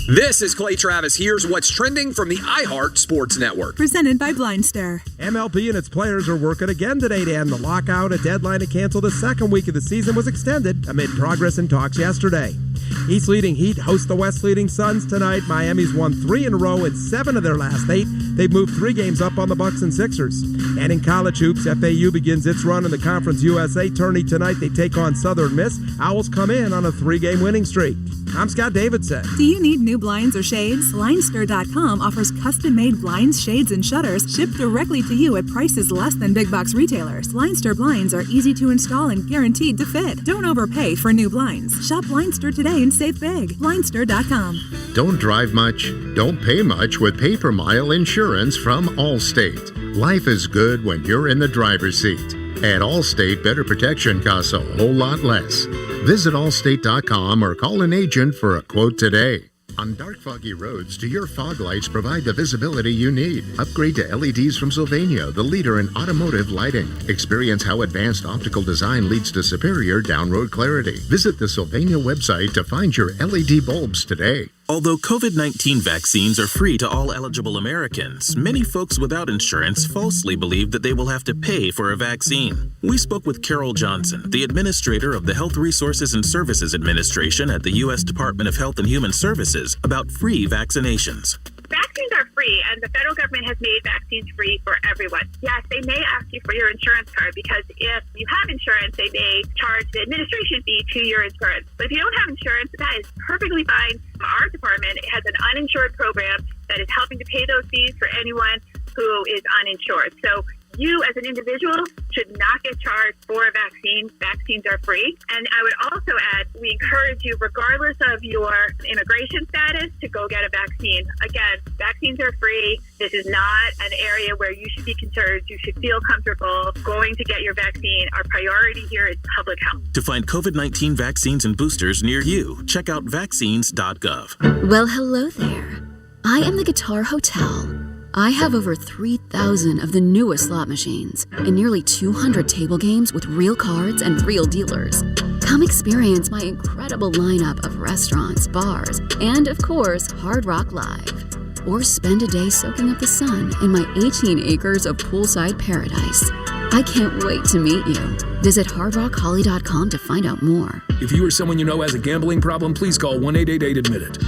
This is Clay Travis. Here's what's trending from the iHeart Sports Network. Presented by Blindstar. MLB and its players are working again today to end the lockout. A deadline to cancel the second week of the season was extended amid progress in talks yesterday. East leading Heat host the West leading Suns tonight. Miami's won 3 in a row in 7 of their last 8. They've moved 3 games up on the Bucks and Sixers. And in college hoops, FAU begins its run in the Conference USA tourney tonight. They take on Southern Miss. Owls come in on a 3-game winning streak. I'm Scott Davidson. Do you need new blinds or shades? Blindstar.com offers custom-made blinds, shades, and shutters shipped directly to you at prices less than big box retailers. Blindstar blinds are easy to install and guaranteed to fit. Don't overpay for new blinds. Shop Blindstar today and save big. Blindstar.com. Don't drive much, don't pay much with pay-per-mile insurance from Allstate. Life is good when you're in the driver's seat. At Allstate, better protection costs a whole lot less. Visit allstate.com or call an agent for a quote today. On dark, foggy roads, do your fog lights provide the visibility you need? Upgrade to LEDs from Sylvania, the leader in automotive lighting. Experience how advanced optical design leads to superior down-road clarity. Visit the Sylvania website to find your LED bulbs today. Although COVID-19 vaccines are free to all eligible Americans, many folks without insurance falsely believe that they will have to pay for a vaccine. We spoke with Carol Johnson, the administrator of the Health Resources and Services Administration at the U.S. Department of Health and Human Services, about free vaccinations. Vaccines are free, and the federal government has made vaccines free for everyone. Yes, they may ask you for your insurance card because if you have insurance, they may charge the administration fee to your insurance. But if you don't have insurance, that is perfectly fine. Our department has an uninsured program that is helping to pay those fees for anyone who is uninsured. So you as an individual should not get charged for a vaccine. Vaccines are free. And I would also add, we encourage you, regardless of your immigration status, to go get a vaccine. Again, vaccines are free. This is not an area where you should be concerned. You should feel comfortable going to get your vaccine. Our priority here is public health. To find COVID-19 vaccines and boosters near you, check out vaccines.gov. Well, hello there. I am the Guitar Hotel. I have over 3,000 of the newest slot machines and nearly 200 table games with real cards and real dealers. Come experience my incredible lineup of restaurants, bars, and of course, Hard Rock Live. Or spend a day soaking up the sun in my 18 acres of poolside paradise. I can't wait to meet you. Visit hardrockholly.com to find out more. If you or someone you know has a gambling problem, please call 1-888-ADMIT-IT.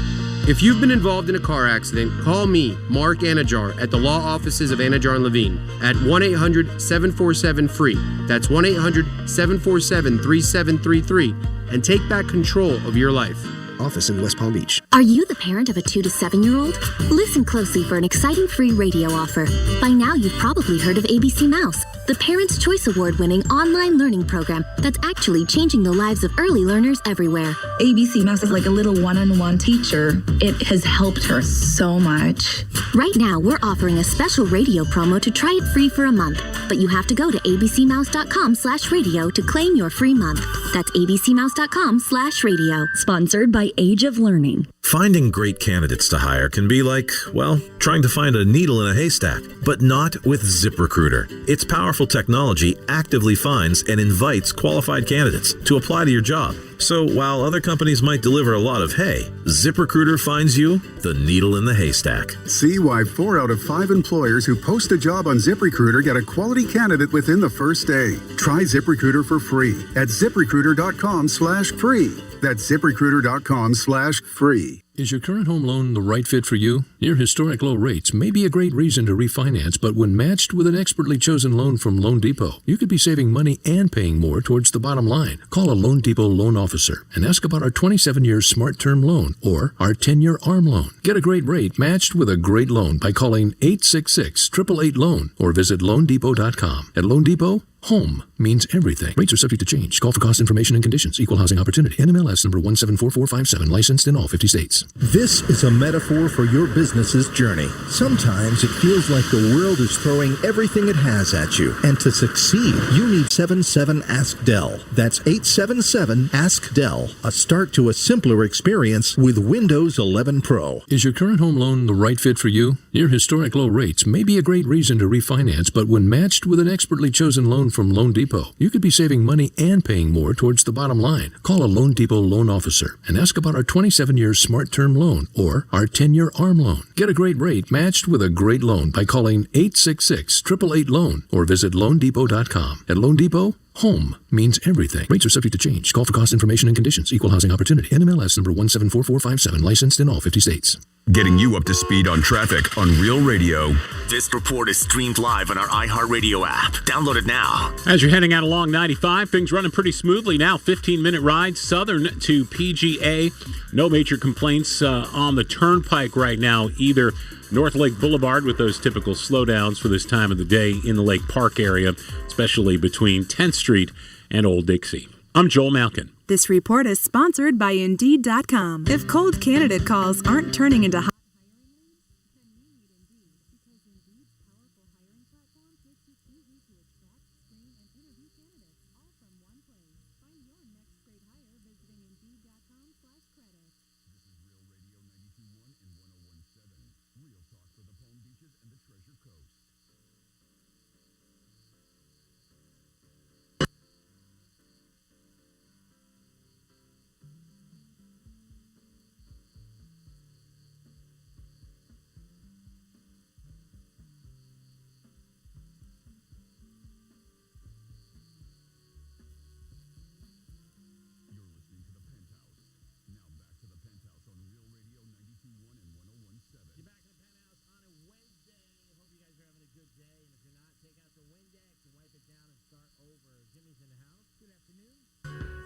If you've been involved in a car accident, call me, Mark Anajar, at the law offices of Anajar and Levine at 1-800-747-FREE. That's 1-800-747-3733 and take back control of your life. Office in West Palm Beach. Are you the parent of a 2 to 7-year-old? Listen closely for an exciting free radio offer. By now, you've probably heard of ABC Mouse, the Parents' Choice Award-winning online learning program that's actually changing the lives of early learners everywhere. ABC Mouse is like a little one-on-one teacher. It has helped her so much. Right now, we're offering a special radio promo to try it free for a month, but you have to go to abcmouse.com/radio to claim your free month. That's abcmouse.com/radio. Sponsored by Age of Learning. Finding great candidates to hire can be like, well, trying to find a needle in a haystack, but not with ZipRecruiter. Its powerful technology actively finds and invites qualified candidates to apply to your job. So while other companies might deliver a lot of hay, ZipRecruiter finds you the needle in the haystack. See why 4 out of 5 employers who post a job on ZipRecruiter get a quality candidate within the first day. Try ZipRecruiter for free at ZipRecruiter.com/free. That's ZipRecruiter.com/free. Is your current home loan the right fit for you? Near historic low rates may be a great reason to refinance, but when matched with an expertly chosen loan from Loan Depot, you could be saving money and paying more towards the bottom line. Call a Loan Depot loan officer and ask about our 27-year Smart Term Loan or our 10-year ARM loan. Get a great rate matched with a great loan by calling 866-888-LOAN or visit LoanDepot.com. At Loan Depot, home means everything. Rates are subject to change. Call for cost information and conditions. Equal housing opportunity. NMLS number 174457. Licensed in all 50 states. This is a metaphor for your business's journey. Sometimes it feels like the world is throwing everything it has at you. And to succeed, you need 77 Ask Dell. That's 877 Ask Dell. A start to a simpler experience with Windows 11 Pro. Is your current home loan the right fit for you? Near historic low rates may be a great reason to refinance, but when matched with an expertly chosen loan from Loan Depot, you could be saving money and paying more towards the bottom line. Call a Loan Depot loan officer and ask about our 27-year Smart Term Loan or our 10-year ARM loan. Get a great rate matched with a great loan by calling 866-888-LOAN or visit LoanDepot.com. At Loan Depot, home means everything. Rates are subject to change. Call for cost information and conditions. Equal housing opportunity. NMLS number 174457. Licensed in all 50 states. Getting you up to speed on traffic on Real Radio. This report is streamed live on our iHeartRadio app. Download it now. As you're heading out along 95, things running pretty smoothly now. 15-minute ride southern to PGA. No major complaints on the turnpike right now either. North Lake Boulevard with those typical slowdowns for this time of the day in the Lake Park area, especially between 10th Street and Old Dixie. I'm Joel Malkin. This report is sponsored by Indeed.com. If cold candidate calls aren't turning into hot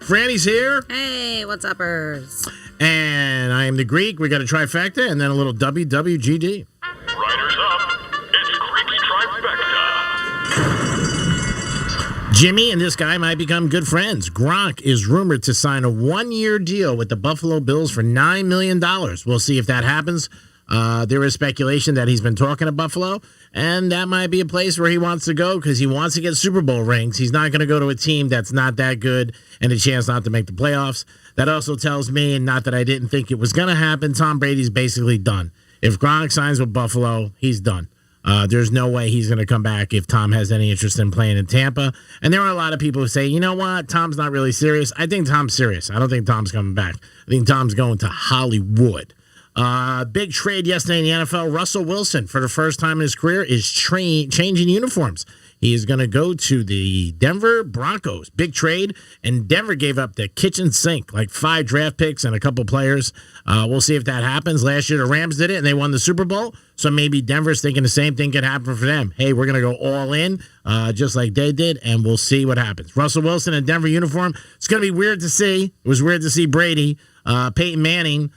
Franny's here. Hey, what's uppers? And I am the Greek. We got a trifecta and then a little WWGD. Riders up. It's Creepy Trifecta. Jimmy and this guy might become good friends. Gronk is rumored to sign a 1-year deal with the Buffalo Bills for $9 million. We'll see if that happens. There is speculation that he's been talking to Buffalo, and that might be a place where he wants to go because he wants to get Super Bowl rings. He's not going to go to a team that's not that good and a chance not to make the playoffs. That also tells me, and not that I didn't think it was going to happen, Tom Brady's basically done. If Gronk signs with Buffalo, he's done. There's no way he's going to come back if Tom has any interest in playing in Tampa. And there are a lot of people who say, you know what, Tom's not really serious. I think Tom's serious. I don't think Tom's coming back. I think Tom's going to Hollywood. Big trade yesterday in the NFL. Russell Wilson, for the first time in his career, is changing uniforms. He is going to go to the Denver Broncos. Big trade, and Denver gave up the kitchen sink, like 5 draft picks and a couple players. We'll see if that happens. Last year, the Rams did it, and they won the Super Bowl, so maybe Denver's thinking the same thing could happen for them. Hey, we're going to go all in, just like they did, and we'll see what happens. Russell Wilson in Denver uniform. It's going to be weird to see. It was weird to see Brady, Peyton Manning,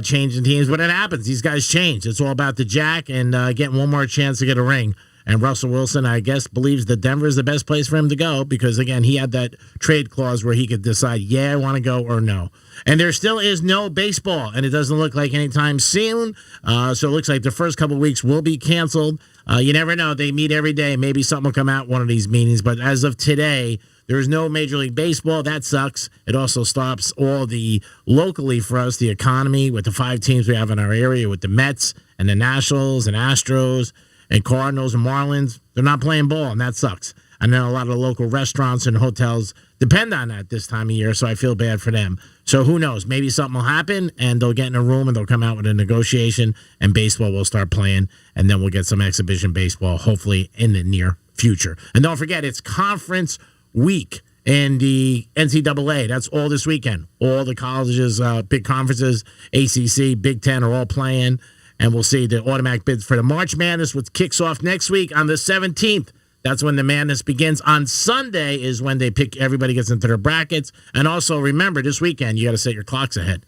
changing teams, but it happens. These guys change. It's all about the jack and getting one more chance to get a ring. And Russell Wilson, I guess, believes that Denver is the best place for him to go because, again, he had that trade clause where he could decide, yeah, I want to go or no. And there still is no baseball, and it doesn't look like anytime soon. So it looks like the first couple of weeks will be canceled. You never know. They meet every day. Maybe something will come out one of these meetings. But as of today, there's no Major League Baseball. That sucks. It also stops all the locally for us, the economy with the 5 teams we have in our area with the Mets and the Nationals and Astros and Cardinals and Marlins. They're not playing ball, and that sucks. I know a lot of the local restaurants and hotels depend on that this time of year, so I feel bad for them. So who knows? Maybe something will happen, and they'll get in a room, and they'll come out with a negotiation, and baseball will start playing, and then we'll get some exhibition baseball, hopefully, in the near future. And don't forget, it's conference week in the NCAA. That's all this weekend. All the colleges, big conferences, ACC, Big Ten are all playing. And we'll see the automatic bids for the March Madness, which kicks off next week on the 17th. That's when the madness begins. On Sunday is when they pick, everybody gets into their brackets. And also, remember, this weekend, you got to set your clocks ahead.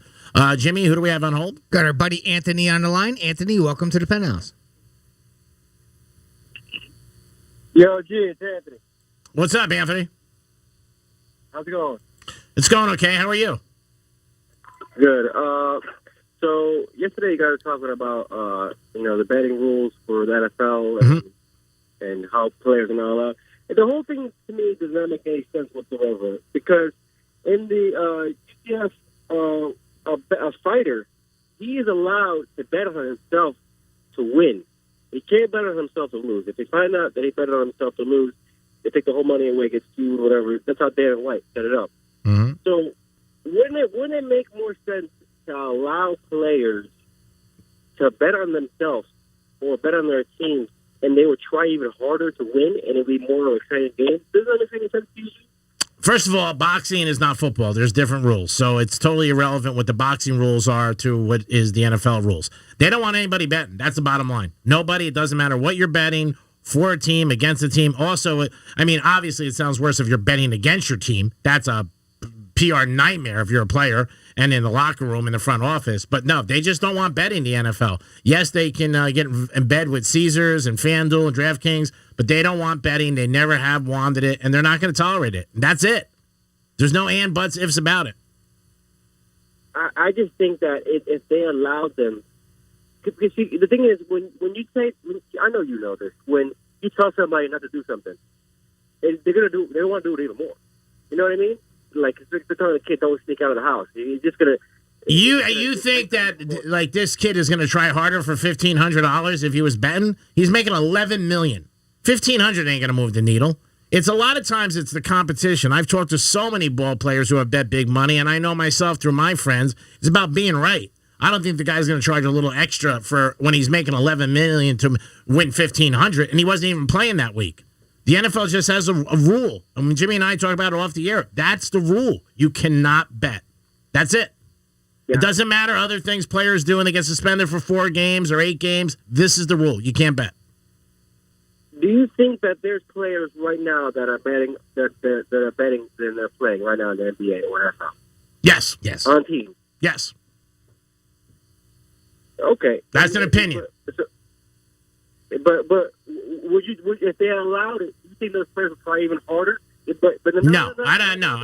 Jimmy, who do we have on hold? Got our buddy Anthony on the line. Anthony, welcome to the Penthouse. Yo, G, it's Anthony. What's up, Anthony? How's it going? It's going okay. How are you? Good. So yesterday you guys were talking about the betting rules for the NFL and how players and all that. And the whole thing to me does not make any sense whatsoever because in the UCF, a fighter, he is allowed to bet on himself to win. He can't bet on himself to lose. If they find out that he betted on himself to lose, they take the whole money away, get sued, whatever. That's how Dan White set it up. Mm-hmm. So wouldn't it make more sense to allow players to bet on themselves or bet on their teams, and they would try even harder to win, and it'd be more of a exciting game? Does that make any sense to you? First of all, boxing is not football. There's different rules. So it's totally irrelevant what the boxing rules are to what is the NFL rules. They don't want anybody betting. That's the bottom line. Nobody. It doesn't matter what you're betting, for a team, against a team. Also, I mean, obviously it sounds worse if you're betting against your team. That's a PR nightmare if you're a player and in the locker room in the front office. But no, they just don't want betting the NFL. Yes, they can get in bed with Caesars and FanDuel and DraftKings, but they don't want betting. They never have wanted it, and they're not going to tolerate it. That's it. There's no and, buts, ifs about it. I just think that if they allowed them, because see, the thing is, when you say, I know you know this, when you tell somebody not to do something, they don't want to do it even more. You know what I mean? Like, they're telling the kid, don't sneak out of the house. You're just going to... You think that, like, this kid is going to try harder for $1,500 if he was betting? He's making $11 million. $1,500 ain't going to move the needle. It's a lot of times it's the competition. I've talked to so many ball players who have bet big money, and I know myself through my friends, it's about being right. I don't think the guy's going to charge a little extra for when he's making $11 million to win $1,500, and he wasn't even playing that week. The NFL just has a rule. I mean, Jimmy and I talk about it off the air. That's the rule. You cannot bet. That's it. Yeah. It doesn't matter other things players do and they get suspended for 4 games or 8 games. This is the rule. You can't bet. Do you think that there's players right now that are betting that are betting and they're playing right now in the NBA or NFL? Yes. On teams? Yes. Okay. That's an opinion. But would if they allowed it, you think those players would try even harder? No, I don't know.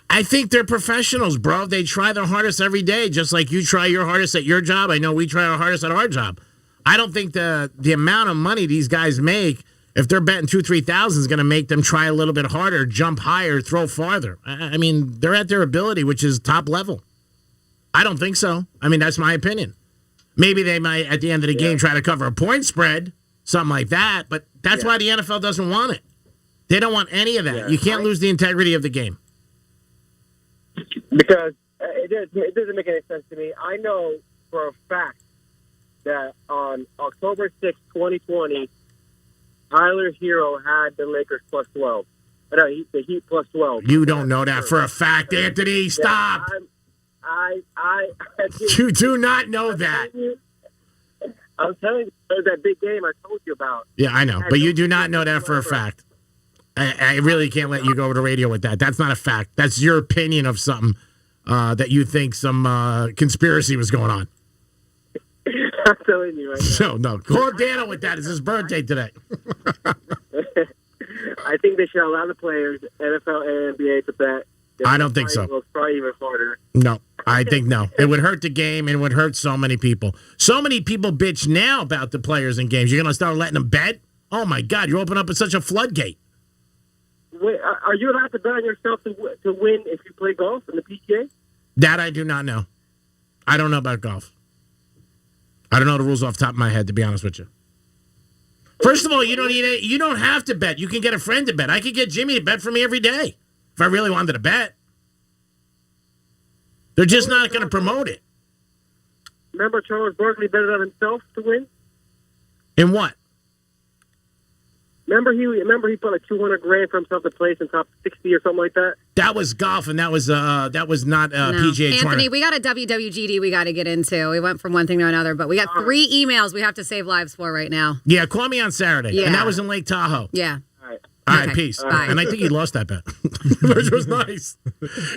I think they're professionals, bro. They try their hardest every day, just like you try your hardest at your job. I know we try our hardest at our job. I don't think the amount of money these guys make, if they're betting 2,000-3,000, is going to make them try a little bit harder, jump higher, throw farther. I mean, they're at their ability, which is top level. I don't think so. I mean, that's my opinion. Maybe they might, at the end of the game, try to cover a point spread, something like that. But that's why the NFL doesn't want it. They don't want any of that. Yeah. You can't lose the integrity of the game. Because it doesn't make any sense to me. I know for a fact that on October 6, 2020, Tyler Hero had the Lakers plus 12. No, the Heat plus 12. You don't know that for a fact, Anthony. Stop. You do not know that. I'm telling you, there's that big game I told you about. Yeah, I know. But you do not know that for a fact. I really can't let you go over the radio with that. That's not a fact. That's your opinion of something that you think some conspiracy was going on. I'm telling you right now. So, no. Call Dano with that. It's his birthday today. I think they should allow the players, NFL and NBA, to bet. I don't think so. We'll try even harder. No, I think no. It would hurt the game and it would hurt so many people. So many people bitch now about the players in games. You're going to start letting them bet? Oh, my God. You're opening up such a floodgate. Wait, are you allowed to bet on yourself to win if you play golf in the PGA? That I do not know. I don't know about golf. I don't know the rules off the top of my head, to be honest with you. First of all, you don't have to bet. You can get a friend to bet. I could get Jimmy to bet for me every day if I really wanted to bet. They're just not going to promote it. Remember Charles Barkley betted on himself to win? In what? Remember he put like $200,000 for himself to place in top 60 or something like that. That was golf, and that was not PGA Anthony, tournament. we got a WWGD we got to get into. We went from one thing to another, but we got 3 emails we have to save lives for right now. Yeah, call me on Saturday. Yeah. And that was in Lake Tahoe. Yeah. All right, Okay. peace. Bye. And I think he lost that bet, which was nice.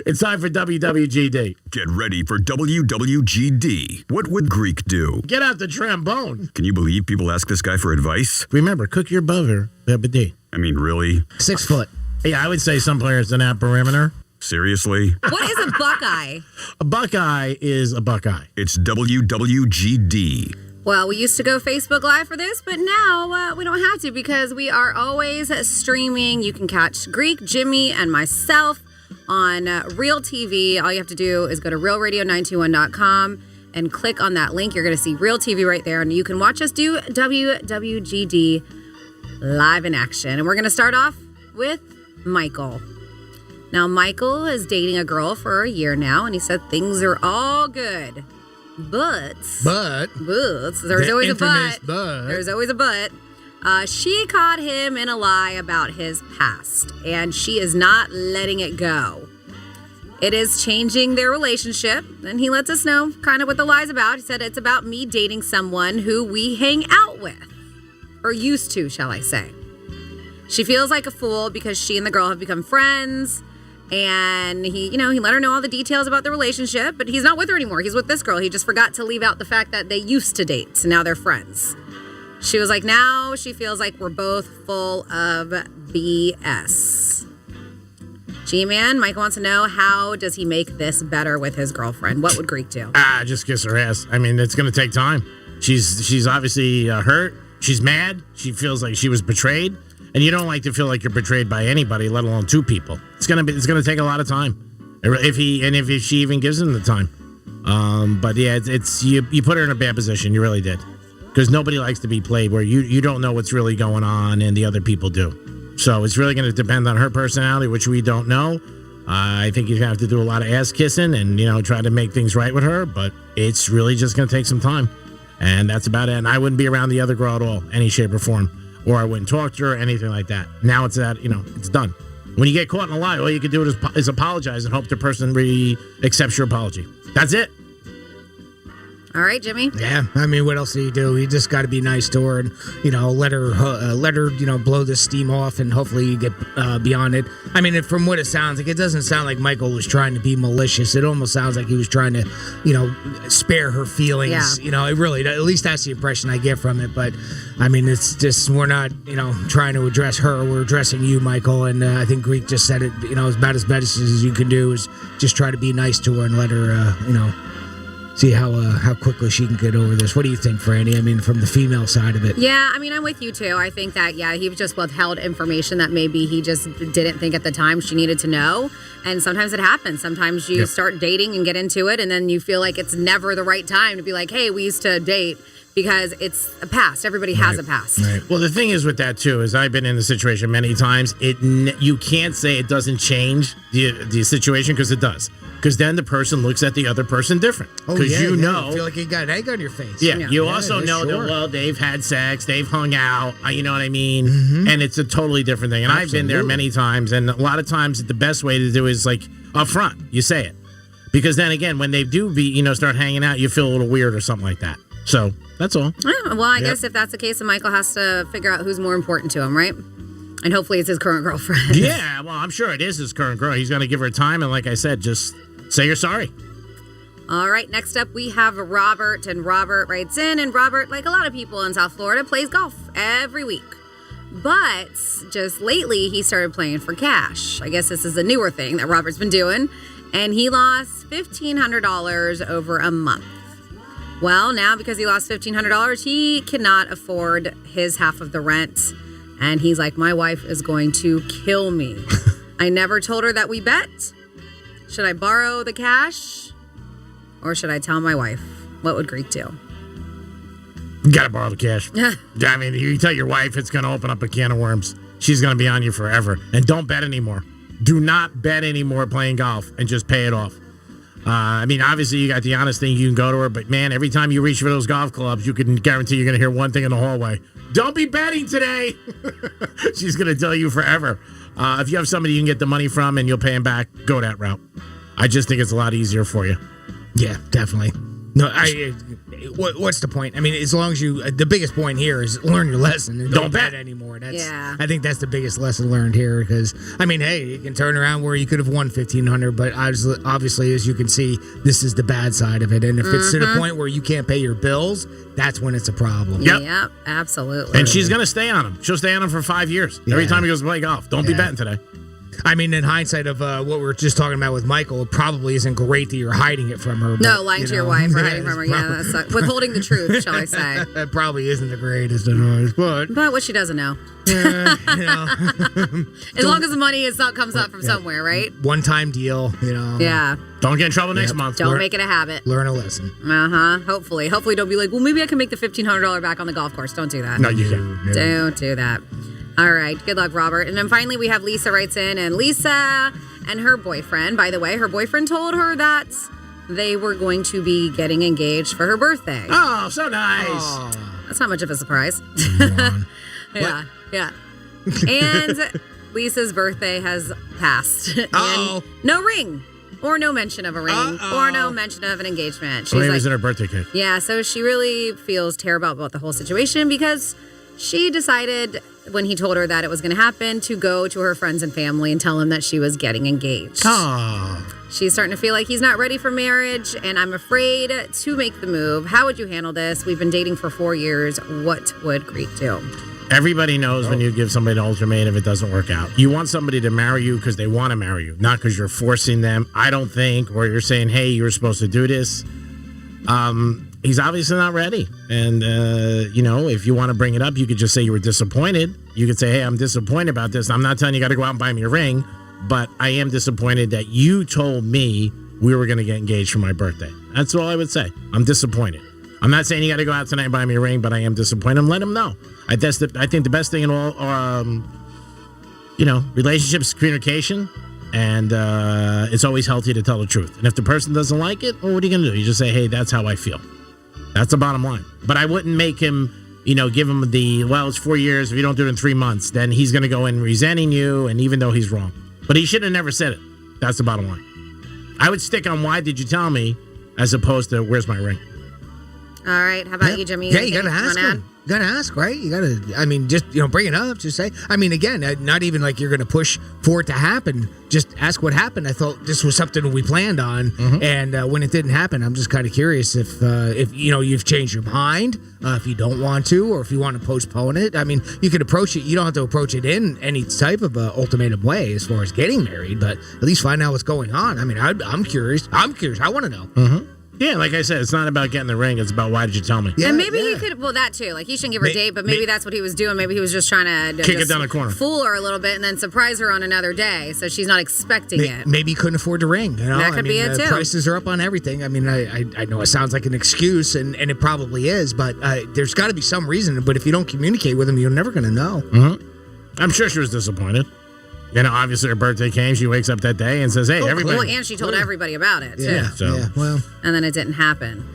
It's time for WWGD. Get ready for WWGD. What would Greek do? Get out the trombone. Can you believe people ask this guy for advice? Remember, cook your bover. I mean, really? 6 foot. Yeah, I would say some players in that perimeter. Seriously? What is a Buckeye? A Buckeye is a Buckeye. It's WWGD. Well, we used to go Facebook Live for this, but now we don't have to because we are always streaming. You can catch Greek, Jimmy, and myself on Real TV. All you have to do is go to realradio921.com and click on that link. You're going to see Real TV right there, and you can watch us do WWGD live in action. And we're going to start off with Michael. Now, Michael is dating a girl for a year now, and he said things are all good. But there's always a but. There's always a but. She caught him in a lie about his past, and she is not letting it go. It is changing their relationship, and he lets us know kind of what the lie's about. He said it's about me dating someone who we hang out with, or used to, shall I say. She feels like a fool because she and the girl have become friends. And he let her know all the details about the relationship, but he's not with her anymore. He's with this girl. He just forgot to leave out the fact that they used to date. So now they're friends. She was like, now she feels like we're both full of BS. G-Man, Michael wants to know, how does he make this better with his girlfriend? What would Greek do? Just kiss her ass. I mean, it's going to take time. She's obviously hurt. She's mad. She feels like she was betrayed. And you don't like to feel like you're betrayed by anybody, let alone 2 people. It's gonna take a lot of time, if she even gives him the time. But yeah, it's you put her in a bad position. You really did, because nobody likes to be played where you don't know what's really going on and the other people do. So it's really going to depend on her personality, which we don't know. I think you're gonna have to do a lot of ass kissing and try to make things right with her. But it's really just gonna take some time, and that's about it. And I wouldn't be around the other girl at all, any shape or form. Or I wouldn't talk to her or anything like that. Now it's that, it's done. When you get caught in a lie, all you can do is apologize and hope the person accepts your apology. That's it. All right, Jimmy. Yeah, I mean, what else do you do? You just got to be nice to her and, let her, blow the steam off and hopefully you get beyond it. I mean, from what it sounds like, it doesn't sound like Michael was trying to be malicious. It almost sounds like he was trying to, spare her feelings. Yeah. It really, at least that's the impression I get from it. But, I mean, it's just, we're not, trying to address her. We're addressing you, Michael. And I think Greek just said it, about as best as you can do is just try to be nice to her and let her, see how quickly she can get over this. What do you think, Franny? I mean, from the female side of it. Yeah, I mean, I'm with you too. I think that, he just withheld information that maybe he just didn't think at the time she needed to know. And sometimes it happens. Sometimes you start dating and get into it, and then you feel like it's never the right time to be like, hey, we used to date. Because it's a past. Everybody has a past. Right. Well, the thing is with that, too, is I've been in the situation many times. You can't say it doesn't change the situation because it does. Because then the person looks at the other person different. Because you feel like you got egg on your face. Yeah, you also know that, well, they've had sex, they've hung out, you know what I mean? Mm-hmm. And it's a totally different thing. And I've been there many times. And a lot of times the best way to do is like up front, you say it. Because then again, when they do start hanging out, you feel a little weird or something like that. So that's all. Well, I guess if that's the case, then Michael has to figure out who's more important to him, right? And hopefully it's his current girlfriend. Yeah, well, I'm sure it is his current girl. He's going to give her time. And like I said, just say you're sorry. All right, next up we have Robert. And Robert writes in. And Robert, like a lot of people in South Florida, plays golf every week. But just lately, he started playing for cash. I guess this is a newer thing that Robert's been doing. And he lost $1,500 over a month. Well, now because he lost $1,500, he cannot afford his half of the rent. And he's like, my wife is going to kill me. I never told her that we bet. Should I borrow the cash? Or should I tell my wife? What would Greek do? You got to borrow the cash. I mean, you tell your wife it's going to open up a can of worms. She's going to be on you forever. And don't bet anymore. Do not bet anymore playing golf and just pay it off. I mean, obviously, you got the honest thing. You can go to her. But, man, every time you reach for those golf clubs, you can guarantee you're going to hear one thing in the hallway. Don't be betting today. She's going to tell you forever. If you have somebody you can get the money from and you'll pay him back, go that route. I just think it's a lot easier for you. Yeah, definitely. No, what's the point? I mean, as long as the biggest point here is learn your lesson and don't bet anymore. I think that's the biggest lesson learned here because, I mean, hey, you can turn around where you could have won $1,500, but obviously, as you can see, this is the bad side of it. And if it's to the point where you can't pay your bills, that's when it's a problem. Yep, absolutely. And she's going to stay on him. She'll stay on him for 5 years. Every time he goes to play golf. Don't be betting today. I mean, in hindsight of what we were just talking about with Michael, it probably isn't great that you're hiding it from her. No, lying to your wife or hiding from her. Yeah, that's withholding the truth, shall I say. It probably isn't the greatest advice, but what she doesn't know. As long as the money comes up from somewhere, right? One-time deal, Yeah. Don't get in trouble next month. Don't make it a habit. Learn a lesson. Hopefully don't be like, well, maybe I can make the $1,500 back on the golf course. Don't do that. No, you can't. Don't do that. All right. Good luck, Robert. And then finally, we have Lisa writes in. And Lisa and her boyfriend, by the way, her boyfriend told her that they were going to be getting engaged for her birthday. Oh, so nice. Oh, that's not much of a surprise. Yeah. And Lisa's birthday has passed. And no ring. Or no mention of a ring. Or no mention of an engagement. She's like, in her birthday cake. Yeah, so she really feels terrible about the whole situation because she decided when he told her that it was going to happen to go to her friends and family and tell him that she was getting engaged. She's starting to feel like he's not ready for marriage, and I'm afraid to make the move. How would you handle this? We've been dating for 4 years. What would Greek do? Everybody knows when you give somebody an ultimatum, it doesn't work out. You want somebody to marry you because they want to marry you, not because you're forcing them. I don't think, or you're saying, hey, you're supposed to do this. He's obviously not ready. And, if you want to bring it up, you could just say you were disappointed. You could say, hey, I'm disappointed about this. I'm not telling you got to go out and buy me a ring, but I am disappointed that you told me we were going to get engaged for my birthday. That's all I would say. I'm disappointed. I'm not saying you got to go out tonight and buy me a ring, but I am disappointed. Let him know. I think the best thing in all, relationships is communication. And it's always healthy to tell the truth. And if the person doesn't like it, well, what are you going to do? You just say, hey, that's how I feel. That's the bottom line. But I wouldn't make him, give him it's 4 years. If you don't do it in 3 months, then he's going to go in resenting you, and even though he's wrong. But he should have never said it. That's the bottom line. I would stick on why did you tell me as opposed to where's my ring. All right. How about you, Jimmy? Yeah, you got to ask him. You got to ask, right? You got to, I mean, just, bring it up. Just say, I mean, again, not even like you're going to push for it to happen. Just ask what happened. I thought this was something we planned on. And when it didn't happen, I'm just kind of curious if you've changed your mind, if you don't want to, or if you want to postpone it. I mean, you could approach it. You don't have to approach it in any type of ultimatum way as far as getting married, but at least find out what's going on. I mean, I'm curious. I want to know. Yeah, like I said, it's not about getting the ring. It's about why did you tell me? Yeah, and maybe he could, that too. Like, he shouldn't give her a date, but maybe that's what he was doing. Maybe he was just trying to kick it down the corner. Fool her a little bit and then surprise her on another day so she's not expecting it. Maybe he couldn't afford the ring. That could be it too. Prices are up on everything. I mean, I know it sounds like an excuse, and it probably is, but there's got to be some reason. But if you don't communicate with him, you're never going to know. I'm sure she was disappointed. Obviously her birthday came. She wakes up that day and says, "Hey, everybody!" Well, and she told everybody about it too. Yeah. Well, and then it didn't happen.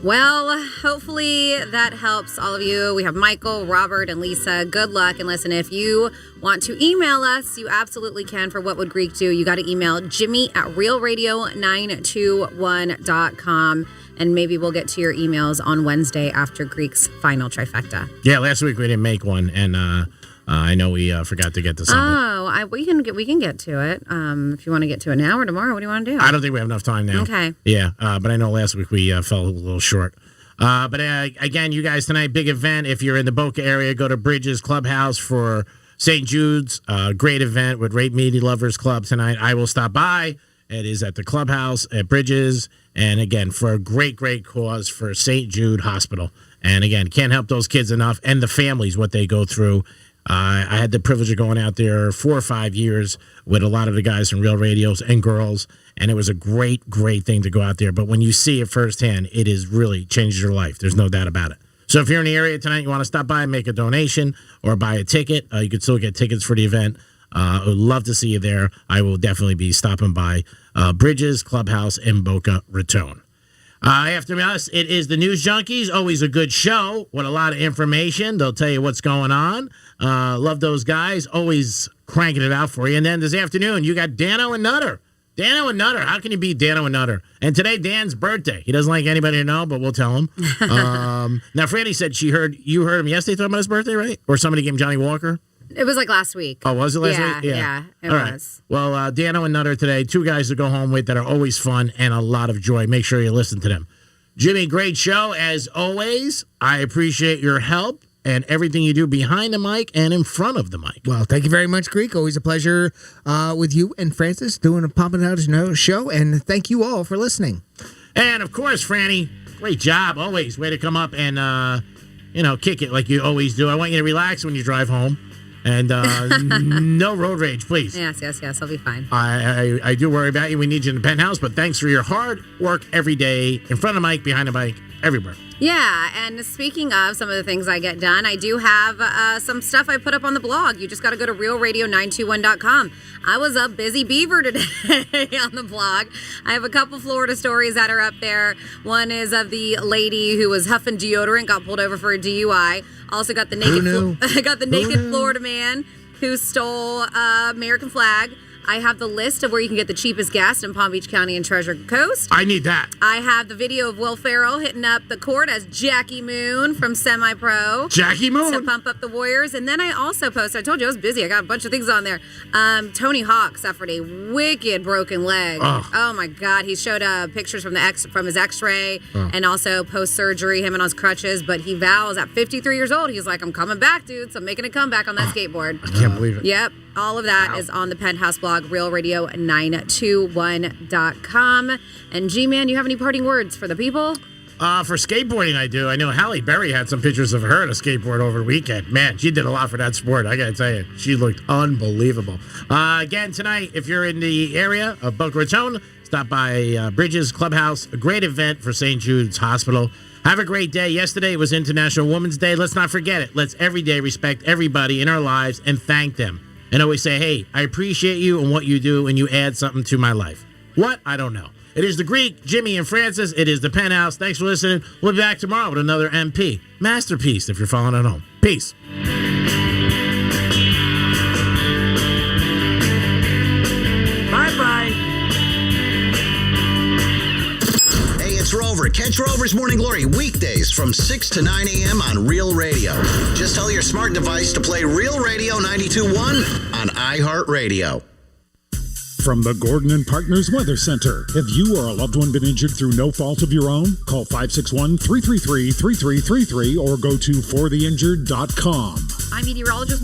Well, hopefully that helps all of you. We have Michael, Robert, and Lisa. Good luck. And listen, if you want to email us, you absolutely can for What Would Greek Do. You got to email Jimmy@realradio921.com. And maybe we'll get to your emails on Wednesday after Greek's final trifecta. Yeah, last week we didn't make one, and I know we forgot to get to something. Oh, we can get to it. If you want to get to it now or tomorrow, what do you want to do? I don't think we have enough time now. Okay. Yeah, but I know last week we fell a little short. But again, you guys tonight, big event. If you're in the Boca area, go to Bridges Clubhouse for St. Jude's. Great event with Rape Media Lovers Club tonight. I will stop by. It is at the clubhouse at Bridges. And again, for a great, great cause for St. Jude Hospital. And again, can't help those kids enough and the families, what they go through. I had the privilege of going out there 4 or 5 years with a lot of the guys from Real Radios and girls, and it was a great, great thing to go out there. But when you see it firsthand, it is really changes your life. There's no doubt about it. So if you're in the area tonight, you want to stop by and make a donation or buy a ticket, you can still get tickets for the event. I would love to see you there. I will definitely be stopping by Bridges Clubhouse in Boca Raton. After us, it is the News Junkies. Always a good show with a lot of information. They'll tell you what's going on. Love those guys. Always cranking it out for you. And then this afternoon, you got Dano and Nutter. Dano and Nutter. How can you beat Dano and Nutter? And today, Dan's birthday. He doesn't like anybody to know, but we'll tell him. Now, Franny said you heard him yesterday talking about his birthday, right? Or somebody gave him Johnny Walker? It was like last week. Oh, was it last week? Yeah, it All right. was. Well, Dano and Nutter today, 2 guys to go home with that are always fun and a lot of joy. Make sure you listen to them. Jimmy, great show as always. I appreciate your help and everything you do behind the mic and in front of the mic. Well, thank you very much, Greek. Always a pleasure with you and Francis doing a Poppin' Out show, and thank you all for listening. And, of course, Franny, great job always. Way to come up and, kick it like you always do. I want you to relax when you drive home. And no road rage, please. Yes. I'll be fine. I do worry about you. We need you in the penthouse, but thanks for your hard work every day, in front of the mic, behind the mic, everywhere. Yeah, and speaking of some of the things I get done, I do have some stuff I put up on the blog. You just got to go to realradio921.com. I was a busy beaver today on the blog. I have a couple Florida stories that are up there. One is of the lady who was huffing deodorant, got pulled over for a DUI. Also got the naked Florida man who stole American flag. I have the list of where you can get the cheapest gas in Palm Beach County and Treasure Coast. I need that. I have the video of Will Ferrell hitting up the court as Jackie Moon from Semi-Pro. Jackie Moon. To pump up the Warriors. And then I also posted, I told you I was busy. I got a bunch of things on there. Tony Hawk suffered a wicked broken leg. Oh my God. He showed pictures from his x-ray and also post-surgery, him and on his crutches. But he vows at 53 years old, he's like, I'm coming back, dude. So I'm making a comeback on that skateboard. I can't believe it. Yep. All of that is on the Penthouse blog, realradio921.com. And G-Man, you have any parting words for the people? For skateboarding, I do. I know Halle Berry had some pictures of her on a skateboard over the weekend. Man, she did a lot for that sport. I got to tell you, she looked unbelievable. Again, tonight, if you're in the area of Boca Raton, stop by Bridges Clubhouse, a great event for St. Jude's Hospital. Have a great day. Yesterday was International Women's Day. Let's not forget it. Let's every day respect everybody in our lives and thank them. And always say, hey, I appreciate you and what you do, and you add something to my life. What? I don't know. It is the Greek, Jimmy, and Francis. It is the Penthouse. Thanks for listening. We'll be back tomorrow with another MP. Masterpiece, if you're following at home. Peace. Bye-bye. Hey, it's Rover Catch Rover's Morning Glory weekdays from 6 to 9 a.m. on Real Radio. Just tell your smart device to play Real Radio 92.1 on iHeartRadio. From the Gordon and Partners Weather Center. Have you or a loved one been injured through no fault of your own? Call 561-333-3333 or go to fortheinjured.com. I'm meteorologist